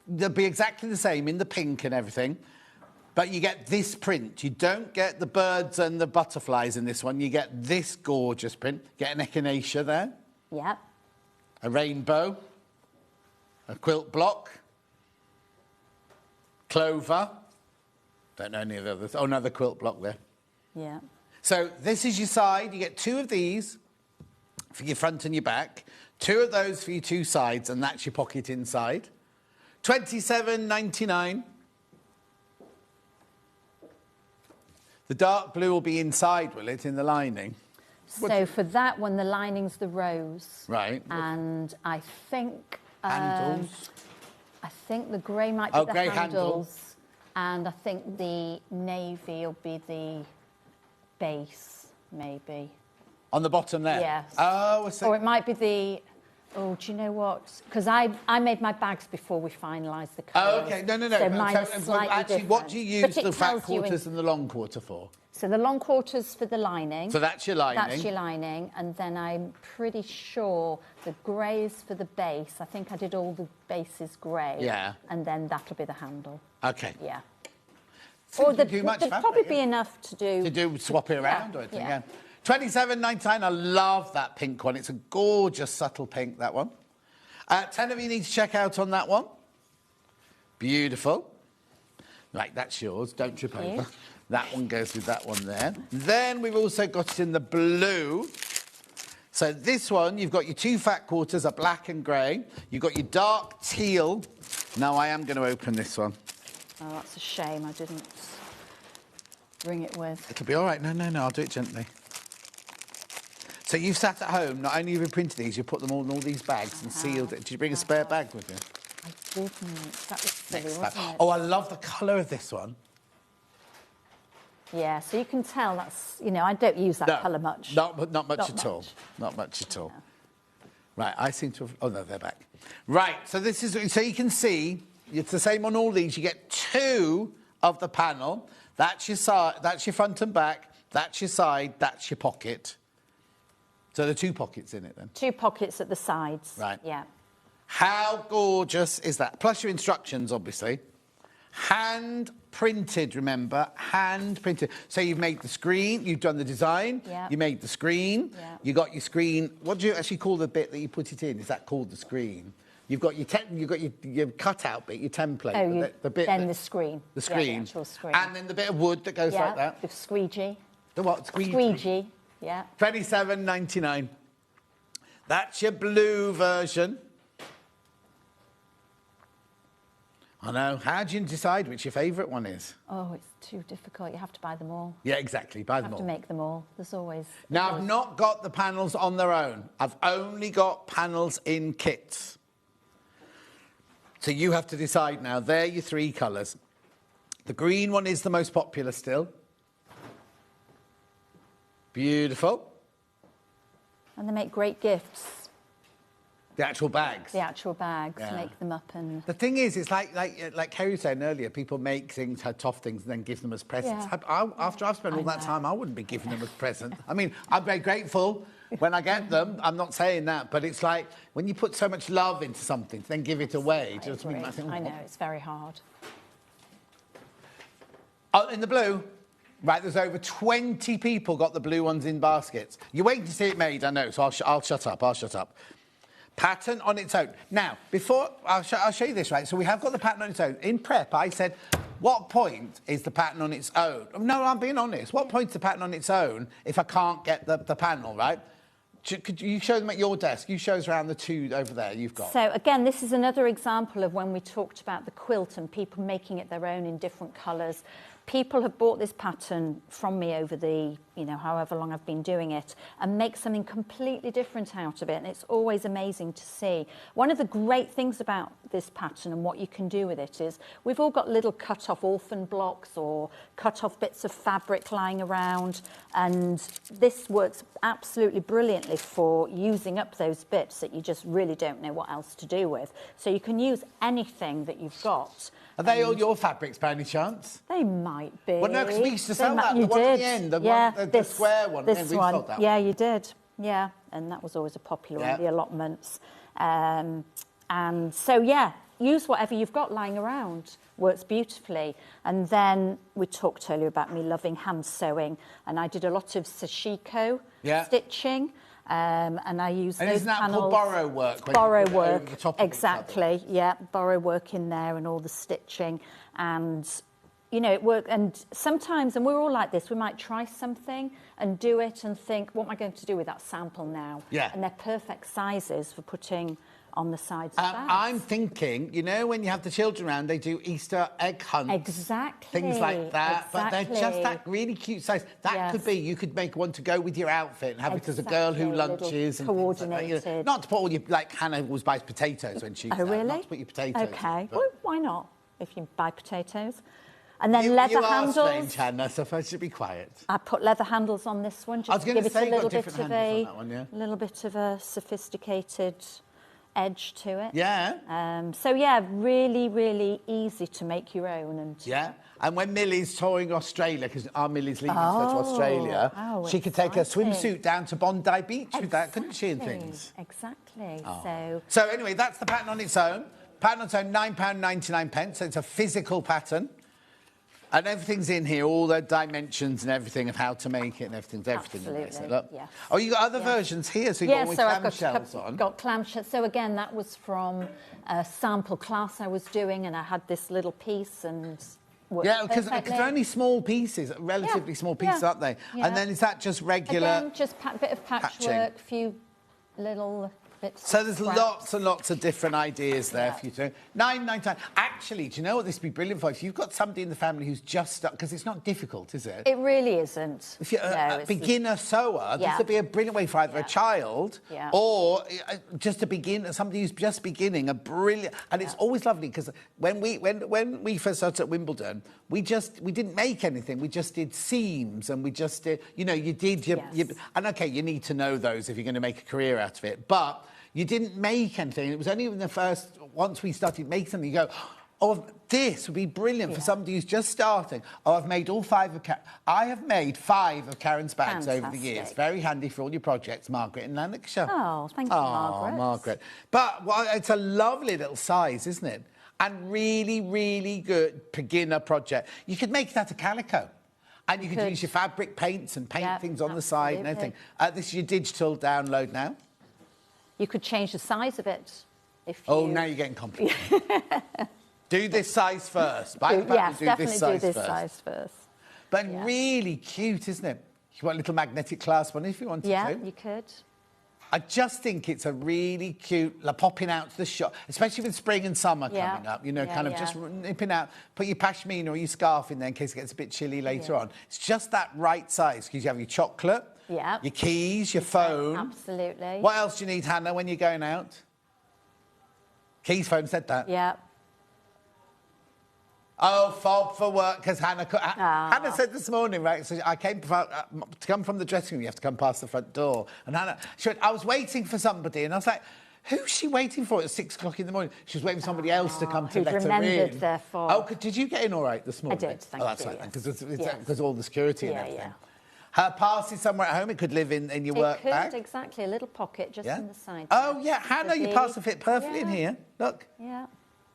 they'll be exactly the same in the pink and everything, but you get this print. You don't get the birds and the butterflies in this one. You get this gorgeous print. Get an echinacea there. Yep. A rainbow. A quilt block. Clover. Don't know any of the others. Oh, another quilt block there. Yeah. So this is your side. You get 2 of these for your front and your back. 2 of those for your 2 sides, and that's your pocket inside. $27.99. The dark blue will be inside, will it, in the lining? So for that one, the lining's the rose. Right. And I think... handles. I think the grey might be the grey handles. And I think the navy will be the base, maybe. On the bottom there? Yes. Oh, I see. Or it might be the... Oh, do you know what? Because I made my bags before we finalised the colours. Oh, OK. No. So mine is slightly actually, different. what do you use But the it fat tells you quarters and the long quarter for? So the long quarters for the lining. So that's your lining. That's your lining. And then I'm pretty sure the grey is for the base. I think I did all the bases grey. Yeah. And then that'll be the handle. OK. Yeah. Or there'd probably be enough to do... To do swap it around, I think, yeah. $27.99. I love that pink one. It's a gorgeous, subtle pink, that one. 10 of you need to check out on that one. Beautiful. Right, that's yours. Don't trip over. That one goes with that one there. Then we've also got it in the blue. So this one, you've got your 2 fat quarters, a black and grey. You've got your dark teal. Now, I am going to open this one. Oh, that's a shame I didn't bring it with. It'll be all right. No, I'll do it gently. So you've sat at home, not only have you printed these, you put them all in all these bags and sealed it. Did you bring a spare bag with you? I didn't. That was silly, wasn't it? Oh, I love the colour of this one. Yeah, so you can tell that's, you know, I don't use that colour much. Not much at all. Not much at all. Right, I seem to have... Oh, no, they're back. Right, so this is... So you can see, it's the same on all these. You get 2 of the panel. That's your side, that's your front and back. That's your side, that's your pocket. So there are 2 pockets in it, then? 2 pockets at the sides. Right. Yeah. How gorgeous is that? Plus your instructions, obviously. Hand-printed, remember? Hand-printed. So you've made the screen, you've done the design, you made the screen, you got your screen. What do you actually call the bit that you put it in? Is that called the screen? You've got your cut-out bit, your template. Oh, the bit then the screen. The screen. Yeah, the actual screen. And then the bit of wood that goes like that. The squeegee. The what? Squeegee? Squeegee, yeah. $27.99. That's your blue version. I know. How do you decide which your favourite one is? Oh, it's too difficult. You have to buy them all. Yeah, exactly. Buy them all. You have to make them all. There's always... Now, I've not got the panels on their own. I've only got panels in kits. So you have to decide now. They're your 3 colours. The green one is the most popular still. Beautiful. And they make great gifts. The actual bags. The actual bags, make them up and... The thing is, it's like Kerry was saying earlier, people make things, tough things, and then give them as presents. Yeah. After I've spent all that time, I wouldn't be giving them as presents. I mean, I'm very grateful when I get them. I'm not saying that, but it's like when you put so much love into something, to then give it away. Do you know what I mean? I think, I know, it's very hard. Oh, in the blue? Right, there's over 20 people got the blue ones in baskets. You're waiting to see it made, I know, so I'll shut up. Pattern on its own. Now, I'll show you this, right? So we have got the pattern on its own. In prep, I said, what point is the pattern on its own? No, I'm being honest. What point's the pattern on its own if I can't get the panel, right? Could you show them at your desk? You show us around the 2 over there you've got. So, again, this is another example of when we talked about the quilt and people making it their own in different colours. People have bought this pattern from me over the, however long I've been doing it and make something completely different out of it. And it's always amazing to see. One of the great things about this pattern and what you can do with it is we've all got little cut-off orphan blocks or cut-off bits of fabric lying around. And this works absolutely brilliantly for using up those bits that you just really don't know what else to do with. So you can use anything that you've got. Are they all your fabrics by any chance? They might be. Well, no, because we used to sell that. The one at the end, the square one. This one. Yeah, you did. Yeah, and that was always a popular one, the allotments. And so, yeah, use whatever you've got lying around. Works beautifully. And then we talked earlier about me loving hand sewing, and I did a lot of sashiko stitching. And I use those isn't that panels. called borrow work? Borrow work, over the top of exactly. Yeah, borrow work in there and all the stitching, and you know it worked. And sometimes, and we're all like this, we might try something and do it and think, what am I going to do with that sample now? Yeah. And they're perfect sizes for putting on the sides of bags. I'm thinking, you know, when you have the children around, they do Easter egg hunts. Exactly. Things like that. Exactly. But they're just that really cute size. That could be, you could make one to go with your outfit and have it as a girl who lunches. And coordinated. You know, not to put all your, like Hannah always buys potatoes when she's Oh, really? Not to put your potatoes. Okay. But... Well, why not, if you buy potatoes? And then leather handles. You are strange, Hannah, so I should be quiet. I put leather handles on this one just to give it a little bit of a little bit of a sophisticated edge to it. Yeah. So yeah, really, really easy to make your own. And yeah. And when Millie's touring Australia, because our Millie's leaving to go to Australia, she could take a swimsuit down to Bondi Beach with that, couldn't she, and things? Exactly. So anyway, that's the pattern on its own. Pattern on its own, £9.99. So it's a physical pattern. And everything's in here, all the dimensions and everything of how to make it and everything's everything. Absolutely, Look. yes. Oh, you got other versions here, so you've got with clamshells on. Got clamshells. So again, that was from a sample class I was doing, and I had this little piece and because they're only small pieces, relatively small pieces, aren't they? Yeah. And then is that just regular? Again, just a bit of patchwork, few little bits. So there's lots and lots of different ideas there for you to do. £9.99. Actually, do you know what this would be brilliant for? If you've got somebody in the family who's just stuck, because it's not difficult, is it? It really isn't. If you're a beginner sewer, this would be a brilliant way for either a child or just a beginner, somebody who's just beginning, a brilliant... And it's always lovely, because when we first started at Wimbledon, we didn't make anything. We just did seams, and we just did... You know, you did... and, OK, you need to know those if you're going to make a career out of it. But... You didn't make anything. It was only in the first... Once we started making something, you go, oh, this would be brilliant for somebody who's just starting. Oh, I've made all 5 of... I have made 5 of Karen's bags over the years. Very handy for all your projects, Margaret in Lanarkshire. Oh, thank you, Margaret. Margaret. But it's a lovely little size, isn't it? And really, really good beginner project. You could make it out of calico. And you could use your fabric paints and paint things on the side and everything. This is your digital download now. You could change the size of it if you... Oh, now you're getting complicated. Do this size first. Definitely do this size first. But really cute, isn't it? You want a little magnetic clasp on it if you wanted to. Yeah, you could. I just think it's a really cute, like popping out to the shop, especially with spring and summer coming up, you know, just nipping out, put your pashmina or your scarf in there in case it gets a bit chilly later on. It's just that right size, because you have your chocolate, your keys, your phone. Absolutely. What else do you need, Hannah, when you're going out? Keys, phone, said that. Yeah. Oh, fob for work, because Hannah said this morning, right, so I came to come from the dressing room, you have to come past the front door. And Hannah, she went, I was waiting for somebody, and I was like, who's she waiting for at 6 o'clock in the morning? She was waiting for somebody else to come to let her in. Remembered, therefore. Oh, did you get in all right this morning? I did, thank you. That's right, because all the security and everything. Her pass is somewhere at home. It could live in your work bag. It could, exactly. A little pocket just in the side. Oh, yeah. Hannah, your pass will fit perfectly in here. Look. Yeah.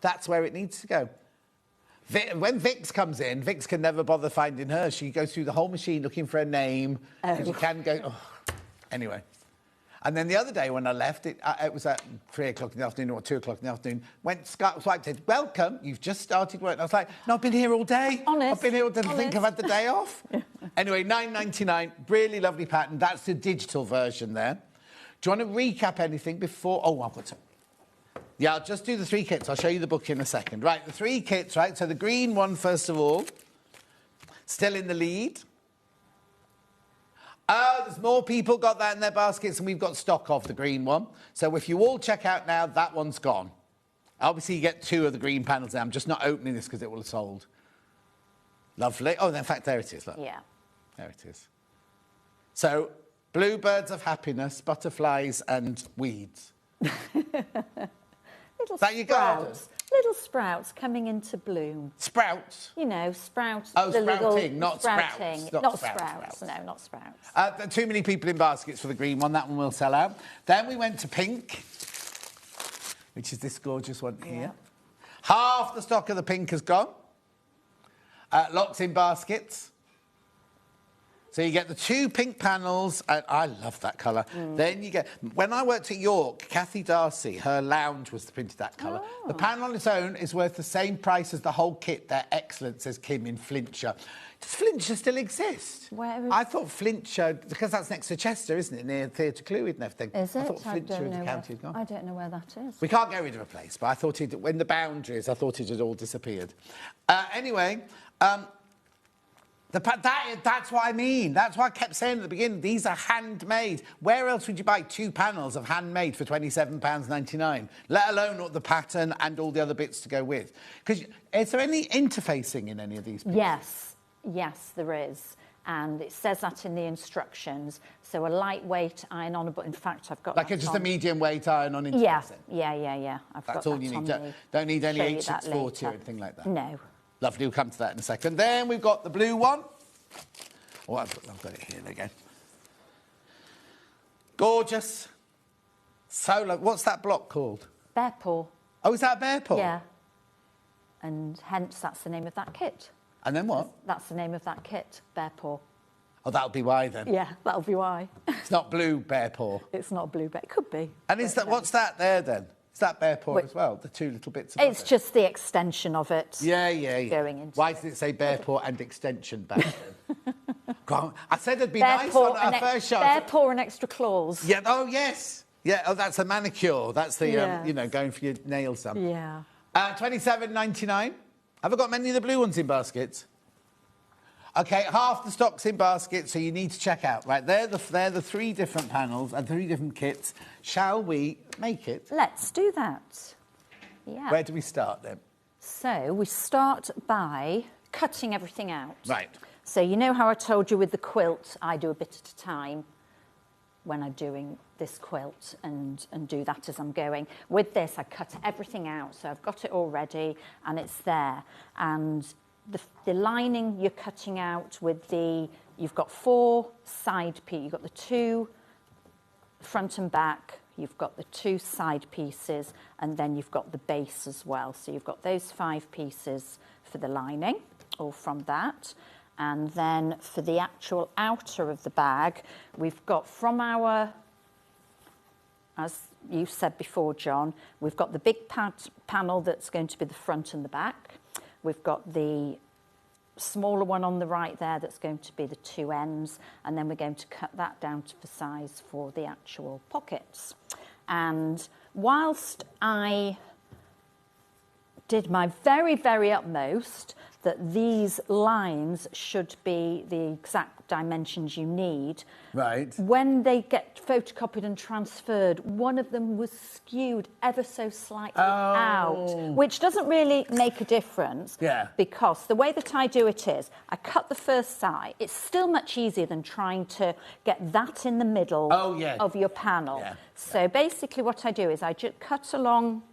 That's where it needs to go. When Vix comes in, Vix can never bother finding her. She goes through the whole machine looking for a name. And she can go... Oh. Anyway. And then the other day when I left, it was at 3 o'clock in the afternoon or 2 o'clock in the afternoon, swiped, said, welcome, you've just started work. And I was like, no, I've been here all day. I've been here all day. I think I've had the day off. Anyway, £9.99, really lovely pattern. That's the digital version there. Do you want to recap anything before... Oh, I've got some... Yeah, I'll just do the 3 kits. I'll show you the book in a second. Right, the 3 kits, right? So the green one, first of all, still in the lead. Oh, there's more people got that in their baskets, and we've got stock of the green one. So if you all check out now, that one's gone. Obviously, you get 2 of the green panels now. I'm just not opening this because it will have sold. Lovely. Oh, in fact, there it is. Look. Yeah. There it is. So, bluebirds of happiness, butterflies and weeds. little that your garden? Little sprouts coming into bloom. Sprouts? You know, sprouts. Oh, the sprouting, little, not sprouting. sprouts. Not sprouts. No, not sprouts. There are too many people in baskets for the green one. That one will sell out. Then we went to pink, which is this gorgeous one here. Half the stock of the pink has gone. Lots in baskets. So you get the 2 pink panels, and I love that colour. Then you get... When I worked at York, Kathy Darcy, her lounge was printed that colour. The panel on its own is worth the same price as the whole kit. They're excellent, says Kim in Flintshire. Does Flintshire still exist? Where is... I thought Flintshire, because that's next to Chester, isn't it, near Theatre Clwyd and everything. Is it? I thought Flintshire as a county had gone. I don't know where that is. We can't get rid of a place, but I thought it... When the boundaries, I thought it had all disappeared. Anyway... That's what I mean. That's why I kept saying at the beginning, these are handmade. Where else would you buy 2 panels of handmade for £27.99? Let alone the pattern and all the other bits to go with. Because is there any interfacing in any of these pieces? Yes, there is. And it says that in the instructions. So a lightweight iron-on, but in fact, I've got like just a medium weight iron-on interfacing? Yeah. That's all you need. Don't need any H640 or anything like that? No. Lovely, we'll come to that in a second. Then we've got the blue one. Oh, I've got it here again. Gorgeous. So lovely. What's that block called? Bear paw. Oh, is that a bear paw? Yeah. And hence, that's the name of that kit. And then what? That's the name of that kit, bear paw. Oh, that'll be why then. Yeah, that'll be why. It's not blue bear paw. It's not blue bear. It could be. And is that what's that there then? Is that bear paw as well? The 2 little bits of It's just the extension of it. Yeah. Going into Why does it say bear paw and extension back then? Go on. I said it'd be nice on our first show. Bear paw and extra claws. Yeah. Oh, yes. Yeah. Oh, that's a manicure. That's the you know, going for your nails done. Yeah. £27.99. Have I got many of the blue ones in baskets? OK, half the stock's in baskets, so you need to check out. Right, they're the 3 different panels and 3 different kits. Shall we make it? Let's do that. Yeah. Where do we start, then? So we start by cutting everything out. Right. So you know how I told you with the quilt, I do a bit at a time when I'm doing this quilt and do that as I'm going. With this, I cut everything out, so I've got it all ready and it's there. And the lining you're cutting out with you've got 4 side pieces. You've got the 2 front and back, you've got the 2 side pieces, and then you've got the base as well. So you've got those 5 pieces for the lining, all from that. And then for the actual outer of the bag, we've got from our, as you said before, John, we've got the big panel that's going to be the front and the back. We've got the smaller one on the right there that's going to be the 2 ends, and then we're going to cut that down to the size for the actual pockets. And whilst I did my very, very utmost that these lines should be the exact dimensions you need. Right. When they get photocopied and transferred, one of them was skewed ever so slightly out, which doesn't really make a difference. Yeah. Because the way that I do it is, I cut the first side. It's still much easier than trying to get that in the middle of your panel. Yeah. So basically what I do is I just cut along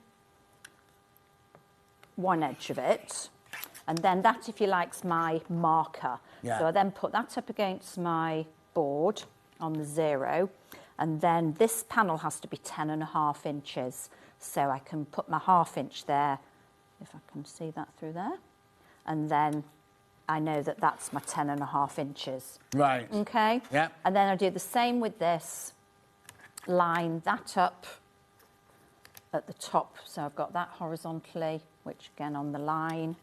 one edge of it, and then that, if you like, is my marker. Yeah. So I then put that up against my board on the 0, and then this panel has to be 10.5 inches. So I can put my 1/2 inch there, if I can see that through there, and then I know that that's my 10.5 inches. Right. Okay? Yeah. And then I do the same with this, line that up at the top. So I've got that horizontally, which again on the line.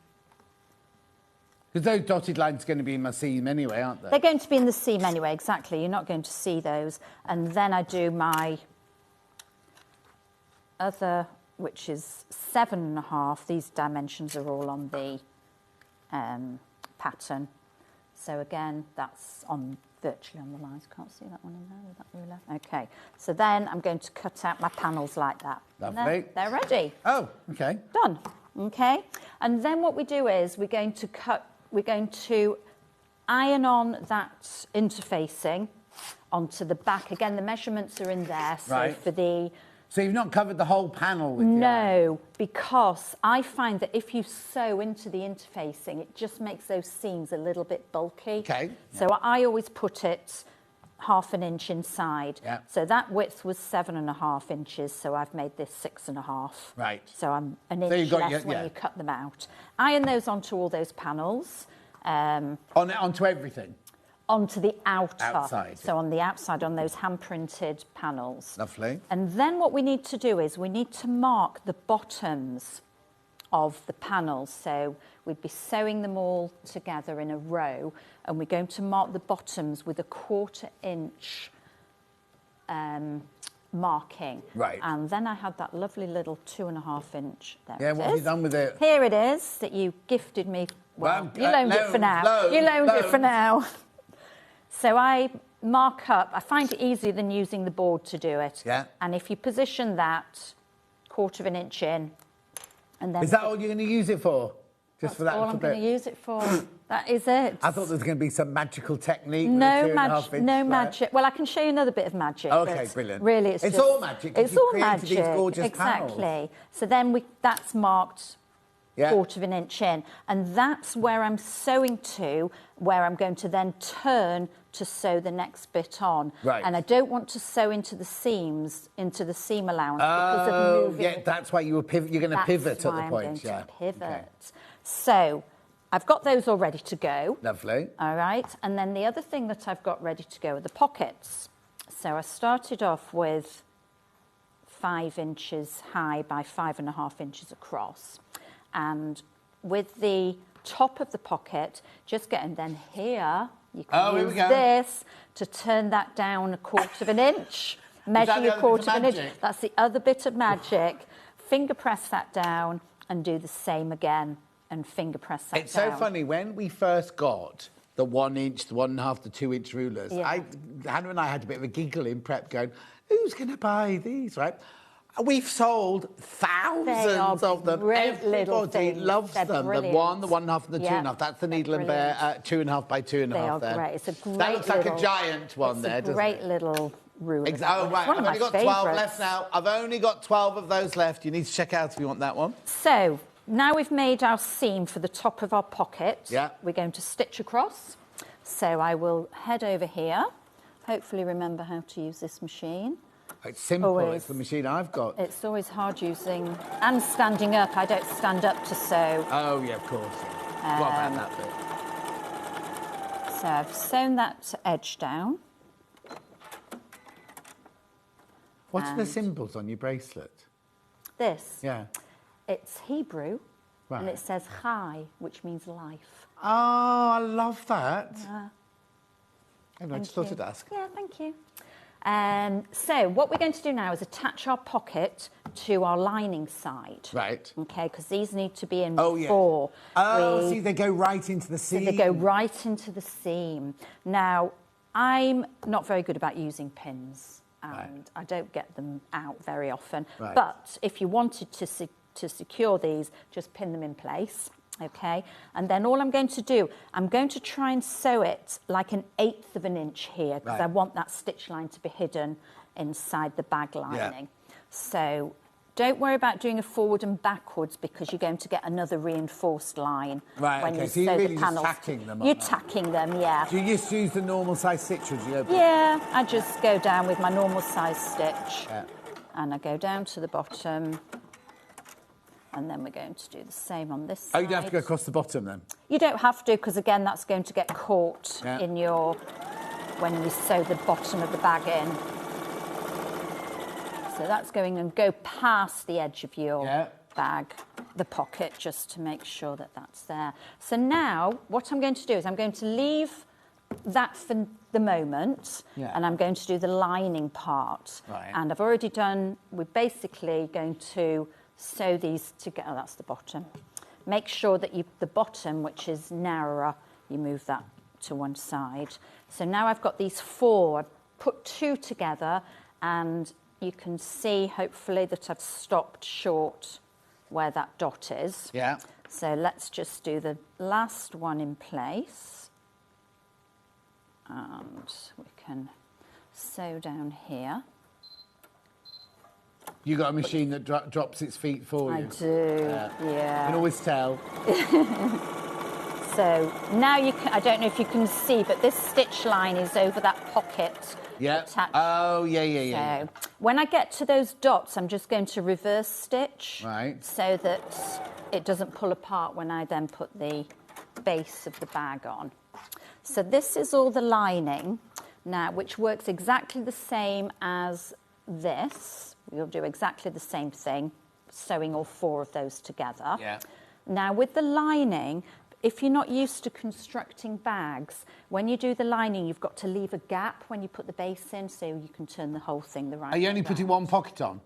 Because those dotted lines are going to be in my seam anyway, aren't they? They're going to be in the seam anyway, exactly. You're not going to see those. And then I do my other, which is 7.5. These dimensions are all on the pattern. So again, that's on virtually on the lines. Can't see that one in there with that ruler. Okay. So then I'm going to cut out my panels like that. Lovely. They're ready. Oh, okay. Done. Okay. And then what we do is we're going to iron on that interfacing onto the back. Again, the measurements are in there. So right. for the So you've not covered the whole panel with No, because I find that if you sew into the interfacing, it just makes those seams a little bit bulky. Okay. So I always put it 1/2 inch inside. Yeah. So that width was 7.5 inches, so I've made this 6.5. Right. So I'm an So inch you've got less your- when yeah. you cut them out. Iron those onto all those panels. Onto everything? Onto the outer. Outside. So on the outside, on those hand-printed panels. Lovely. And then what we need to do is we need to mark the bottoms of the panels. So we'd be sewing them all together in a row, and we're going to mark the bottoms with a 1/4 inch marking. Right. And then I had that lovely little 2.5 inch. There Yeah, it what have you is. done with it? Here it is that you gifted me. Well, you loaned it for now. loaned, You loaned it for loaned. now. So I mark up. I find it easier than using the board to do it. Yeah. And if you position that 1/4 inch in, and then Is that all you're going to use it for? Just for that all little I'm bit? going to use it for. That is it. I thought there was going to be some magical technique. with a No 2.5 magic. inch No square. magic. Well, I can show you another bit of magic. Okay, but brilliant. Really, it's It's just, all magic, 'cause It's you've all created these magic. gorgeous exactly. panels. So then that's marked. Yeah. 1/4 inch in, and that's where I'm sewing to, where I'm going to then turn to sew the next bit on. Right. And I don't want to sew into the seams, into the seam allowance because of Oh, moving. yeah, that's why you're going to That's pivot at why the I'm point. going Yeah. to pivot. So I've got those all ready to go. Lovely. All right, and then the other thing that I've got ready to go are the pockets. So I started off with 5 inches high by 5.5 inches across. And with the top of the pocket, just getting then here, you can here we use go. this to turn that down 1/4 inch. Measure that the your other bit of 1/4 inch. magic? That's the other bit of magic. Finger press that down and do the same again and finger press that It's down. so funny, when we first got the 1 inch, the 1.5, the 2 inch rulers, Yeah. Hannah and I had a bit of a giggle in prep going, who's going to buy these, right? We've sold thousands of them. great little Everybody things. loves They're them. brilliant. The 1, the 1.5 and the Yeah, 2.5. That's the they're needle and bear brilliant. 2.5 by 2.5 They are there. great. It's a great That looks like little, a giant one it's there, a doesn't great it? little ruler. Oh, It's right. one I've of only my got 12 favourites. left now. I've only got 12 of those left. You need to check out if you want that one. So now we've made our seam for the top of our pocket. Yeah. We're going to stitch across. So I will head over here. Hopefully remember how to use this machine. It's simple. Always. It's the machine I've got. It's always hard using and standing up. I don't stand up to sew. Oh, yeah, of course. What about that bit? So I've sewn that edge down. What are the And symbols on your bracelet? This. Yeah. It's Hebrew, Right. and it says Chai, which means life. Oh, I love that. Yeah. Anyway, I just thought I'd ask. Yeah, thank you. So what we're going to do now is attach our pocket to our lining side. Right. Okay, because these need to be in Oh, yeah. before. Oh, see, they go right into the So seam. they go right into the seam. Now, I'm not very good about using pins, and I don't get them out very often. Right. But if you wanted to secure these, just pin them in place. Okay, and then all I'm going to do, I'm going to try and sew it like 1/8 of an inch here because Right. I want that stitch line to be hidden inside the bag lining. So don't worry about doing a forward and backwards because you're going to get another reinforced line Right, when okay, you so you're sew really the just panels. tacking them, You're aren't you? tacking them, yeah. Do you just use the normal size stitch or do you open? Yeah, I just go down with my normal size stitch Yeah. and I go down to the bottom. And then we're going to do the same on this Oh, side. you don't have to go across the bottom then? You don't have to, because again, that's going to get caught Yeah. in your, when we sew the bottom of the bag in. So that's going and go past the edge of your bag, the pocket, just to make sure that that's there. So now, what I'm going to do is I'm going to leave that for the moment, and I'm going to do the lining part. Right. And I've already done, we're basically going to sew these together. Oh, that's the bottom. Make sure that the bottom, which is narrower, you move that to one side. So now I've got these 4. I've put 2 together, and you can see, hopefully, that I've stopped short where that dot is. Yeah. So let's just do the last one in place. And we can sew down here. You got a machine that drops its feet for you? I do, yeah. You can always tell. So now you can, I don't know if you can see, but this stitch line is over that pocket. Yeah. Attached. Oh, yeah. So when I get to those dots, I'm just going to reverse stitch. Right. So that it doesn't pull apart when I then put the base of the bag on. So this is all the lining now, which works exactly the same as this. We'll do exactly the same thing, sewing all 4 of those together. Yeah. Now with the lining, if you're not used to constructing bags, when you do the lining, you've got to leave a gap when you put the base in so you can turn the whole thing the right way. Are you only putting one pocket on?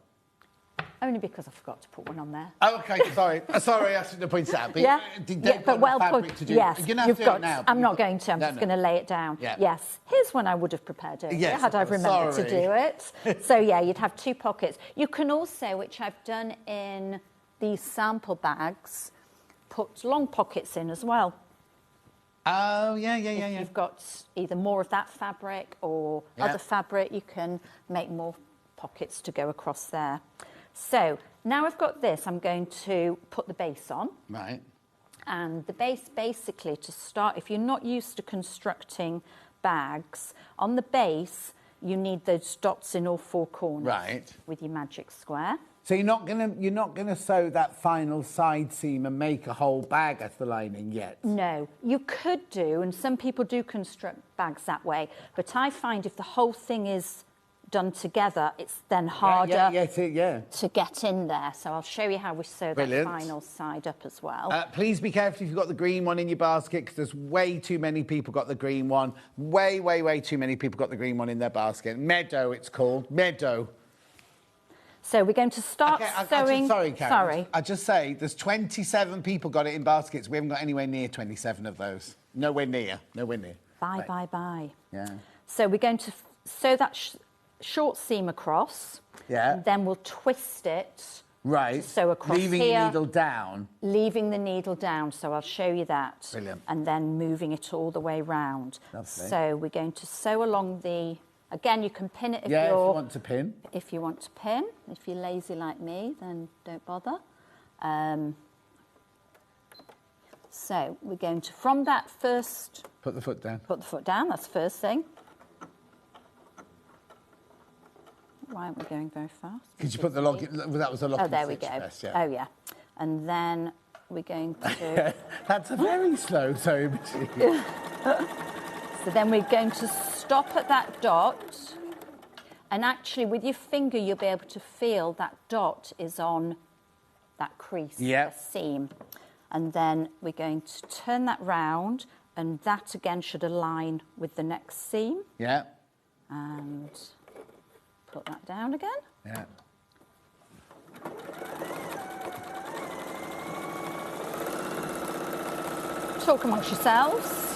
Only because I forgot to put one on there. Oh, OK, sorry. Sorry, I shouldn't have pointed that out. But Yeah, but well fabric put. to do. Yes, You're going to have you've to do got. it now. I'm not going to. I'm just going to lay it down. Yeah. Yes. Here's one I would have prepared earlier Yes, had I remembered to do it. So yeah, you'd have 2 pockets. You can also, which I've done in these sample bags, put long pockets in as well. Oh, yeah. If you've got either more of that fabric or other fabric, you can make more pockets to go across there. So now I've got this, I'm going to put the base on. Right. And the base, basically, to start, if you're not used to constructing bags, on the base, you need those dots in all 4 corners. Right. With your magic square. So you're not gonna sew that final side seam and make a whole bag as the lining yet? No, you could do, and some people do construct bags that way, but I find if the whole thing is done together, it's then harder to get in there. So I'll show you how we sew that final side up as well. Please be careful if you've got the green one in your basket, because there's way too many people got the green one. Way too many people got the green one in their basket. Meadow, it's called. Meadow. So we're going to start sewing... Sorry, Karen. Sorry. I just say there's 27 people got it in baskets. We haven't got anywhere near 27 of those. Nowhere near. Bye. Yeah. So we're going to sew that short seam across. Yeah. And then we'll twist it. Right. To sew across Leaving the needle down. Leaving the needle down. So I'll show you that. Brilliant. And then moving it all the way round. Lovely. So we're going to sew along the... Again, you can pin it if if you want to pin. If you want to pin. If you're lazy like me, then don't bother. So we're going to, from that first... Put the foot down. Put the foot down, that's the first thing. Why aren't we going very fast? Because you put the lock... That was a lock. Oh, there we go. Press, yeah. Oh, yeah. And then we're going to... That's a very slow sewing machine. So then we're going to stop at that dot, and actually with your finger you'll be able to feel that dot is on that crease, that seam. And then we're going to turn that round, and that again should align with the next seam. Yeah. And put that down again. Yeah. Talk amongst yourselves.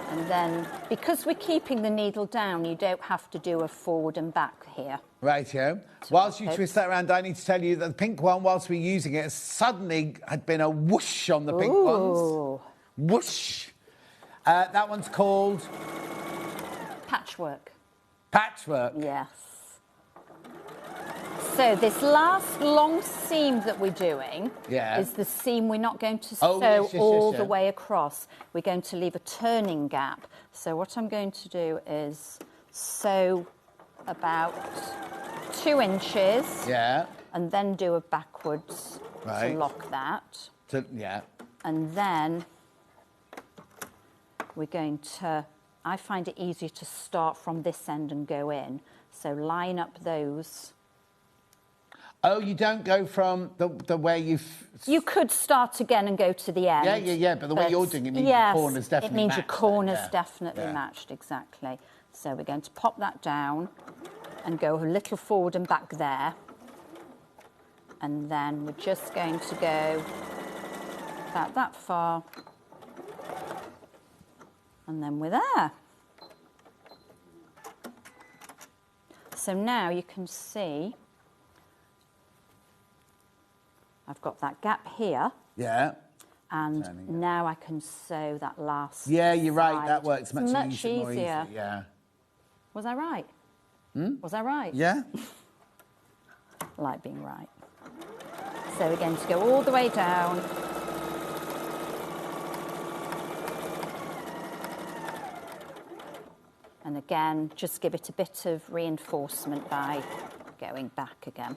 And then, because we're keeping the needle down, you don't have to do a forward and back here. Rightio. Whilst you twist that around, I need to tell you that the pink one, whilst we're using it, suddenly had been a whoosh on the pink ones. Whoosh. That one's called... Patchwork. Patchwork. Yes. So this last long seam that we're doing is the seam we're not going to sew all the way across. We're going to leave a turning gap. So what I'm going to do is sew about 2 inches. Yeah. And then do a backwards to lock that. And then we're going to... I find it easier to start from this end and go in. So line up those... Oh, you don't go from the way you've... You could start again and go to the end. Yeah, but the way you're doing it means your corner's definitely matched. It means your corner's definitely matched, exactly. So we're going to pop that down and go a little forward and back there. And then we're just going to go about that far. And then we're there. So now you can see... I've got that gap here. Yeah. And now I can sew that last Yeah, you're right. side. That works much easier. Yeah. Was I right? Was I right? Yeah. I like being right. So again, to go all the way down. And again, just give it a bit of reinforcement by going back again.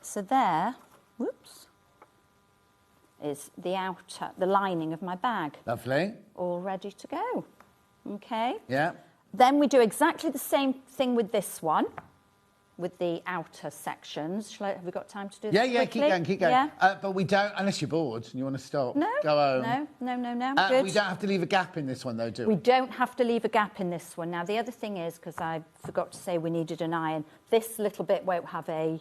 So there, whoops, is the outer, the lining of my bag. Lovely. All ready to go. Okay. Yeah. Then we do exactly the same thing with this one, with the outer sections. Have we got time to do that quickly? Keep going. Yeah? But we don't, unless you're bored and you want to stop. No. Go home. No. Good. We don't have to leave a gap in this one, though, do we? We don't have to leave a gap in this one. Now, the other thing is, because I forgot to say we needed an iron, this little bit won't have a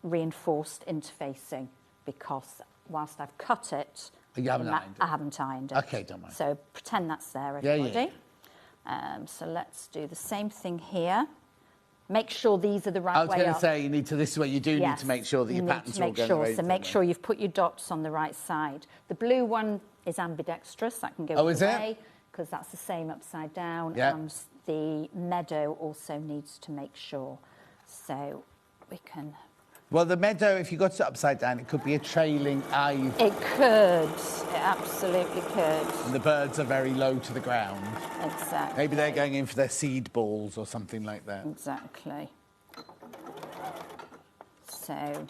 reinforced interfacing because whilst I've cut it, You haven't ironed it. I haven't ironed it. Okay, don't mind. So pretend that's there, everybody. So let's do the same thing here. Make sure these are the right way up. I was going to say, you need to, this is where you do need to make sure that your patterns are all going right. So make sure you've put your dots on the right side. The blue one is ambidextrous. That can go either way, because that's the same upside down. Yeah. And the meadow also needs to make sure. So we can... Well, the meadow, if you got it upside down, it could be a trailing ivy. It could. It absolutely could. And the birds are very low to the ground. Exactly. Maybe they're going in for their seed balls or something like that. Exactly. So,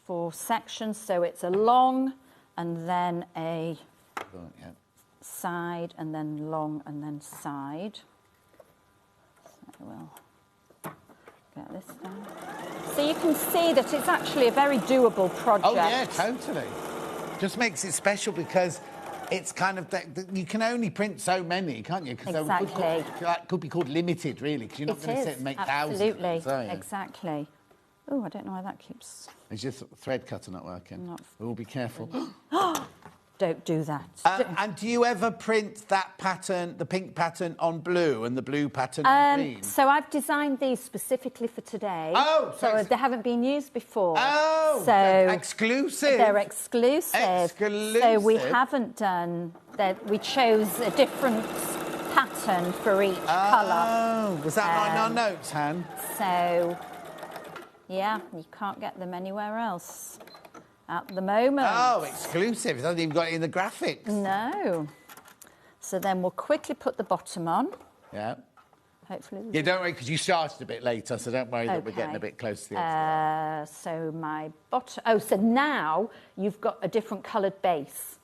4 sections. So it's a long and then a side and then long and then side. So we'll... get this down. So you can see that it's actually a very doable project. Oh, yeah, totally. Just makes it special because it's kind of... you can only print so many, can't you? Exactly. That could be called limited, really, because you're not going to sit and make thousands. Absolutely. Exactly. Oh, I don't know why that keeps... Is your thread cutter not working? We'll be careful. Don't do that. And do you ever print that pattern, the pink pattern, on blue and the blue pattern on green? So I've designed these specifically for today. Oh! So they haven't been used before. Oh! So exclusive. They're exclusive. Exclusive. So we haven't done... we chose a different pattern for each colour. Oh! Was that not in our notes, Han? So, yeah, you can't get them anywhere else at the moment. Oh, exclusive. It hasn't even got it in the graphics. No. So then we'll quickly put the bottom on. Yeah. Hopefully. Yeah, don't worry, because you started a bit later, so don't worry that we're getting a bit close to the end. So my bottom... Oh, so now you've got a different coloured base.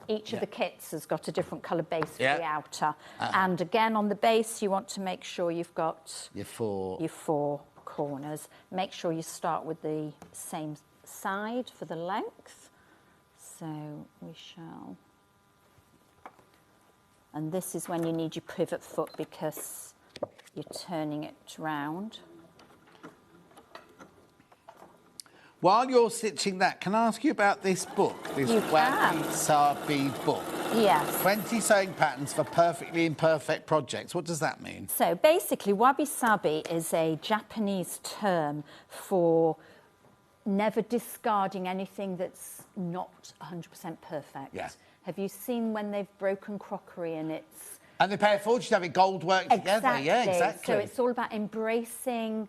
Each of the kits has got a different coloured base for the outer. And again, on the base, you want to make sure you've got... Your four corners. Make sure you start with the same side for the length. So we shall... And this is when you need your pivot foot because you're turning it round. While you're stitching that, can I ask you about this book? This wabi-sabi book. Yes. 20 sewing patterns for perfectly imperfect projects. What does that mean? So basically, wabi-sabi is a Japanese term for never discarding anything that's not 100% perfect. Yeah. Have you seen when they've broken crockery and it's... And they pay a fortune to have it gold work together. Yeah, exactly. So it's all about embracing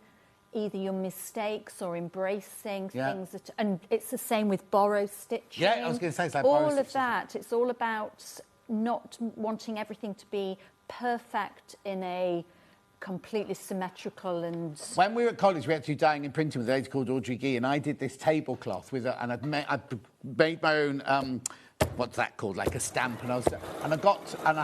either your mistakes or embracing things that... And it's the same with borrow stitching. Yeah, I was going to say it's like all borrow of stitching. that. It's all about not wanting everything to be perfect in a completely symmetrical and... When we were at college, we had to do dyeing and printing with a lady called Audrey Gee, and I did this tablecloth with and I'd made my own... what's that called? Like a stamp, and I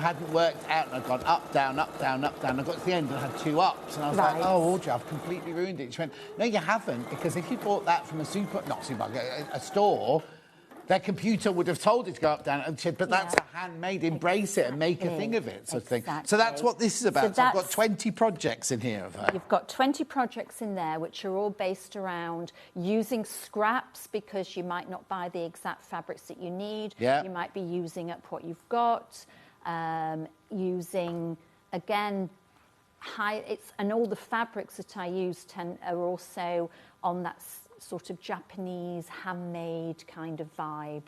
hadn't worked out, and I'd gone up, down, up, down, up, down. I got to the end and I had 2 ups, and I was like, "Oh, Audrey, I've completely ruined it." She went, "No, you haven't, because if you bought that from a store, their computer would have told it to go up, down." And she said, "But that's a handmade. Embrace it and make a thing of it," sort of thing. So that's what this is about. So I've got 20 projects in here of her. You've got 20 projects in there, which are all based around using scraps because you might not buy the exact fabrics that you need. Yeah. You might be using up what you've got, using, again, and all the fabrics that I use are also on that sort of Japanese handmade kind of vibe.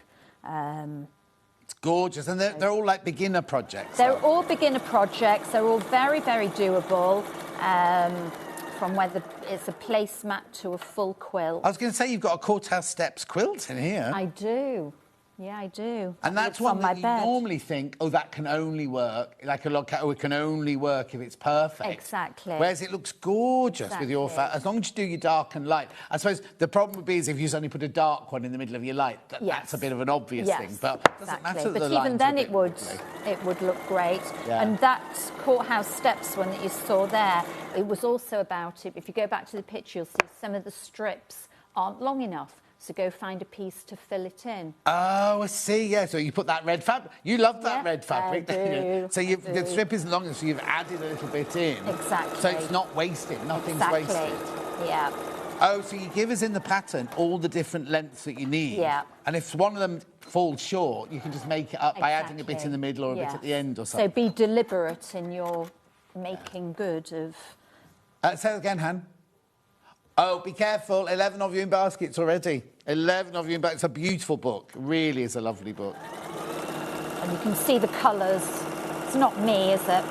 It's gorgeous. And they're all like beginner projects. They're all beginner projects. They're all very, very doable. From whether it's a placemat to a full quilt. I was going to say, you've got a courthouse steps quilt in here. I do. Yeah, I do. And that's one that you normally think, oh, that can only work, like a log cat, oh, it can only work if it's perfect. Exactly. Whereas it looks gorgeous with your as long as you do your dark and light. I suppose the problem would be is if you suddenly put a dark one in the middle of your light, that's a bit of an obvious thing. But it doesn't matter that but the even then it would look great. Yeah. And that courthouse steps one that you saw there, it was also about it. If you go back to the picture, you'll see some of the strips aren't long enough. So go find a piece to fill it in. Oh, I see, yeah. So you put that red fabric. You love that red fabric. I do. So the strip isn't long enough, so you've added a little bit in. Exactly. So it's not wasted. Nothing's wasted. Yeah. Oh, so you give us in the pattern all the different lengths that you need. Yeah. And if one of them falls short, you can just make it up by adding a bit in the middle or a bit at the end or something. So be deliberate in your making good of... Say it again, Han. Oh, be careful. 11 of you in baskets already. 11 of you in baskets. It's a beautiful book. It really is a lovely book. And you can see the colours. It's not me, is it?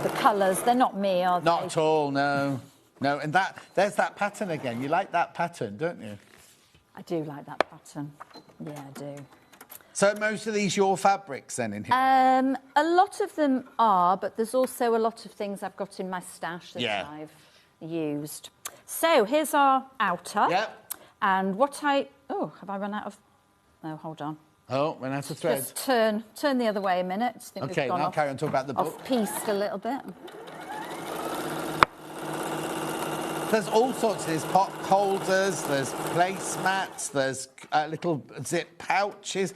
The colours, they're not me, are they? Not at all, no. No, and there's that pattern again. You like that pattern, don't you? I do like that pattern. Yeah, I do. So most of these your fabrics then in here? A lot of them are, but there's also a lot of things I've got in my stash that I've used. So here's our outer. Yep. And what oh, have I run out of... No, hold on. Oh, ran out of thread. Just turn the other way a minute. I think OK, now carry on talking about the book. Off-piste a little bit. There's all sorts. There's pot holders, there's placemats, there's little zip pouches.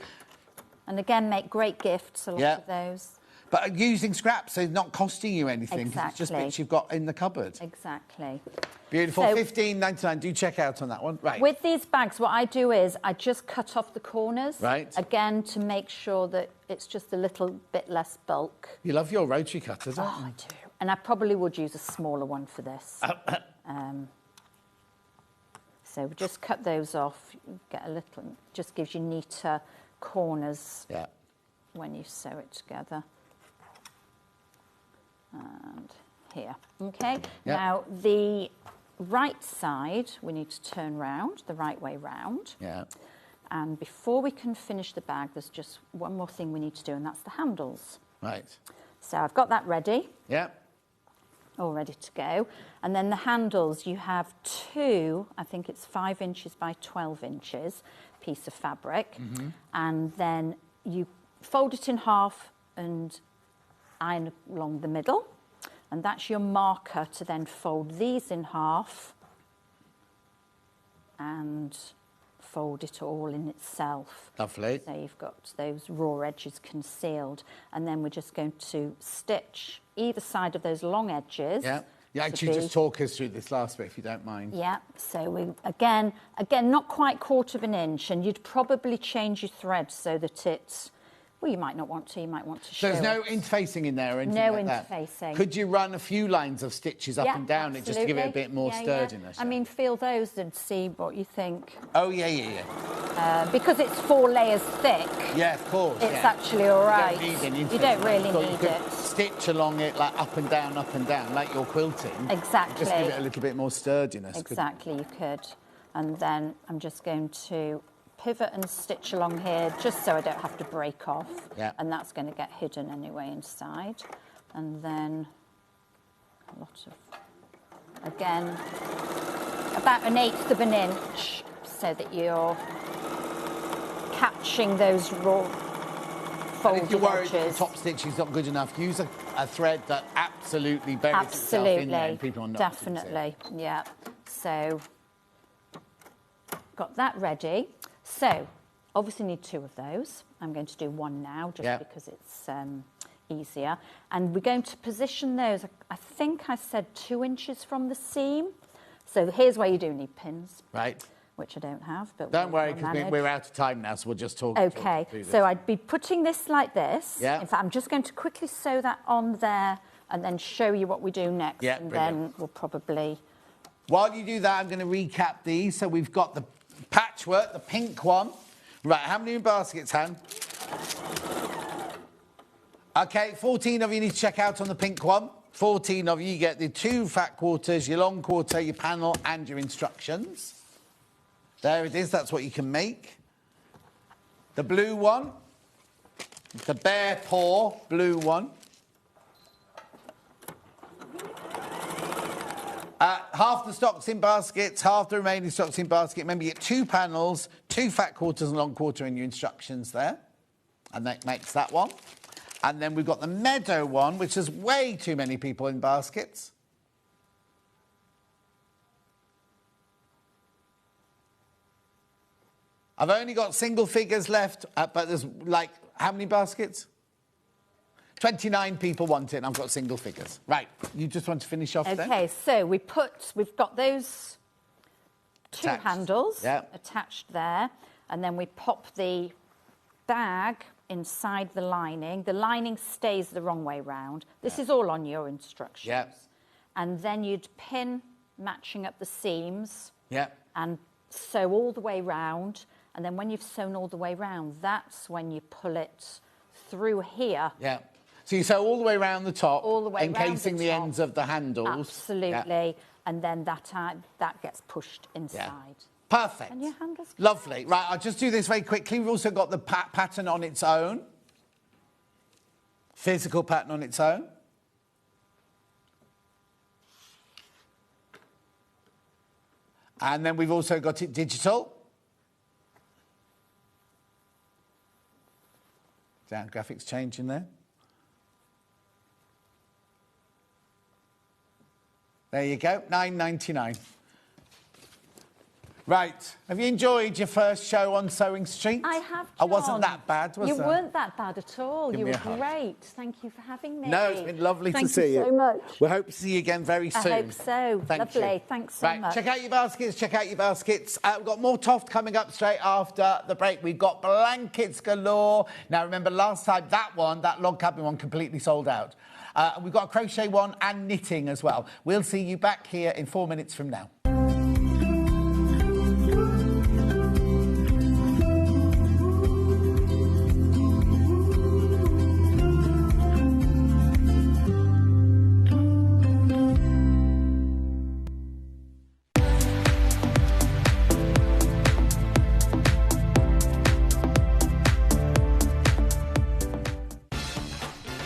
And again, make great gifts, a lot of those. But using scraps, so it's not costing you anything. Exactly. It's just bits you've got in the cupboard. Exactly. Beautiful. So, $15.99. Do check out on that one. Right. With these bags, what I do is I just cut off the corners. Right. Again, to make sure that it's just a little bit less bulk. You love your rotary cutters, don't you? I do. And I probably would use a smaller one for this. So just cut those off. Get a little. Just gives you neater corners. Yeah. When you sew it together. And here, okay? Yep. Now, the right side, we need to turn round, the right way round. Yeah. And before we can finish the bag, there's just one more thing we need to do, and that's the handles. Right. So I've got that ready. Yeah. All ready to go. And then the handles, you have two, I think it's 5 inches by 12 inches, piece of fabric. Mm-hmm. And then you fold it in half and iron along the middle, and that's your marker to then fold these in half and fold it all in itself. Lovely. So you've got those raw edges concealed, and then we're just going to stitch either side of those long edges. Yeah. Yeah, actually, just talk us through this last bit, if you don't mind. Yeah, so we again, not quite 1/4 of an inch, and you'd probably change your thread so that it's... Well, you might not want to. You might want to show There's no interfacing in there or anything no like that? No interfacing. Could you run a few lines of stitches up and down it just to give it a bit more sturdiness? I mean, feel those and see what you think. Oh, yeah. Because it's 4 layers thick. Yeah, of course. It's actually all right. You don't really need it. Stitch along it like up and down, like you're quilting. Exactly. Just give it a little bit more sturdiness. Exactly, you could. And then I'm just going to pivot and stitch along here just so I don't have to break off. Yeah. And that's going to get hidden anyway inside. And then a lot of, again, about 1/8 of an inch so that you're catching those raw folded if you're worried edges. the top stitch is not good enough, use a thread that absolutely buries itself in there and people are not definitely, yeah. So, got that ready. So, obviously need 2 of those. I'm going to do 1 now just because it's easier. And we're going to position those, I think I said 2 inches from the seam. So here's where you do need pins. Right. Which I don't have, but don't worry, because we're out of time now, so we'll just talk. Okay, so I'd be putting this like this. Yeah. In fact, I'm just going to quickly sew that on there and then show you what we do next. Yeah, and brilliant. then we'll probably... While you do that, I'm going to recap these. So we've got the patchwork, the pink one. Right, how many baskets, Han? Okay, 14 of you need to check out on the pink one. 14 of you get the 2 fat quarters, your long quarter, your panel, and your instructions. There it is, that's what you can make. The blue one, the bare paw blue one. Half the stock's in baskets, half the remaining stock's in basket. Remember, you get 2 panels, 2 fat quarters and long quarter in your instructions there. And that makes that one. And then we've got the meadow one, which has way too many people in baskets. I've only got single figures left, but there's like, how many baskets? 29 people want it, and I've got single figures. Right, you just want to finish off then? Okay, so we've got those 2 handles attached there, and then we pop the bag inside the lining. The lining stays the wrong way round. This is all on your instructions. Yeah. And then you'd pin matching up the seams. Yeah. And sew all the way round. And then when you've sewn all the way round, that's when you pull it through here. Yeah. So you sew all the way around the top, all the way encasing the ends of the handles. Absolutely. Yeah. And then that gets pushed inside. Yeah. Perfect. And your handles. Lovely. Right, I'll just do this very quickly. We've also got the pattern on its own. Physical pattern on its own. And then we've also got it digital. Down, graphics changing there. There you go, $9.99. Right, have you enjoyed your first show on Sewing Street? I have, John. I wasn't that bad, was I? You weren't that bad at all. Give You me were a hug. great. Thank you for having me. No, it's been lovely to see you. Thank you so much. We hope to see you again very soon. I hope so. Lovely. You. Thanks so much. Check out your baskets, check out your baskets. We've got more Toft coming up straight after the break. We've got blankets galore. Now, remember last time, that log cabin one completely sold out. We've got a crochet one and knitting as well. We'll see you back here in 4 minutes from now.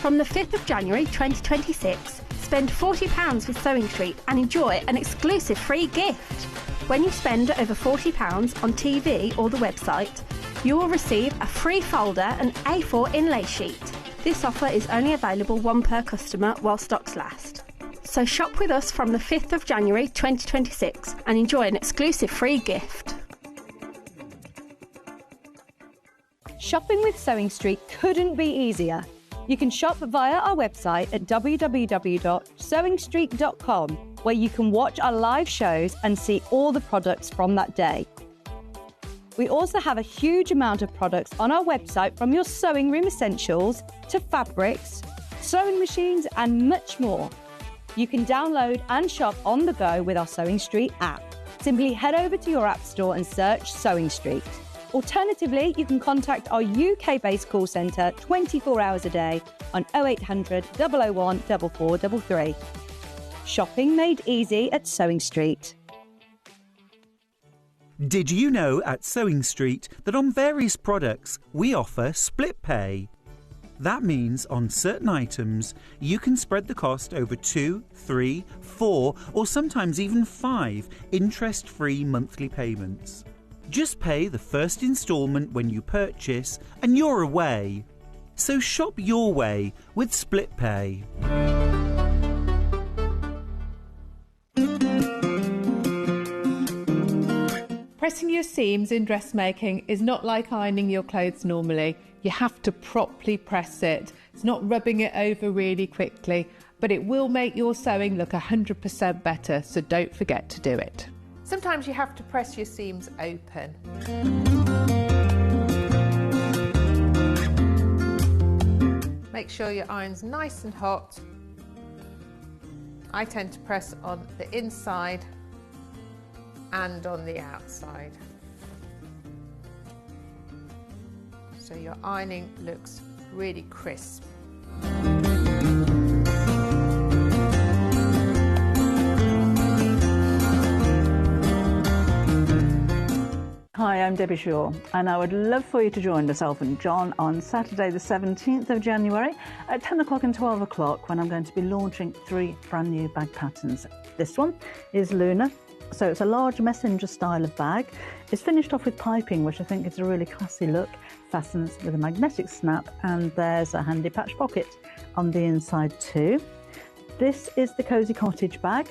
From the 5th of January 2026, spend £40 with Sewing Street and enjoy an exclusive free gift. When you spend over £40 on TV or the website, you will receive a free folder and A4 inlay sheet. This offer is only available 1 per customer while stocks last. So shop with us from the 5th of January 2026 and enjoy an exclusive free gift. Shopping with Sewing Street couldn't be easier. You can shop via our website at www.sewingstreet.com, where you can watch our live shows and see all the products from that day. We also have a huge amount of products on our website, from your sewing room essentials to fabrics, sewing machines and much more. You can download and shop on the go with our Sewing Street app. Simply head over to your app store and search Sewing Street. Alternatively, you can contact our UK-based call centre 24 hours a day on 0800 001 4433. Shopping made easy at Sewing Street. Did you know at Sewing Street that on various products we offer split pay? That means on certain items you can spread the cost over 2, 3, 4 or sometimes even 5 interest-free monthly payments. Just pay the first instalment when you purchase and you're away. So shop your way with split pay. Pressing your seams in dressmaking is not like ironing your clothes normally. You have to properly press it. It's not rubbing it over really quickly, but it will make your sewing look 100% better, so don't forget to do it. Sometimes you have to press your seams open. Make sure your iron's nice and hot. I tend to press on the inside and on the outside, so your ironing looks really crisp. I'm Debbie Shaw, and I would love for you to join myself and John on Saturday the 17th of January at 10 o'clock and 12 o'clock when I'm going to be launching 3 brand new bag patterns. This one is Luna, so it's a large messenger style of bag. It's finished off with piping, which I think is a really classy look, fastens with a magnetic snap, and there's a handy patch pocket on the inside too. This is the Cozy Cottage bag.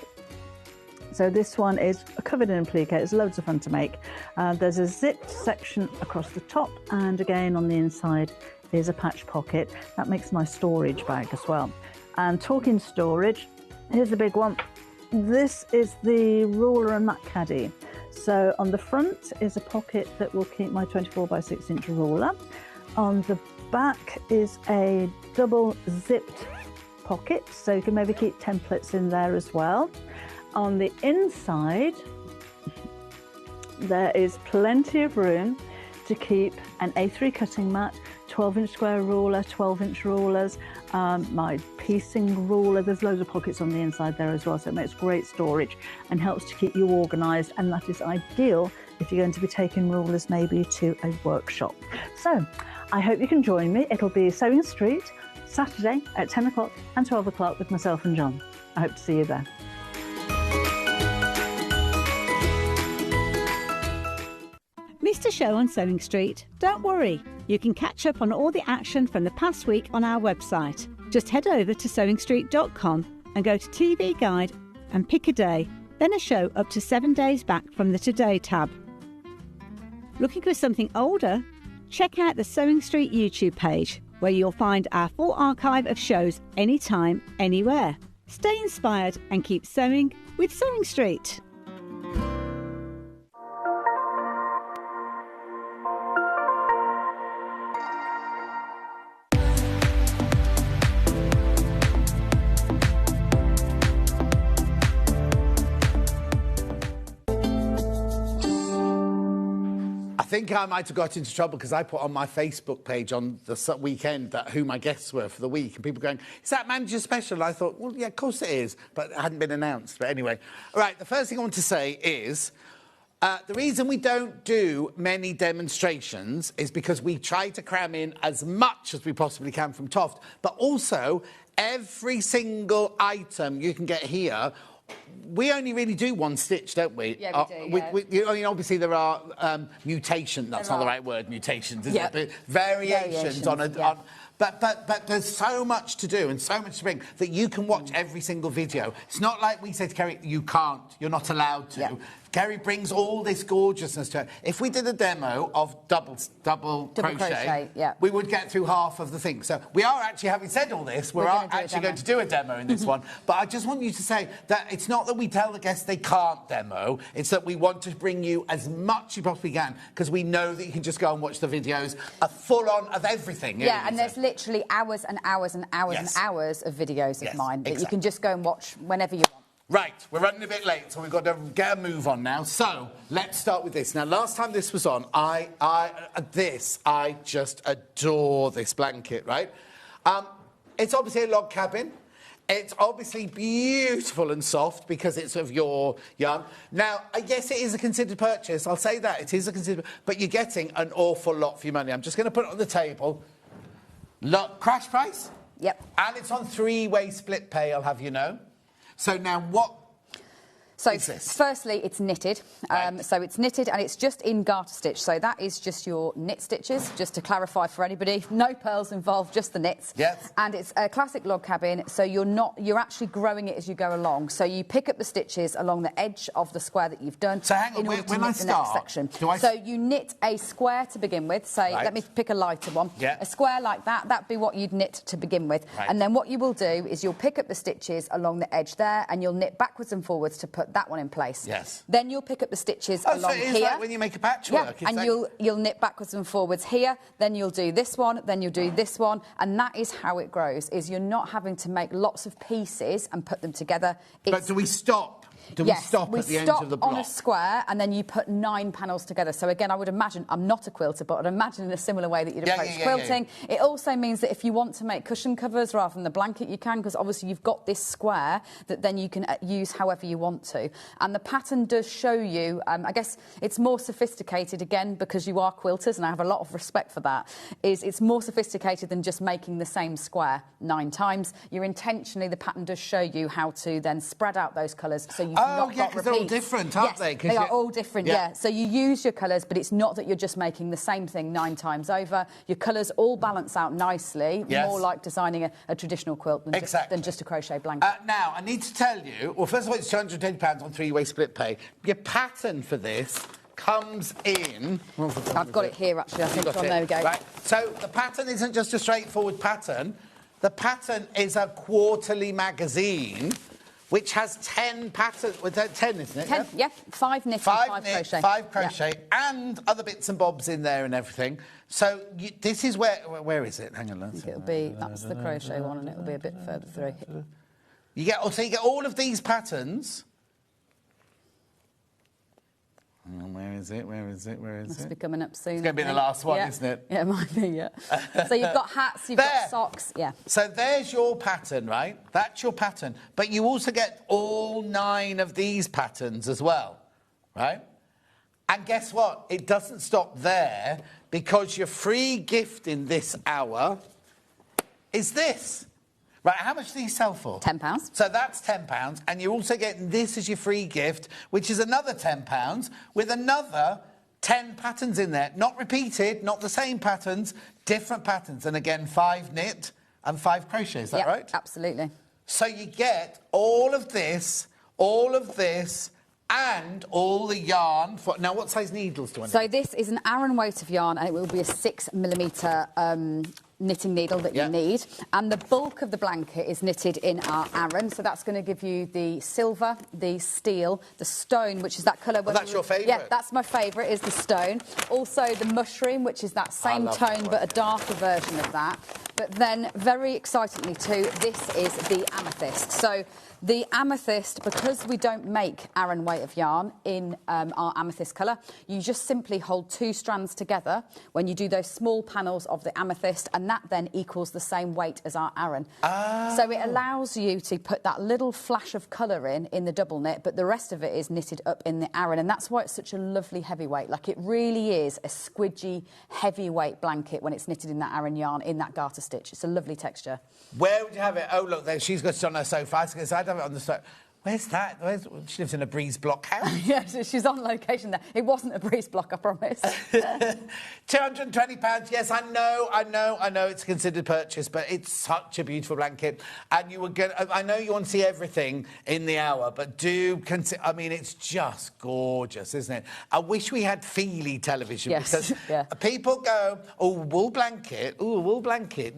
So this one is covered in applique. It's loads of fun to make. There's a zipped section across the top, and again on the inside is a patch pocket. That makes my storage bag as well. And talking storage, here's the big one. This is the ruler and mat caddy. So on the front is a pocket that will keep my 24 by 6 inch ruler. On the back is a double zipped pocket, so you can maybe keep templates in there as well. On the inside, there is plenty of room to keep an A3 cutting mat, 12-inch square ruler, 12-inch rulers, my piecing ruler. There's loads of pockets on the inside there as well, so it makes great storage and helps to keep you organised, and that is ideal if you're going to be taking rulers maybe to a workshop. So I hope you can join me. It'll be Sewing Street, Saturday at 10 o'clock and 12 o'clock with myself and John. I hope to see you there. Missed a show on Sewing Street? Don't worry, you can catch up on all the action from the past week on our website. Just head over to sewingstreet.com and go to TV Guide and pick a day, then a show up to 7 days back from the Today tab. Looking for something older? Check out the Sewing Street YouTube page, where you'll find our full archive of shows anytime, anywhere. Stay inspired and keep sewing with Sewing Street. I think I might have got into trouble because I put on my Facebook page on the weekend that who my guests were for the week, and people going, is that manager special? And I thought, well, yeah, of course it is, but it hadn't been announced. But anyway, all right, the first thing I want to say is the reason we don't do many demonstrations is because we try to cram in as much as we possibly can from Toft, but also every single item you can get here, we only really do one stitch, don't we? Yeah, we do, I mean, obviously there are mutations. That's not the right word, mutations, is it? But variations on a... But there's so much to do and so much to bring that you can watch every single video. It's not like we say to Kerry, you can't, you're not allowed to. Kerry brings all this gorgeousness to it. If we did a demo of double crochet, we would get through half of the thing. So we are actually, having said all this, we're actually going to do a demo in this one. But I just want you to say that it's not that we tell the guests they can't demo, it's that we want to bring you as much you possibly can, because we know that you can just go and watch the videos, a full-on of everything. Yeah, and there's literally hours and hours and hours and hours of videos of mine that you can just go and watch whenever you want. Right, we're running a bit late, so we've got to get a move on now. So, let's start with this. Now, last time this was on, I just adore this blanket, right? It's obviously a log cabin. It's obviously beautiful and soft because it's of your yarn. Now, yes, it is a considered purchase. I'll say that. It is a considered... But you're getting an awful lot for your money. I'm just going to put it on the table. Look, crash price? Yep. And it's on 3-way split pay, I'll have you know. So now what is this? Firstly, it's knitted. So it's knitted and it's just in garter stitch. So that is just your knit stitches, just to clarify for anybody. No pearls involved, just the knits. Yes. And it's a classic log cabin, so you're actually growing it as you go along. So you pick up the stitches along the edge of the square that you've done. So hang on, when I start, So you knit a square to begin with. Say, let me pick a lighter one. Yeah. A square like that, that'd be what you'd knit to begin with. Right. And then what you will do is you'll pick up the stitches along the edge there and you'll knit backwards and forwards to put that one in place. Yes. Then you'll pick up the stitches along so it is here. Like when you make a patchwork. Yeah, and you'll knit backwards and forwards here, then you'll do this one, then you'll do this one, and that is how it grows, is you're not having to make lots of pieces and put them together. But do we stop Do we stop at the ends of the block? On a square, and then you put 9 panels together. So again, I would imagine, I'm not a quilter, but I'd imagine in a similar way that you'd approach quilting. It also means that if you want to make cushion covers rather than the blanket, you can, because obviously you've got this square that then you can use however you want to. And the pattern does show you, I guess it's more sophisticated, again, because you are quilters, and I have a lot of respect for that, it's more sophisticated than just making the same square 9 times. You're intentionally, the pattern does show you how to then spread out those colours so you've not got repeats. They're all different, aren't they? They are all different, yeah. So you use your colours, but it's not that you're just making the same thing 9 times over. Your colours all balance out nicely, more like designing a traditional quilt than just a crochet blanket. Now, I need to tell you, well, first of all, it's £210 on 3-way split pay. Your pattern for this comes in... I've got it here, actually. I think it's on. There we go. Right. So the pattern isn't just a straightforward pattern. The pattern is a quarterly magazine which has 10 patterns. 10, isn't it? 10, yeah. 5 knit, 5 crochet. 5 crochet, and other bits and bobs in there and everything. So this is where is it? Hang on. I think it'll be, that's the crochet one, and it'll be a bit further through. You get all of these patterns. Where is it? Must be coming up soon. It's going to be the last one, isn't it? Yeah, it might be, yeah. So you've got hats, you've got socks, yeah. So there's your pattern, right? That's your pattern. But you also get all 9 of these patterns as well, right? And guess what? It doesn't stop there, because your free gift in this hour is this. Right, how much do these sell for? £10. So that's £10, and you're also getting this as your free gift, which is another £10, with another 10 patterns in there. Not repeated, not the same patterns, different patterns. And again, 5 knit and 5 crochet, is that right? Absolutely. So you get all of this, and all the yarn. Now, what size needles do I need? So this is an Aran weight of yarn, and it will be a 6mm knitting needle that you need, and the bulk of the blanket is knitted in our Aran, so that's going to give you the silver, the steel, the stone, which is that colour. Well, that's your favourite? Yeah, that's my favourite, is the stone. Also the mushroom, which is that same tone but a darker version of that. But then, very excitingly too, this is the amethyst. So the amethyst, because we don't make Aran weight of yarn in our amethyst colour, you just simply hold 2 strands together when you do those small panels of the amethyst, and that then equals the same weight as our Aran. So it allows you to put that little flash of colour in the double knit, but the rest of it is knitted up in the Aran, and that's why it's such a lovely heavyweight. Like, it really is a squidgy, heavyweight blanket when it's knitted in that Aran yarn, in that garter stitch. It's a lovely texture. Where would you have it? Oh, look, there, she's got it on her sofa. I'd have it on the sofa. Where's that? She lives in a breeze block house. Yeah, she's on location there. It wasn't a breeze block, I promise. £220. Yes, I know it's a considered purchase, but it's such a beautiful blanket. And you were going. I know you want to see everything in the hour, but do consider. I mean, it's just gorgeous, isn't it? I wish we had feely television, because people go, "Oh, wool blanket. Oh, wool blanket."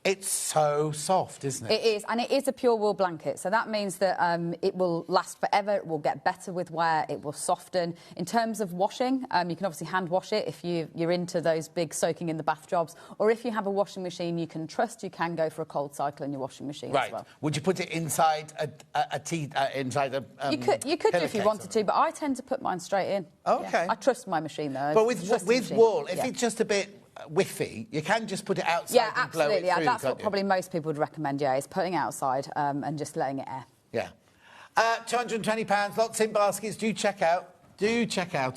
It's so soft, isn't it? It is, and it is a pure wool blanket, so that means that it will last forever. It will get better with wear. It will soften. In terms of washing, you can obviously hand wash it if you're into those big soaking in the bath jobs, or if you have a washing machine you can trust, you can go for a cold cycle in your washing machine as well. Would you put it inside inside a you could do if you wanted to, but I tend to put mine straight in. Okay. I trust my machine though. But with wool, if it's just a bit whiffy, you can just put it outside and blow it through. That's what probably most people would recommend, is putting it outside and just letting it air. Yeah. £220, lots in baskets. Do check out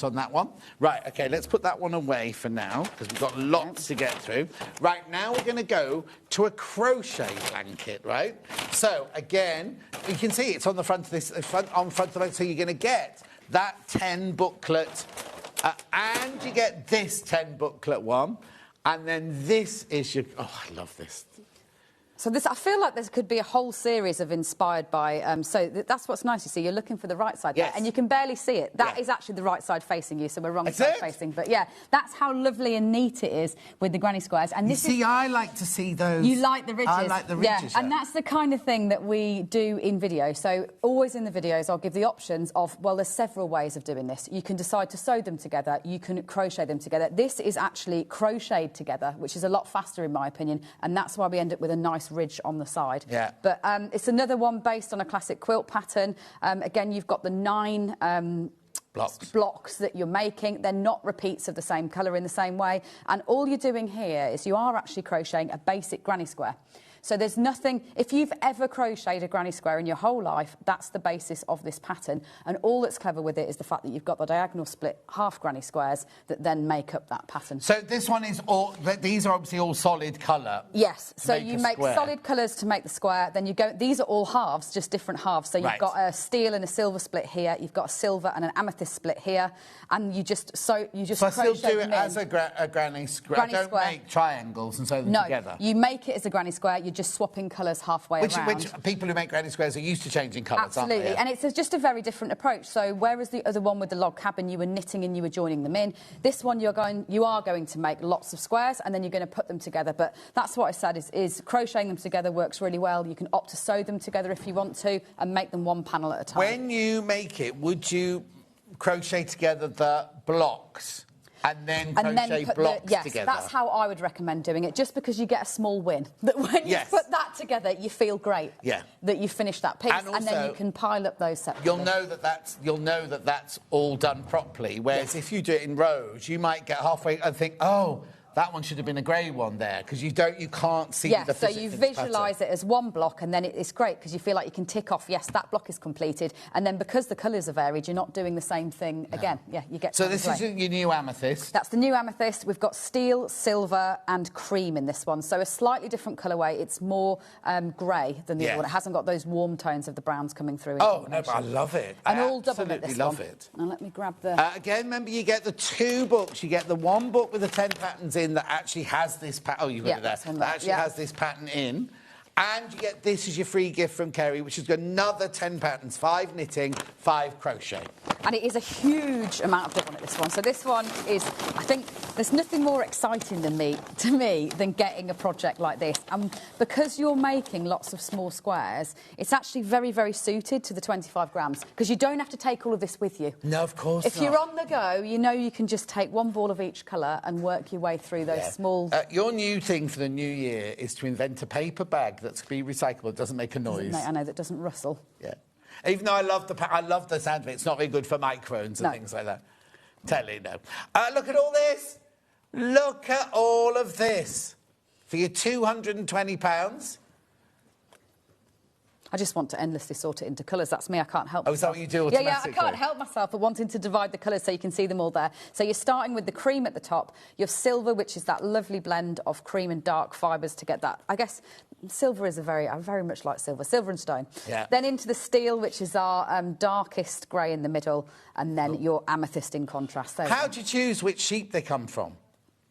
on that one. Right, OK, let's put that one away for now, because we've got lots to get through. Right, now we're going to go to a crochet blanket, right? So, again, you can see it's on the front of this, on front of the blanket, so you're going to get that 10 booklet, and you get this 10 booklet one, and then this is your... Oh, I love this. So I feel like there could be a whole series of inspired by... so that's what's nice, you see. You're looking for the right side there, and you can barely see it. That is actually the right side facing you, so we're wrong side facing. But, yeah, that's how lovely and neat it is with the granny squares. And this I like to see those... You like the ridges. I like the ridges, And that's the kind of thing that we do in video. So always in the videos, I'll give the options of, well, there's several ways of doing this. You can decide to sew them together. You can crochet them together. This is actually crocheted together, which is a lot faster, in my opinion, and that's why we end up with a nice nice ridge on the side. Yeah. But it's another one based on a classic quilt pattern. Again, you've got the 9 blocks that you're making. They're not repeats of the same colour in the same way. And all you're doing here is you are actually crocheting a basic granny square. So there's nothing, if you've ever crocheted a granny square in your whole life, that's the basis of this pattern. And all that's clever with it is the fact that you've got the diagonal split half granny squares that then make up that pattern. So this one is all, these are obviously all solid colour. Yes, so you make solid colours to make the square, then you go, these are all halves, just different halves. So you've got a steel and a silver split here, you've got a silver and an amethyst split here, and you just So I still do it as a granny square. I don't make triangles and sew them together. No, you make it as a granny square. You're just swapping colours halfway around. Which people who make granny squares are used to changing colours, Absolutely, aren't they? and it's just a very different approach. So whereas the other one with the log cabin, you were knitting and you were joining them in, this one you are going to make lots of squares and then you're going to put them together. But that's what I said is crocheting them together works really well. You can opt to sew them together if you want to and make them one panel at a time. When you make it, would you crochet together the blocks? And then crochet blocks yes, together. That's how I would recommend doing it, just because you get a small win. That when you put that together, you feel great. Yeah. That you finished that piece, and also, then you can pile up those separately. You'll know that that's all done properly. Whereas if you do it in rows, you might get halfway and think, oh, that one should have been a grey one there, because you can't see the so you visualise it as one block, and then it's great because you feel like you can tick off, yes, that block is completed, and then because the colours are varied, you're not doing the same thing again. Yeah, you get. So this is your new amethyst. That's the new amethyst. We've got steel, silver, and cream in this one, so a slightly different colourway. It's more grey than the other one. It hasn't got those warm tones of the browns coming through. Oh no, but I love it. And I all double knit this love one. it. Now let me grab the. Again, remember you get the 2 books. You get the one book with the 10 patterns in that actually has this pattern. Oh, you've got it there. That actually has this pattern in. And you get this as your free gift from Kerry, which has got another 10 patterns, 5 knitting, 5 crochet. And it is a huge amount of double knit, this one. So this one is, I think, there's nothing more exciting to me than getting a project like this. And because you're making lots of small squares, it's actually very, very suited to the 25 grams, because you don't have to take all of this with you. No, of course If you're on the go, you know you can just take one ball of each colour and work your way through those small... Your new thing for the new year is to invent a paper bag that's be recyclable, doesn't make a noise. I know, that doesn't rustle. Yeah. Even though I love the sound of it, it's not very good for microphones and things like that. Tell you no. Look at all this. Look at all of this. For your £220. I just want to endlessly sort it into colours. That's me. I can't help myself. Oh, is that what you do Yeah, automatically? I can't help myself but wanting to divide the colours so you can see them all there. So you're starting with the cream at the top. Your silver, which is that lovely blend of cream and dark fibres to get that. I guess silver is I very much like silver. Silver and stone. Yeah. Then into the steel, which is our darkest grey in the middle, and then your amethyst in contrast. So how do you choose which sheep they come from?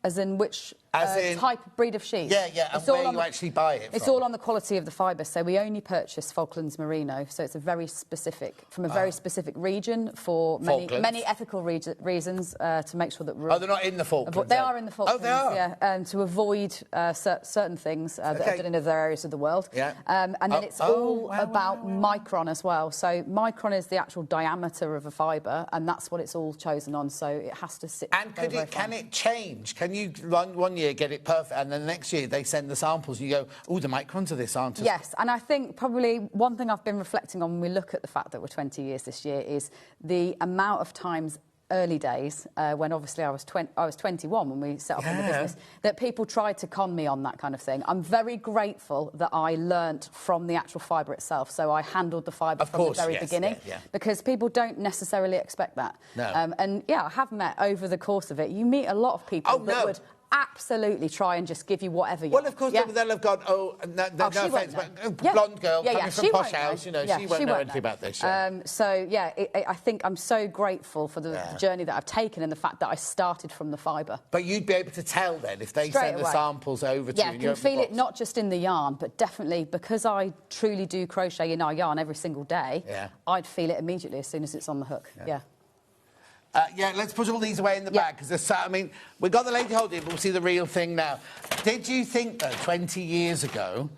As in which type of breed of sheep? Yeah, and where you actually buy it from. It's all on the quality of the fibre. So we only purchase Falklands Merino. So it's a very specific, from a very specific region for many ethical reasons to make sure that we're... Oh, they're not in the Falklands? They are in the Falklands, they are? Yeah, to avoid certain things that are done in other areas of the world. Yeah. And then it's all about micron as well. So micron is the actual diameter of a fibre, and that's what it's all chosen on. So it has to sit... And can it change? Can you one year get it perfect, and then the next year they send the samples and you go, oh, the microns of this aren't as... Yes, and I think probably one thing I've been reflecting on when we look at the fact that we're 20 years this year is the amount of times early days, when obviously I was 21 when we set up in the business, that people tried to con me on that kind of thing. I'm very grateful that I learnt from the actual fibre itself, so I handled the fibre from the very beginning, because people don't necessarily expect that. No. And yeah, I have met over the course of it, you meet a lot of people that would absolutely try and just give you whatever you want. Well, of course, they'll have gone, no offence, but blonde girl coming from posh house, she won't know anything about this. So, yeah, I think I'm so grateful for the journey that I've taken and the fact that I started from the fibre. But you'd be able to tell then if they send the samples over to you. Yeah, you can feel it not just in the yarn, but definitely because I truly do crochet in our yarn every single day, I'd feel it immediately as soon as it's on the hook. Let's put all these away in the bag, because we've got the lady holding it, but we'll see the real thing now. Did you think, though, 20 years ago,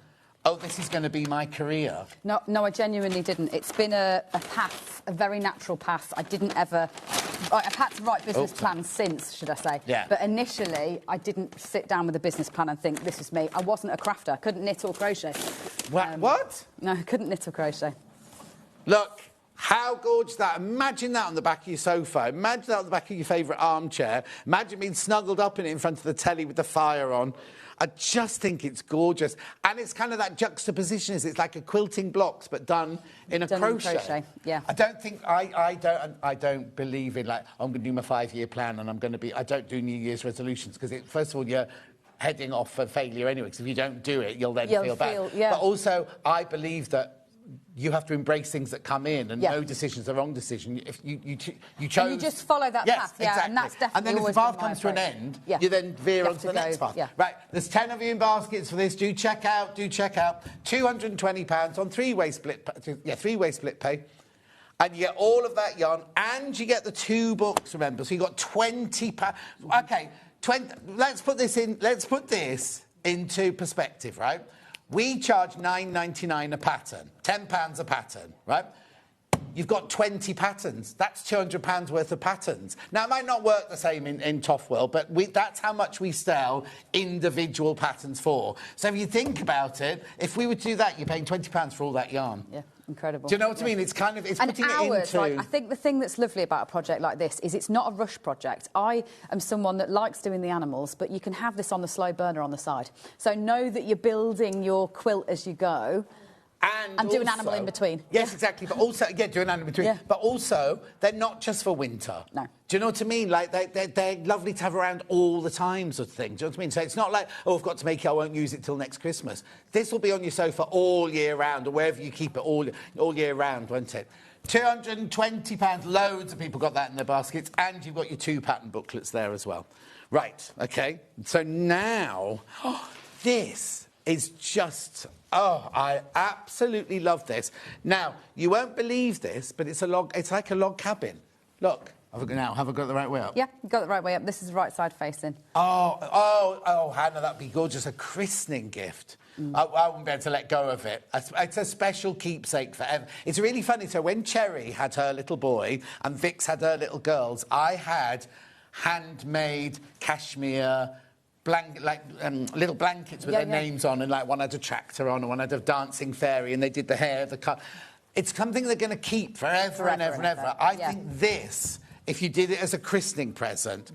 oh, this is going to be my career? No, I genuinely didn't. It's been a path, a very natural path. I didn't ever I've had to write business plans since, should I say. Yeah. But initially, I didn't sit down with a business plan and think, this is me. I wasn't a crafter. I couldn't knit or crochet. What? No, I couldn't knit or crochet. Look, how gorgeous that. Imagine that on the back of your sofa. Imagine that on the back of your favourite armchair. Imagine being snuggled up in it in front of the telly with the fire on. I just think it's gorgeous. And it's kind of that juxtaposition. It's like a quilting blocks, but done in a crochet. Yeah. I don't think, I don't believe in, like, I'm going to do my 5-year plan and I'm going to be, I don't do New Year's resolutions because, first of all, you're heading off for failure anyway, because if you don't do it, you'll then feel bad. Yeah. But also, I believe that you have to embrace things that come in, and no decision's the wrong decision. If you chose... And you just follow that path, exactly. and that's definitely And then if the path comes to an end, you then veer onto the next path. Yeah. Right, there's 10 of you in baskets for this. Do check out. £220 on three-way split pay. And you get all of that yarn, and you get the 2 books, remember. So you got £20. OK, let's put this into perspective, right? We charge $9.99 a pattern, £10 a pattern, right? You've got 20 patterns. That's £200 worth of patterns. Now, it might not work the same in Toffwell, but that's how much we sell individual patterns for. So if you think about it, if we were to do that, you're paying £20 for all that yarn. Yeah, incredible. Do you know what I mean? It's kind of, it's putting hours, it into... Like, I think the thing that's lovely about a project like this is it's not a rush project. I am someone that likes doing the animals, but you can have this on the slow burner on the side. So know that you're building your quilt as you go. And do an animal in between. Yes, exactly. But also, do an animal in between. Yeah. But also, they're not just for winter. No. Do you know what I mean? Like, they're lovely to have around all the time, sort of thing. Do you know what I mean? So it's not like, oh, I've got to make it, I won't use it till next Christmas. This will be on your sofa all year round, or wherever you keep it all year round, won't it? £220. Loads of people got that in their baskets. And you've got your 2 pattern booklets there as well. Right, OK. So now, this is just... Oh, I absolutely love this. Now, you won't believe this, but it's like a log cabin. Look, have I got it the right way up? Yeah, you got it the right way up. This is the right side facing. Oh, Hannah, that'd be gorgeous. A christening gift. I wouldn't be able to let go of it. It's a special keepsake forever. It's really funny. So when Cherry had her little boy and Vix had her little girls, I had handmade cashmere... little blankets with their names on, and like one had a tractor on and one had a dancing fairy, and they did the hair, the cut. It's something they're going to keep forever and ever. I think this, if you did it as a christening present...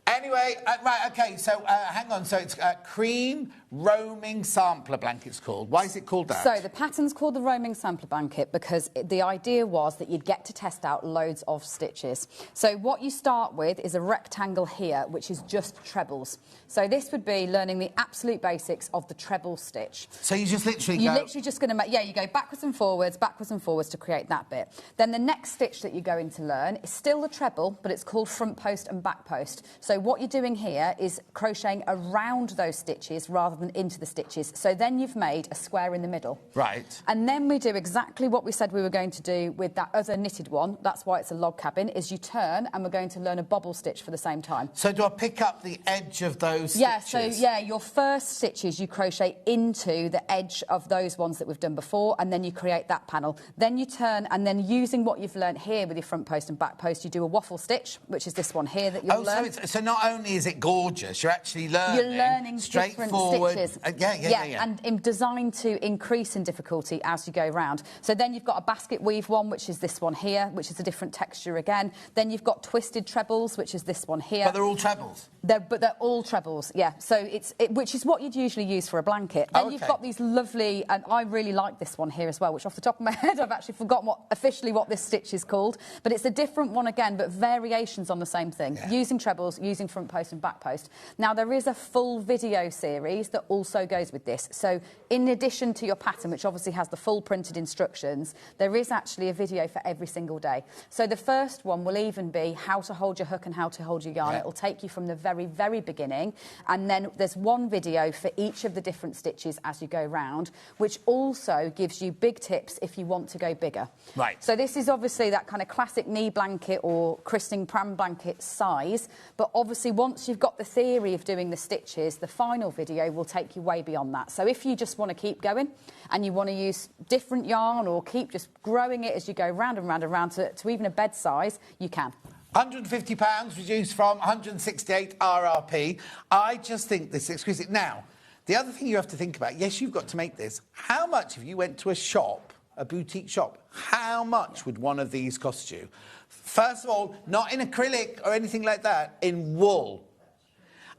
Anyway, right, OK, so hang on. So it's cream roaming sampler blanket, it's called. Why is it called that? So the pattern's called the roaming sampler blanket because the idea was that you'd get to test out loads of stitches. So what you start with is a rectangle here, which is just trebles. So this would be learning the absolute basics of the treble stitch. So you just literally You're literally just going to make... Yeah, you go backwards and forwards to create that bit. Then the next stitch that you're going to learn is still the treble, but it's called front post and back post. So what you're doing here is crocheting around those stitches rather than into the stitches. So then you've made a square in the middle. Right. And then we do exactly what we said we were going to do with that other knitted one. That's why it's a log cabin, is you turn and we're going to learn a bobble stitch for the same time. So do I pick up the edge of those stitches? Yeah, so yeah, your first stitches you crochet into the edge of those ones that we've done before, and then you create that panel. Then you turn, and then using what you've learnt here with your front post and back post, you do a waffle stitch, which is this one here that you'll learn. So not only is it gorgeous, you're actually learning straightforward different stitches. Yeah. And designed to increase in difficulty as you go round. So then you've got a basket weave one, which is this one here, which is a different texture again. Then you've got twisted trebles, which is this one here. But they're all trebles? But they're all trebles, yeah. So which is what you'd usually use for a blanket. Then you've got these lovely, and I really like this one here as well, which off the top of my head I've actually forgotten officially what this stitch is called. But it's a different one again, but variations on the same thing. Yeah. Using trebles, using front post and back post. Now there is a full video series that also goes with this. So in addition to your pattern, which obviously has the full printed instructions, there is actually a video for every single day. So the first one will even be how to hold your hook and how to hold your yarn. It'll take you from the very, very beginning. And then there's one video for each of the different stitches as you go round, which also gives you big tips if you want to go bigger. Right. So this is obviously that kind of classic knee blanket or christening pram blanket size, but obviously once you've got the theory of doing the stitches, the final video will take you way beyond that. So if you just want to keep going and you want to use different yarn or keep just growing it as you go round and round and round to even a bed size, you can. £150 reduced from 168 RRP. I just think this is exquisite. Now, the other thing you have to think about, yes, you've got to make this. How much, if you went to a shop, a boutique shop, how much would one of these cost you? First of all, not in acrylic or anything like that, in wool.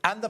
And the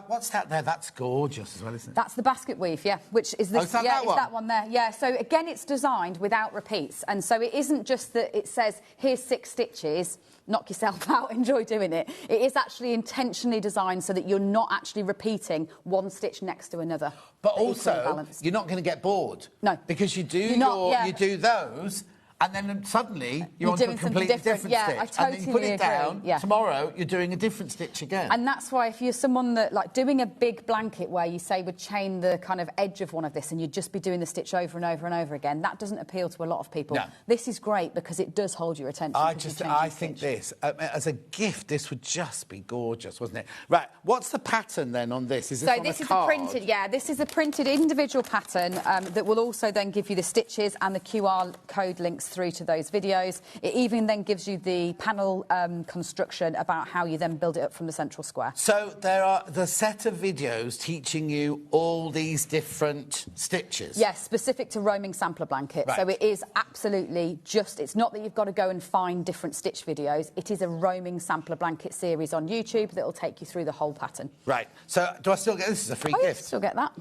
what's that there? That's gorgeous as well, isn't it? That's the basket weave, yeah, which is this. Is that yeah, that one? It's that one there. Yeah. So again, it's designed without repeats, and so it isn't just that it says here's 6 stitches. Knock yourself out, enjoy doing it. It is actually intentionally designed so that you're not actually repeating one stitch next to another. But also, you're not going to get bored. No. Because you do you do those, and then suddenly you're onto a completely different stitch. I totally and then you put it down, agree. Yeah. tomorrow you're doing a different stitch again. And that's why if you're someone that, like, doing a big blanket where you, say, would chain the kind of edge of one of this and you'd just be doing the stitch over and over and over again, that doesn't appeal to a lot of people. No. This is great because it does hold your attention. I think this, as a gift, this would just be gorgeous, wasn't it? Right, what's the pattern then on this? Is this on this a is card? a printed, yeah, this is a printed individual pattern that will also then give you the stitches and the QR code links through to those videos. It even then gives you the panel construction about how you then build it up from the central square. So there are the set of videos teaching you all these different stitches? Yes, specific to roaming sampler blanket. Right. So it is absolutely just, it's not that you've got to go and find different stitch videos. It is a roaming sampler blanket series on YouTube that will take you through the whole pattern. Right. So do I still get this? Is a free gift? You still get that.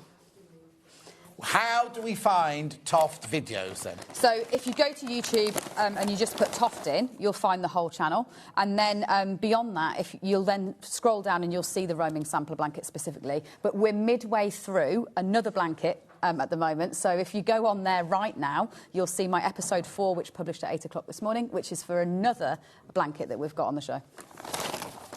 How do we find Toft videos then? So if you go to YouTube and you just put Toft in, you'll find the whole channel. And then beyond that, if you'll then scroll down and you'll see the roaming sampler blanket specifically. But we're midway through another blanket at the moment. So if you go on there right now, you'll see my episode 4, which published at 8 o'clock this morning, which is for another blanket that we've got on the show.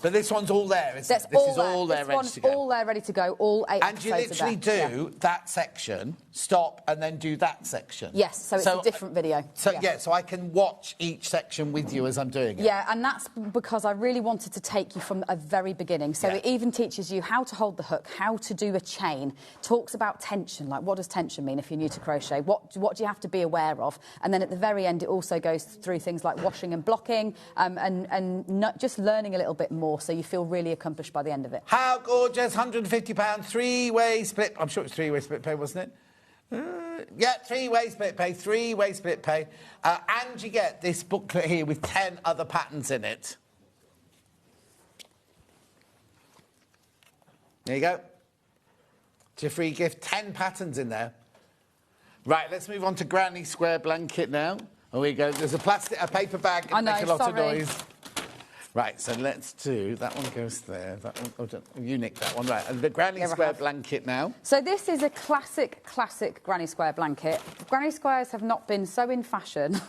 But this one's all there, isn't it? This is all there ready to go. All there ready to go, all 8 and you literally do that section, stop, and then do that section? Yes, so it's a different video. So, so I can watch each section with you as I'm doing it? Yeah, and that's because I really wanted to take you from a very beginning. So it even teaches you how to hold the hook, how to do a chain, talks about tension, like what does tension mean if you're new to crochet, what do you have to be aware of? And then at the very end, it also goes through things like washing and blocking and just learning a little bit more, so you feel really accomplished by the end of it. How gorgeous, £150, three-way split. I'm sure it's three-way split pay, wasn't it? Yeah, three-way split pay, three-way split pay. And you get this booklet here with 10 other patterns in it. There you go. It's your free gift, 10 patterns in there. Right, let's move on to Granny Square blanket now. Here we go. There's a paper bag and make a lot of noise. Right, so let's do... That one goes there. That one, you nicked that one. Right, and the Granny Square blanket now. So this is a classic Granny Square blanket. Granny Squares have not been so in fashion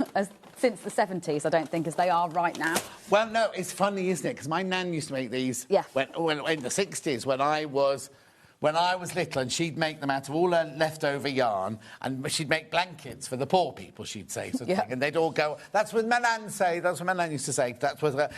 since the 70s, I don't think, as they are right now. Well, no, it's funny, isn't it? Because my nan used to make these when in the 60s, when I was little, and she'd make them out of all her leftover yarn, and she'd make blankets for the poor people, she'd say, sort of thing. And they'd all go, that's what my nan say, that's what my nan used to say, that's what...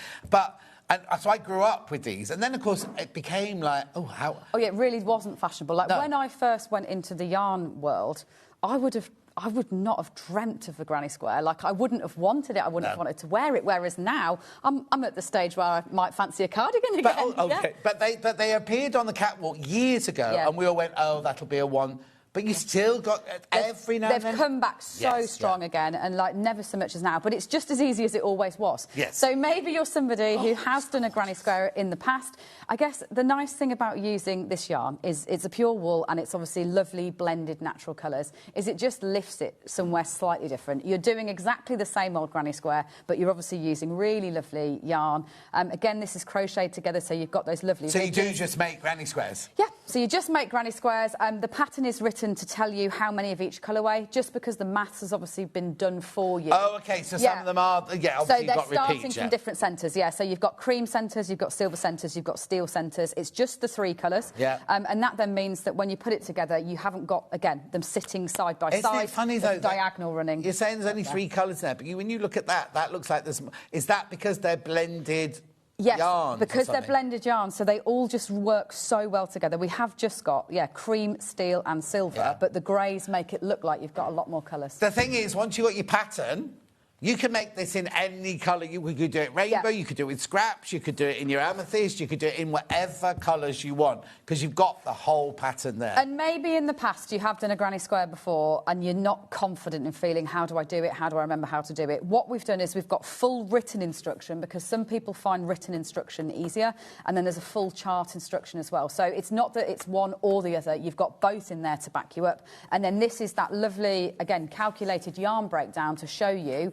And so I grew up with these, and then, of course, it became like, oh, how... Oh, yeah, it really wasn't fashionable. Like, when I first went into the yarn world, I would not have dreamt of a Granny Square. Like, I wouldn't have wanted it. I wouldn't have wanted to wear it. Whereas now, I'm at the stage where I might fancy a cardigan again. But they appeared on the catwalk years ago, and we all went, oh, that'll be a one. But you still got every now and then... They've come back so strong again, and, like, never so much as now. But it's just as easy as it always was. Yes. So maybe you're somebody who has done a Granny Square in the past. I guess the nice thing about using this yarn is it's a pure wool, and it's obviously lovely blended natural colours, is it just lifts it somewhere slightly different. You're doing exactly the same old Granny Square, but you're obviously using really lovely yarn. Again, this is crocheted together, so you've got those lovely... So you do just make Granny Squares? Yeah. So you just make granny squares. The pattern is written to tell you how many of each colourway, just because the maths has obviously been done for you. Oh, OK, so some of them are... Yeah, obviously so you've they're got starting repeats, from different centres, yeah. So you've got cream centres, you've got silver centres, you've got steel centres. It's just the 3 colours. Yeah. And that then means that when you put it together, you haven't got, again, them sitting side by Isn't side. it funny, though, diagonal running. You're saying there's only 3 colours there, but when you look at that, that looks like there's... Is that because they're blended... Yes, yarns because they're blended yarns, so they all just work so well together. We have just got, cream, steel and silver, but the greys make it look like you've got a lot more colours. The thing is, once you've got your pattern, you can make this in any colour. You could do it rainbow, you could do it with scraps, you could do it in your amethyst, you could do it in whatever colours you want, because you've got the whole pattern there. And maybe in the past you have done a granny square before and you're not confident in feeling, how do I do it, how do I remember how to do it? What we've done is we've got full written instruction, because some people find written instruction easier, and then there's a full chart instruction as well. So it's not that it's one or the other, you've got both in there to back you up. And then this is that lovely, again, calculated yarn breakdown to show you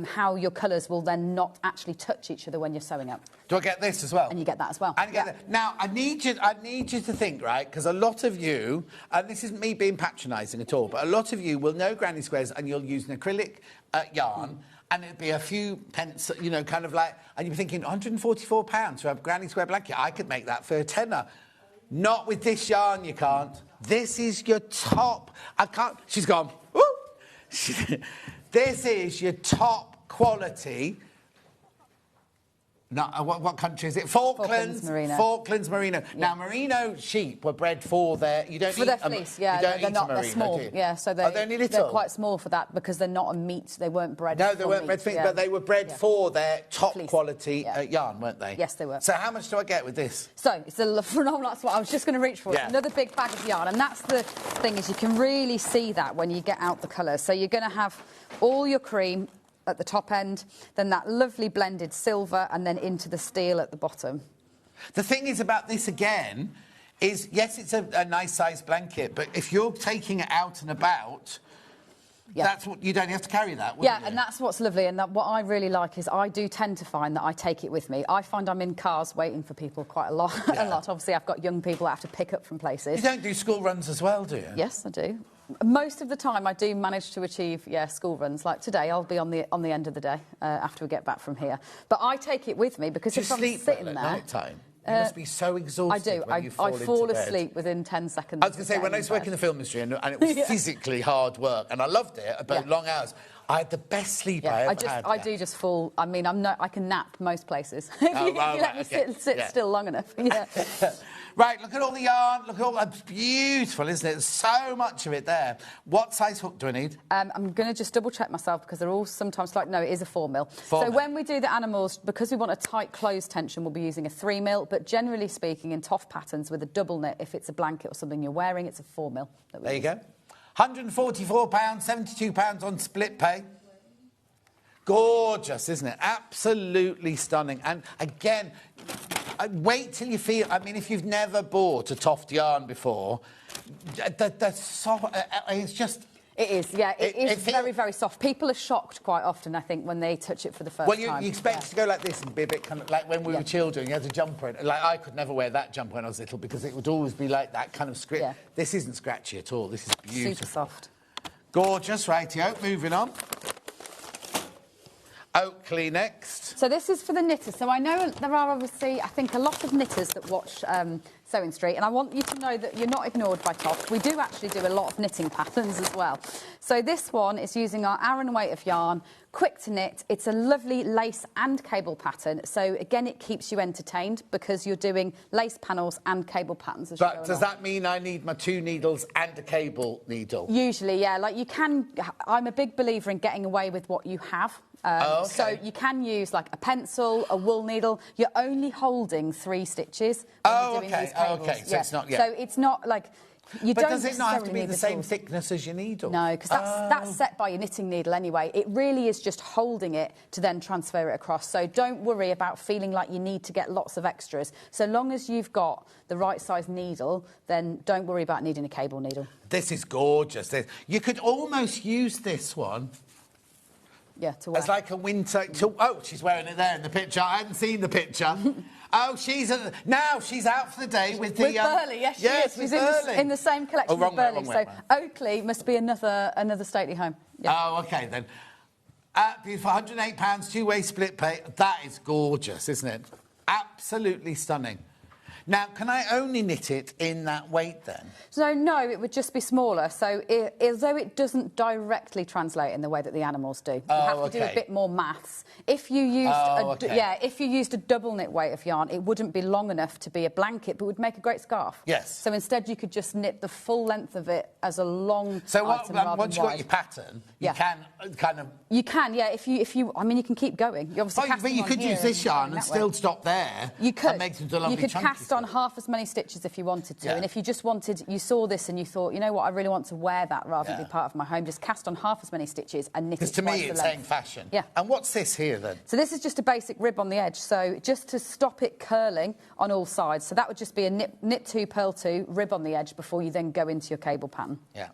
how your colours will then not actually touch each other when you're sewing up. Do I get this as well? And you get that as well. And now, I need you to think, right, because a lot of you, and this isn't me being patronising at all, but a lot of you will know granny squares and you'll use an acrylic yarn, and it'd be a few pence, you know, kind of like, and you're thinking, £144 for a granny square blanket, I could make that for a tenner. Not with this yarn, you can't. This is your top... I can't... She's gone. Woo! This is your top quality. No, what country is it? Falklands Merino. Falklands Merino. Yeah. Now, merino sheep were bred for their... You don't for their fleece, they're not. They're small. Yeah, so are they only little? They're quite small for that, because they're not a meat. They weren't bred. No, they weren't bred for meat, but they were bred for their top fleece. Quality yarn, weren't they? Yes, they were. So how much do I get with this? So it's a phenomenal. That's what I was just going to reach for. Yeah. It's another big bag of yarn, and that's the thing, is you can really see that when you get out the colours. So you're going to have all your cream at the top end, then that lovely blended silver, and then into the steel at the bottom. The thing is about this again is, yes, it's a nice sized blanket, but if you're taking it out and about, that's what you don't have to carry that, wouldn't you? And that's what's lovely, and what I really like is I do tend to find that I take it with me. I find I'm in cars waiting for people quite a lot. Obviously, I've got young people I have to pick up from places. You don't do school runs as well, do you? Yes, I do. Most of the time, I do manage to achieve, school runs. Like today, I'll be on the end of the day after we get back from here. But I take it with me, because if I'm sitting there... night time? You must be so exhausted. I do. I fall asleep within 10 seconds. I was going to say, when I used to work in the film industry, and it was physically hard work, and I loved it, but long hours, I had the best sleep I ever had. I do just fall. I mean, I can nap most places. If you let me sit still long enough. Yeah. Right, look at all the yarn. Look at all that. Beautiful, isn't it? There's so much of it there. What size hook do I need? I'm going to just double-check myself, because they're all sometimes like... No, it is a 4mm. So when we do the animals, because we want a tight close tension, we'll be using a 3mm. But generally speaking, in toff patterns with a double knit, if it's a blanket or something you're wearing, it's a 4mm. There you go. £144, £72 on split pay. Gorgeous, isn't it? Absolutely stunning. And again... wait till you feel... I mean, if you've never bought a toffed yarn before, it's just... It is, yeah. It is very, very soft. People are shocked quite often, I think, when they touch it for the first time. Well, you expect it to go like this and be a bit kind of like when we were children, you had a jumper. Like, I could never wear that jumper when I was little, because it would always be like that kind of script. Yeah. This isn't scratchy at all. This is beautiful. Super soft. Gorgeous. Rightio. Moving on. Oakley next. So this is for the knitters. So I know there are obviously, I think, a lot of knitters that watch Sewing Street, and I want you to know that you're not ignored by Toft. We do actually do a lot of knitting patterns as well. So this one is using our Aran weight of yarn, quick to knit. It's a lovely lace and cable pattern. So again, it keeps you entertained, because you're doing lace panels and cable patterns. But does that mean I need my 2 needles and a cable needle? Usually, yeah. Like you can. I'm a big believer in getting away with what you have. So you can use like a pencil, a wool needle. You're only holding 3 stitches when you're doing these cables. Okay. So it's not. Yeah. So it's not like you but don't. Does it not have to be need the same thickness as your needle? No, because that's set by your knitting needle anyway. It really is just holding it to then transfer it across. So don't worry about feeling like you need to get lots of extras. So long as you've got the right size needle, then don't worry about needing a cable needle. This is gorgeous. You could almost use this one. Yeah, to wear. As like a winter... oh, she's wearing it there in the picture. I hadn't seen the picture. Oh, she's out for the day with the... With Burley, yes, she is. She's in the same collection with Burley. So Oakley must be another stately home. Yeah. Oh, OK, then. Beautiful, £108, two-way split pay. That is gorgeous, isn't it? Absolutely stunning. Now, can I only knit it in that weight, then? So, no, it would just be smaller. So, although it doesn't directly translate in the way that the animals do, you have to do a bit more maths. If you used if you used a double knit weight of yarn, it wouldn't be long enough to be a blanket, but would make a great scarf. Yes. So instead, you could just knit the full length of it as a long. So once you've got your pattern, you can kind of. You can, yeah. If you, I mean, you can keep going. You obviously. But you could use this yarn and still stop there. You could. And make it a lovely you could chunky cast on half as many stitches if you wanted to, and if you just wanted, you saw this and you thought, you know what, I really want to wear that rather than be part of my home. Just cast on half as many stitches and knit it. Because to me, it's saying fashion. Yeah. And what's this here then? So this is just a basic rib on the edge. So just to stop it curling on all sides. So that would just be a knit 2, purl 2, rib on the edge before you then go into your cable pattern. Yeah.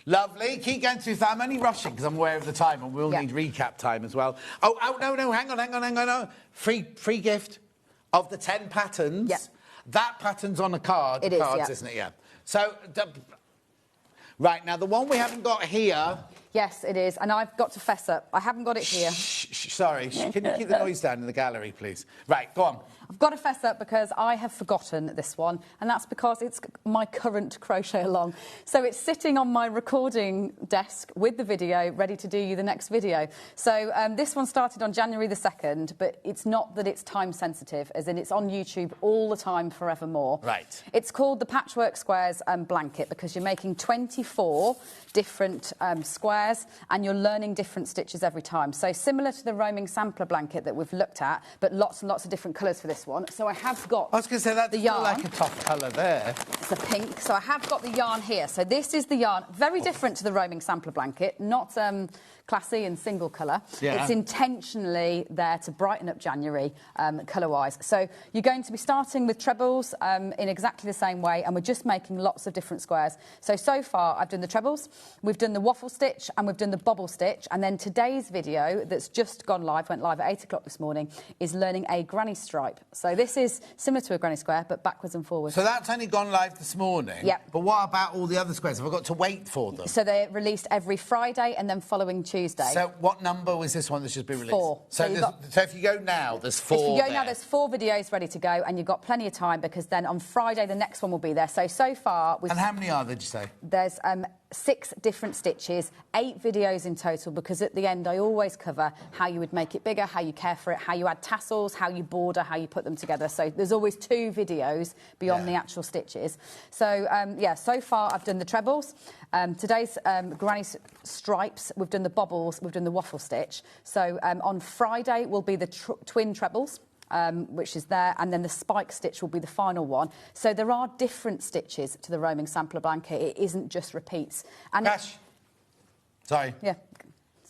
Lovely. Keep going through that. I'm only rushing because I'm aware of the time and we'll need recap time as well. Oh, no, hang on. Free gift of the 10 patterns. Yeah. That pattern's on a card. It is, cards, isn't it? Yeah. So, right, now the one we haven't got here... Yes, it is, and I've got to fess up. I haven't got it here. Sorry, can you keep the noise down in the gallery, please? Right, go on. I've got to fess up because I have forgotten this one, and that's because it's my current crochet along. So it's sitting on my recording desk with the video, ready to do you the next video. So this one started on January the 2nd, but it's not that it's time sensitive, as in it's on YouTube all the time, forevermore. Right. It's called the Patchwork Squares Blanket because you're making 24 different squares and you're learning different stitches every time. So similar to the roaming sampler blanket that we've looked at, but lots and lots of different colours for this one. So I have got I was going to say that's the yarn. Like a tough colour there. It's a pink. So I have got the yarn here. So this is the yarn, very different to the roaming sampler blanket, not classy and single colour. Yeah. It's intentionally there to brighten up January colour-wise. So you're going to be starting with trebles in exactly the same way, and we're just making lots of different squares. So far I've done the trebles, we've done the waffle stitch, and we've done the bobble stitch, and then today's video that's just gone live, went live at 8 o'clock this morning, is learning a granny stripe. So this is similar to a granny square, but backwards and forwards. So that's only gone live this morning? Yeah. But what about all the other squares? Have I got to wait for them? So they're released every Friday and then following Tuesday. So what number was this one that's just been released? 4. So if you go now, there's 4 If you go now, there's 4 videos ready to go, and you've got plenty of time because then on Friday the next one will be there. So far... And how many are there, did you say? There's 6 different stitches, 8 videos in total, because at the end I always cover how you would make it bigger, how you care for it, how you add tassels, how you border, how you put them together. So there's always 2 videos beyond the actual stitches. So, so far I've done the trebles. Today's granny stripes, we've done the bobbles, we've done the waffle stitch. So on Friday will be the twin trebles. Which is there, and then the spike stitch will be the final one. So there are different stitches to the roaming sampler blanket. It isn't just repeats. And Crash. Sorry. Yeah.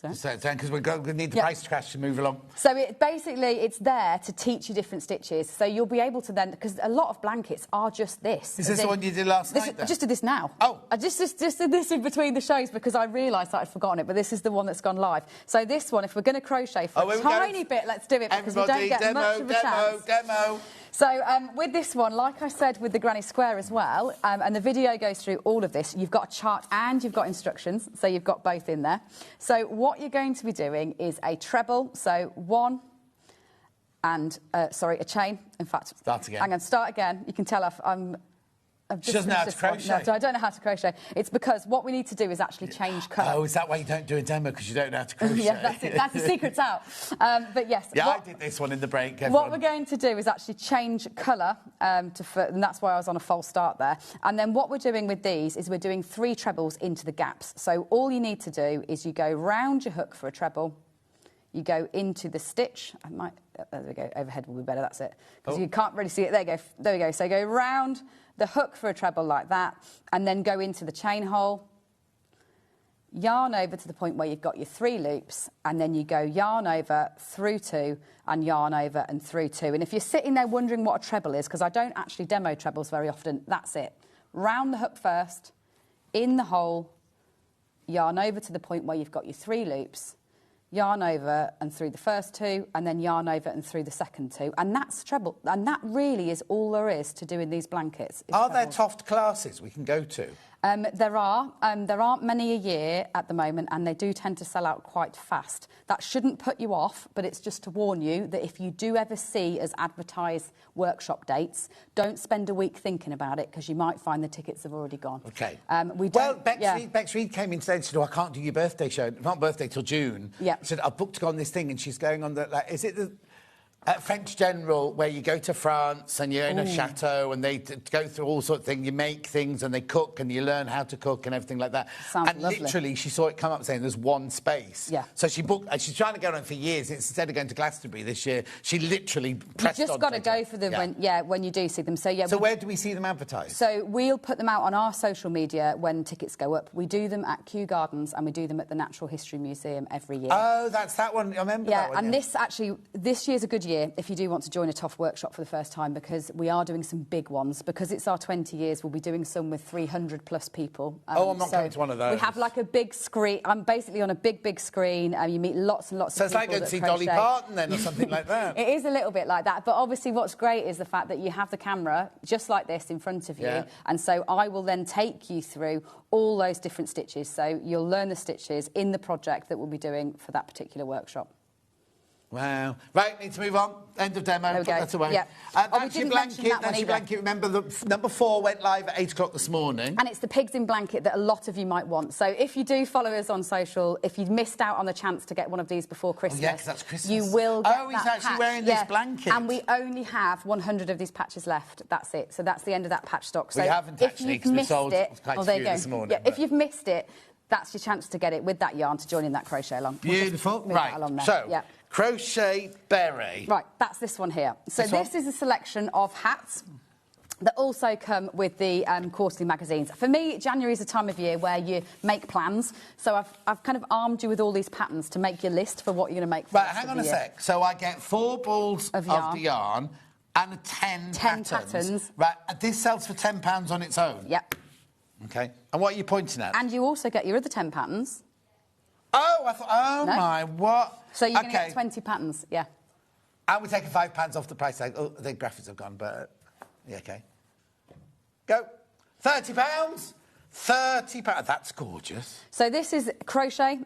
Because we need the price to Crash to move along. So it's there to teach you different stitches. So you'll be able to then, because a lot of blankets are just this. Is this the one you did last night, then? I just did this now. Oh. I just did this in between the shows because I realised that I'd forgotten it, but this is the one that's gone live. So this one, if we're going to crochet for a tiny bit, let's do it because we don't get much of a chance. Demo. So with this one, like I said with the granny square as well, and the video goes through all of this, you've got a chart and you've got instructions, so you've got both in there. So what you're going to be doing is a treble, so 1 and, a chain. In fact, start again. I'm going to start again. You can tell she doesn't know how to crochet. No, so I don't know how to crochet. It's because what we need to do is actually change colour. Oh, is that why you don't do a demo, because you don't know how to crochet? Yeah, that's it. That's the secret's out. But yes. Yeah, I did this one in the break. Everyone. What we're going to do is actually change colour, and that's why I was on a false start there. And then what we're doing with these is we're doing 3 trebles into the gaps. So all you need to do is you go round your hook for a treble, you go into the stitch. There we go, overhead will be better, that's it. Because you can't really see it. There we go. So go round the hook for a treble like that, and then go into the chain hole, yarn over to the point where you've got your 3 loops, and then you go yarn over through 2 and yarn over and through 2. And if you're sitting there wondering what a treble is, because I don't actually demo trebles very often, that's it. Round the hook first, in the hole, yarn over to the point where you've got your 3 loops, yarn over and through the first 2, and then yarn over and through the second 2. And that's treble. And that really is all there is to doing these blankets. Are there Toft classes we can go to? There are. There aren't many a year at the moment, and they do tend to sell out quite fast. That shouldn't put you off, but it's just to warn you that if you do ever see us advertise workshop dates, don't spend a week thinking about it, because you might find the tickets have already gone. OK. Bex Reed came in today and said, oh, I can't do your birthday show. Not birthday till June. Yeah. She said, I've booked to go on this thing, and she's going on the... Like, is it the... French General, where you go to France and you're in a chateau and they go through all sorts of things. You make things and they cook and you learn how to cook and everything like that. Sounds and lovely. literally, she saw it come up saying there's one space. Yeah. So she booked, and she's trying to go on for years. Instead of going to Glastonbury this year, she literally pressed on. You've just got to go for them when you do see them. So where do we see them advertised? So we'll put them out on our social media when tickets go up. We do them at Kew Gardens and we do them at the Natural History Museum every year. Oh, that's that one. I remember that one. And this year's a good year if you do want to join a Toft workshop for the first time, because we are doing some big ones. Because it's our 20 years, we'll be doing some with 300 plus people. I'm not going to one of those. We have like a big screen. I'm basically on a big screen. You meet lots and lots of people. So it's like going to see Dolly Parton then, or something like that. It is a little bit like that. But obviously what's great is the fact that you have the camera just like this in front of you. Yeah. And so I will then take you through all those different stitches. So you'll learn the stitches in the project that we'll be doing for that particular workshop. Wow. Right, need to move on. End of demo. Put that away. Yeah. That's your blanket. That's your blanket. Remember, number 4 went live at 8 o'clock this morning. And it's the pigs in blanket that a lot of you might want. So if you do follow us on social, if you've missed out on the chance to get one of these before Christmas, yeah, because that's Christmas. You will get he's actually wearing this blanket. And we only have 100 of these patches left. That's it. So that's the end of that patch stock. So we haven't actually, because we sold quite a few this morning. Yeah, if you've missed it, that's your chance to get it with that yarn to join in that crochet along. Beautiful. Right. So, crochet beret. Right, that's this one here. So this is a selection of hats that also come with the quarterly magazines. For me, January is a time of year where you make plans. So I've kind of armed you with all these patterns to make your list for what you're going to make for Right, hang on a sec. So I get 4 balls of the yarn and 10 patterns. Right, this sells for £10 on its own? Yep. OK. And what are you pointing at? And you also get your other 10 patterns. Oh, I thought, my, what? So you're going to get 20 patterns, yeah. And we're taking £5 off the price tag. Oh, the graphics have gone, but yeah, OK. Go. £30? £30. That's gorgeous. So this is crochet.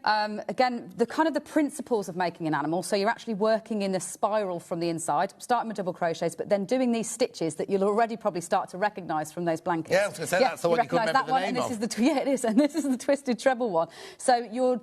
Again, the kind of the principles of making an animal. So you're actually working in a spiral from the inside, starting with double crochets, but then doing these stitches that you'll already probably start to recognise from those blankets. Yeah, I was going to say that's the one you couldn't remember the name of. Yeah, it is, and this is the twisted treble one. So you're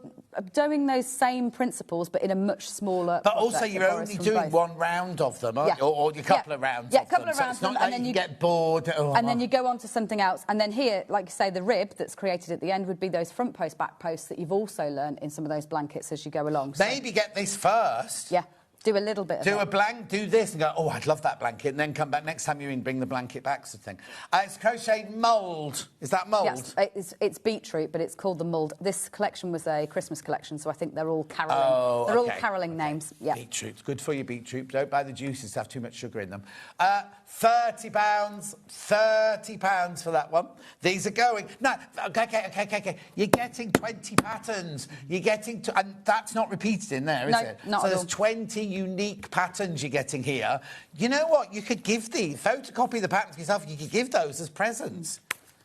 doing those same principles, but in a much smaller. But also, you're only doing one round of them, aren't you? Or a couple of rounds. Yeah, a couple of rounds. So it's not like you get bored. And then you go on to something else, and then here, like you say, the rib that's created at the end would be those front post, back posts that you've also learned in some of those blankets as you go along. So, maybe get this first. Yeah. Do a little bit of it. Do this and go, oh, I'd love that blanket, and then come back next time you're in, bring the blanket back, sort of thing. It's crocheted mould. Is that mould? Yes, it's beetroot, but it's called the mould. This collection was a Christmas collection, so I think they're all caroling. They're all caroling names. Yeah. Beetroot. Good for your beetroot. Don't buy the juices to have too much sugar in them. £30. £30 for that one. These are going. No, okay. You're getting 20 patterns. You're getting and that's not repeated in there, is it? Not so at there's all. 20 unique patterns you're getting here. You know what? You could give photocopy the patterns yourself. You could give those as presents.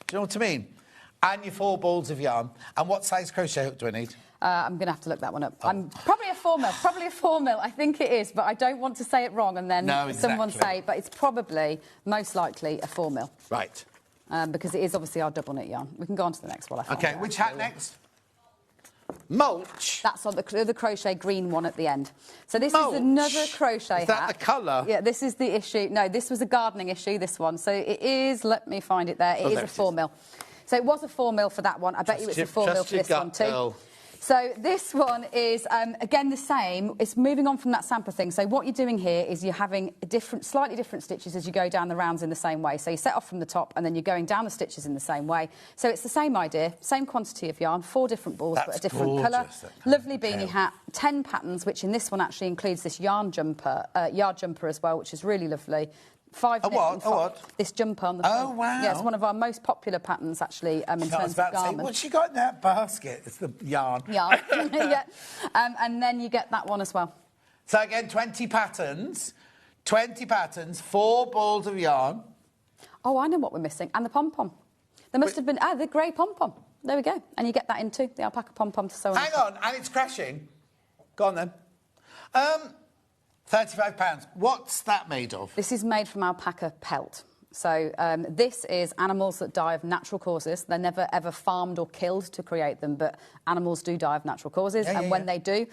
Do you know what I mean? And your 4 balls of yarn. And what size crochet hook do I need? I'm going to have to look that one up. I'm probably a 4 mil. Probably a 4 mil. I think it is, but I don't want to say it wrong and then someone say. But it's probably most likely a 4 mil. Right. Because it is obviously our double knit yarn. We can go on to the next one. OK, which hat next? Mulch. That's on the crochet green one at the end. So this is another crochet hat. Is that the colour? Yeah, this is the issue. No, this was a gardening issue, this one. So it is, let me find it there. It is a 4 mil. So it was a 4 mil for that one. I bet you it's a 4 mil for this one too. Girl. So this one is, again, the same. It's moving on from that sample thing. So what you're doing here is you're having slightly different stitches as you go down the rounds in the same way. So you set off from the top and then you're going down the stitches in the same way. So it's the same idea, same quantity of yarn, 4 different balls, but a different colour. Lovely beanie hat, 10 patterns, which in this one actually includes this yard jumper as well, which is really lovely. 5 knit and 5. what? This jumper on the front. Oh, wow. Yeah, it's one of our most popular patterns, actually, in terms of garment. What's she got in that basket? It's the yarn. Yarn, yeah. And then you get that one as well. So again, 20 patterns, 4 balls of yarn. Oh, I know what we're missing. And the pom-pom. There must have been... the grey pom-pom. There we go. And you get that in too, the alpaca pom-pom to sew on. Hang on, and it's crashing. Go on then. £35. What's that made of? This is made from alpaca pelt. So this is animals that die of natural causes. They're never, ever farmed or killed to create them, but animals do die of natural causes. When they do,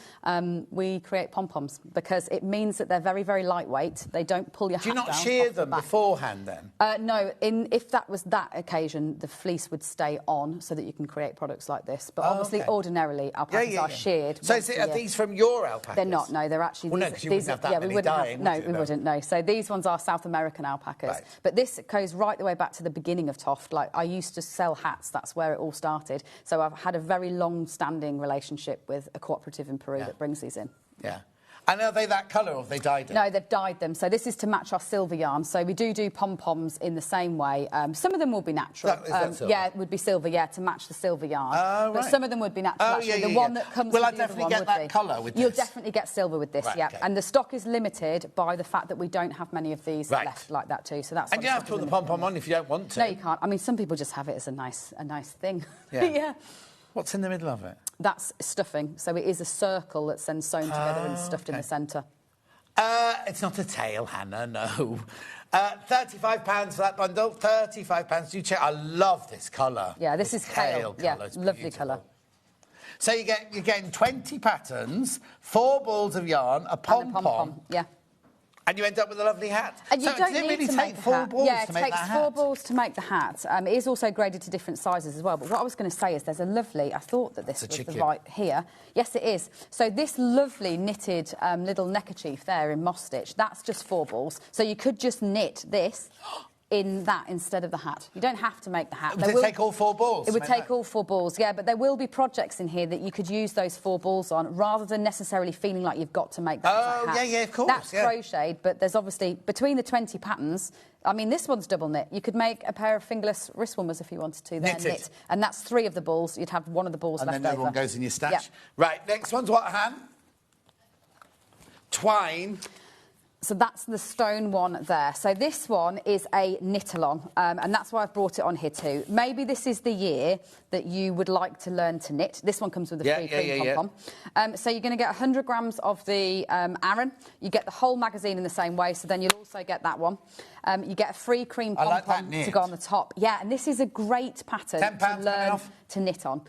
we create pom-poms because it means that they're very, very lightweight. They don't pull your hat down. Do you not shear them beforehand then? No. If that was that occasion, the fleece would stay on so that you can create products like this. But obviously, ordinarily, alpacas are sheared. So are these from your alpacas? They're not, no. They're actually... Well, no, because you wouldn't have that many dying, we wouldn't, no. So these ones are South American alpacas. Right. But this goes right the way back to the beginning of Toft. Like, I used to sell hats. That's where it all started. So I've had a very long-standing relationship with a cooperative in Peru that brings these in. Yeah. And are they that colour or have they dyed them? No, they've dyed them. So this is to match our silver yarn. So we do pom-poms in the same way. Some of them will be natural. Is that silver? Yeah, it would be silver, to match the silver yarn. Oh, but right. some of them would be natural. Oh, actually. The one that comes Will with I the other definitely one get would that be. colour with this? You'll definitely get silver with this, Right, yeah. okay. And the stock is limited by the fact that we don't have many of these left like that too. So that's. And you have to put the pom-pom on if you don't want to. No, you can't. I mean, some people just have it as a nice thing. Yeah. Yeah. What's in the middle of it? That's stuffing. So it is a circle that's then sewn together and stuffed in the centre. It's not a tail, Hannah, no. £35 for that bundle, £35. Do check. I love this colour. Yeah, this is pale kale. Yeah, colour. It's lovely beautiful. colour. So you're getting 20 patterns, 4 balls of yarn, a pom-pom. Yeah. And you end up with a lovely hat. And you so don't does it need really to take make the 4 hat. balls yeah, to make that hat? it takes 4 balls to make the hat. It is also graded to different sizes as well. But what I was going to say is there's a lovely... I thought that this was the right here. Yes, it is. So this lovely knitted little neckerchief there in moss stitch, that's just 4 balls. So you could just knit this in that instead of the hat. You don't have to make the hat. Would it take all 4 balls? It would take all 4 balls, yeah, but there will be projects in here that you could use those 4 balls on rather than necessarily feeling like you've got to make that as a hat. Yeah, of course. That's crocheted, but there's obviously, between the 20 patterns, I mean, this one's double knit. You could make a pair of fingerless wrist warmers if you wanted to. They're knit. And that's 3 of the balls. You'd have 1 of the balls left over. And then the other one goes in your stash. Yeah. Right, next one's what, Han? Twine. So that's the stone one there. So this one is a knit-along, and that's why I've brought it on here too. Maybe this is the year that you would like to learn to knit. This one comes with a free cream pom-pom. So you're going to get 100 grams of the Aran. You get the whole magazine in the same way, so then you'll also get that one. You get a free cream pom-pom to go on the top. Yeah, and this is a great pattern to learn to knit on.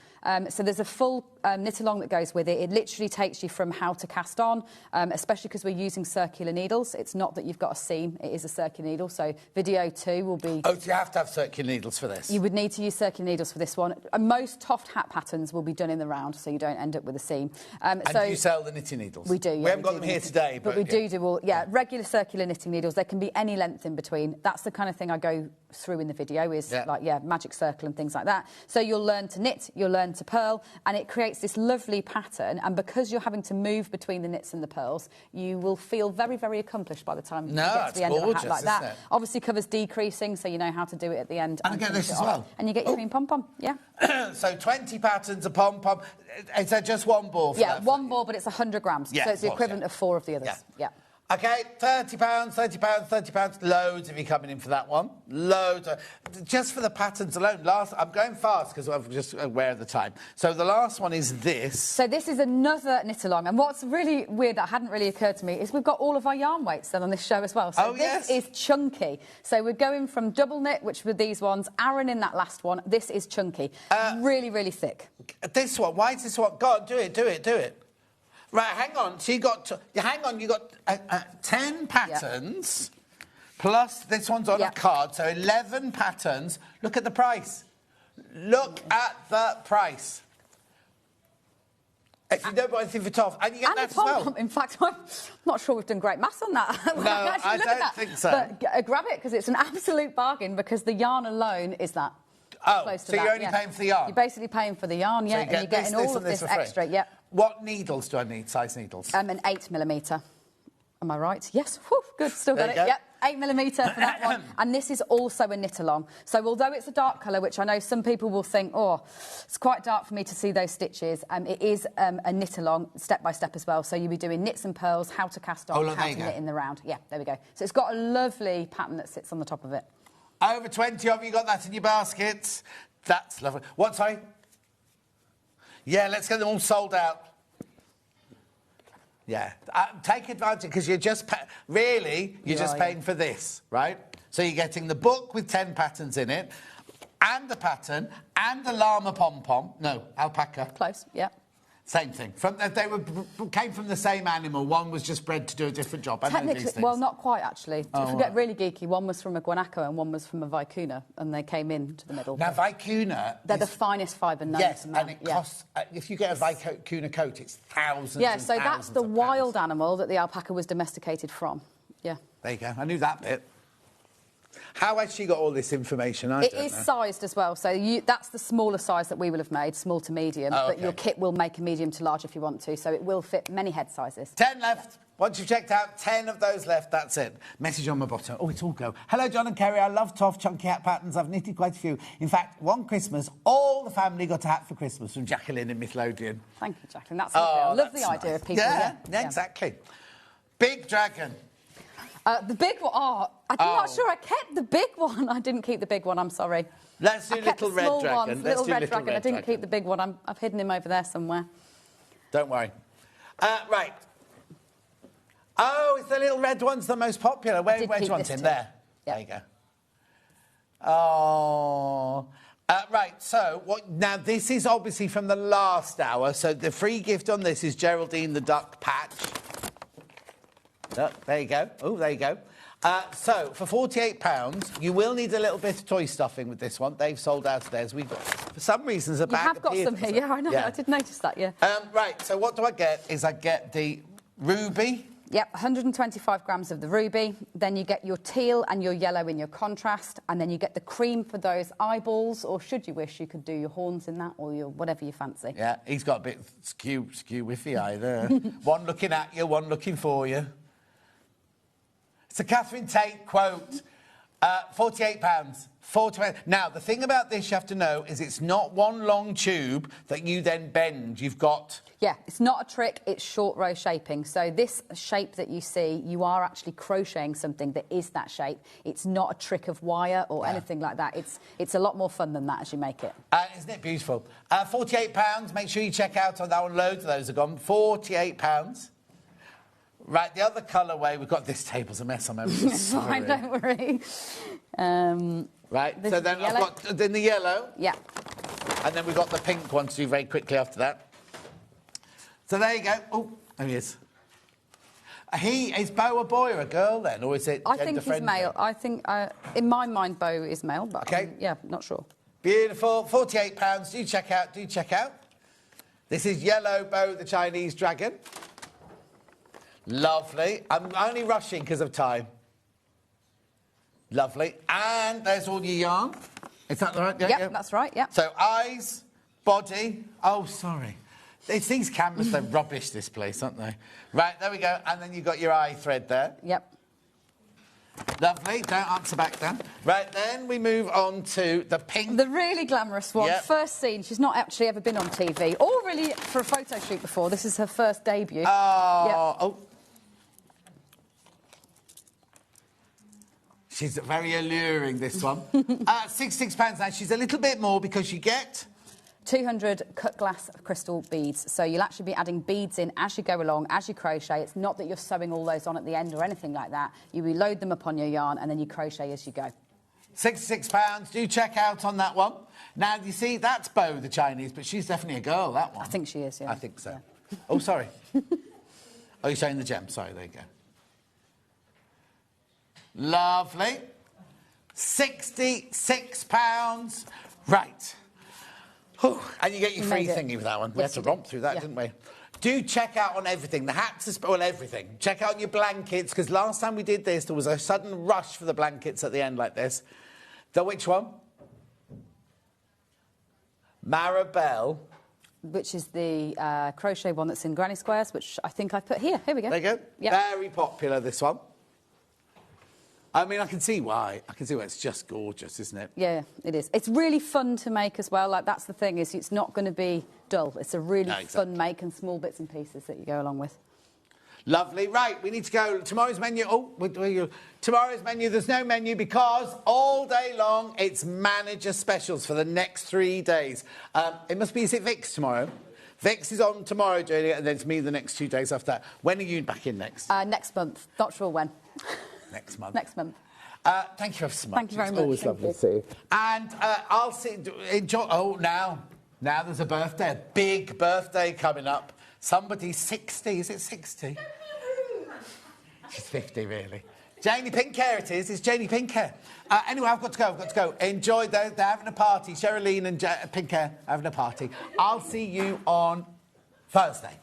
So there's a full knit-along that goes with it. It literally takes you from how to cast on, especially because we're using circular needles. It's not that you've got a seam, it is a circular needle. So video 2 will be... Oh, so you have to have circular needles for this? You would need to use circular needles for this one. Most Toft hat patterns will be done in the round, so you don't end up with a seam. And do you sell the knitting needles? We do, yeah. We haven't got them here today, but we do all... Yeah, regular circular knitting needles. There can be any length in between. That's the kind of thing I go through in the video is magic circle and things like that. So you'll learn to knit, you'll learn to purl, and it creates this lovely pattern. And because you're having to move between the knits and the purls, you will feel very, very accomplished by the time you get to the end of a hat like that. Obviously covers decreasing, so you know how to do it at the end. And I get this as well. And you get your cream pom-pom, yeah. So 20 patterns, a pom-pom. Is there just 1 ball for that? 1 ball, but it's 100 grams. Yeah, so it's the equivalent of 4 of the others. Yeah. OK, £30, £30. Loads of you coming in for that one. Loads. Just for the patterns alone. I'm going fast because I'm just aware of the time. So the last one is this. So this is another knit-along. And what's really weird that hadn't really occurred to me is we've got all of our yarn weights then on this show as well. So this is chunky. So we're going from double knit, which were these ones, Aran in that last one. This is chunky. Really, really thick. This one. Why is this one? Go on, do it. Right, hang on. So you got 10 patterns, plus this one's on a card, so 11 patterns. Look at the price. Look at the price. If you don't buy anything for Toff, and you get that as well. In fact, I'm not sure we've done great maths on that. No, I don't think so. But grab it, because it's an absolute bargain, because the yarn alone is that. Oh, so you're only paying for the yarn? You're basically paying for the yarn, so and you're getting all of this extra, What needles do I need, size needles? An 8mm. Am I right? Yes. Whew, good, still got it, yep. 8mm for that one. And this is also a knit along. So although it's a dark colour, which I know some people will think, oh, it's quite dark for me to see those stitches, it is a knit along, step by step as well. So you'll be doing knits and pearls, how to cast on, how to knit in the round. Yeah, there we go. So it's got a lovely pattern that sits on the top of it. Over 20 of you got that in your baskets. That's lovely. What, sorry? Yeah, let's get them all sold out. Yeah. Take advantage, because you're just... you're just paying for this, right? So you're getting the book with 10 patterns in it, and the pattern, and the llama pom-pom. No, alpaca. Close, yeah. Same thing. Came from the same animal. One was just bred to do a different job. I know these things. Well, not quite, actually. Oh, if we get really geeky, one was from a guanaco and one was from a vicuna, and they came into the middle. Now, vicuna... They're the finest fibre known to man. And it costs... if you get a vicuna coat, it's thousands Yeah, and so that's thousands the of wild animal that the alpaca was domesticated from. Yeah. There you go. I knew that bit. How has she got all this information? It is sized as well, so that's the smaller size that we will have made, small to medium, but your kit will make a medium to large if you want to, so it will fit many head sizes. 10 left. Once you've checked out 10 of those left, that's it. Message on my bottom. Oh, it's all go. Hello, John and Kerry. I love tough, chunky hat patterns. I've knitted quite a few. In fact, one Christmas, all the family got a hat for Christmas from Jacqueline in Midlothian. Thank you, Jacqueline. That's lovely. I love the idea of people. Yeah, exactly. Big dragon. The big one. Oh, I'm not sure I kept the big one. I didn't keep the big one. I'm sorry. Let's do little red dragon. Little red dragon. I didn't keep the big one. I've hidden him over there somewhere. Don't worry. Right. Oh, it's the little red one's the most popular. Where do you want him? There. Yep. There you go. Oh. Right, so now this is obviously from the last hour. So the free gift on this is Geraldine the Duck patch. Oh, there you go. Oh, there you go. So, for £48, you will need a little bit of toy stuffing with this one. They've sold out of theirs. We've got, for some reasons, a bag. You have got some here, yeah, I know. I did notice that, yeah. Right, so what do I get? I get the ruby. Yep, 125 grams of the ruby. Then you get your teal and your yellow in your contrast. And then you get the cream for those eyeballs. Or should you wish, you could do your horns in that or your whatever you fancy. Yeah, he's got a bit skew with the eye there. One looking at you, one looking for you. It's a Catherine Tate quote. £48. £48. Now, the thing about this you have to know is it's not one long tube that you then bend. You've got... Yeah, it's not a trick, it's short row shaping. So this shape that you see, you are actually crocheting something that is that shape. It's not a trick of wire or anything like that. It's a lot more fun than that as you make it. Isn't it beautiful? £48. Make sure you check out on that one. Loads of those are gone. £48. Right, the other colourway, we've got this table's a mess, I'm ever so sorry. Fine, don't worry. Right, so then I've got then the yellow. Yeah. And then we've got the pink one to do very quickly after that. So there you go. Oh, there he is. Is Bo a boy or a girl then, or is it I think he's male. I think, in my mind, Bo is male, but not sure. Beautiful. £48. Do check out. This is yellow Bo the Chinese dragon. Lovely. I'm only rushing because of time. Lovely. And there's all your yarn. Is that right? Yeah, that's right, yeah. So eyes, body... Oh, sorry. It's these cameras, they're rubbish, this place, aren't they? Right, there we go. And then you've got your eye thread there. Yep. Lovely. Don't answer back, Dan. Right, then we move on to the pink. The really glamorous one. Yep. First scene. She's not actually ever been on TV or really for a photo shoot before. This is her first debut. Oh. She's very alluring, this one. £66 now. She's a little bit more because you get... 200 cut glass crystal beads. So you'll actually be adding beads in as you go along, as you crochet. It's not that you're sewing all those on at the end or anything like that. You reload them upon your yarn and then you crochet as you go. £66. Do check out on that one. Now, you see, that's Bo, the Chinese, but she's definitely a girl, that one. I think she is, yeah. I think so. Yeah. Oh, sorry. Oh, you're showing the gem. Sorry, there you go. Lovely. £66. Right. Whew. And you get your free thingy with that one. We had to romp through that, didn't we? Do check out on everything. The hats, well, everything. Check out your blankets, because last time we did this, there was a sudden rush for the blankets at the end like this. Which one? Maribel. Which is the crochet one that's in granny squares, which I think I put here. Here we go. There you go. Yep. Very popular, this one. I mean, I can see why. I can see why. It's just gorgeous, isn't it? Yeah, it is. It's really fun to make as well. Like, that's the thing, is it's not going to be dull. It's a really fun make and small bits and pieces that you go along with. Lovely. Right, we need to go. Tomorrow's menu. Tomorrow's menu, there's no menu because all day long it's manager specials for the next 3 days. It must be, is it Vix tomorrow? Vix is on tomorrow doing it, and then it's me the next 2 days after that. When are you back in next? Next month. Not sure when. Next month. Next month. Thank you so much. Thank you very much. It's always lovely to see you. And I'll enjoy. Oh, now there's a birthday, a big birthday coming up. Somebody's 60. Is it 60? She's 50, really. Janie Pinkhair it is. It's Janie Pinkhair. Anyway, I've got to go. Enjoy. They're having a party. Sherilyn and Pinkhair having a party. I'll see you on Thursday.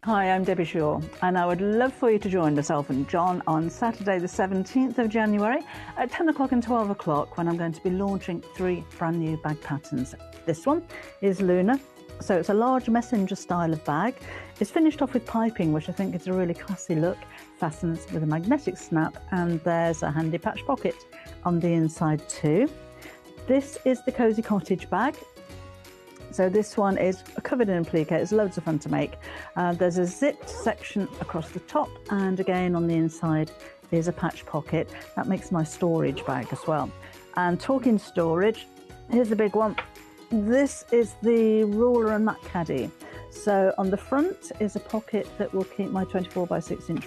Hi, I'm Debbie Shaw, and I would love for you to join myself and John on Saturday the 17th of January at 10 o'clock and 12 o'clock when I'm going to be launching 3 brand new bag patterns. This one is Luna, so it's a large messenger style of bag. It's finished off with piping, which I think is a really classy look, fastens with a magnetic snap, and there's a handy patch pocket on the inside too. This is the Cozy Cottage bag. So this one is covered in applique. It's loads of fun to make. There's a zipped section across the top, and again on the inside is a patch pocket. That makes my storage bag as well. And talking storage, here's the big one. This is the ruler and mat caddy. So on the front is a pocket that will keep my 24 by 6 inch